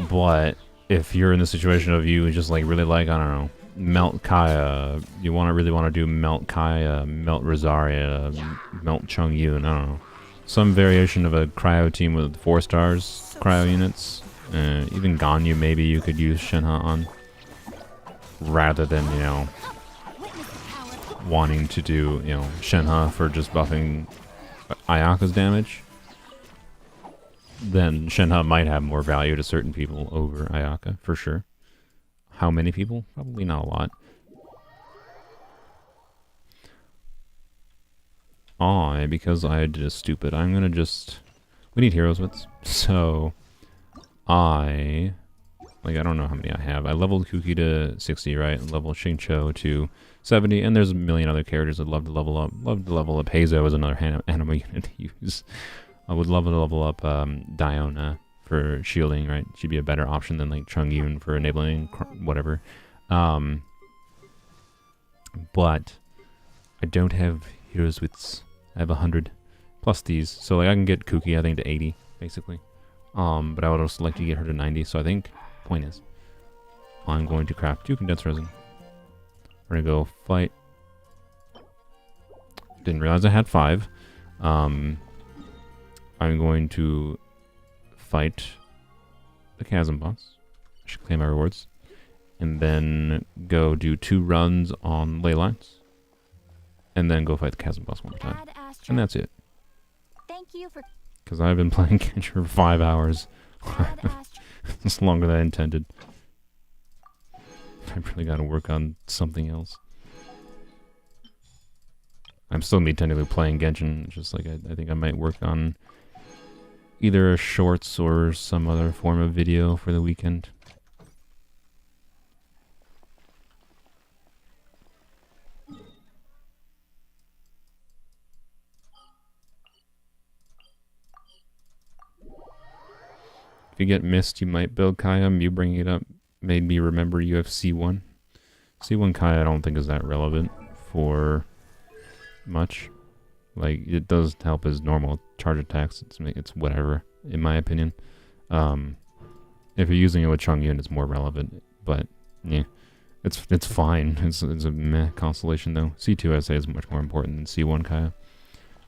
But if you're in the situation of you just like really like, I don't know, Melt Kaya, you really want to do Melt Kaya, Melt Rosaria, Melt Chongyun, I don't know. Some variation of a cryo team with 4 stars cryo units. Even Ganyu maybe you could use Shenhe on. Rather than, you know, wanting to do, you know, Shenhe for just buffing Ayaka's damage, then Shenhe might have more value to certain people over Ayaka, for sure. How many people? Probably not a lot. Because I did a stupid, I'm gonna just... We need heroes with, so... I don't know how many I have. I leveled Kuki to 60, right? And leveled Xingqiu to 70, and there's a million other characters I'd love to level up. Love to level up Hazo as another anime unit to use. I would love to level up Diona for shielding, right? She'd be a better option than like Chongyun for enabling whatever. But I don't have heroes with... I have 100 plus these, so like I can get Kuki I think to 80 basically. But I would also like to get her to 90, so I think point is I'm going to craft 2 condensed resin. We're gonna go fight. Didn't realize I had 5. I'm going to fight the chasm boss. I should claim my rewards. And then go do 2 runs on ley lines. And then go fight the chasm boss one more time. And that's it. Thank you for Because I've been playing Genshin for 5 hours. Astro. It's longer than I intended. I really got to work on something else. I'm still me technically playing Genshin. Just like I think I might work on either a shorts or some other form of video for the weekend. If you get missed, you might build Kaya. You bringing it up made me remember you have C1. C1 Kaya I don't think is that relevant for much. Like, it does help his normal charge attacks. It's whatever, in my opinion. If you're using it with Chongyun, it's more relevant. But, yeah, it's fine. It's a meh constellation, though. C2 SA is much more important than C1 Kaya.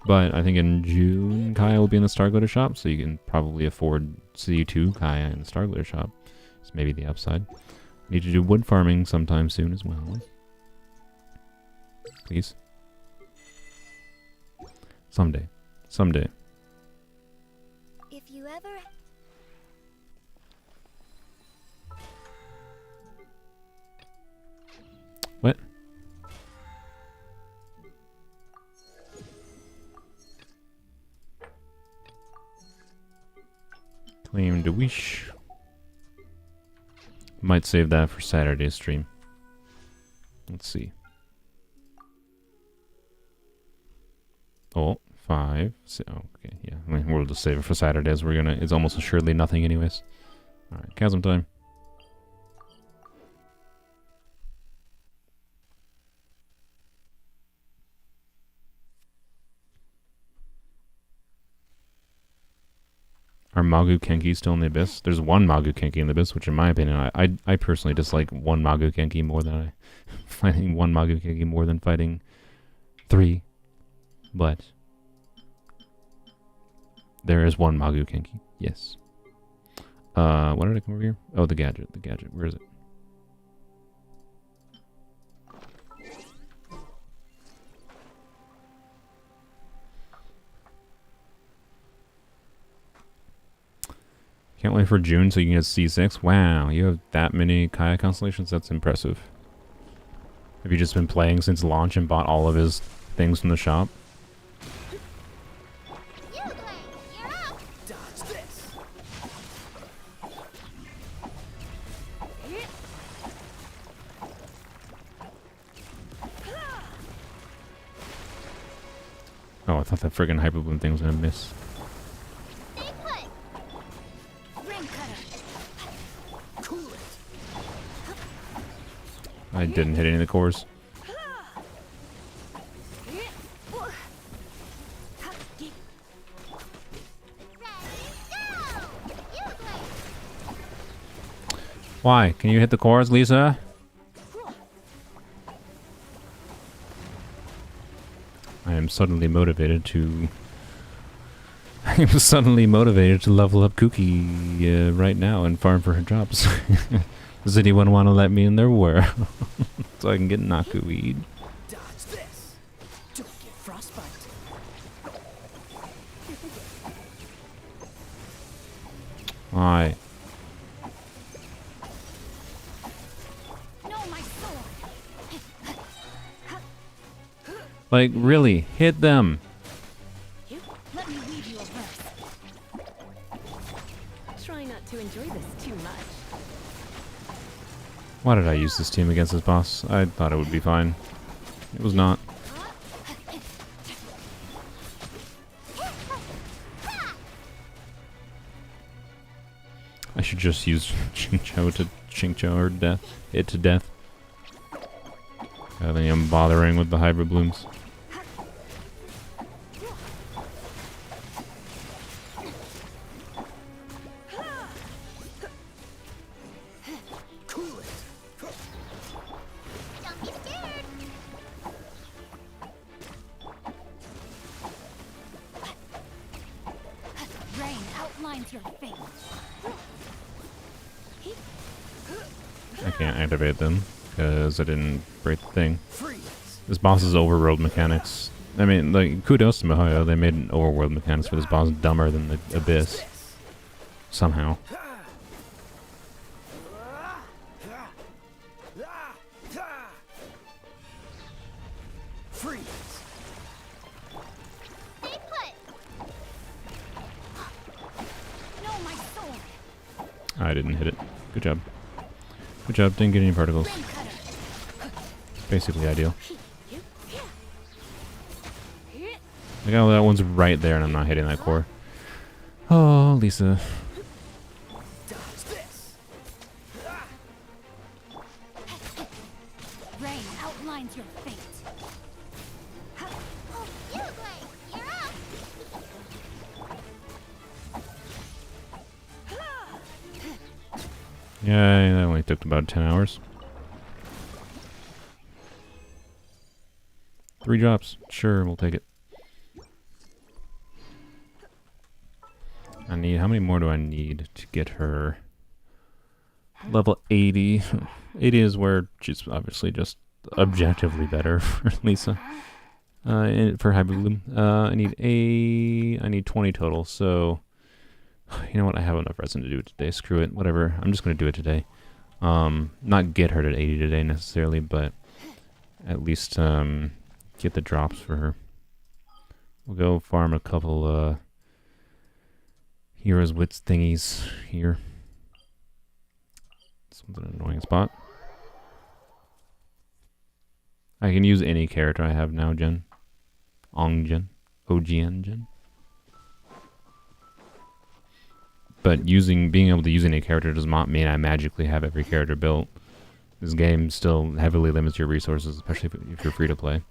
But I think in June, Kaya will be in the Star Glitter shop, so you can probably afford C2 Kaya in the Star Glitter shop. It's maybe the upside. Need to do wood farming sometime soon as well. Please. Someday. Someday. If you ever... What? Claim to wish. Might save that for Saturday's stream. Let's see. Oh, 5. So, okay, yeah. I mean, we'll just save it for Saturdays. It's almost assuredly nothing anyways. Alright, chasm time. Are Magu Kenki still in the Abyss? There's one Magu Kenki in the Abyss, which in my opinion, I personally dislike one Magu Kenki more than fighting one Magu Kenki more than fighting 3. But there is one Magu Kenki. Yes. Why did I come over here? Oh, the gadget. The gadget. Where is it? Can't wait for June so you can get C6. Wow, you have that many Kaya constellations? That's impressive. Have you just been playing since launch and bought all of his things from the shop? You play! You're up! Dodge this. Oh, I thought that friggin' Hyper Bloom thing was gonna miss. Stay put! Ring cutter. Cool it. I didn't hit any of the cores. Why? Can you hit the cores, Lisa? I am suddenly motivated to... I am suddenly motivated to level up Cookie right now and farm for her jobs. Does anyone want to let me in their world? So I can get Naku weed. Dodge this. Don't get frostbite. Why? No, my sword. Like, really? Hit them! Let me weave you a verse. Try not to enjoy this too much. Why did I use this team against this boss? I thought it would be fine. It was not. I should just use Chingcho to Chingcho or death. It to death. Rather than bothering with the hybrid blooms. Cool it. Don't be scared! Rain outlines your fate. I can't activate them because I didn't break the thing. Freeze. This boss is overworld mechanics. I mean, like, kudos to Mihoyo. They made an overworld mechanics for this boss dumber than the Abyss. Somehow. Freeze. Stay put! No, my sword. I didn't hit it. Good job. Good job. Didn't get any particles. Ring cutter. Basically ideal. Like, oh, that one's right there and I'm not hitting that core. Oh, Lisa. Dodge this. Rain outlines your fate. Oh, you play! Yeah, that only took about 10 hours. 3 drops. Sure, we'll take it. I need... How many more do I need to get her level 80? 80 is where she's obviously just objectively better for Lisa. For Hyperbloom. I need 20 total, so... You know what? I have enough resin to do it today. Screw it. Whatever. I'm just going to do it today. Not get her to 80 today necessarily, but at least get the drops for her. We'll go farm a couple Heroes Wits thingies here. This one's an annoying spot. I can use any character I have now, Jen. Ongjen. OGN Jen. But being able to use any character does not mean I magically have every character built. This game still heavily limits your resources, especially if you're free to play.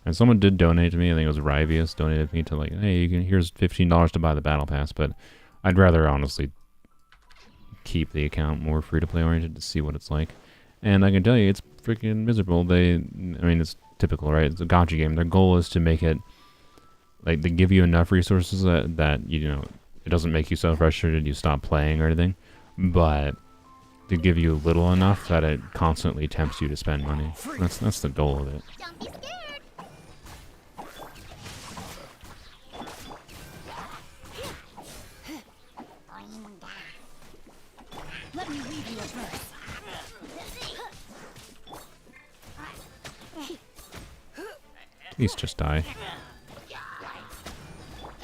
And someone did donate to me. I think it was Rivius donated me to like, hey, here's $15 to buy the battle pass. But I'd rather honestly keep the account more free to play oriented to see what it's like. And I can tell you, it's freaking miserable. It's typical, right? It's a gacha game. Their goal is to make it like they give you enough resources that you know it doesn't make you so frustrated you stop playing or anything, but to give you little enough that it constantly tempts you to spend money. That's the goal of it. Don't be scared. Let me read you a verse. Please just die.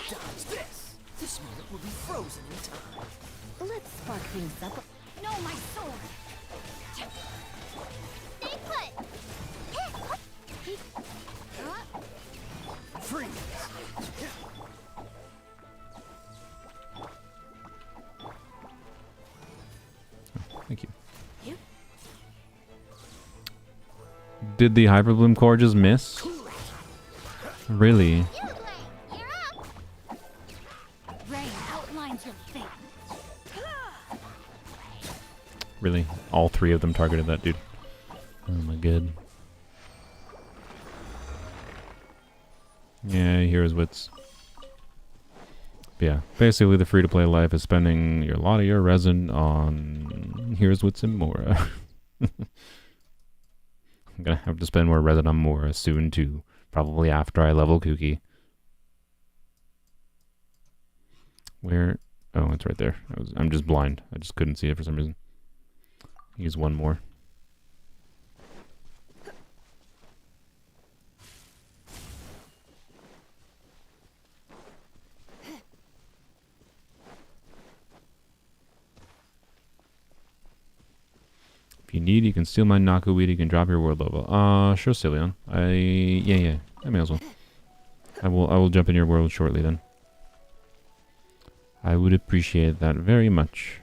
Dodge this. This moment will be frozen in time. Let's spark things up. No, my sword. Stay put. Freeze. Thank you. Did the Hyperbloom core just miss? Really? You play. You're up. Rain outlines your fate. Really? All 3 of them targeted that dude. Oh my god. Yeah, Heroes Wits. But yeah, basically the free-to-play life is spending a lot of your resin on Heroes Wits and Mora. I'm gonna have to spend more resin on Mora soon too. Probably after I level Kuki. Where? Oh, it's right there. I'm just blind. I just couldn't see it for some reason. Use one more. If you need, you can steal my Nakuweed. You can drop your world level. Sure, Cillian. Yeah. I may as well. I will jump in your world shortly then. I would appreciate that very much.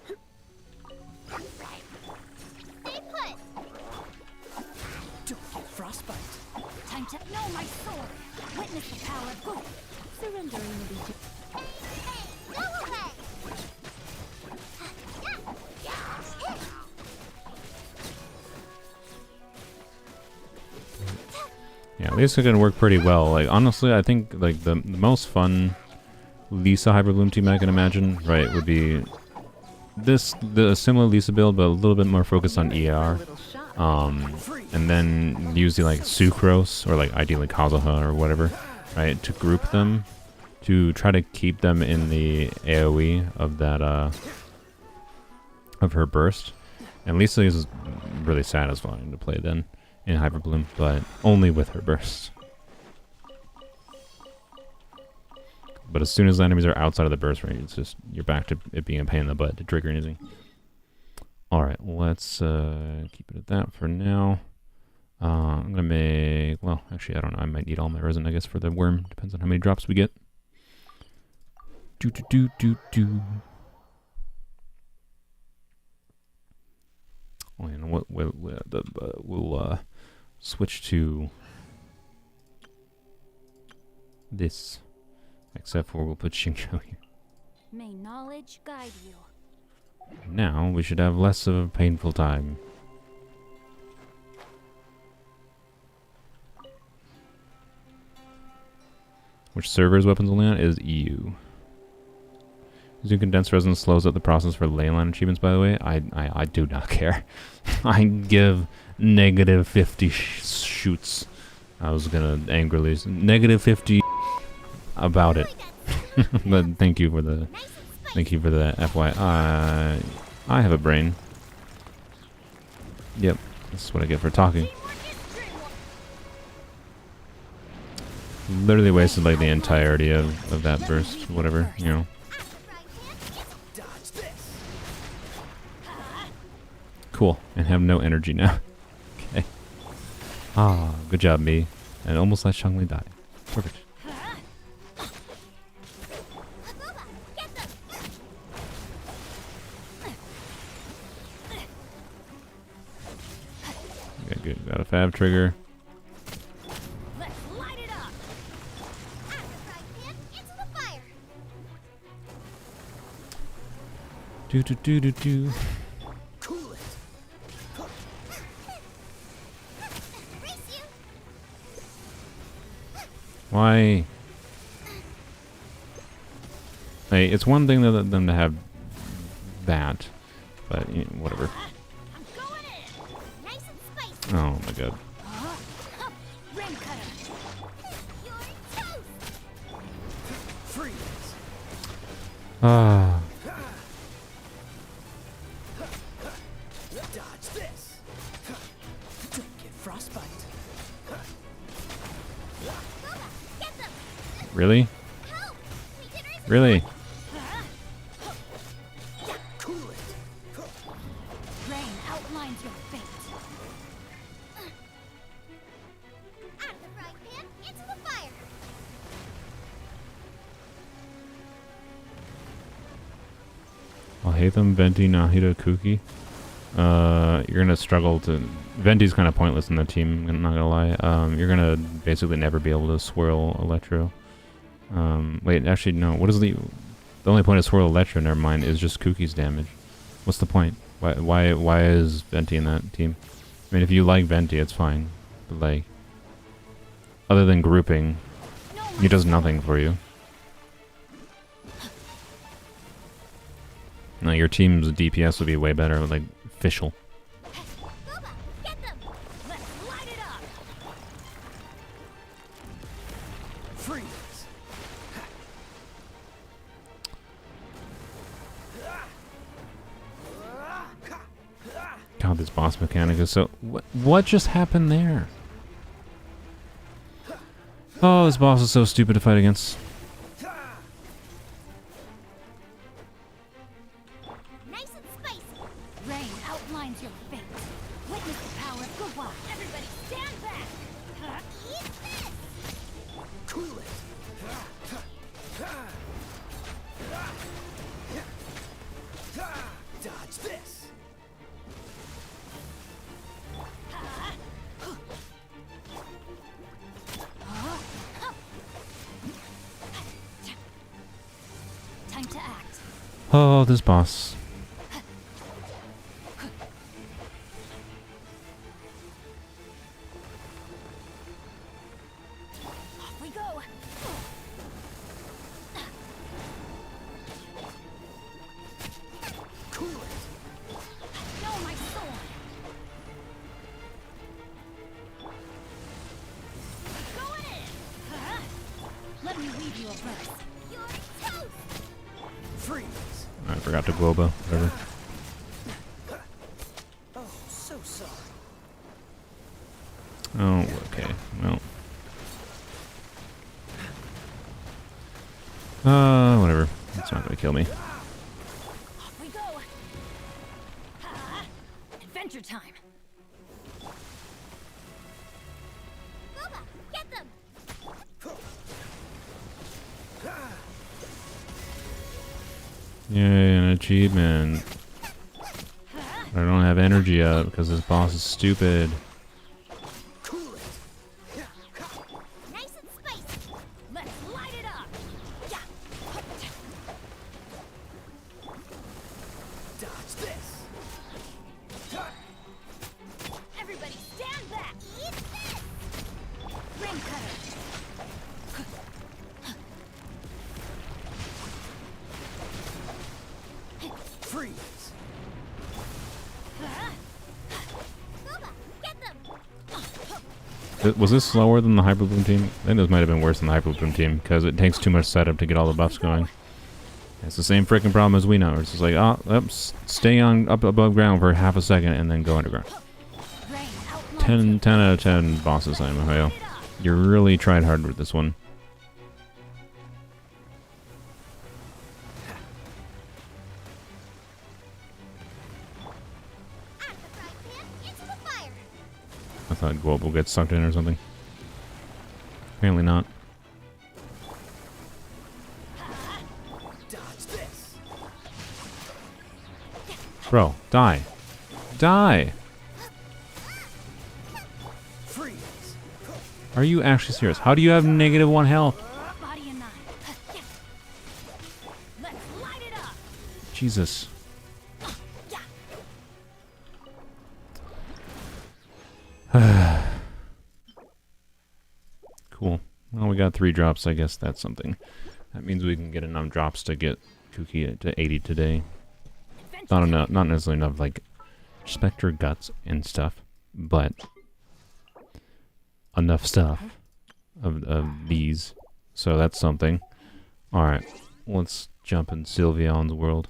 Stay put. Don't get frostbite. Time to know my sword. Witness the power of good. Surrendering the legion. Hey, go away. Yeah, Lisa can work pretty well. Like honestly, I think like the most fun Lisa Hyperbloom team I can imagine, right, would be the similar Lisa build, but a little bit more focused on ER. And then using like Sucrose or like ideally Kazuha or whatever, right, to group them to try to keep them in the AoE of that of her burst. And Lisa is really satisfying to play then in Hyperbloom, but only with her burst. But as soon as the enemies are outside of the burst range, it's just you're back to it being a pain in the butt to trigger anything. Alright, let's keep it at that for now. I'm gonna make, well, actually I don't know, I might need all my resin I guess for the worm. Depends on how many drops we get. Oh, you know what? We'll switch to this, except for we'll put Xingqiu here. May knowledge guide you. Now we should have less of a painful time. Which server is weapons only on? Is EU. Using condensed resin slows up the process for ley line achievements, by the way. I do not care. I give negative 50 shoots. I was gonna angrily say negative 50 about it. But thank you for the FYI. I have a brain. Yep, that's what I get for talking. Literally wasted like the entirety of that burst, whatever, you know. Dodge this. Cool, and have no energy now. Okay. Ah, good job, me. And almost let Shangli die. Perfect. Okay, good. Got a fab trigger. Let's light it up. Out of the frying pan, into the fire. Do do do do do. Cool it. Race you. Why? Hey, it's one thing that them to have that, but you know, whatever. I'm going in. Nice and spicy. Oh my god. Rim cutter. You're toast. Freeze. Ah. Dodge this. Don't get frostbite. Boba, get them. Really? Help. We can race Really? Cool it. Rain outlines your fate. Out of the frying pan, into the fire. I'll hate them, Venti, Nahida, Kuki. You're gonna struggle to. Venti's kind of pointless in the team. I'm not gonna lie. You're gonna basically never be able to swirl Electro. Wait, actually no. What is the only point of swirl Electro? Never mind. Is just Kuki's damage. What's the point? Why is Venti in that team? I mean, if you like Venti, it's fine. But like, other than grouping, he does nothing for you. No, your team's DPS would be way better with like Fischl. Boba, get them. Let's light it up. Freeze. God, this boss mechanic is so. What just happened there? Oh, this boss is so stupid to fight against. Nice and spicy. Rain outlines your fate. Witness the power of Gua. Everybody stand back. Eat this. Cool it. Dodge this. Time to act. Oh, this boss. Off we go. Cool it. Know my sword. Going in. Let me weave you a verse. You're toast. Freeze. I forgot to Globa. Whatever. Oh, so sorry. Oh, okay. Well. Whatever. It's not gonna kill me. Off we go. Adventure time. Boba, get them. Yay, an achievement. I don't have energy up because this boss is stupid. Cool it. Nice and spicy. Let's light it up. Yeah. Dodge Was this slower than the Hyper Bloom team? I think this might have been worse than the Hyper Bloom team, because it takes too much setup to get all the buffs going. It's the same freaking problem as we know. It's just like, oh, oops, stay on up above ground for half a second and then go underground. 10 out of 10 bosses, I'm Ohio. You really tried hard with this one. I thought Global gets sucked in or something. Apparently not. Bro, die. Die! Are you actually serious? How do you have -1 health? Body and nine. Let's light it up. Jesus. Cool. Well, we got 3 drops. I guess that's something. That means we can get enough drops to get Kuki to 80 today. Not enough. Not necessarily enough, like Spectre guts and stuff, but enough stuff of these. So that's something. All right, let's jump in Sylveon's world.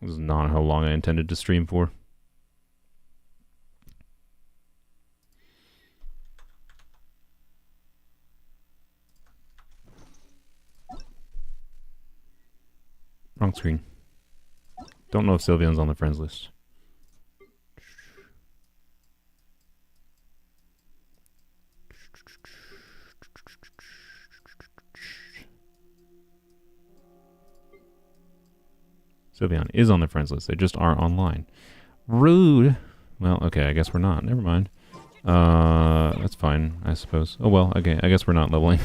This is not how long I intended to stream for. Wrong screen. Don't know if Sylveon's on the friends list. Sylveon is on the friends list. They just aren't online. Rude. Well, okay, I guess we're not. Never mind. That's fine, I suppose. Oh well, okay, I guess we're not leveling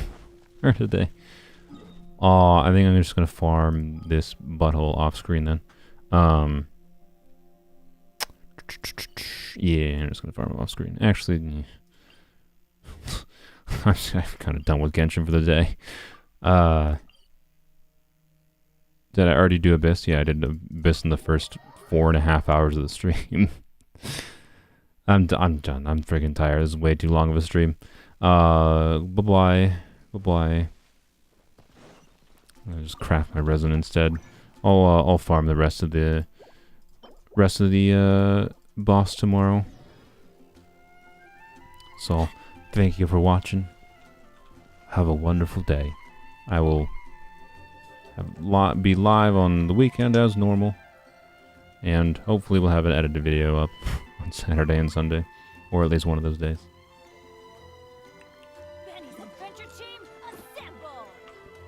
her today. I think I'm just gonna farm this butthole off screen then. Yeah, I'm just gonna farm it off screen. Actually, I'm kind of done with Genshin for the day. Did I already do Abyss? Yeah, I did Abyss in the first 4.5 hours of the stream. I'm done. I'm freaking tired. This is way too long of a stream. Bye-bye. Bye-bye. I'll just craft my resin instead. I'll farm the rest of the boss tomorrow. So, thank you for watching. Have a wonderful day. I will be live on the weekend as normal, and hopefully we'll have an edited video up on Saturday and Sunday, or at least one of those days.